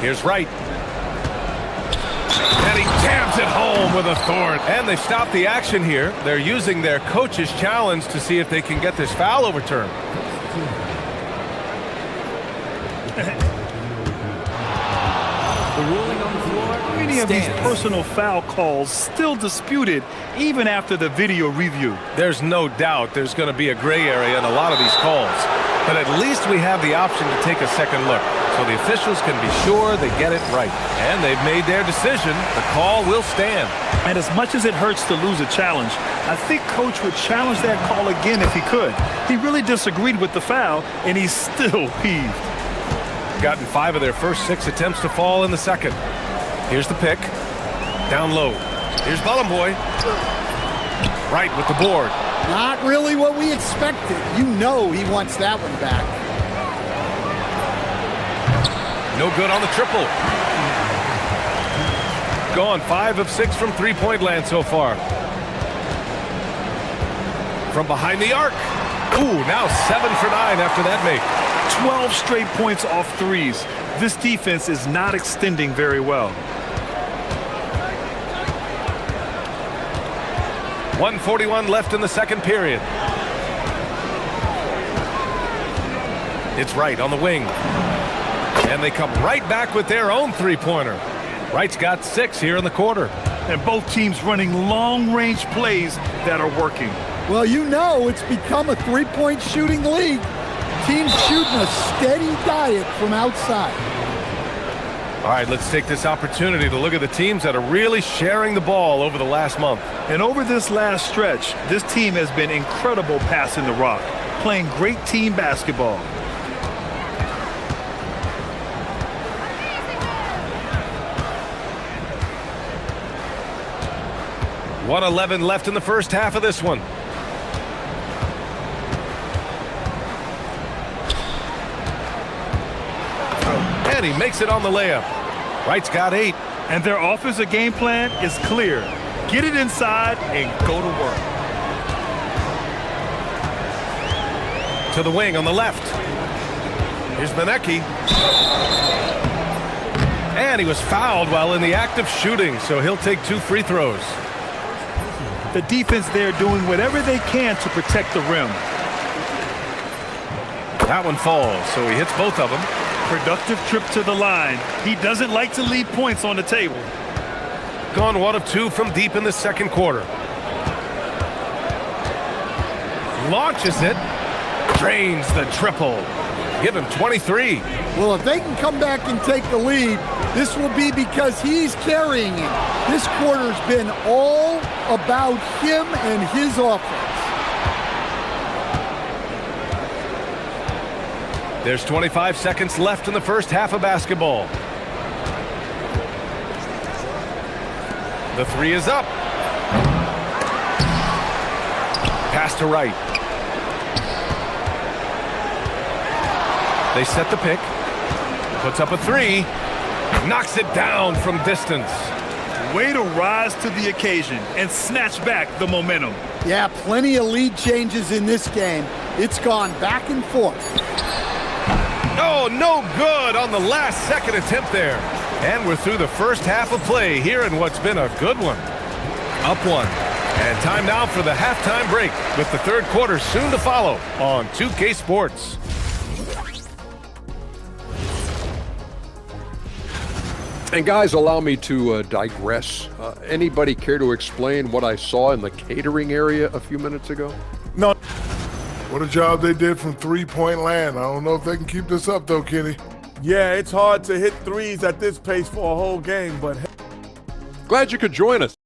Here's Wright. And he jams it home with authority. And they stop the action here. They're using their coach's challenge to see if they can get this foul overturned. The ruling on the floor Many of these personal foul calls still disputed even after the video review. There's no doubt there's going to be a gray area in a lot of these calls. But at least we have the option to take a second look, so the officials can be sure they get it right. And they've made their decision. The call will stand. And as much as it hurts to lose a challenge, I think Coach would challenge that call again if he could. He really disagreed with the foul, and he's still peeved. Gotten 5 of their first 6 attempts to fall in the second. Here's the pick. Down low. Here's Bollenboy. Right with the board. Not really what we expected. You know he wants that one back. No good on the triple. Gone 5 of 6 from three-point land so far. From behind the arc. Ooh, now 7 for 9 after that make. 12 straight points off threes. This defense is not extending very well. 1:41 left in the second period. It's Wright on the wing. And they come right back with their own three-pointer. Wright's got 6 here in the quarter. And both teams running long-range plays that are working. Well, you know it's become a three-point shooting league. Teams shooting a steady diet from outside. All right, let's take this opportunity to look at the teams that are really sharing the ball over the last month. And over this last stretch, this team has been incredible passing the rock, playing great team basketball. .111 left in the first half of this one. And he makes it on the layup. Wright's got 8. And their offensive game plan is clear. Get it inside and go to work. To the wing on the left. Here's Benecki. And he was fouled while in the act of shooting, so he'll take 2 free throws. The defense there doing whatever they can to protect the rim. That one falls, so he hits both of them. Productive trip to the line. He doesn't like to leave points on the table. Gone 1 of 2 from deep in the second quarter. Launches it. Drains the triple. Give him 23. Well, if they can come back and take the lead, this will be because he's carrying it. This quarter's been all about him and his offense. There's 25 seconds left in the first half of basketball. The 3 is up. Pass to Wright. They set the pick. Puts up a 3. Knocks it down from distance. Way to rise to the occasion and snatch back the momentum. Yeah, plenty of lead changes in this game. It's gone back and forth. Oh, no good on the last second attempt there. And we're through the first half of play here in what's been a good one. Up 1. And time now for the halftime break with the third quarter soon to follow on 2K Sports. And guys, allow me to digress. Anybody care to explain what I saw in the catering area a few minutes ago? No. What a job they did from three-point land. I don't know if they can keep this up, though, Kenny. Yeah, it's hard to hit threes at this pace for a whole game, but... Glad you could join us.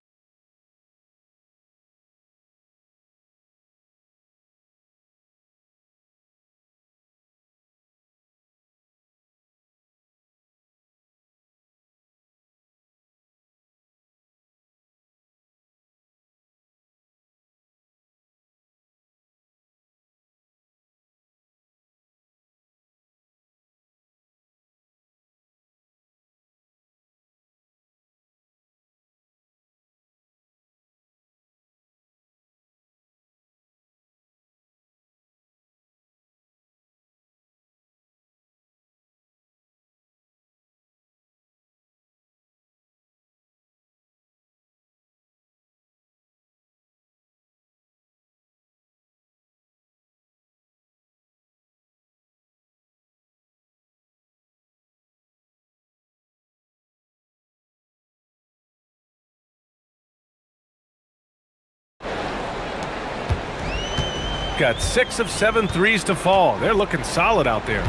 Got 6 of 7 threes to fall. They're looking solid out there.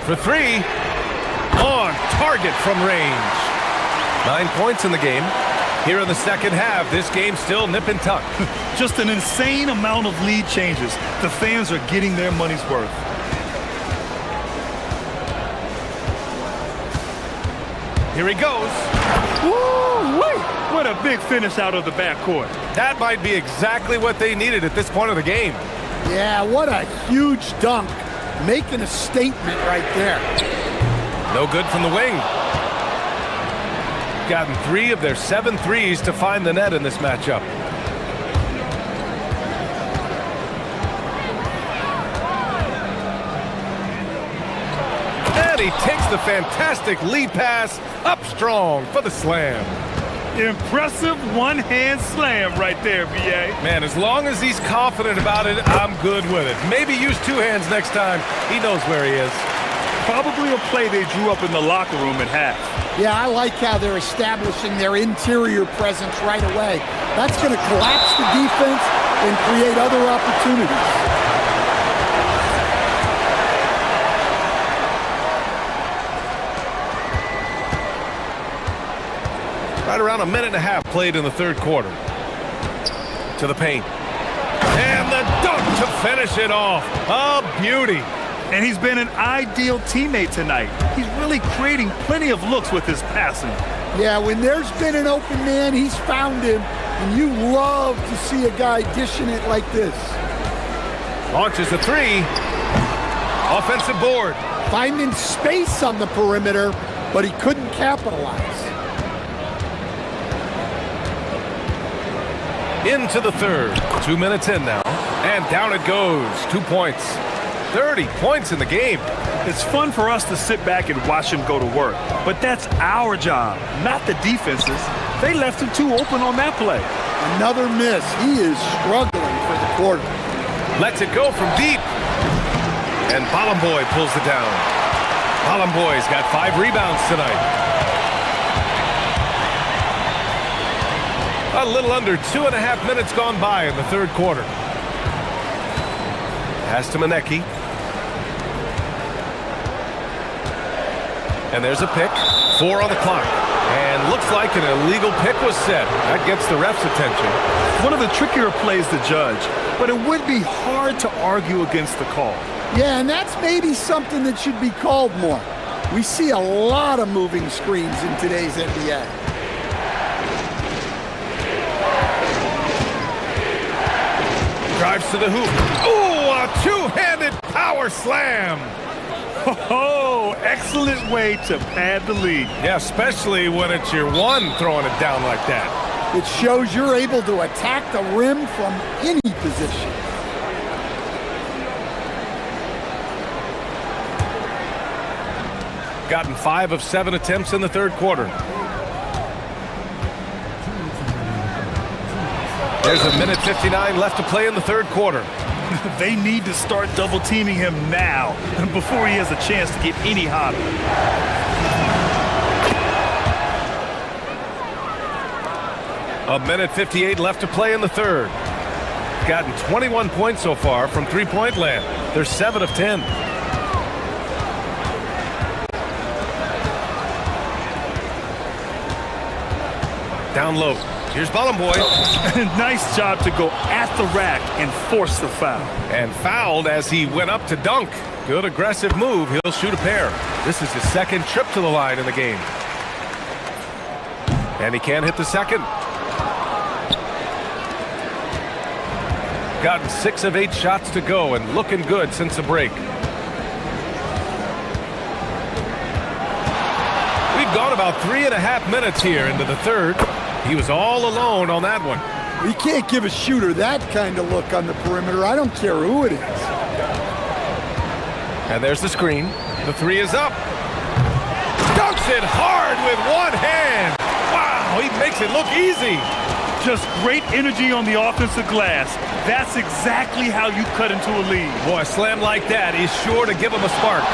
For 3. On target from range. 9 points in the game. Here in the second half, this game still nip and tuck. Just an insane amount of lead changes. The fans are getting their money's worth. Here he goes. Woo-wee! What a big finish out of the backcourt. That might be exactly what they needed at this point of the game. Yeah, what a huge dunk. Making a statement right there. No good from the wing. Gotten 3 of their 7 threes to find the net in this matchup. And he takes the fantastic lead pass up strong for the slam. Impressive one-hand slam right there, B.A. Man, as long as he's confident about it, I'm good with it. Maybe use 2 hands next time. He knows where he is. Probably a play they drew up in the locker room at half. Yeah, I like how they're establishing their interior presence right away. That's going to collapse the defense and create other opportunities. Right around a minute and a half played in the third quarter. To the paint. And the dunk to finish it off. A beauty. And he's been an ideal teammate tonight. He's really creating plenty of looks with his passing. Yeah, when there's been an open man, he's found him. And you love to see a guy dishing it like this. Launches a 3. Offensive board. Finding space on the perimeter, but he couldn't capitalize. Into the third. 2 minutes in now. And down it goes. 2 points. 30 points in the game. It's fun for us to sit back and watch him go to work. But that's our job, not the defense's. They left him too open on that play. Another miss. He is struggling for the quarter. Lets it go from deep. And Bolomboy pulls it down. Bolomboy's got 5 rebounds tonight. A little under 2.5 minutes gone by in the third quarter. Pass to Manecki. And there's a pick. 4 on the clock. And looks like an illegal pick was set. That gets the ref's attention. One of the trickier plays to judge, but it would be hard to argue against the call. Yeah, and that's maybe something that should be called more. We see a lot of moving screens in today's NBA. Drives to the hoop. Ooh, a 2-handed power slam. Oh, excellent way to pad the lead. Yeah, especially when it's your one throwing it down like that. It shows you're able to attack the rim from any position. Gotten 5 of 7 attempts in the third quarter. There's a minute 59 left to play in the third quarter. They need to start double teaming him now before he has a chance to get any hotter. A minute 58 left to play in the third. Gotten 21 points so far from three-point land. They're 7 of 10. Down low. Here's Bolomboy. Nice job to go at the rack and force the foul. And fouled as he went up to dunk. Good aggressive move. He'll shoot a pair. This is his second trip to the line in the game. And he can't hit the second. Gotten 6 of 8 shots to go and looking good since the break. We've gone about 3.5 minutes here into the third. He was all alone on that one. You can't give a shooter that kind of look on the perimeter. I don't care who it is. And there's the screen. The 3 is up. Dunks it hard with one hand. Wow, he makes it look easy. Just great energy on the offensive glass. That's exactly how you cut into a lead. Boy, a slam like that is sure to give him a spark.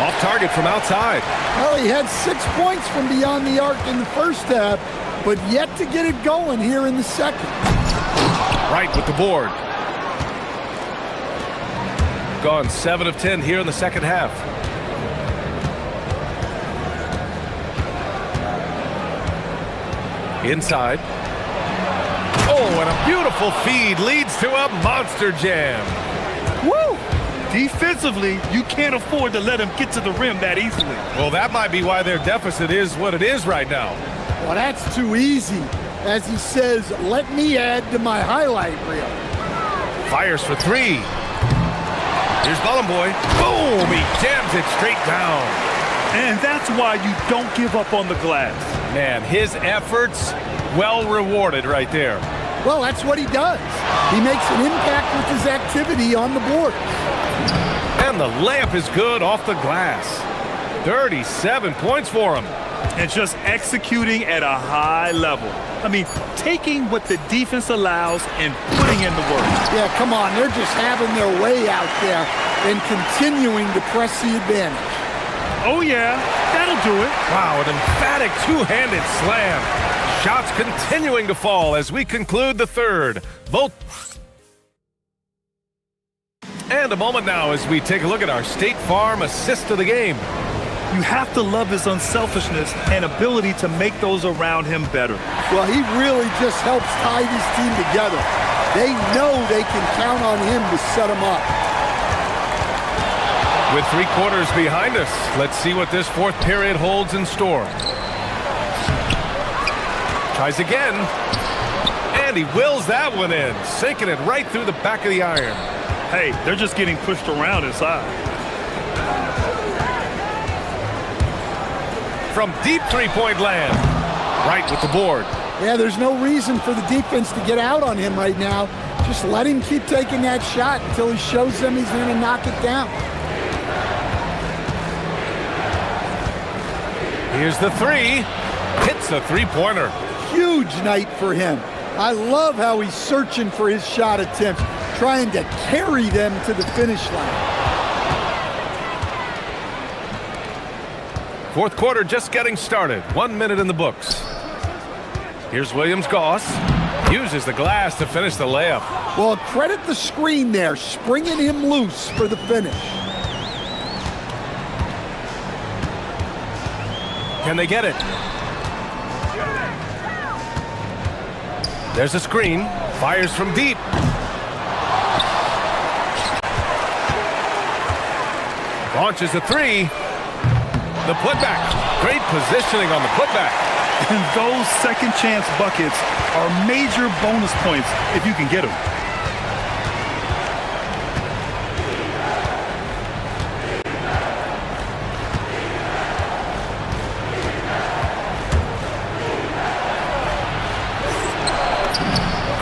Off target from outside. Well, he had 6 points from beyond the arc in the first half, but yet to get it going here in the second. Right with the board. Gone 7 of 10 here in the second half. Inside. Oh, and a beautiful feed leads to a monster jam. Woo! Defensively, you can't afford to let him get to the rim that easily. Well, that might be why their deficit is what it is right now. Well, that's too easy. As he says, let me add to my highlight reel. Fires for three. Here's Boy. Boom! He jams it straight down. And that's why you don't give up on the glass. Man, his efforts well rewarded right there. Well, that's what he does. He makes an impact with his activity on the board. And the layup is good off the glass. 37 points for him. And just executing at a high level. I mean, taking what the defense allows and putting in the work. Yeah, come on. They're just having their way out there and continuing to press the advantage. Oh, yeah. That'll do it. Wow, an emphatic two-handed slam. Shots continuing to fall as we conclude the third. Both. And a moment now as we take a look at our State Farm assist of the game. You have to love his unselfishness and ability to make those around him better. Well, he really just helps tie this team together. They know they can count on him to set them up. With 3 quarters behind us, let's see what this fourth period holds in store. Tries again, and he wills that one in, sinking it right through the back of the iron. Hey, they're just getting pushed around inside. From deep three-point land, right with the board. Yeah, there's no reason for the defense to get out on him right now. Just let him keep taking that shot until he shows them he's going to knock it down. Here's the three. Hits a three-pointer. Huge night for him. I love how he's searching for his shot attempts, trying to carry them to the finish line. Fourth quarter just getting started. 1 minute in the books. Here's Williams-Goss. Uses the glass to finish the layup. Well, credit the screen there, springing him loose for the finish. Can they get it? There's a screen. Fires from deep. Launches a three. The putback. Great positioning on the putback. And those second chance buckets are major bonus points if you can get them.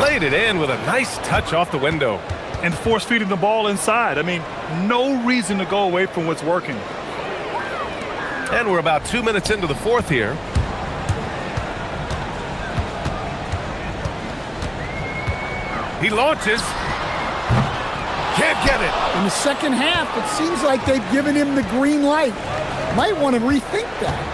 Laid it in with a nice touch off the window. And force feeding the ball inside. I mean, no reason to go away from what's working. And we're about 2 minutes into the fourth here. He launches. Can't get it. In the second half, it seems like they've given him the green light. Might want to rethink that.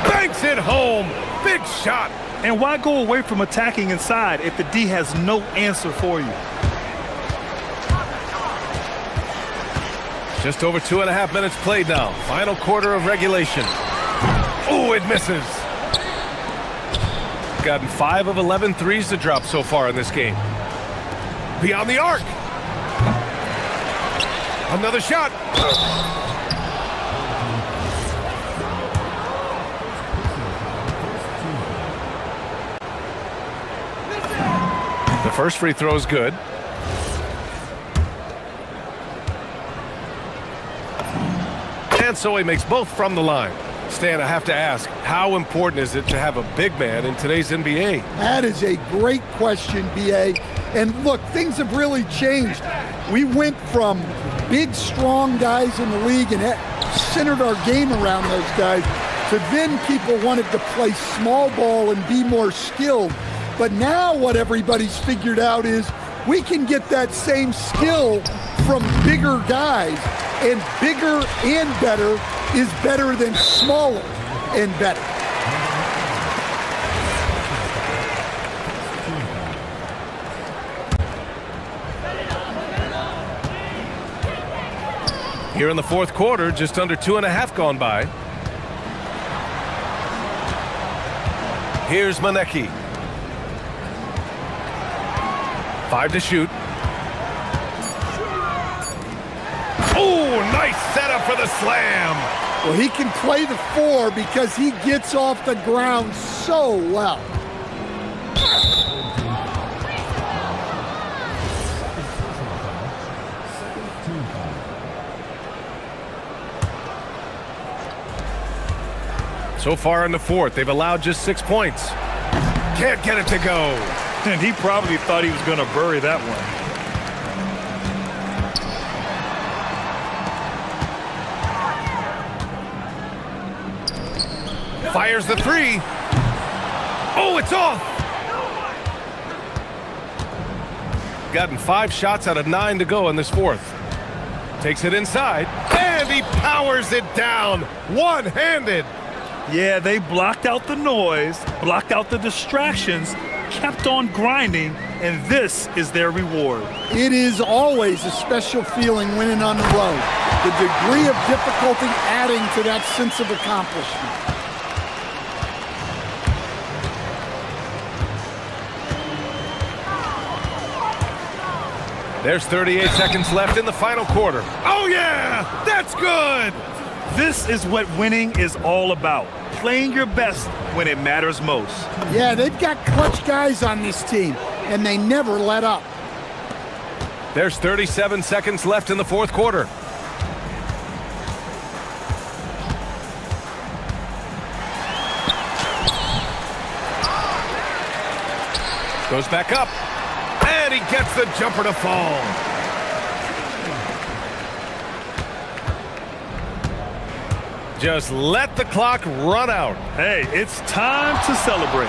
Banks it home. Big shot. And why go away from attacking inside if the D has no answer for you? Just over 2.5 minutes played now. Final quarter of regulation. Oh, it misses. Gotten 5 of 11 threes to drop so far in this game. Beyond the arc. Another shot. The first free throw is good. And so he makes both from the line. Stan, I have to ask, how important is it to have a big man in today's NBA? That is a great question, B.A. And look, things have really changed. We went from big, strong guys in the league and centered our game around those guys to then people wanted to play small ball and be more skilled. But now what everybody's figured out is we can get that same skill from bigger guys. And bigger and better is better than smaller and better. Here in the fourth quarter, just under 2.5 gone by. Here's Manecki. 5 to shoot. set up for the slam. Well, he can play the 4 because he gets off the ground so well. So far in the fourth, they've allowed just 6 points. Can't get it to go. And he probably thought he was going to bury that one. Fires the 3. Oh, it's off. Gotten 5 shots out of 9 to go in this fourth. Takes it inside, and he powers it down, one-handed. Yeah, they blocked out the noise, blocked out the distractions, kept on grinding, and this is their reward. It is always a special feeling winning on the road. The degree of difficulty adding to that sense of accomplishment. There's 38 seconds left in the final quarter. Oh, yeah! That's good! This is what winning is all about. Playing your best when it matters most. Yeah, they've got clutch guys on this team, and they never let up. There's 37 seconds left in the fourth quarter. Goes back up. And he gets the jumper to fall. Just let the clock run out. Hey, it's time to celebrate.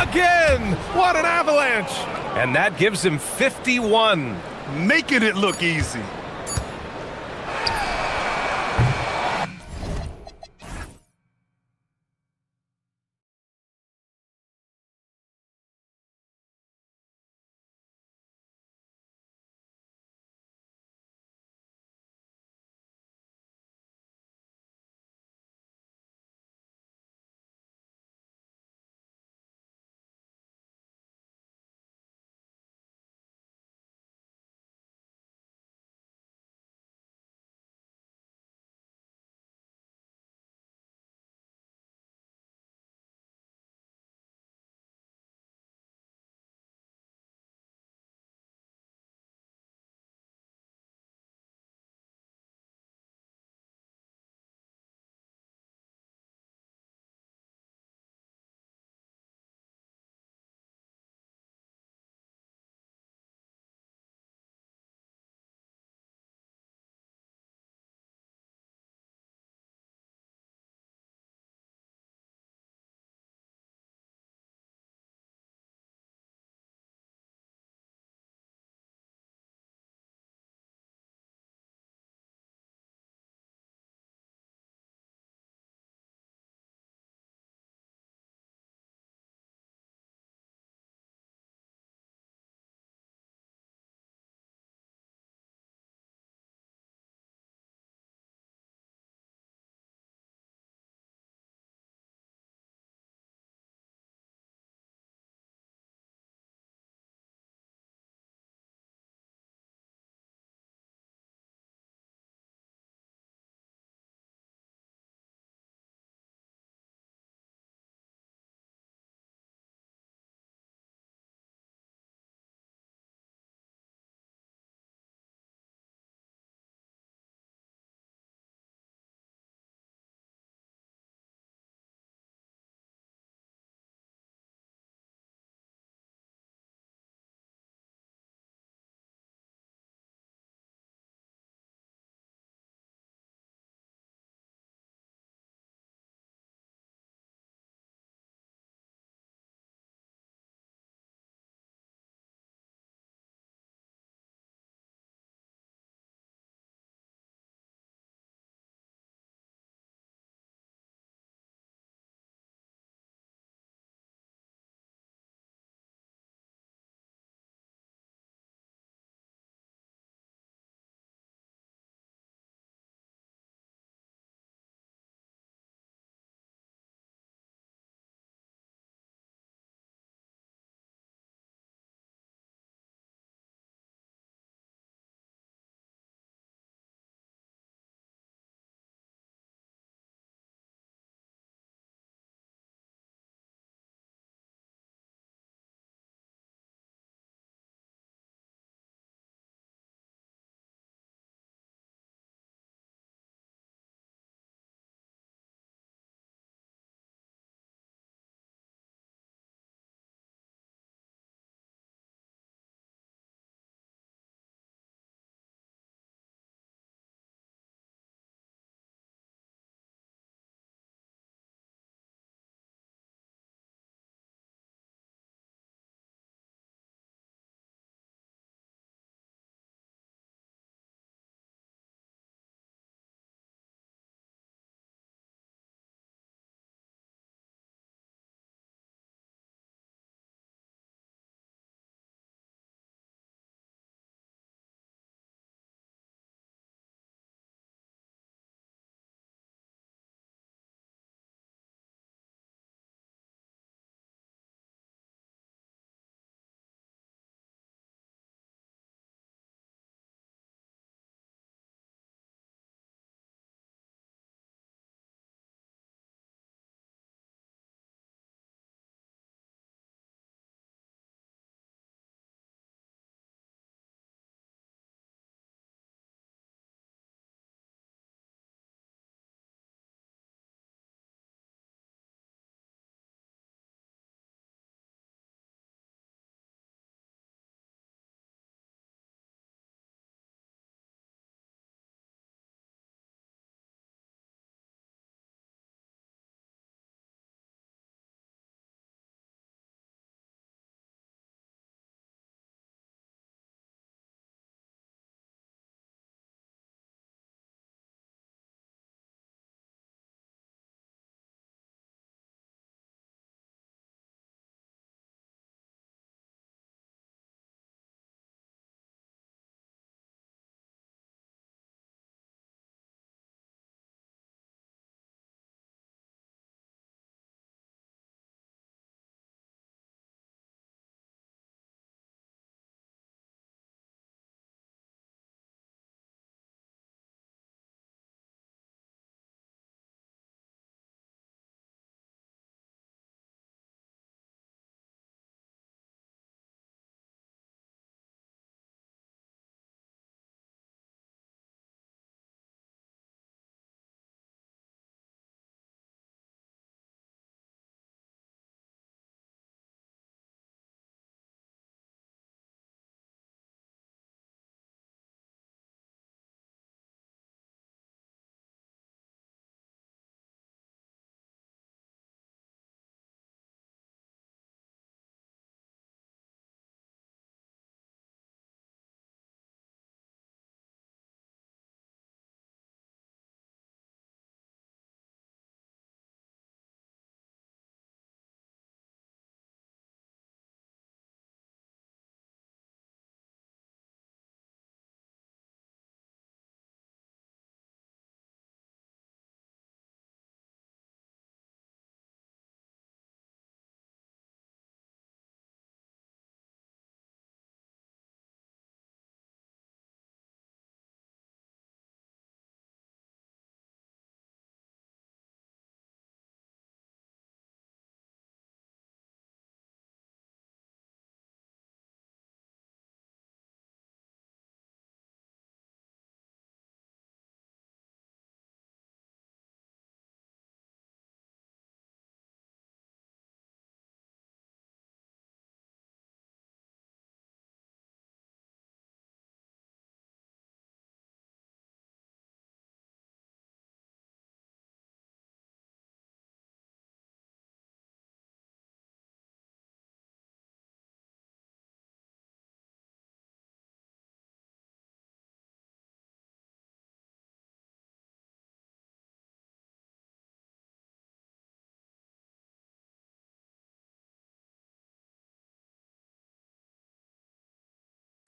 Again! What an avalanche! And that gives him 51. Making it look easy.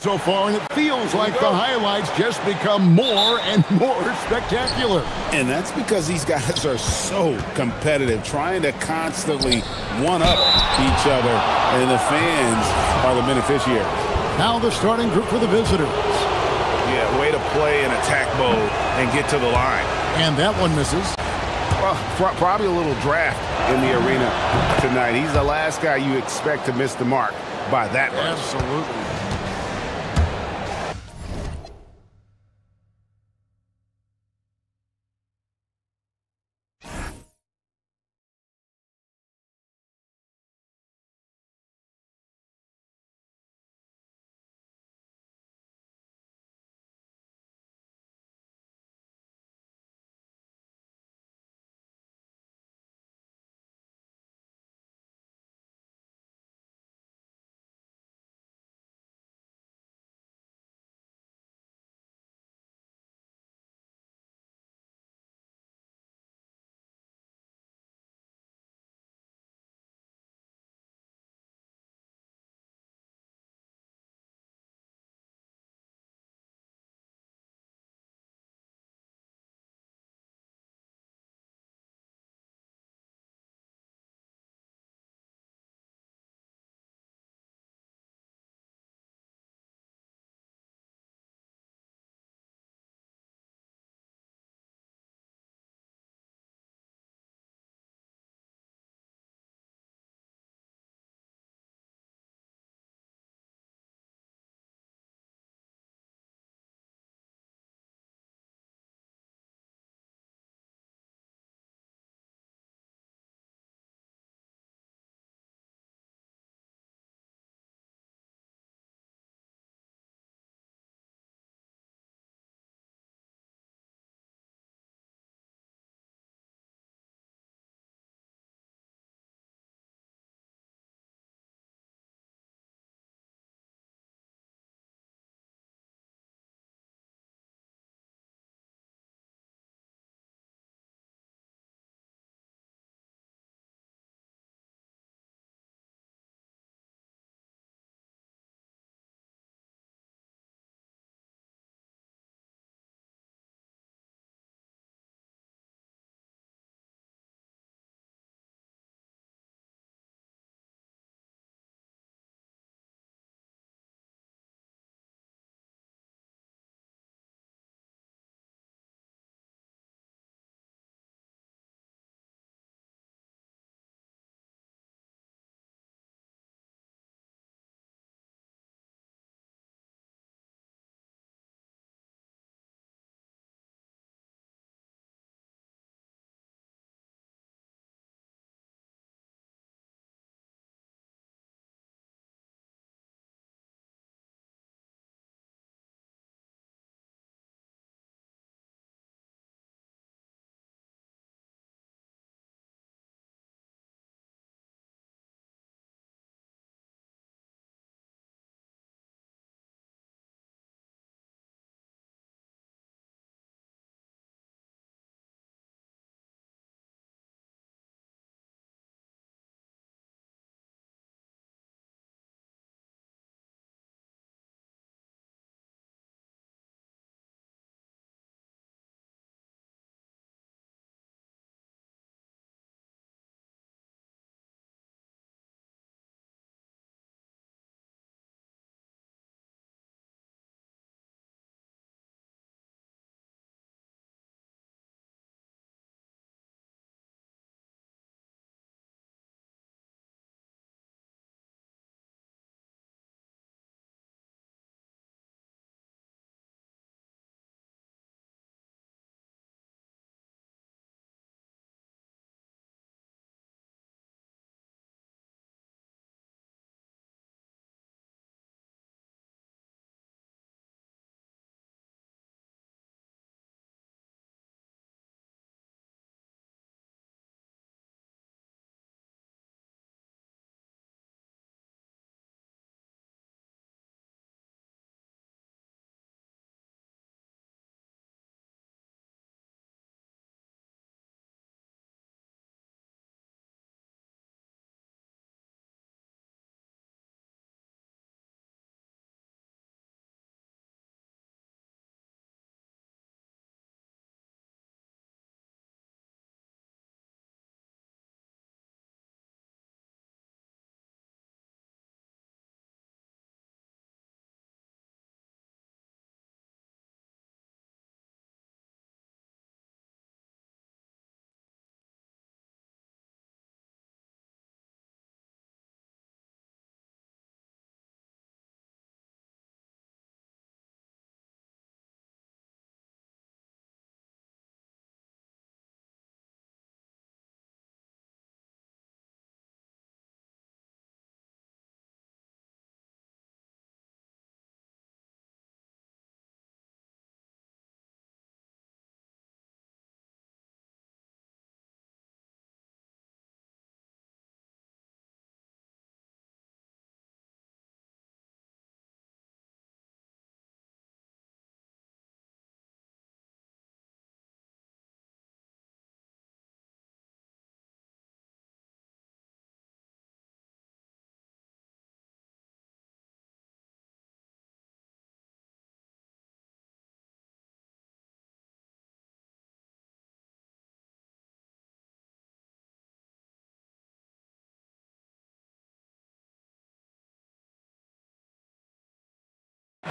so far, and it feels like the highlights just become more and more spectacular. And that's because these guys are so competitive, trying to constantly one-up each other, and the fans are the beneficiaries. Now the starting group for the visitors. Yeah, way to play in attack mode and get to the line. And that one misses. Well, probably a little draft in the arena tonight. He's the last guy you expect to miss the mark by that much. Absolutely.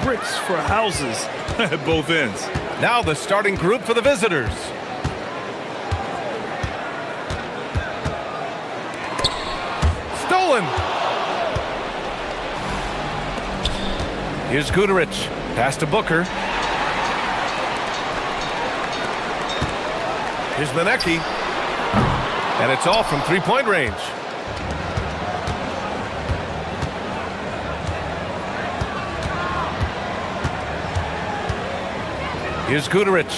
Bricks for houses at both ends. Now the starting group for the visitors. Stolen. Here's Guduric. Pass to Booker. Here's Manecki. And it's all from three-point range. Here's Guduric.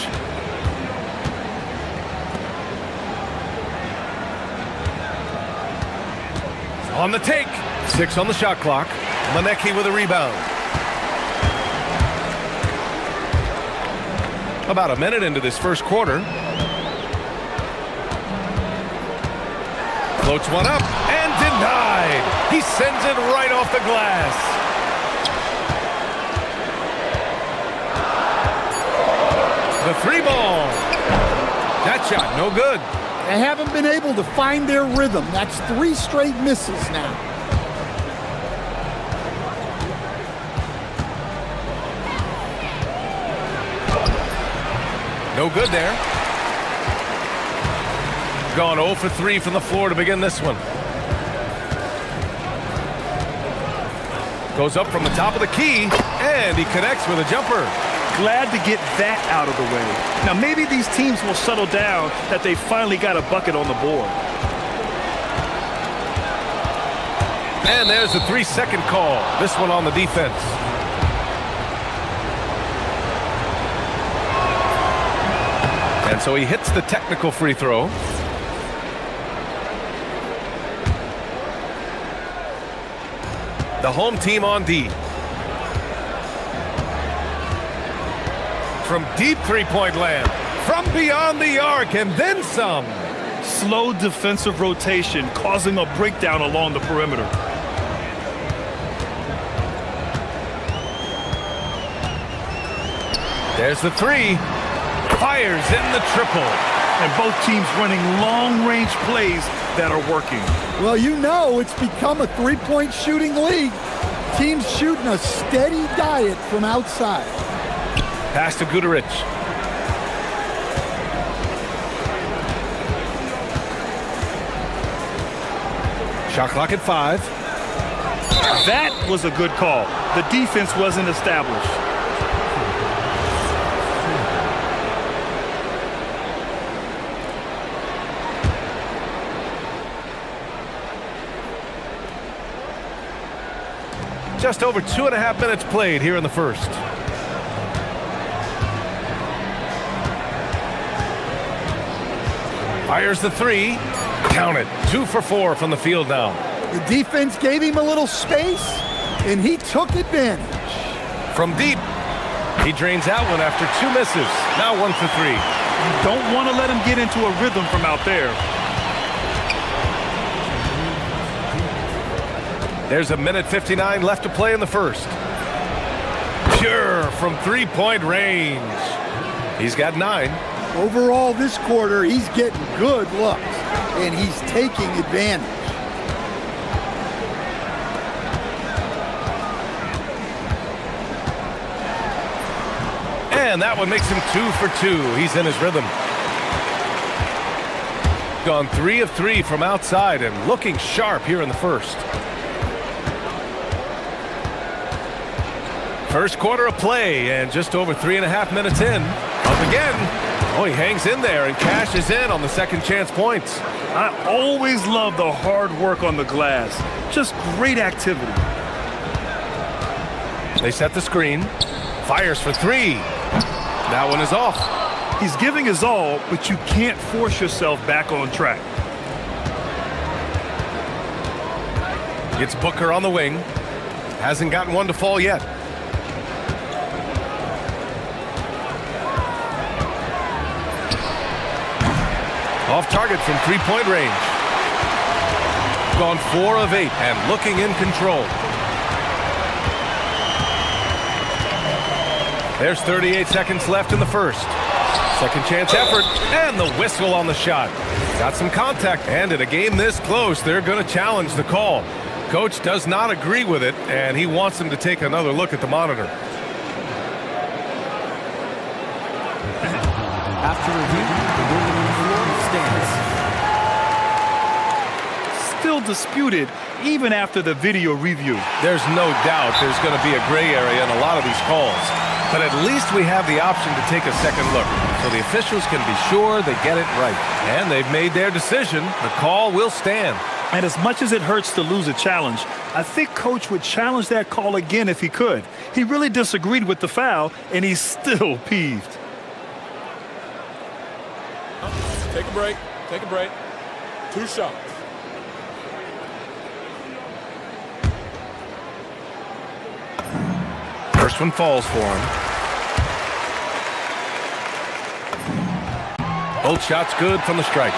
On the take. 6 on the shot clock. Manecki with a rebound. About a minute into this first quarter. Floats one up and denied. He sends it right off the glass. The three ball. That shot, no good. They haven't been able to find their rhythm. That's 3 straight misses now. No good there. Gone 0 for 3 from the floor to begin this one. Goes up from the top of the key, and he connects with a jumper. Glad to get that out of the way. Now maybe these teams will settle down that they finally got a bucket on the board. And there's the 3-second call. This one on the defense. And so he hits the technical free throw. The home team on D. From deep three-point land, from beyond the arc, and then some. Slow defensive rotation causing a breakdown along the perimeter. There's the 3. Fires in the triple. And both teams running long-range plays that are working. Well, you know it's become a three-point shooting league. Teams shooting a steady diet from outside. Pass to Guduric. Shot clock at 5. That was a good call. The defense wasn't established. Just over 2.5 minutes played here in the first. Fires the 3. Count it. 2 for 4 from the field now. The defense gave him a little space, and he took advantage. From deep, he drains that one after 2 misses. Now 1 for 3. You don't want to let him get into a rhythm from out there. There's a minute 59 left to play in the first. Pure from three-point range. He's got 9. Overall, this quarter, he's getting good looks, and he's taking advantage. And that one makes him 2 for 2. He's in his rhythm. Gone 3 of 3 from outside and looking sharp here in the first. First quarter of play and just over 3.5 minutes in. Up again. Oh, he hangs in there and cashes in on the second chance points. I always love the hard work on the glass. Just great activity. They set the screen. Fires for 3. That one is off. He's giving his all, but you can't force yourself back on track. It's Booker on the wing. Hasn't gotten one to fall yet. Off target from three-point range. Gone 4 of 8 and looking in control. There's 38 seconds left in the first. Second chance effort and the whistle on the shot. Got some contact, and in a game this close, they're going to challenge the call. Coach does not agree with it, and he wants them to take another look at the monitor. After review, the ruling on the floor stands. Still disputed even after the video review. There's no doubt there's going to be a gray area in a lot of these calls. But at least we have the option to take a second look, so the officials can be sure they get it right. And they've made their decision. The call will stand. And as much as it hurts to lose a challenge, I think Coach would challenge that call again if he could. He really disagreed with the foul, and he's still peeved. Take a break. Take a break. 2 shots. First one falls for him. Both shots good from the strike.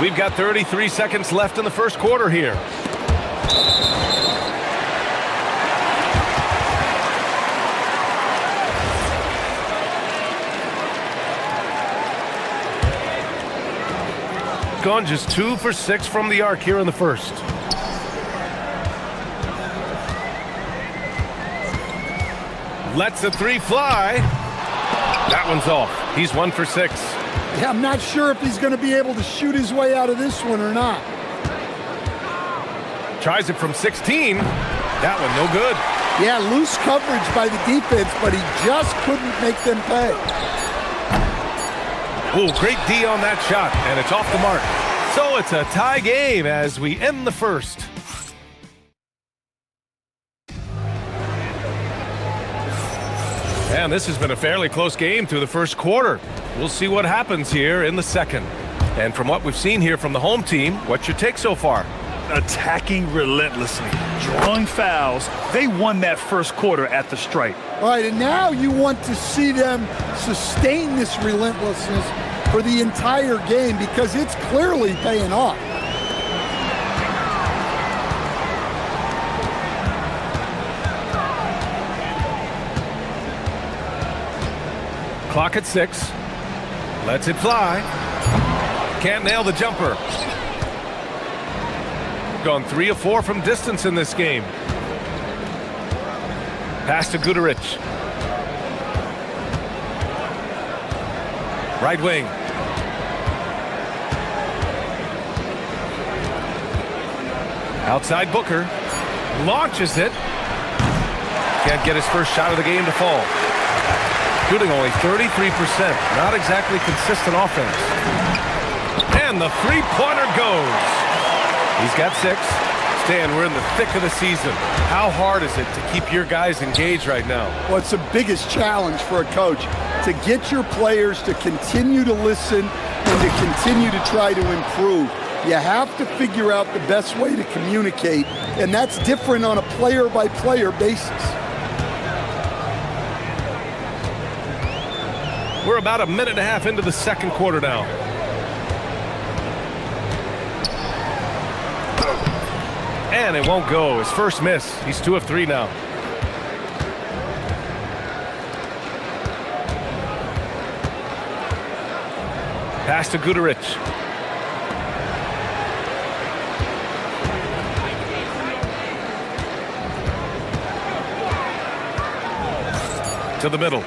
We've got 33 seconds left in the first quarter here. Gone just 2 for 6 from the arc here in the first. Lets the 3 fly. That one's off. He's 1 for 6. Yeah, I'm not sure if he's going to be able to shoot his way out of this one or not. Tries it from 16. That one no good. Yeah, loose coverage by the defense, but he just couldn't make them pay. Oh, great D on that shot, and it's off the mark. So it's a tie game as we end the first. And this has been a fairly close game through the first quarter. We'll see what happens here in the second. And from what we've seen here from the home team, what's your take so far? Attacking relentlessly, drawing fouls. They won that first quarter at the stripe. All right, and now you want to see them sustain this relentlessness for the entire game because it's clearly paying off. Clock at 6. Lets it fly. Can't nail the jumper. Gone 3 of 4 from distance in this game. Pass to Guduric. Right wing. Outside Booker. Launches it. Can't get his first shot of the game to fall. Shooting only 33%. Not exactly consistent offense. And the three-pointer goes. He's got 6. Stan, we're in the thick of the season. How hard is it to keep your guys engaged right now? Well, it's the biggest challenge for a coach to get your players to continue to listen and to continue to try to improve. You have to figure out the best way to communicate, and that's different on a player-by-player basis. We're about a minute and a half into the second quarter now. And it won't go. His first miss. He's 2 of 3 now. Pass to Guduric. To the middle.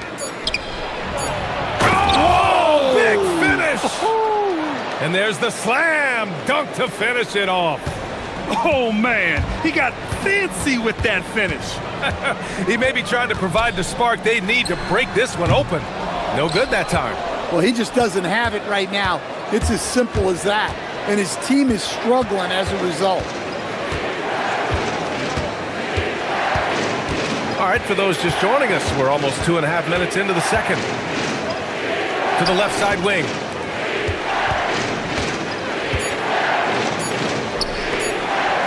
Oh, big finish! And there's the slam dunk to finish it off. Oh, man, he got fancy with that finish. He may be trying to provide the spark they need to break this one open. No good that time. Well, he just doesn't have it right now. It's as simple as that. And his team is struggling as a result. All right, for those just joining us, we're almost 2.5 minutes into the second. To the left side wing.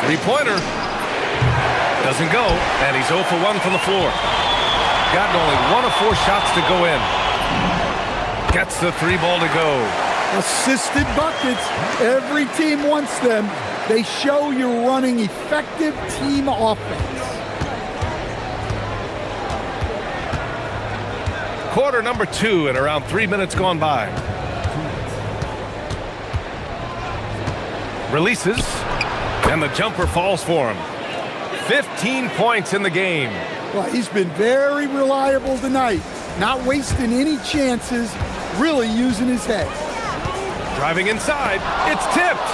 Three-pointer. Doesn't go, and he's 0 for 1 from the floor. Gotten only 1 of 4 shots to go in. Gets the 3-ball to go. Assisted buckets. Every team wants them. They show you're running effective team offense. Quarter number 2 and around 3 minutes gone by. Releases, and the jumper falls for him. 15 points in the game. Well, he's been very reliable tonight, not wasting any chances, really using his head. Driving inside, it's tipped.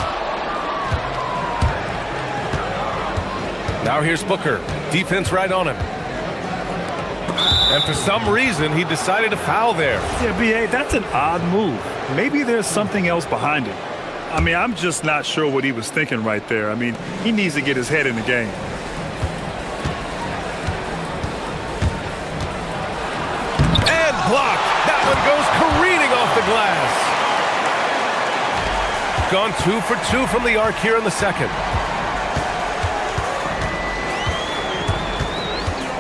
Now here's Booker, defense right on him. And for some reason, he decided to foul there. Yeah, B.A., that's an odd move. Maybe there's something else behind it. I mean, I'm just not sure what he was thinking right there. I mean, he needs to get his head in the game. And blocked. That one goes careening off the glass. Gone 2 for 2 from the arc here in the second.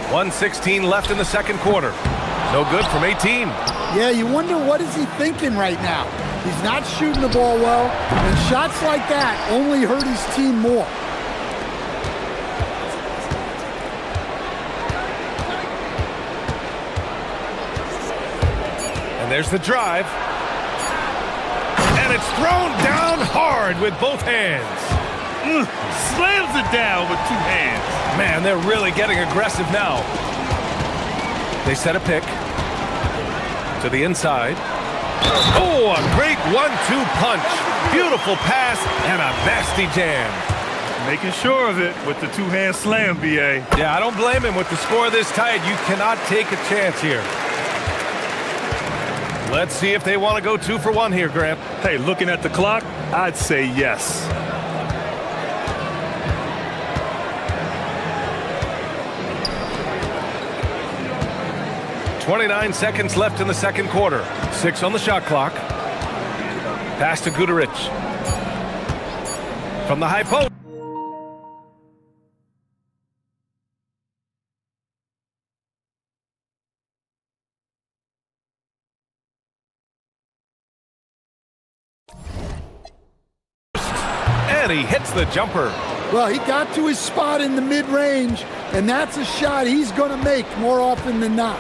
1:16 left in the second quarter. No good from 18. Yeah, you wonder what is he thinking right now. He's not shooting the ball well, and shots like that only hurt his team more. And there's the drive. And it's thrown down hard with both hands. Slams it down with 2 hands. Man, they're really getting aggressive now. They set a pick to the inside. Oh, a great 1-2 punch. Beautiful pass and a nasty jam. Making sure of it with the 2-hand slam, B.A. Yeah, I don't blame him. With the score this tight, you cannot take a chance here. Let's see if they want to go 2 for 1 here, Grant. Hey, looking at the clock, I'd say yes. .29 seconds left in the second quarter. 6 on the shot clock. Pass to Guterich. From the high post. And he hits the jumper. Well, he got to his spot in the mid-range, and that's a shot he's going to make more often than not.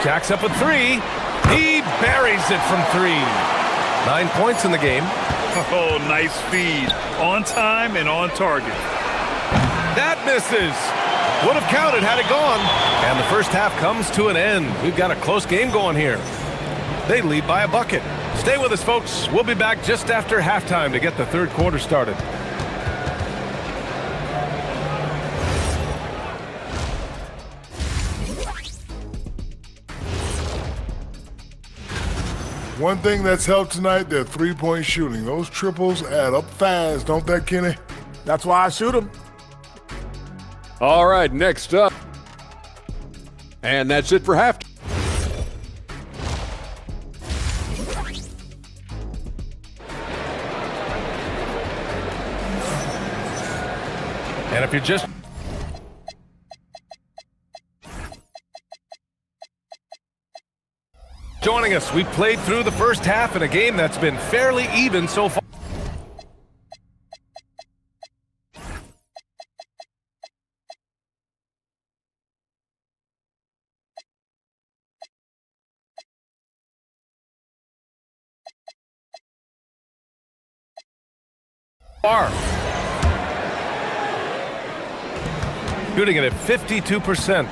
Jacks up a 3. He buries it from 3. 9 points in the game. Oh, nice feed. On time and on target. That misses. Would have counted had it gone. And the first half comes to an end. We've got a close game going here. They lead by a bucket. Stay with us, folks. We'll be back just after halftime to get the third quarter started. One thing that's helped tonight, their three-point shooting. Those triples add up fast, don't they, Kenny? That's why I shoot them. All right, next up. And that's it for halftime. And if you're just joining us, we played through the first half in a game that's been fairly even so far. Shooting it at 52%.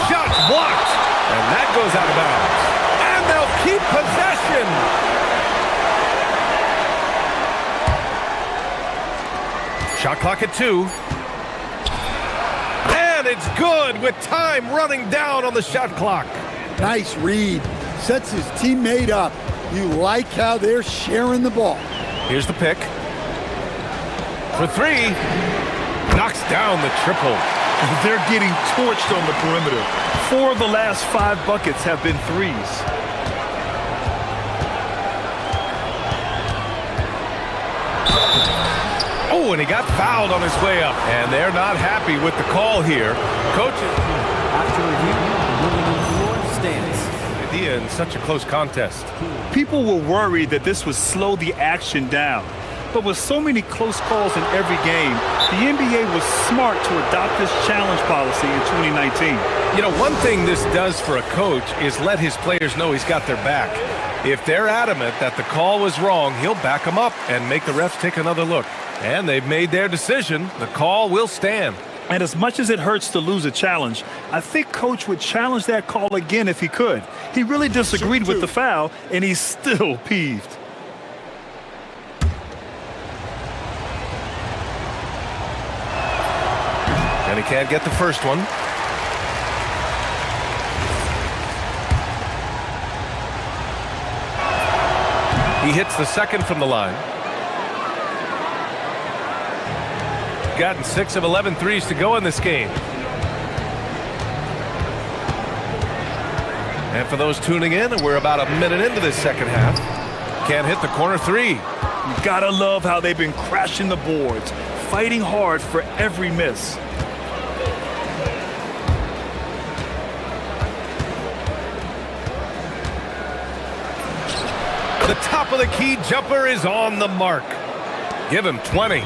Shots blocked, and that goes out of bounds. And they'll keep possession. Shot clock at 2. And it's good with time running down on the shot clock. Nice read. Sets his teammate up. You like how they're sharing the ball. Here's the pick. For 3. Knocks down the triple. They're getting torched on the perimeter. 4 of the last 5 buckets have been threes. Oh, and he got fouled on his way up. And they're not happy with the call here. Coaches. After review, moving on the floor, stands. Idea in such a close contest. People were worried that this would slow the action down. But with so many close calls in every game, the NBA was smart to adopt this challenge policy in 2019. You know, one thing this does for a coach is let his players know he's got their back. If they're adamant that the call was wrong, he'll back them up and make the refs take another look. And they've made their decision. The call will stand. And as much as it hurts to lose a challenge, I think Coach would challenge that call again if he could. He really disagreed with the foul, and he's still peeved. And he can't get the first one. He hits the second from the line. Gotten 6 of 11 threes to go in this game. And for those tuning in, we're about a minute into this second half. Can't hit the corner 3. You gotta love how they've been crashing the boards, fighting hard for every miss. The top of the key jumper is on the mark. Give him 20.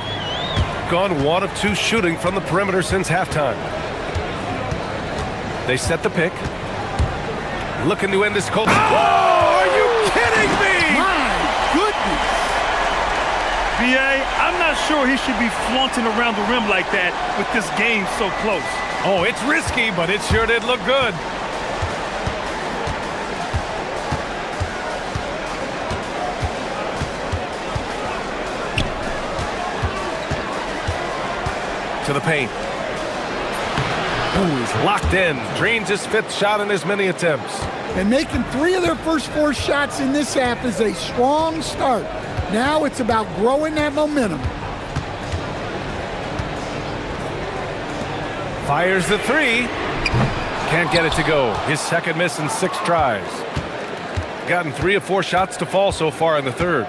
Gone 1 of 2 shooting from the perimeter since halftime. They set the pick. Looking to end this cold. Oh, are you kidding me? My goodness. B.A., I'm not sure he should be flaunting around the rim like that with this game so close. Oh, it's risky, but it sure did look good. To the paint. Ooh, he's locked in. Drains his 5th shot in as many attempts. And making 3 of their first 4 shots in this half is a strong start. Now it's about growing that momentum. Fires the 3. Can't get it to go. His second miss in 6 tries. Gotten 3 of 4 shots to fall so far in the third.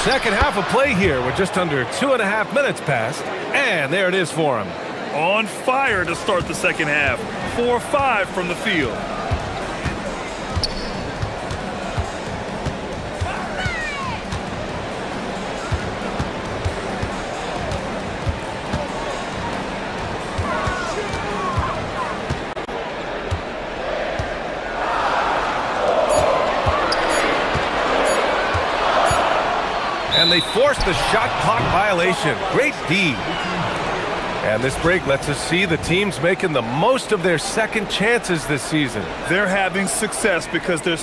Second half of play here with just under 2.5 minutes passed. And there it is for him. On fire to start the second half. 4-5 from the field. And they forced the shot clock violation. Great D. And this break lets us see the teams making the most of their second chances this season. They're having success because they're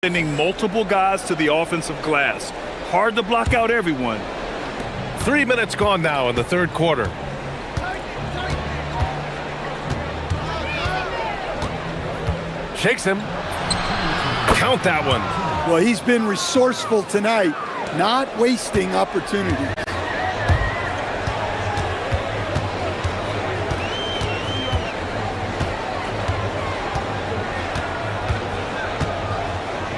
sending multiple guys to the offensive glass. Hard to block out everyone. 3 minutes gone now in the third quarter. Shakes him. Count that one. Well, he's been resourceful tonight, not wasting opportunities.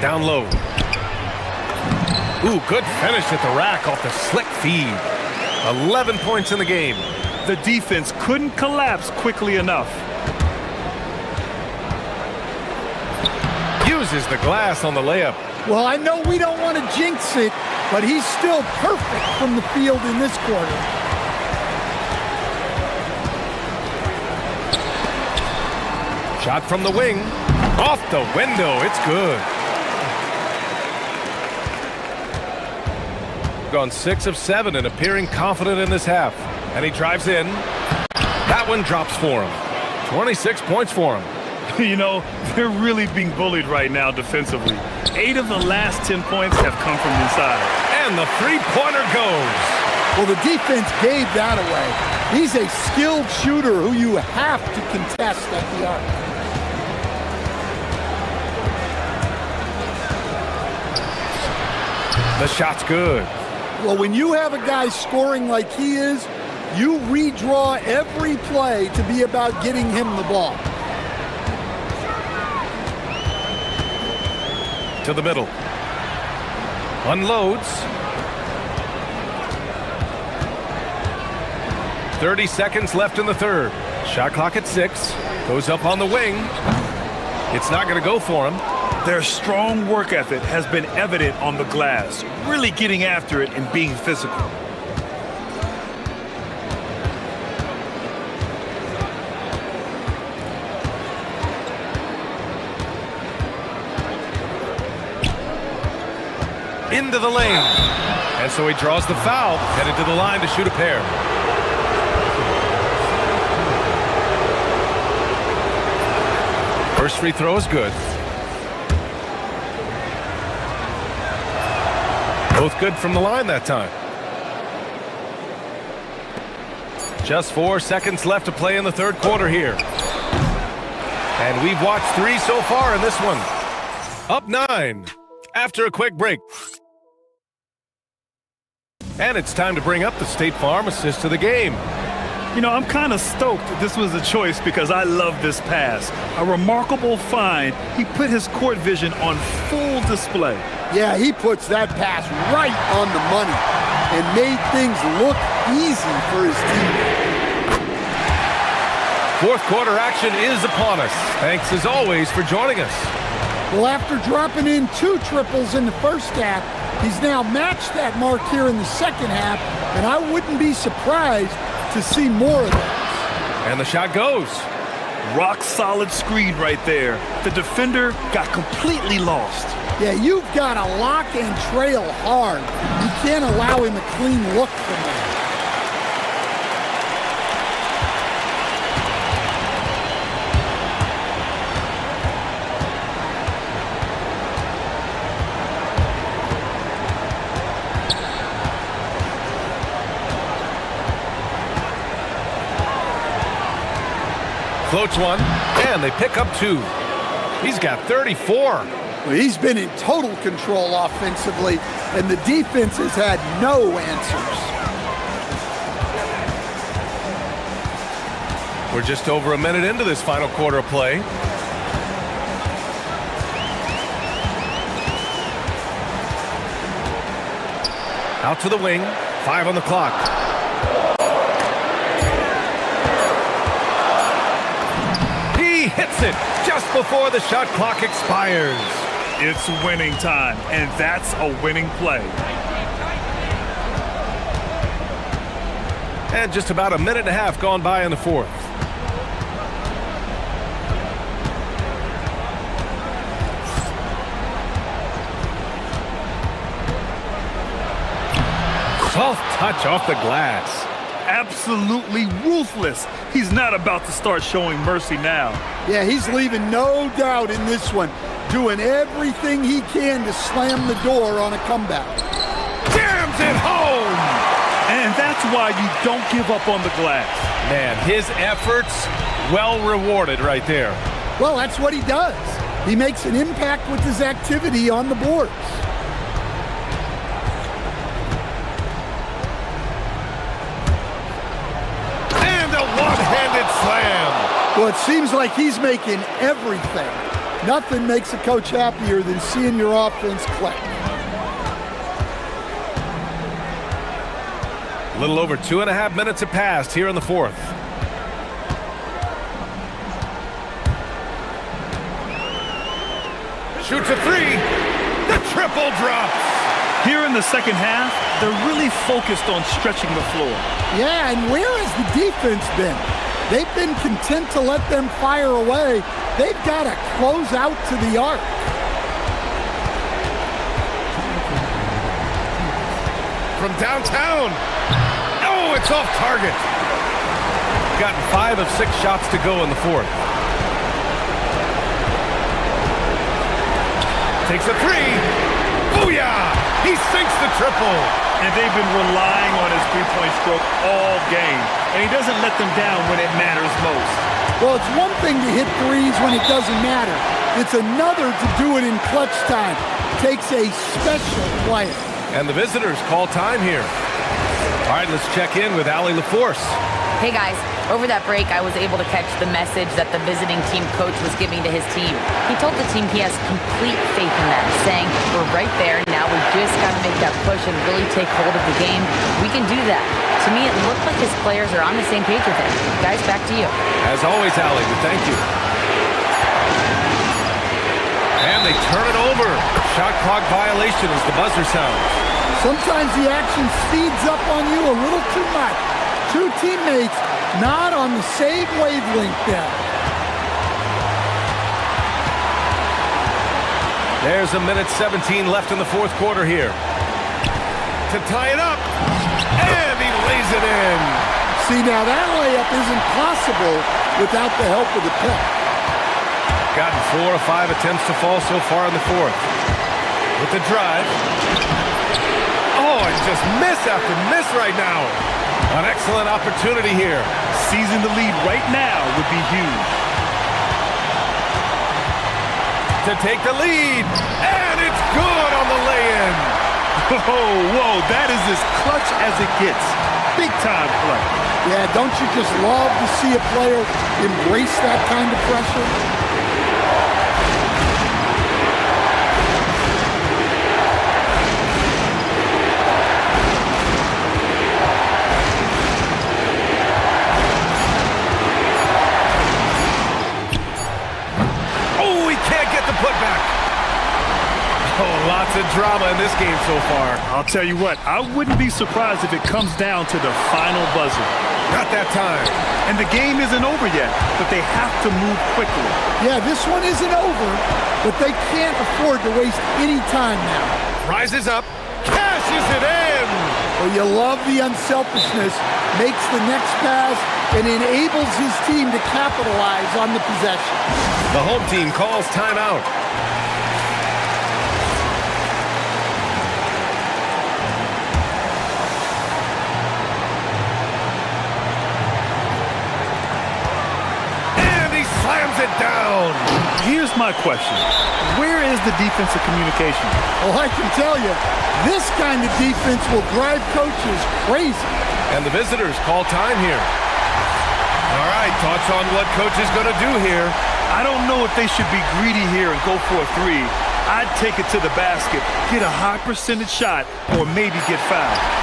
Down low. Ooh, good finish at the rack off the slick feed. 11 points in the game. The defense couldn't collapse quickly enough. Uses the glass on the layup. Well, I know we don't want to jinx it, but he's still perfect from the field in this quarter. Shot from the wing. Off the window. It's good. Gone 6 of 7 and appearing confident in this half. And he drives in. That one drops for him. 26 points for him. You know, they're really being bullied right now defensively. 8 of the last 10 points have come from inside. And the three-pointer goes. Well, the defense gave that away. He's a skilled shooter who you have to contest at the arc. The shot's good. Well, when you have a guy scoring like he is, you redraw every play to be about getting him the ball. To the middle. Unloads. 30 seconds left in the third. Shot clock at 6. Goes up on the wing. It's not going to go for him. Their strong work ethic has been evident on the glass, really getting after it and being physical. Into the lane. And so he draws the foul, headed to the line to shoot a pair. First free throw is good. Both good from the line that time. Just 4 seconds left to play in the third quarter here. And we've watched 3 so far in this one. Up 9 after a quick break. And it's time to bring up the State Farm assist of the game. You know, I'm kind of stoked that this was a choice because I love this pass. A remarkable find. He put his court vision on full display. Yeah, he puts that pass right on the money and made things look easy for his team. Fourth quarter action is upon us. Thanks as always for joining us. Well, after dropping in 2 triples in the first half, he's now matched that mark here in the second half, and I wouldn't be surprised to see more of that. And the shot goes. Rock solid screen right there. The defender got completely lost. Yeah, you've got to lock and trail hard. You can't allow him a clean look from there. Floats one, and they pick up 2. He's got 34. Well, he's been in total control offensively, and the defense has had no answers. We're just over a minute into this final quarter of play. Out to the wing, 5 on the clock. He hits it just before the shot clock expires. It's winning time, and that's a winning play. And just about a minute and a half gone by in the fourth. Soft touch off the glass. Absolutely ruthless. He's not about to start showing mercy now. Yeah, he's leaving no doubt in this one, doing everything he can to slam the door on a comeback. Jams it home! And that's why you don't give up on the glass. Man, his efforts well rewarded right there. Well, that's what he does. He makes an impact with his activity on the boards. One-handed slam. Well, it seems like he's making everything. Nothing makes a coach happier than seeing your offense click. A little over 2.5 minutes have passed here in the fourth. Shoots a 3. The triple drops. Here in the second half, they're really focused on stretching the floor. Yeah, and where has the defense been? They've been content to let them fire away. They've got to close out to the arc. From downtown. Oh, it's off target. Gotten 5 of 6 shots to go in the fourth. Takes a 3. Booyah! He sinks the triple. And they've been relying on his three-point stroke all game. And he doesn't let them down when it matters most. Well, it's one thing to hit threes when it doesn't matter. It's another to do it in clutch time. Takes a special player. And the visitors call time here. All right, let's check in with Allie LaForce. Hey guys, over that break, I was able to catch the message that the visiting team coach was giving to his team. He told the team he has complete faith in them, saying, we're right there, now we just got to make that push and really take hold of the game. We can do that. To me, it looked like his players are on the same page with him. Guys, back to you. As always, Allie, we thank you. And they turn it over. Shot clock violation as the buzzer sounds. Sometimes the action speeds up on you a little too much. Two teammates not on the same wavelength there. There's a minute 17 left in the fourth quarter here. To tie it up. And he lays it in. See, now that layup isn't possible without the help of the pick. Gotten 4 or 5 attempts to fall so far in the fourth. With the drive. Oh, and just miss after miss right now. An excellent opportunity here. Seizing the lead right now would be huge. To take the lead. And it's good on the lay-in. Whoa, that is as clutch as it gets. Big time play. Yeah, don't you just love to see a player embrace that kind of pressure? Oh, lots of drama in this game so far. I'll tell you what, I wouldn't be surprised if it comes down to the final buzzer. Not that time. And the game isn't over yet, but they have to move quickly. Yeah, this one isn't over, but they can't afford to waste any time now. Rises up, cashes it in. Well, you love the unselfishness, makes the next pass, and enables his team to capitalize on the possession. The home team calls timeout. Slams it down. Here's my question. Where is the defensive communication? Well, I can tell you, this kind of defense will drive coaches crazy. And the visitors call time here. All right, thoughts on what coach is going to do here? I don't know if they should be greedy here and go for a three. I'd take it to the basket, get a high percentage shot, or maybe get fouled.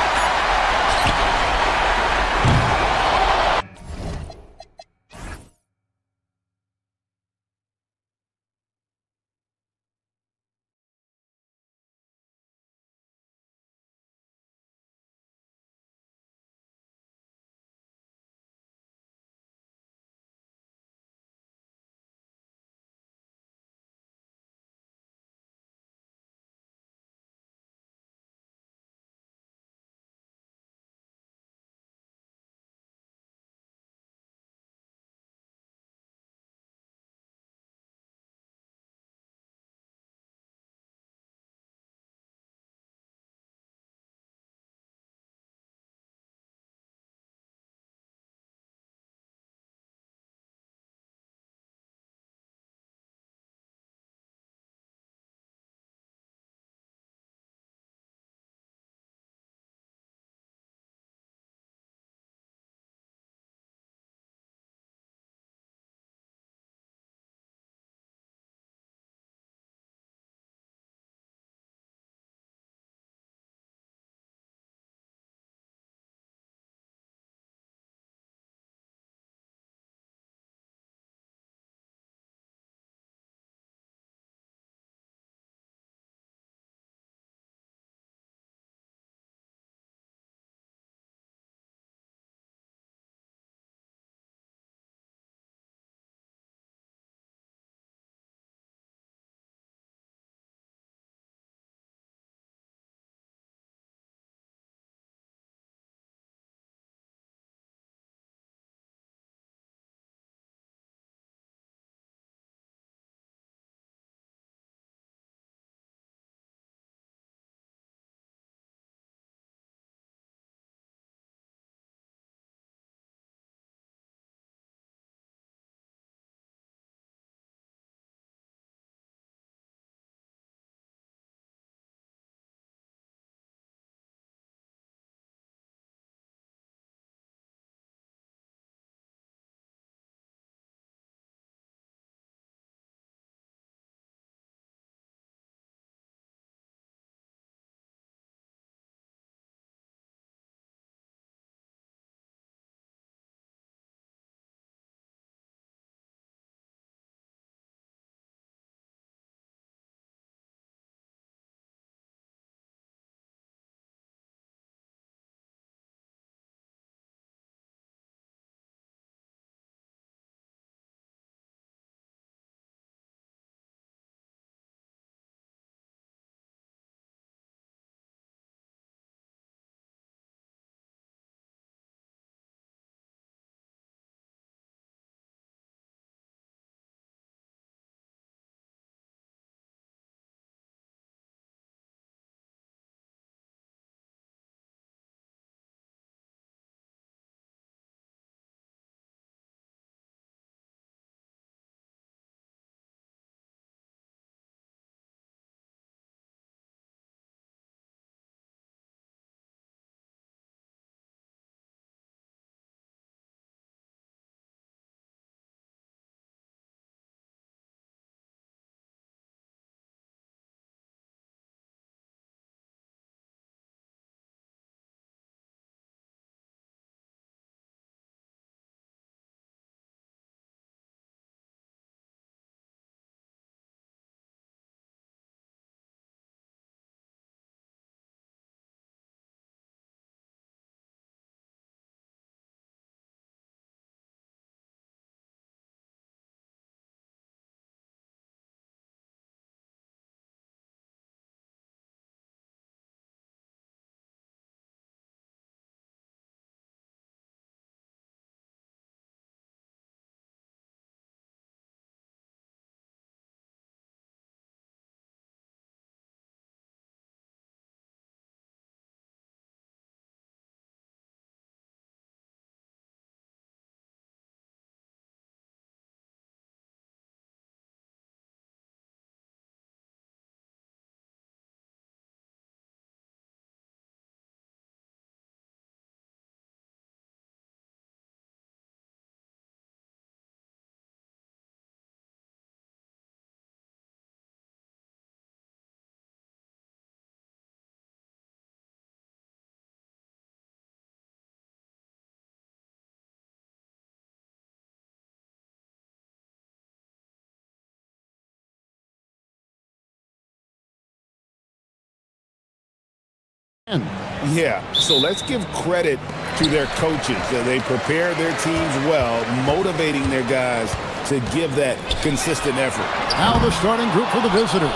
Yeah, so let's give credit to their coaches. They prepare their teams well, motivating their guys to give that consistent effort. Now the starting group for the visitors.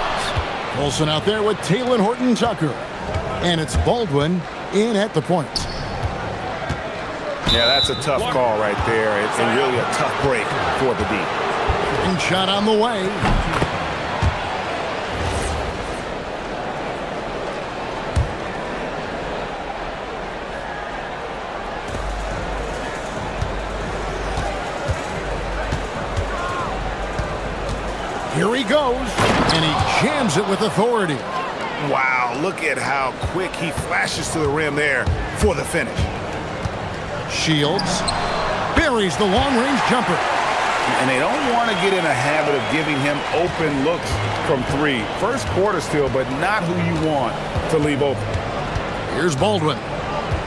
Olsen out there with Taylor Horton Tucker. And it's Baldwin in at the point. Yeah, that's a tough call right there, and really a tough break for the D. And shot on the way. Here he goes, and he jams it with authority. Wow, look at how quick he flashes to the rim there for the finish. Shields buries the long-range jumper. And they don't want to get in a habit of giving him open looks from three. First quarter still, but not who you want to leave open. Here's Baldwin.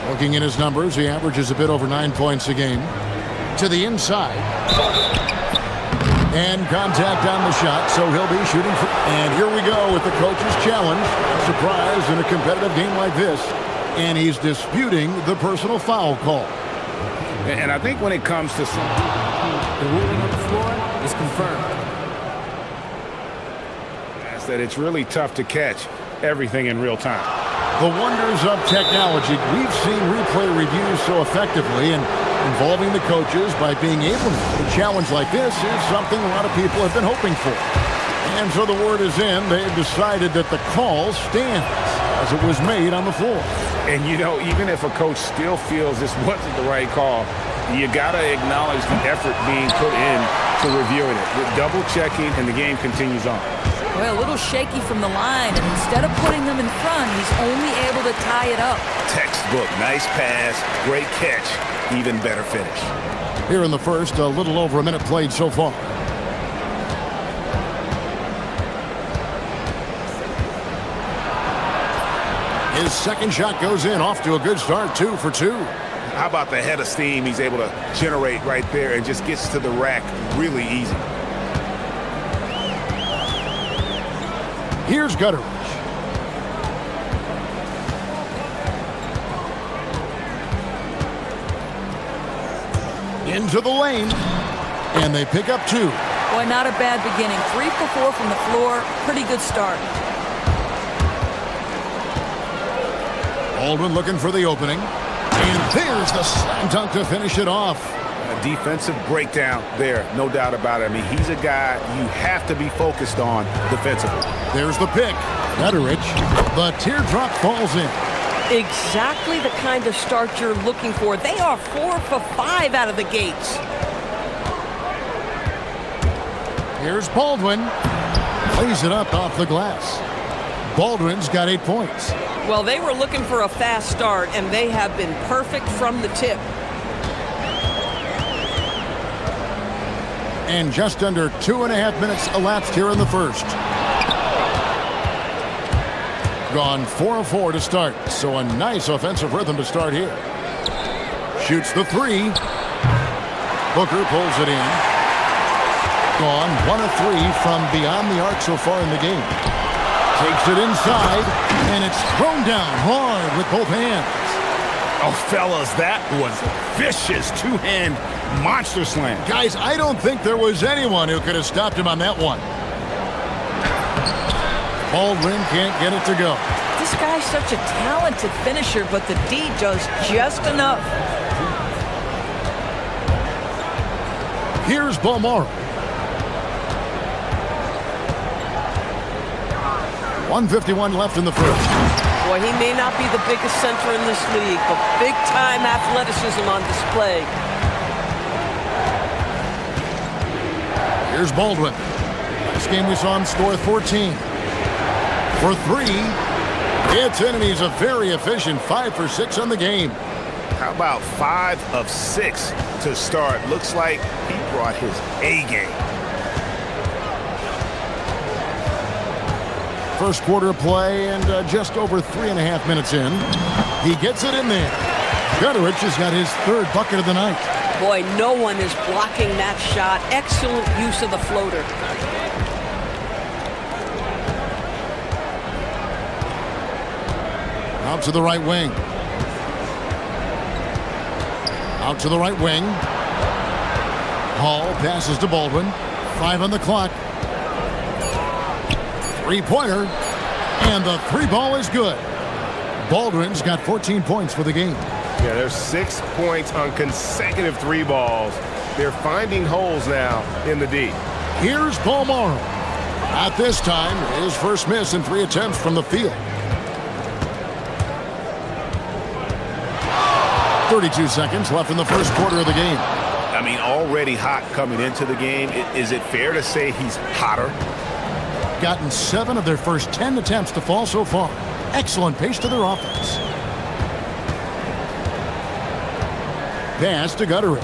Looking at his numbers, he averages a bit over 9 points a game. To the inside. And contact on the shot, so he'll be shooting. And here we go with the coach's challenge. Surprise in a competitive game like this. And he's disputing the personal foul call. And I think when it comes to... The ruling on the floor is confirmed. That's that it's really tough to catch everything in real time. The wonders of technology. We've seen replay reviews so effectively, and involving the coaches by being able to a challenge like this is something a lot of people have been hoping for. And so the word is in. They've decided that the call stands as it was made on the floor. And, you know, even if a coach still feels this wasn't the right call, you got to acknowledge the effort being put in to reviewing it. With double-checking, and the game continues on. Well, a little shaky from the line, and instead of putting them in front, he's only able to tie it up. Textbook, nice pass, great catch, even better finish. Here in the first, a little over a minute played so far. His second shot goes in, off to a good start, 2 for 2. How about the head of steam he's able to generate right there and just gets to the rack really easy. Here's Gutteridge. Into the lane. And they pick up 2. Boy, not a bad beginning. 3 for 4 from the floor. Pretty good start. Baldwin looking for the opening. And there's the slam dunk to finish it off. A defensive breakdown there, no doubt about it. I mean, he's a guy you have to be focused on defensively. There's the pick. Gutteridge. The teardrop falls in. Exactly the kind of start you're looking for. They are 4 for 5 out of the gates. Here's Baldwin. Plays it up off the glass. Baldwin's got 8 points. Well, they were looking for a fast start, and they have been perfect from the tip. And just under 2.5 minutes elapsed here in the first. Gone 4 of 4 to start, so a nice offensive rhythm to start here. Shoots the 3. Booker pulls it in. Gone 1 of 3 from beyond the arc so far in the game. Takes it inside, and it's thrown down hard with both hands. Oh, fellas, that was vicious two-hand monster slam. Guys, I don't think there was anyone who could have stopped him on that one. Baldwin can't get it to go. This guy's such a talented finisher, but the D does just enough. Here's Balmora. 1:51 left in the first. Boy, he may not be the biggest center in this league, but big-time athleticism on display. Here's Baldwin. Last game we saw him score 14. For 3, it's in, and he's a very efficient 5 for 6 on the game. How about 5 of 6 to start? Looks like he brought his A game. First quarter play, and just over 3.5 minutes in. He gets it in there. Gutteridge has got his 3rd bucket of the night. Boy, no one is blocking that shot. Excellent use of the floater. Out to the right wing. Out to the right wing. Hall passes to Baldwin. 5 on the clock. Three-pointer. And the three ball is good. Baldwin's got 14 points for the game. Yeah, there's 6 points on consecutive three balls. They're finding holes now in the D. Here's Paul Morrow. At this time, his first miss in 3 attempts from the field. 32 seconds left in the first quarter of the game. I mean, already hot coming into the game. Is it fair to say he's hotter? Gotten 7 of their first 10 attempts to fall so far. Excellent pace to their offense. Pass to Gutteridge.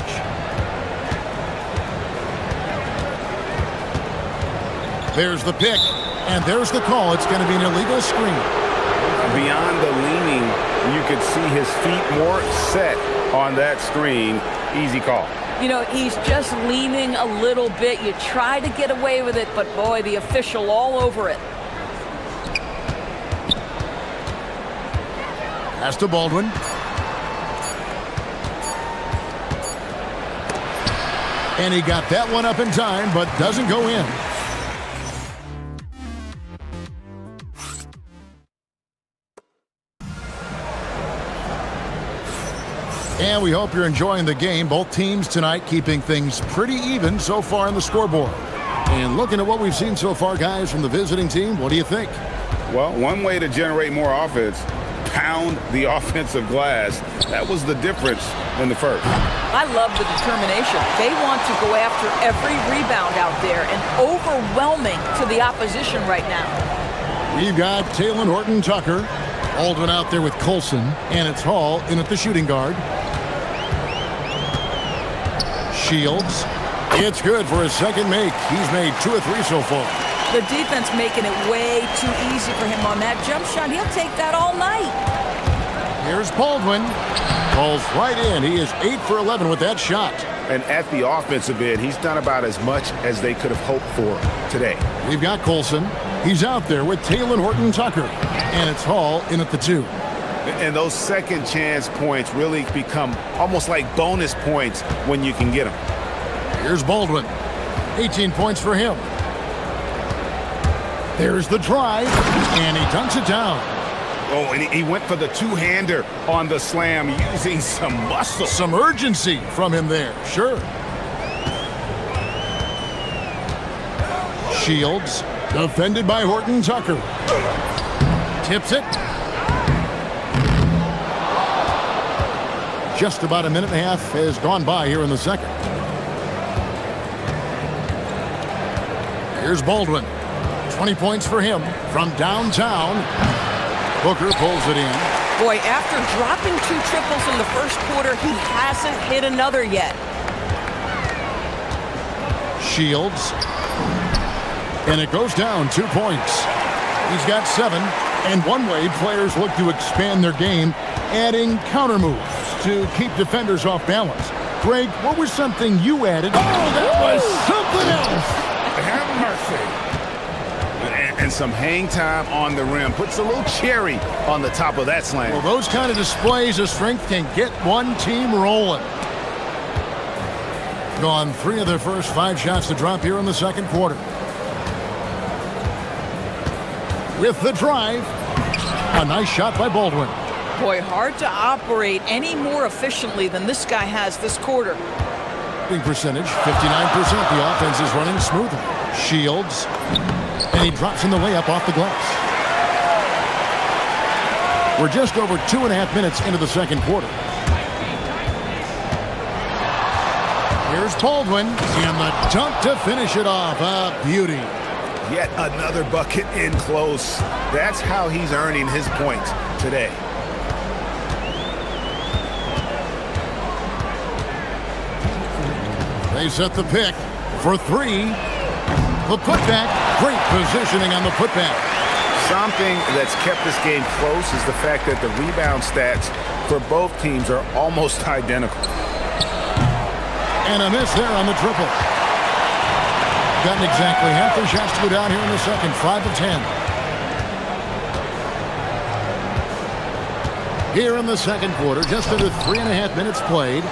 There's the pick, and there's the call. It's going to be an illegal screen. Beyond the leaning, you could see his feet more set on that screen. Easy call. You know, he's just leaning a little bit. You try to get away with it, but boy, the official all over it. Pass to Baldwin. And he got that one up in time, but doesn't go in. And we hope you're enjoying the game. Both teams tonight keeping things pretty even so far on the scoreboard. And looking at what we've seen so far, guys, from the visiting team, what do you think? Well, one way to generate more offense, pound the offensive glass. That was the difference in the first. I love the determination. They want to go after every rebound out there and overwhelming to the opposition right now. We've got Taylor Horton-Tucker. Baldwin out there with Colson, and it's Hall in at the shooting guard. Shields. It's good for his second make. He's made 2 of 3 so far. The defense making it way too easy for him on that jump shot. He'll take that all night. Here's Baldwin. Falls right in. He is 8 for 11 with that shot. And at the offensive end, he's done about as much as they could have hoped for today. We've got Colson. He's out there with Taylor Horton-Tucker. And it's Hall in at the 2. And those second chance points really become almost like bonus points when you can get them. Here's Baldwin. 18 points for him. There's the drive, and he dunks it down. Oh, and he went for the two-hander on the slam, using some muscle. Some urgency from him there, sure. Shields, defended by Horton-Tucker. Tips it. Just about a minute and a half has gone by here in the second. Here's Baldwin. 20 points for him from downtown. Booker pulls it in. Boy, after dropping 2 triples in the first quarter, he hasn't hit another yet. Shields. And it goes down 2 points. He's got 7. And one way players look to expand their game, adding counter moves to keep defenders off balance. Greg, what was something you added? Oh, that was something else. Have mercy. And some hang time on the rim. Puts a little cherry on the top of that slam. Well, those kind of displays of strength can get one team rolling. Gone 3 of their first 5 shots to drop here in the second quarter. With the drive, a nice shot by Baldwin. Boy, hard to operate any more efficiently than this guy has this quarter. Shooting percentage, 59%. The offense is running smoothly. Shields, and he drops in the layup off the glass. We're just over 2.5 minutes into the second quarter. Here's Baldwin, and the dunk to finish it off. A beauty. Yet another bucket in close. That's how he's earning his points today. They set the pick for 3. The putback, great positioning on the putback. Something that's kept this game close is the fact that the rebound stats for both teams are almost identical. And a miss there on the triple. Gotten exactly half their shots to go down here in the second. 5 of 10. Here in the second quarter, just under 3.5 minutes played.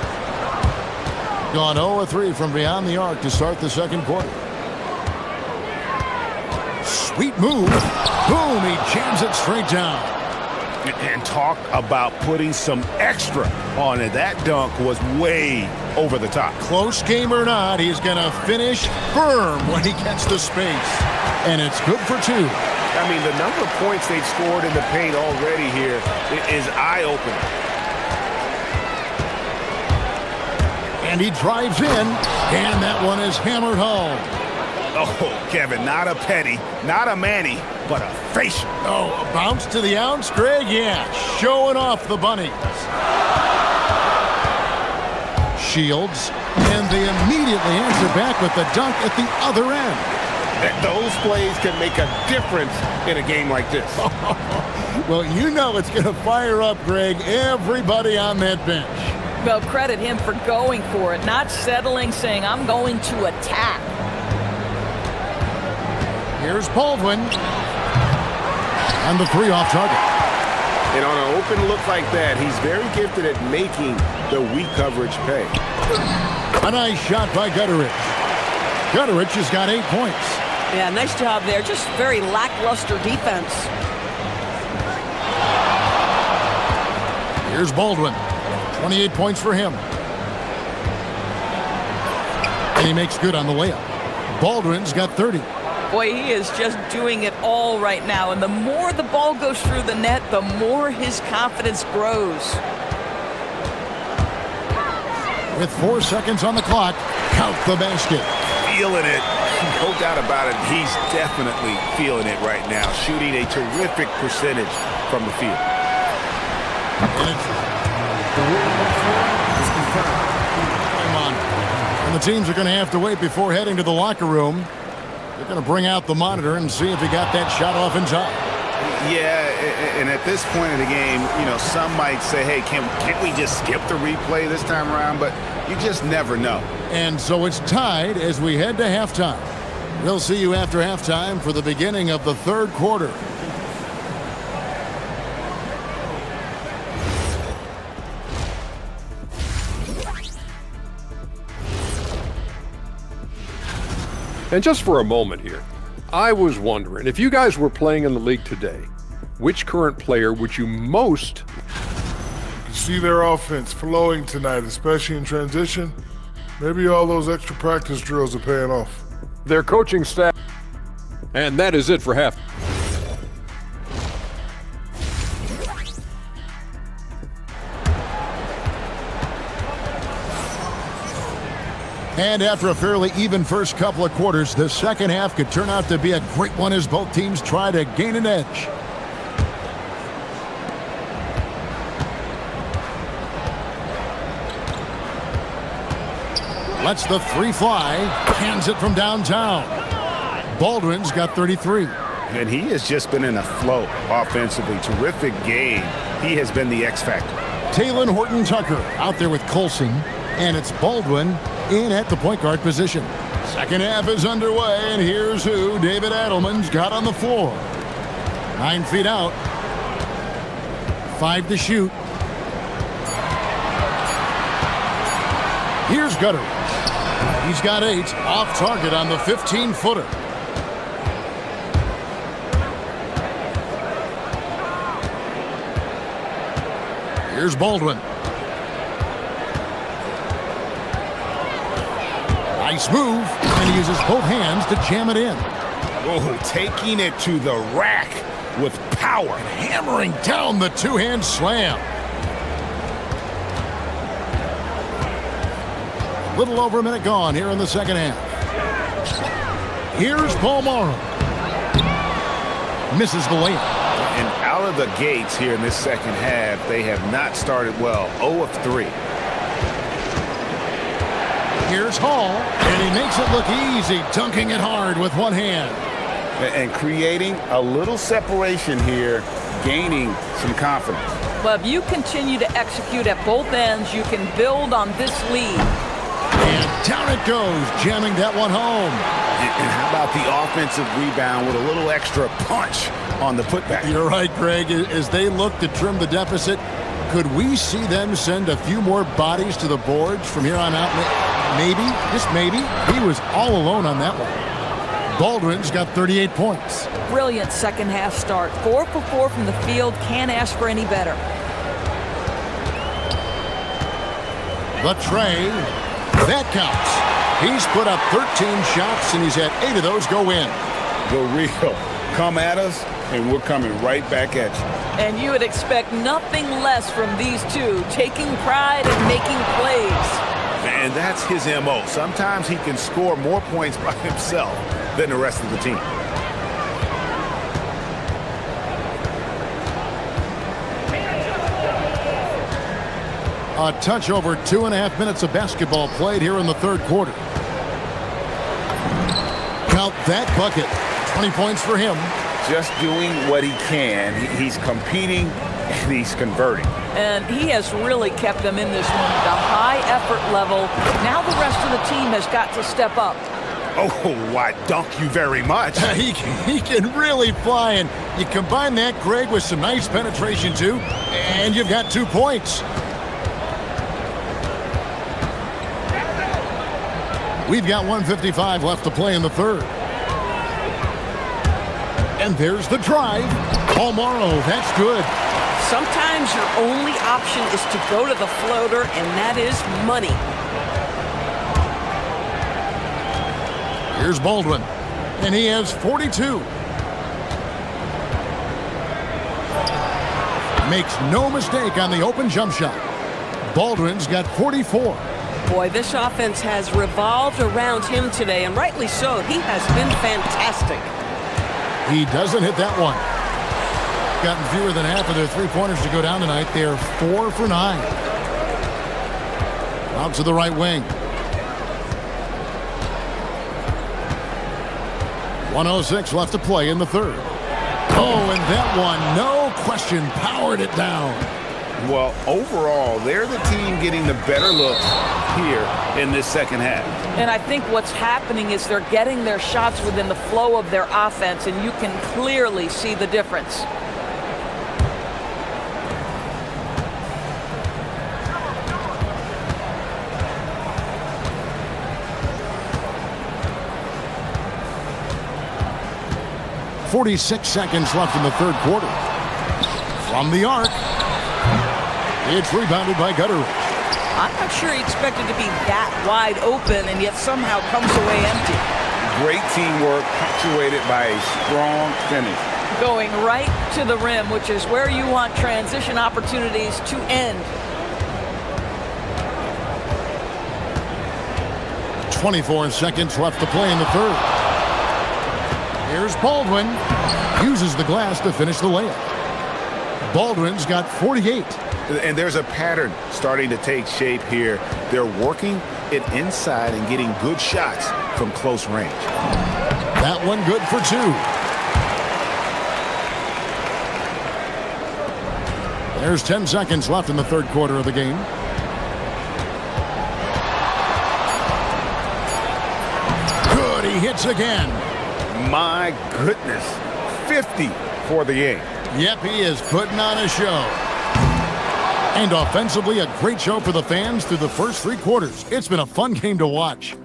Gone 0-3 from beyond the arc to start the second quarter. Sweet move. Boom, he jams it straight down. And talk about putting some extra on it. That dunk was way over the top. Close game or not, he's going to finish firm when he gets the space. And it's good for 2. I mean, the number of points they've scored in the paint already here is eye-opening. And he drives in, and that one is hammered home. Oh, Kevin, not a Petty, not a Manny, but a facial. Oh, a bounce to the ounce, Greg? Yeah, showing off the bunnies. Shields, and they immediately answer back with the dunk at the other end. Those plays can make a difference in a game like this. Well, you know it's going to fire up, Greg, everybody on that bench. Well, credit him for going for it, not settling, saying, I'm going to attack. Here's Baldwin. And the 3 off target. And on an open look like that, he's very gifted at making the weak coverage pay. A nice shot by Gutteridge. Gutteridge has got 8 points. Yeah, nice job there. Just very lackluster defense. Here's Baldwin. 28 points for him. And he makes good on the layup. Baldwin's got 30. Boy, he is just doing it all right now. And the more the ball goes through the net, the more his confidence grows. With 4 seconds on the clock, count the basket. Feeling it. No doubt about it. He's definitely feeling it right now. Shooting a terrific percentage from the field. Come on. And the teams are going to have to wait before heading to the locker room. They're going to bring out the monitor and see if he got that shot off in time. Yeah, and at this point in the game, you know, some might say, hey, can't we just skip the replay this time around? But you just never know. And so it's tied as we head to halftime. We'll see you after halftime for the beginning of the third quarter. And just for a moment here, I was wondering, if you guys were playing in the league today, which current player would you most see their offense flowing tonight, especially in transition? Maybe all those extra practice drills are paying off. Their coaching staff. And that is it for half. And after a fairly even first couple of quarters, the second half could turn out to be a great one as both teams try to gain an edge. Lets the 3 fly, hands it from downtown. Baldwin's got 33. And he has just been in a flow offensively. Terrific game. He has been the X factor. Taylor Horton-Tucker out there with Colson, and it's Baldwin in at the point guard position. Second half is underway, and here's who David Adelman's got on the floor. 9 feet out. 5 to shoot. Here's Gutter. He's got 8 off target on the 15-footer. Here's Baldwin. Nice move, and he uses both hands to jam it in. Oh, taking it to the rack with power. And hammering down the two-hand slam. A little over a minute gone here in the second half. Here's Paul Morrow. Misses the layup. And out of the gates here in this second half, they have not started well. 0 of 3. Here's Hall, and he makes it look easy, dunking it hard with one hand. And creating a little separation here, gaining some confidence. Well, if you continue to execute at both ends, you can build on this lead. And down it goes, jamming that one home. And how about the offensive rebound with a little extra punch on the putback? You're right, Greg. As they look to trim the deficit, Could we see them send a few more bodies to the boards from here on out? Maybe, just maybe. He was all alone on that one. Baldwin's got 38 points. Brilliant second half start. 4 for 4 from the field. Can't ask for any better. The tray. That counts. He's put up 13 shots, and he's had 8 of those go in. The real. Come at us, and we're coming right back at you. And you would expect nothing less from these two, taking pride in making plays. And that's his MO. Sometimes he can score more points by himself than the rest of the team. A touch over 2.5 minutes of basketball played here in the third quarter. Count that bucket. 20 points for him. Just doing what he can. He's competing and he's converting. And he has really kept them in this one. The high effort level. Now the rest of the team has got to step up. Oh, I dunk you very much. he can really fly, and you combine that, Greg, with some nice penetration too, and you've got 2 points. We've got 1:55 left to play in the third. And there's the drive. Paul Morrow, that's good. Sometimes your only option is to go to the floater, and that is money. Here's Baldwin, and he has 42. Makes no mistake on the open jump shot. Baldwin's got 44. Boy, this offense has revolved around him today, and rightly so. He has been fantastic. He doesn't hit that one. Gotten fewer than half of their three-pointers to go down tonight. They're 4 for 9. Out to the right wing. 1:06 left to play in the third. Oh, and that one, no question, powered it down. Well, overall, they're the team getting the better looks here in this second half. And I think what's happening is they're getting their shots within the flow of their offense, and you can clearly see the difference. .46 seconds left in the third quarter. From the arc. It's rebounded by Gutteridge. I'm not sure he expected to be that wide open and yet somehow comes away empty. Great teamwork punctuated by a strong finish. Going right to the rim, which is where you want transition opportunities to end. 24 seconds left to play in the third. Here's Baldwin. Uses the glass to finish the layup. Baldwin's got 48. And there's a pattern starting to take shape here. They're working it inside and getting good shots from close range. That one good for 2. There's 10 seconds left in the third quarter of the game. Good, he hits again. My goodness, 50 for the game. Yep, he is putting on a show. And offensively, a great show for the fans through the first 3 quarters. It's been a fun game to watch.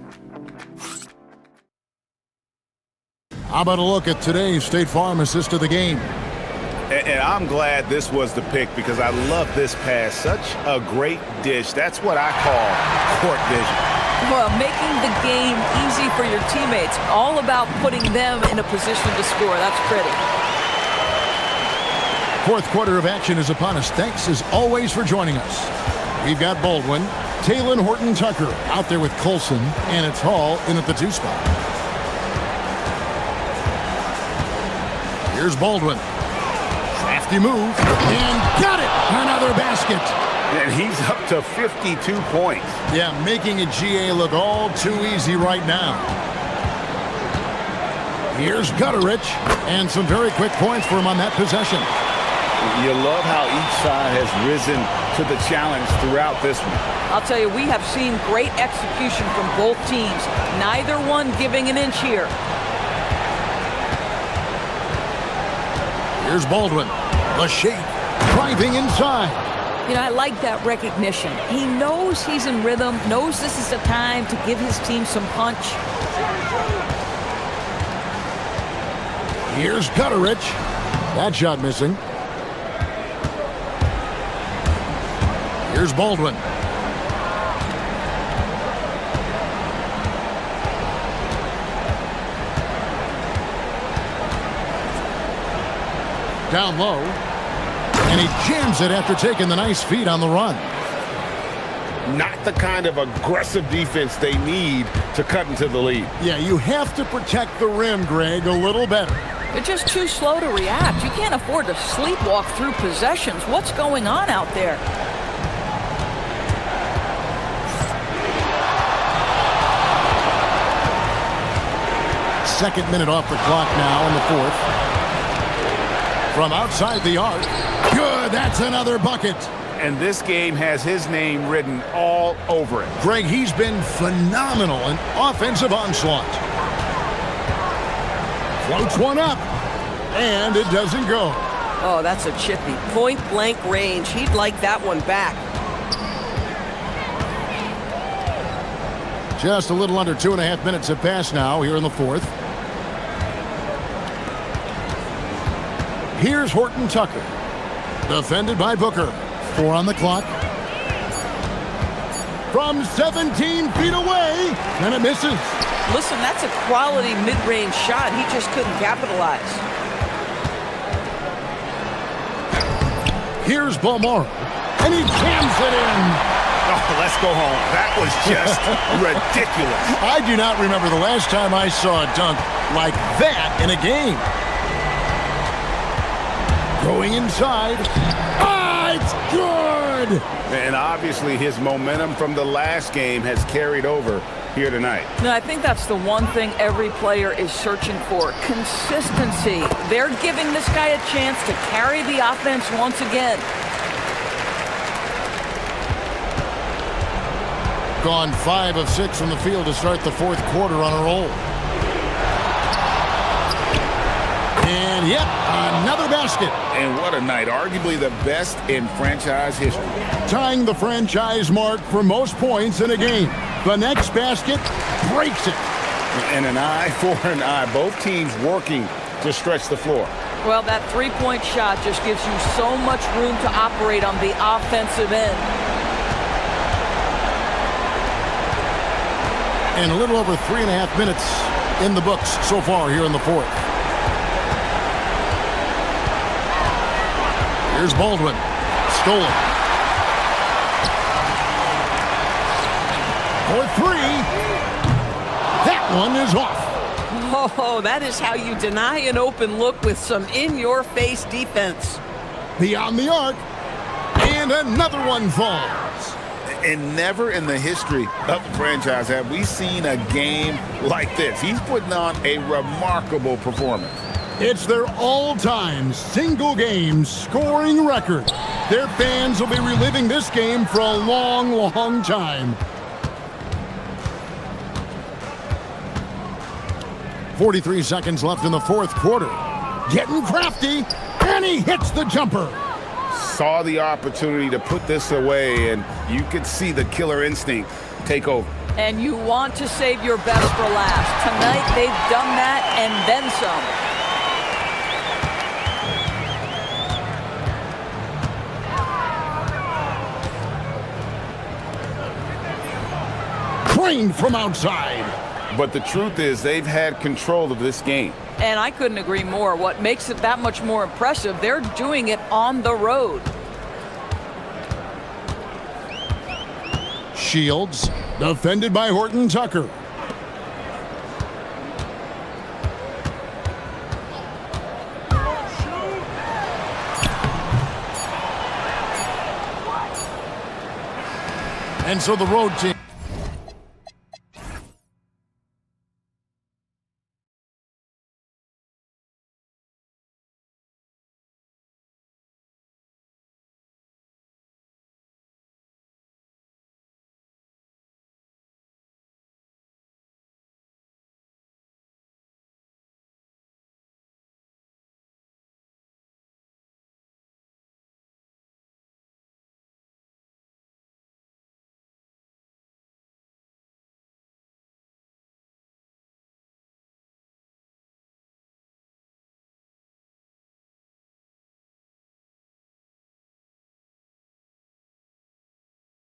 How about a look at today's State Farm assist of the game? And I'm glad this was the pick because I love this pass. Such a great dish. That's what I call court vision. Well, making the game easy for your teammates. All about putting them in a position to score. That's pretty. Fourth quarter of action is upon us. Thanks as always for joining us. We've got Baldwin, Talon Horton-Tucker out there with Colson, and it's Hall in at the 2 spot. Here's Baldwin. Crafty move, and got it! Another basket. And he's up to 52 points. Yeah, making a GA look all too easy right now. Here's Gutteridge, and some very quick points for him on that possession. You love how each side has risen to the challenge throughout this one. I'll tell you, we have seen great execution from both teams. Neither one giving an inch here. Here's Baldwin. The shake. Driving inside. You know, I like that recognition. He knows he's in rhythm, knows this is the time to give his team some punch. Here's Gutterich. That shot missing. Here's Baldwin. Down low. And he jams it after taking the nice feed on the run. Not the kind of aggressive defense they need to cut into the lead. Yeah, you have to protect the rim, Greg, a little better. They're just too slow to react. You can't afford to sleepwalk through possessions. What's going on out there? Second minute off the clock now in the fourth. From outside the arc. Good, that's another bucket. And this game has his name written all over it. Greg, he's been phenomenal in offensive onslaught. Floats one up, and it doesn't go. Oh, that's a chippy. Point-blank range. He'd like that one back. Just a little under 2.5 minutes have passed now here in the fourth. Here's Horton Tucker. Defended by Booker. 4 on the clock. From 17 feet away, and it misses. Listen, that's a quality mid-range shot. He just couldn't capitalize. Here's Balmore, and he jams it in. Oh, let's go home. That was just ridiculous. I do not remember the last time I saw a dunk like that in a game. Going inside. Ah, it's good! And obviously his momentum from the last game has carried over here tonight. No, I think that's the one thing every player is searching for. Consistency. They're giving this guy a chance to carry the offense once again. Gone 5 of 6 from the field to start the fourth quarter on a roll. And yep, another basket. And what a night. Arguably the best in franchise history. Tying the franchise mark for most points in a game. The next basket breaks it. And an eye for an eye. Both teams working to stretch the floor. Well, that three-point shot just gives you so much room to operate on the offensive end. And a little over 3.5 minutes in the books so far here in the fourth. Here's Baldwin. Stolen. For 3. That one is off. Oh, that is how you deny an open look with some in-your-face defense. Beyond the arc. And another one falls. And never in the history of the franchise have we seen a game like this. He's putting on a remarkable performance. It's their all-time single-game scoring record. Their fans will be reliving this game for a long, long time. 43 seconds left in the fourth quarter. Getting crafty, and he hits the jumper. Saw the opportunity to put this away, and you could see the killer instinct take over. And you want to save your best for last. Tonight, they've done that and then some. Trained from outside. But the truth is they've had control of this game. And I couldn't agree more. What makes it that much more impressive, they're doing it on the road. Shields, defended by Horton Tucker. And so the road team